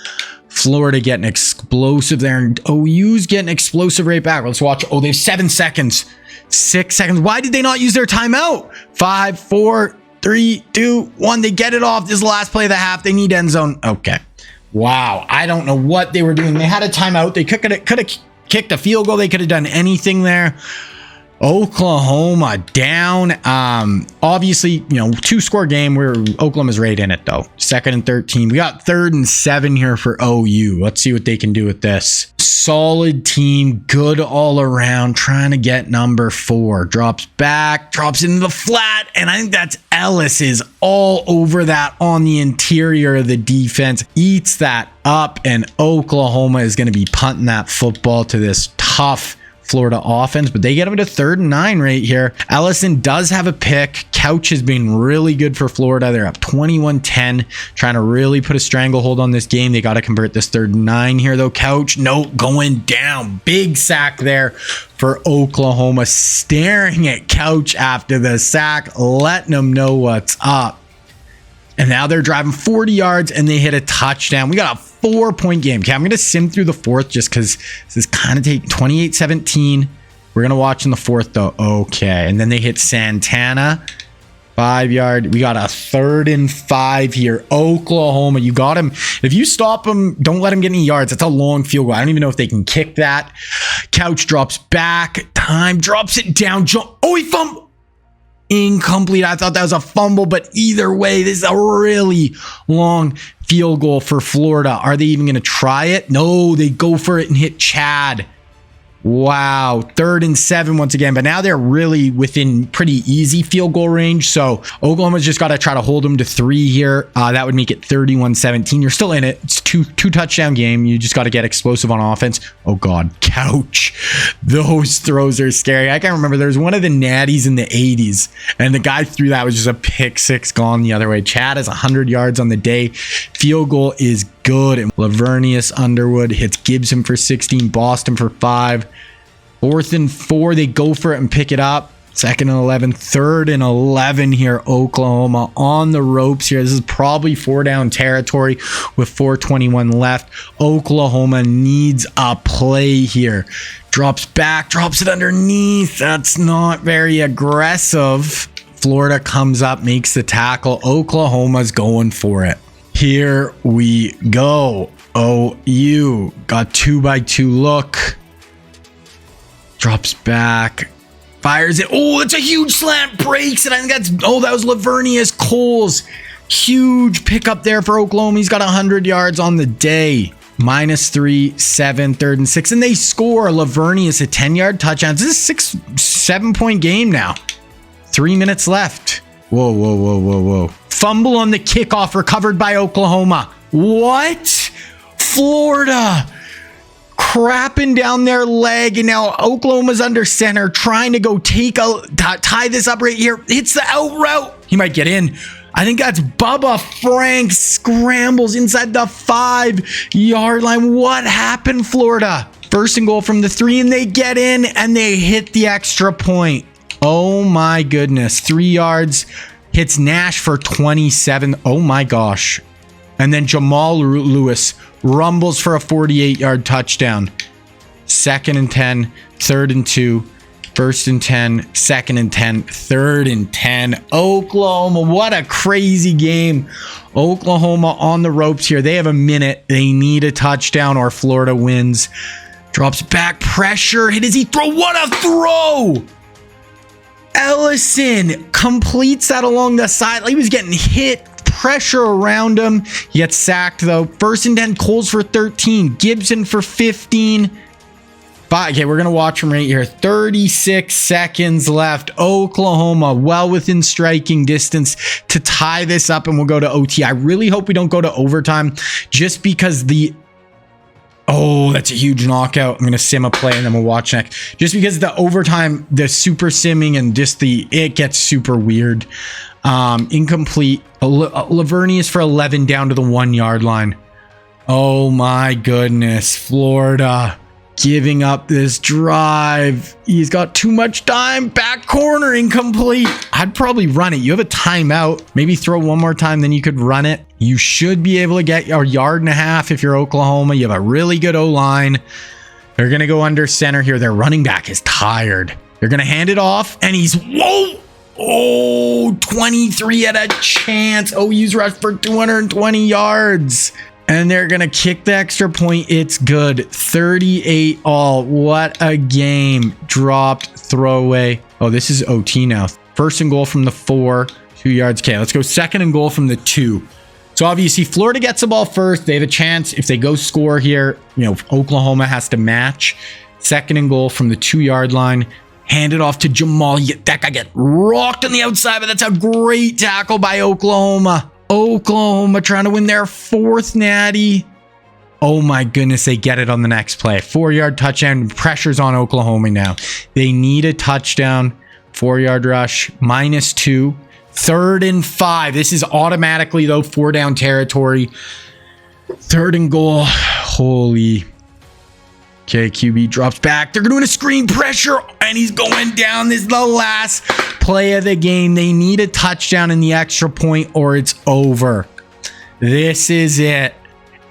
Florida getting explosive there. And OU's getting explosive right back. Let's watch. Oh, they have 7 seconds. 6 seconds. Why did they not use their timeout? 5, 4, 3, 2, 1. They get it off. This is the last play of the half. They need end zone. Okay. Wow. I don't know what they were doing. They had a timeout. They could have kicked a field goal. They could have done anything there. Oklahoma down. Obviously, 2-score game where Oklahoma's right in it though. 2nd and 13. We got 3rd and 7 here for OU. Let's see what they can do with this. Solid team, good all around, trying to get number 4. Drops back, drops into the flat, and I think that's Ellis is all over that on the interior of the defense. Eats that up, and Oklahoma is going to be punting that football to this tough Florida offense, but they get them to 3rd and 9 right here. Ellison does have a pick. Couch has been really good for Florida. They're up 21-10, trying to really put a stranglehold on this game. They got to convert this 3rd and 9 here though. Couch, no, going down. Big sack there for Oklahoma, staring at Couch after the sack, letting them know what's up. And now they're driving 40 yards and they hit a touchdown. We got a 4-point game. Okay, I'm going to sim through the 4th just because this is kind of taking 28-17. We're going to watch in the 4th though. Okay. And then they hit Santana. 5-yard. We got a 3rd and 5 here. Oklahoma, you got him. If you stop him, don't let him get any yards. That's a long field goal. I don't even know if they can kick that. Couch drops back. Time drops it down. Oh, he fumbled. Incomplete. I thought that was a fumble, but either way, this is a really long field goal for Florida. Are they even going to try it? No, they go for it and hit Chad. Wow. 3rd and 7 once again, but now they're really within pretty easy field goal range. So Oklahoma's just got to try to hold them to 3 here. That would make it 31-17. You're still in it. It's two touchdown game. You just got to get explosive on offense. Oh God, Couch. Those throws are scary. I can't remember. There was one of the natties in the 80s and the guy threw that was just a pick 6 gone the other way. Chad has 100 yards on the day. Field goal is good. And Lavernius Underwood hits Gibson for 16, Boston for 5. 4th and 4, they go for it and pick it up. 2nd and 11, 3rd and 11 here. Oklahoma on the ropes here. This is probably 4-down territory with 4:21 left. Oklahoma needs a play here. Drops back, drops it underneath. That's not very aggressive. Florida comes up, makes the tackle. Oklahoma's going for it. Here we go. OU got 2-by-2 look. Drops back. Fires it. Oh, it's a huge slant. Breaks it. I think that's... Oh, that was Lavernius Coles. Huge pickup there for Oklahoma. He's got 100 yards on the day. -3, 7, 3rd and 6. And they score. Lavernius a 10-yard touchdown. This is a 7-point game now. 3 minutes left. Whoa, whoa, whoa, whoa, whoa. Fumble on the kickoff recovered by Oklahoma. What? Florida crapping down their leg, and now Oklahoma's under center trying to go tie this up right here. Hits the out route. He might get in. I think that's Bubba Frank. Scrambles inside the 5-yard line. What happened, Florida? 1st and goal from the 3, and they get in and they hit the extra point. Oh my goodness. 3 yards. Hits Nash for 27. Oh my gosh. And then Jamal Lewis rumbles for a 48-yard touchdown. 2nd and 10, 3rd and 2, 1st and 10, 2nd and 10, 3rd and 10. Oklahoma, what a crazy game. Oklahoma on the ropes here. They have a minute. They need a touchdown or Florida wins. Drops back, pressure. Hit as he throw. What a throw! Ellison completes that along the side. He was getting hit. Pressure around him. He gets sacked though. 1st and 10, Coles for 13, Gibson for 15. Okay, we're gonna watch him right here. 36 seconds left. Oklahoma well within striking distance to tie this up, and we'll go to OT. I really hope we don't go to overtime, just because oh, that's a huge knockout. I'm gonna sim a play and then we'll watch next. Just because the overtime, the super simming, and just it gets super weird. Incomplete. Lavernius for 11 down to the 1-yard line. Oh my goodness. Florida giving up this drive. He's got too much time. Back corner, incomplete. I'd probably run it. You have a timeout. Maybe throw one more time, then you could run it. You should be able to get a yard and a half if you're Oklahoma. You have a really good O-line. They're going to go under center here. Their running back is tired. They're going to hand it off, and he's, whoa! Oh, 23 at a chance. OU's rush for 220 yards. And they're going to kick the extra point. It's good. 38 all. What a game. Dropped, throwaway. Oh, this is OT now. First and goal from the 4. 2 yards. Okay, let's go second and goal from the 2. So obviously Florida gets the ball first. They have a chance. If they go score here, Oklahoma has to match. Second and goal from the 2-yard line. Hand it off to Jamal. That guy get rocked on the outside, but that's a great tackle by Oklahoma. Oklahoma trying to win their 4th natty. Oh my goodness, they get it on the next play. 4-yard touchdown. Pressure's on Oklahoma now. They need a touchdown. 4-yard rush. -2. 3rd and 5. This is automatically, though, 4-down territory. 3rd and goal. Holy. Okay, QB drops back. They're doing a screen pressure, and he's going down. This is the last play of the game. They need a touchdown in the extra point, or it's over. This is it.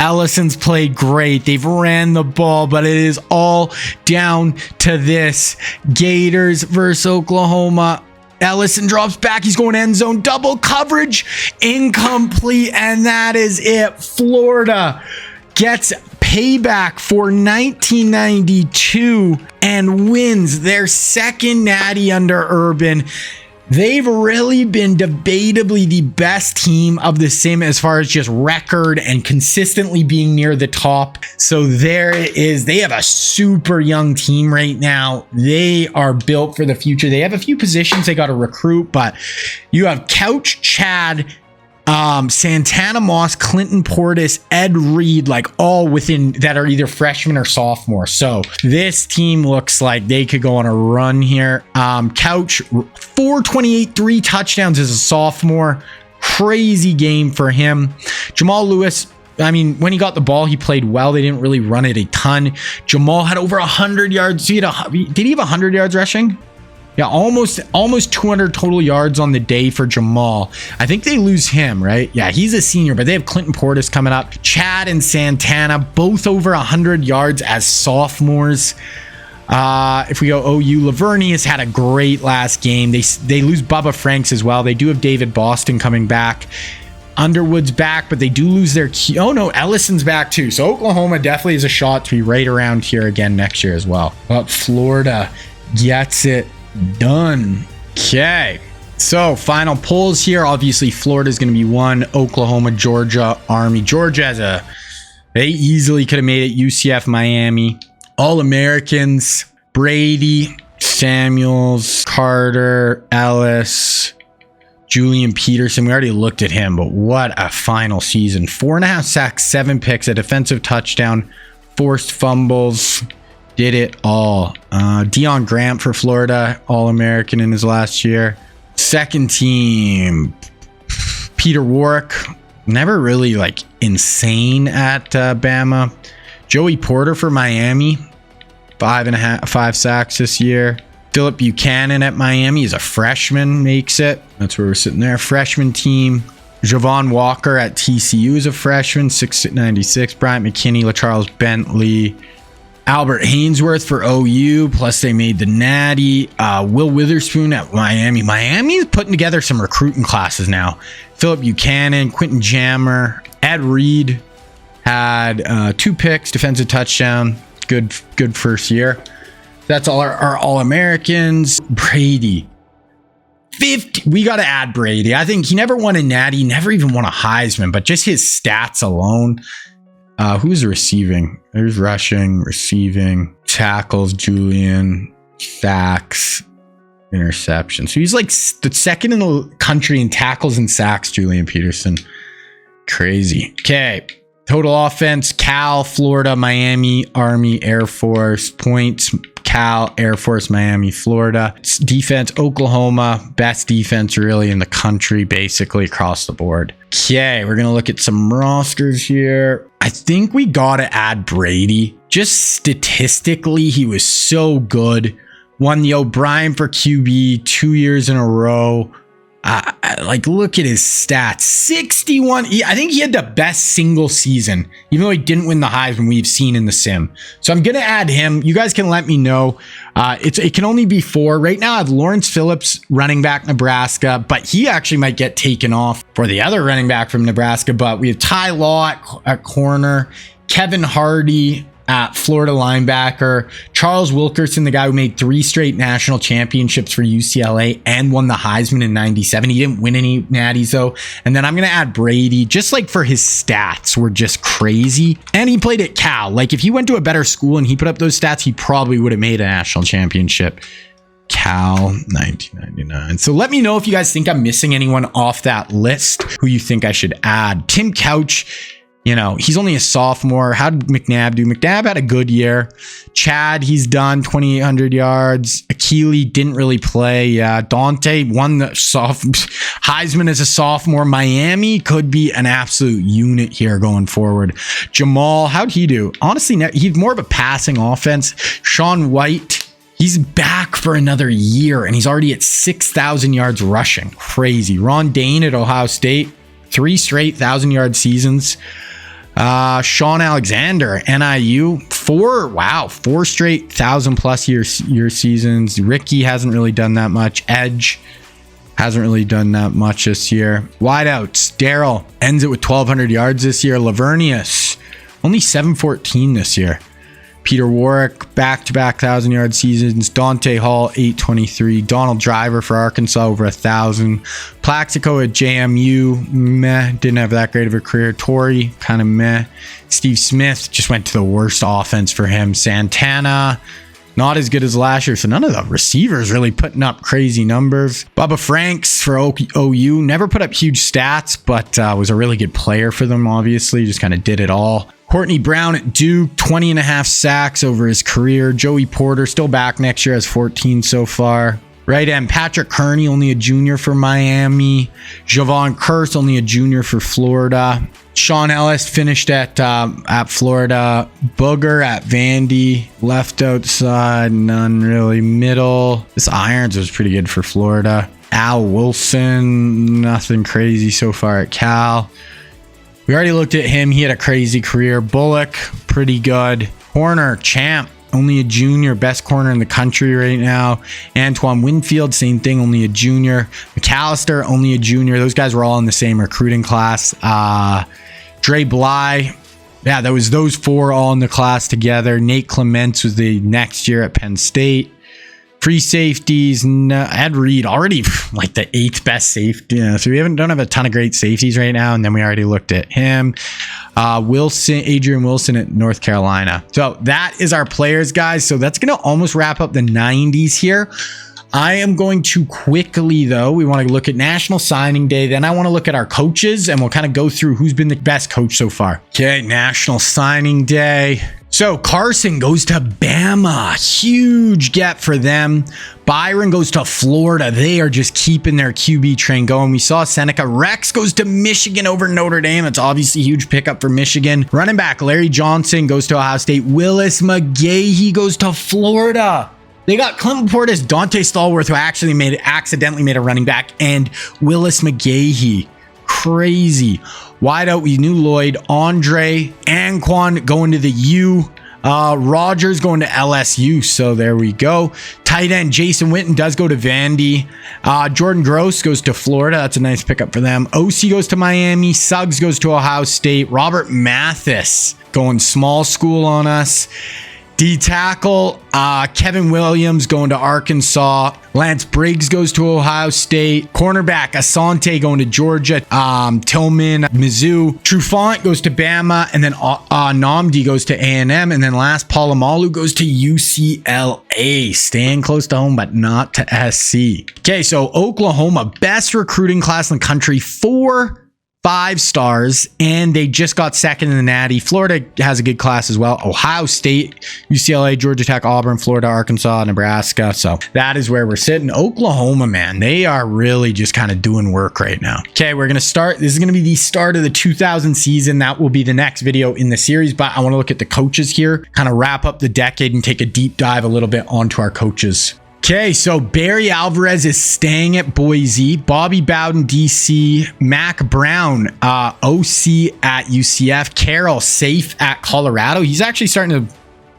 Ellison's played great. They've ran the ball, but it is all down to this. Gators versus Oklahoma. Ellison drops back. He's going end zone. Double coverage. Incomplete, and that is it. Florida gets payback for 1992 and wins their 2nd natty under Urban. They've really been debatably the best team of the sim as far as just record and consistently being near the top. So there it is. They have a super young team right now. They are built for the future. They have a few positions they got to recruit, but you have Couch, Chad, Santana Moss, Clinton Portis, Ed Reed, like all within that are either freshmen or sophomore. So this team looks like they could go on a run here. Couch, 428, 3 touchdowns as a sophomore. Crazy game for him. Jamal Lewis, I mean, when he got the ball, he played well. They didn't really run it a ton. Jamal had over 100 yards. Did he have 100 yards rushing? Yeah, almost 200 total yards on the day for Jamal. I think they lose him, right? Yeah, he's a senior, but they have Clinton Portis coming up. Chad and Santana, both over 100 yards as sophomores. If we go OU, Lavergne has had a great last game. They lose Bubba Franks as well. They do have David Boston coming back. Underwood's back, but they do lose their key. Oh no, Ellison's back too. So Oklahoma definitely is a shot to be right around here again next year as well. But Florida gets it done. Okay, so final polls here. Obviously Florida is going to be 1. Oklahoma, Georgia, Army. Georgia they easily could have made it. UCF, Miami. All Americans: Brady, Samuels, Carter, Ellis, Julian Peterson. We already looked at him, but what a final season. 4.5 sacks, 7 picks, a defensive touchdown, forced fumbles. Did it all. Deion Grant for Florida, All-American in his last year. Second team, Peter Warwick, never really like insane at Bama. Joey Porter for Miami, 5 sacks this year. Philip Buchanan at Miami is a freshman, makes it. That's where we're sitting there. Freshman team. Javon Walker at TCU is a freshman, 6'96". Bryant McKinney, LaCharles Bentley. Albert Hainsworth for OU, plus they made the natty. Will Witherspoon at Miami. Miami is putting together some recruiting classes now. Philip Buchanan, Quentin Jammer, Ed Reed had 2 picks, defensive touchdown. Good first year. That's all our All-Americans. Brady. 50. We got to add Brady. I think he never won a natty, never even won a Heisman, but just his stats alone. Who's receiving? There's rushing, receiving, tackles, Julian, sacks, interception. So he's like the 2nd in the country in tackles and sacks, Julian Peterson. Crazy. Okay. Total offense: Cal, Florida, Miami, Army, Air Force. Points: Cal, Air Force, Miami, Florida. Defense: Oklahoma, best defense really in the country, basically across the board. Okay, we're gonna look at some rosters here. I think we got to add Brady. Just statistically, he was so good. Won the O'Brien for QB 2 years in a row. Like, look at his stats. 61. I think he had the best single season, even though he didn't win the Heisman we've seen in the sim. So I'm going to add him. You guys can let me know. It can only be 4. Right now I have Lawrence Phillips, running back, Nebraska, but he actually might get taken off for the other running back from Nebraska. But we have Ty Law at corner, Kevin Hardy at Florida linebacker, Charles Wilkerson, the guy who made 3 straight national championships for UCLA and won the Heisman in 97. He didn't win any natties though. And then I'm going to add Brady, just like for his stats were just crazy. And he played at Cal. Like if he went to a better school and he put up those stats, he probably would have made a national championship. Cal 1999. So let me know if you guys think I'm missing anyone off that list who you think I should add. Tim Couch, you know, he's only a sophomore. How did McNabb do? McNabb had a good year. Chad, he's done 2,800 yards. Akili didn't really play. Yeah, Dante won the Heisman as a sophomore. Miami could be an absolute unit here going forward. Jamal, how'd he do? Honestly, he's more of a passing offense. Sean White, he's back for another year, and he's already at 6,000 yards rushing. Crazy. Ron Dane at Ohio State, 3 straight 1,000-yard seasons. Sean Alexander, NIU, 4 straight 1,000+ year seasons. Ricky hasn't really done that much. Edge hasn't really done that much this year. Wideouts, Daryl ends it with 1,200 yards this year. Lavernius, only 714 this year. Peter Warwick, back-to-back 1,000-yard seasons. Dante Hall, 823. Donald Driver for Arkansas, over 1,000. Plaxico at JMU, meh. Didn't have that great of a career. Torrey, kind of meh. Steve Smith just went to the worst offense for him. Santana, not as good as last year. So none of the receivers really putting up crazy numbers. Bubba Franks for OU, never put up huge stats, but was a really good player for them, obviously. Just kind of did it all. Courtney Brown at Duke, 20.5 sacks over his career. Joey Porter, still back next year, has 14 so far. Right end, Patrick Kearney, only a junior for Miami. Javon Curse, only a junior for Florida. Sean Ellis finished at Florida. Booger at Vandy, left outside, none really middle. This Irons was pretty good for Florida. Al Wilson, nothing crazy so far at Cal. We already looked at him. He had a crazy career. Bullock, pretty good. Corner, Champ, only a junior. Best corner in the country right now. Antoine Winfield, same thing, only a junior. McAllister, only a junior. Those guys were all in the same recruiting class. Dre Bly, yeah, that was those 4 all in the class together. Nate Clements was the next year at Penn State. Free safeties, Ed Reed, already like the 8th best safety. So we don't have a ton of great safeties right now. And then we already looked at him. Adrian Wilson at North Carolina. So that is our players, guys. So that's going to almost wrap up the 90s here. I am going to quickly, though, we want to look at National Signing Day. Then I want to look at our coaches, and we'll kind of go through who's been the best coach so far. Okay, National Signing Day. So Carson goes to Bama. Huge get for them. Byron goes to Florida. They are just keeping their QB train going. We saw Seneca. Rex goes to Michigan over Notre Dame. It's obviously a huge pickup for Michigan. Running back Larry Johnson goes to Ohio State. Willis McGahee goes to Florida. They got Clinton Portis, Dante Stallworth, who accidentally made a running back, and Willis McGahee. Crazy. Wide out, we knew Lloyd. Andre, Anquan going to the U. Rogers going to LSU. So there we go. Tight end Jason Witten does go to Vandy. Jordan Gross goes to Florida. That's a nice pickup for them. OC goes to Miami. Suggs goes to Ohio State. Robert Mathis going small school on us. D-tackle, Kevin Williams going to Arkansas. Lance Briggs goes to Ohio State. Cornerback, Asante going to Georgia. Tillman, Mizzou. Trufant goes to Bama. And then Namdi goes to A&M. And then last, Palomalu goes to UCLA. Staying close to home, but not to SC. Okay, so Oklahoma, best recruiting class in the country. 4 5 stars, and they just got second in the Natty. Florida has a good class as well. Ohio State, UCLA, Georgia Tech, Auburn, Florida, Arkansas, Nebraska. So that is where we're sitting. Oklahoma, man, they are really just kind of doing work right now. Okay, we're going to start. This is going to be the start of the 2000 season. That will be the next video in the series, but I want to look at the coaches here, kind of wrap up the decade and take a deep dive a little bit onto our coaches. Okay, so Barry Alvarez is staying at Boise, Bobby Bowden, DC, Mac Brown, OC at UCF, Carroll safe at Colorado. He's actually starting to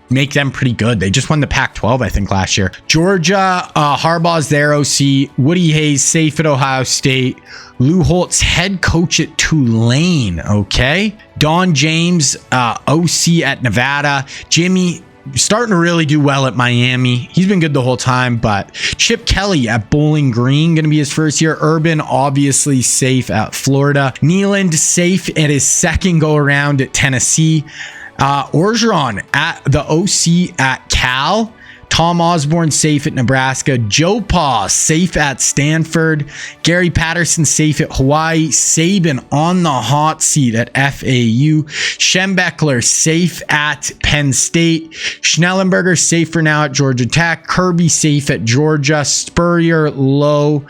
make them pretty good. They just won the Pac-12, I think, last year. Georgia, Harbaugh's their OC, Woody Hayes safe at Ohio State, Lou Holtz head coach at Tulane. Okay, Don James, OC at Nevada, Jimmy starting to really do well at Miami. He's been good the whole time, but Chip Kelly at Bowling Green, going to be his first year. Urban, obviously safe at Florida. Nealand, safe at his second go around at Tennessee. Orgeron at the OC at Cal. Tom Osborne, safe at Nebraska. Joe Pa, safe at Stanford. Gary Patterson, safe at Hawaii. Saban on the hot seat at FAU. Schembechler, safe at Penn State. Schnellenberger, safe for now at Georgia Tech. Kirby, safe at Georgia. Spurrier, low.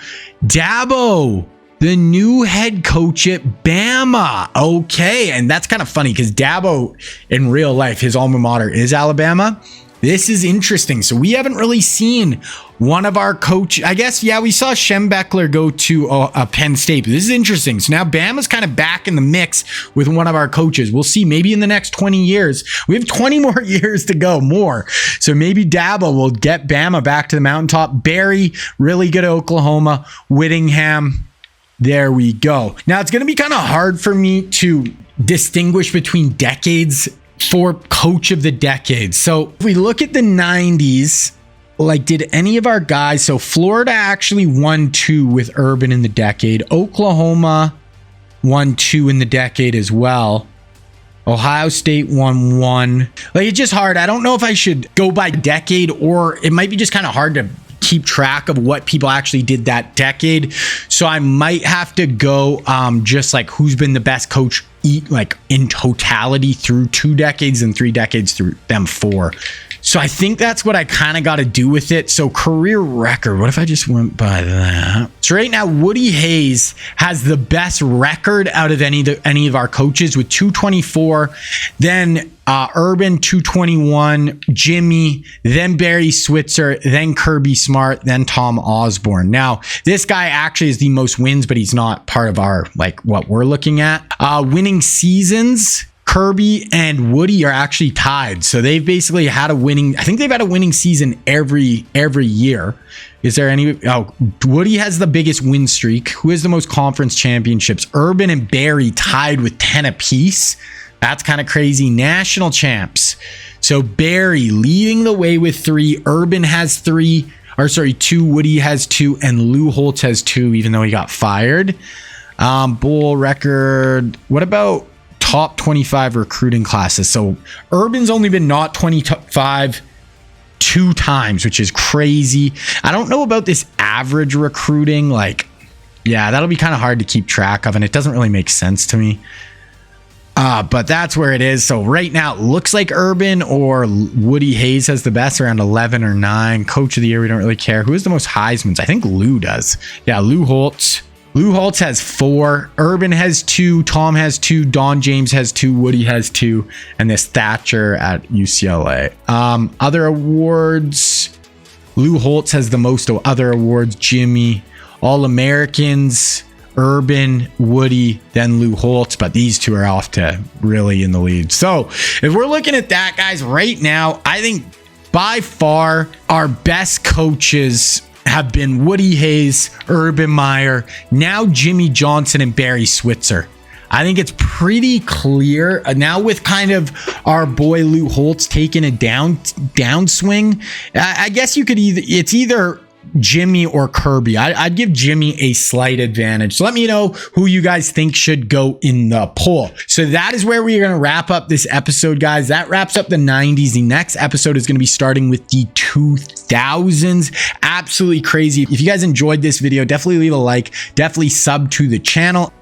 Dabo, the new head coach at Bama. Okay, and that's kind of funny because Dabo in real life, his alma mater is Alabama. This is interesting. So we haven't really seen one of our coach. I guess, yeah, we saw Schembechler go to Penn State, but this is interesting. So now Bama's kind of back in the mix with one of our coaches. We'll see, maybe in the next 20 years. We have 20 more years to go, more. So maybe Dabo will get Bama back to the mountaintop. Barry, really good at Oklahoma. Whittingham, there we go. Now it's going to be kind of hard for me to distinguish between decades for coach of the decade. So if we look at the 90s, like, did any of our guys, so Florida actually won 2 with Urban in the decade. Oklahoma won 2 in the decade as well. Ohio State won 1. Like, it's just hard. I don't know if I should go by decade, or it might be just kind of hard to keep track of what people actually did that decade. So I might have to go just like who's been the best coach like in totality through 2 decades and 3 decades through them 4. So I think that's what I kind of got to do with it. So career record, what if I just went by that? So right now, Woody Hayes has the best record out of any of our coaches with 224. Then Urban 221, Jimmy, then Barry Switzer, then Kirby Smart, then Tom Osborne. Now, this guy actually is the most wins, but he's not part of our, like, what we're looking at. Winning seasons, Kirby and Woody are actually tied. So they've basically had a winning, I think they've had a winning season every year. Is there any? Oh, Woody has the biggest win streak. Who has the most conference championships? Urban and Barry tied with 10 apiece. That's kind of crazy. National champs. So Barry leading the way with 3. Urban has 3, or sorry, 2. Woody has 2, and Lou Holtz has 2, even though he got fired. Bowl record. What about top 25 recruiting classes? So Urban's only been not 25 2 times, which is crazy. I don't know about this average recruiting. Like, yeah, that'll be kind of hard to keep track of, and it doesn't really make sense to me. But that's where it is. So right now, it looks like Urban or Woody Hayes has the best, around 11 or 9. Coach of the year, we don't really care. Who has the most Heismans? I think Lou does. Yeah, Lou Holtz. Lou Holtz has 4. Urban has 2. Tom has 2. Don James has 2. Woody has 2. And this Thatcher at UCLA. Other awards. Lou Holtz has the most other awards. Jimmy. All-Americans. Urban, Woody, then Lou Holtz, but these 2 are off to really in the lead. So if we're looking at that, guys, right now, I think by far our best coaches have been Woody Hayes, Urban Meyer, now Jimmy Johnson and Barry Switzer. I think it's pretty clear now with kind of our boy Lou Holtz taking a downswing. I guess you could it's either Jimmy or Kirby. I'd give Jimmy a slight advantage. So let me know who you guys think should go in the poll. So that is where we're going to wrap up this episode, guys. That wraps up the 90s. The next episode is going to be starting with the 2000s. Absolutely crazy. If you guys enjoyed this video, definitely leave a like, definitely sub to the channel.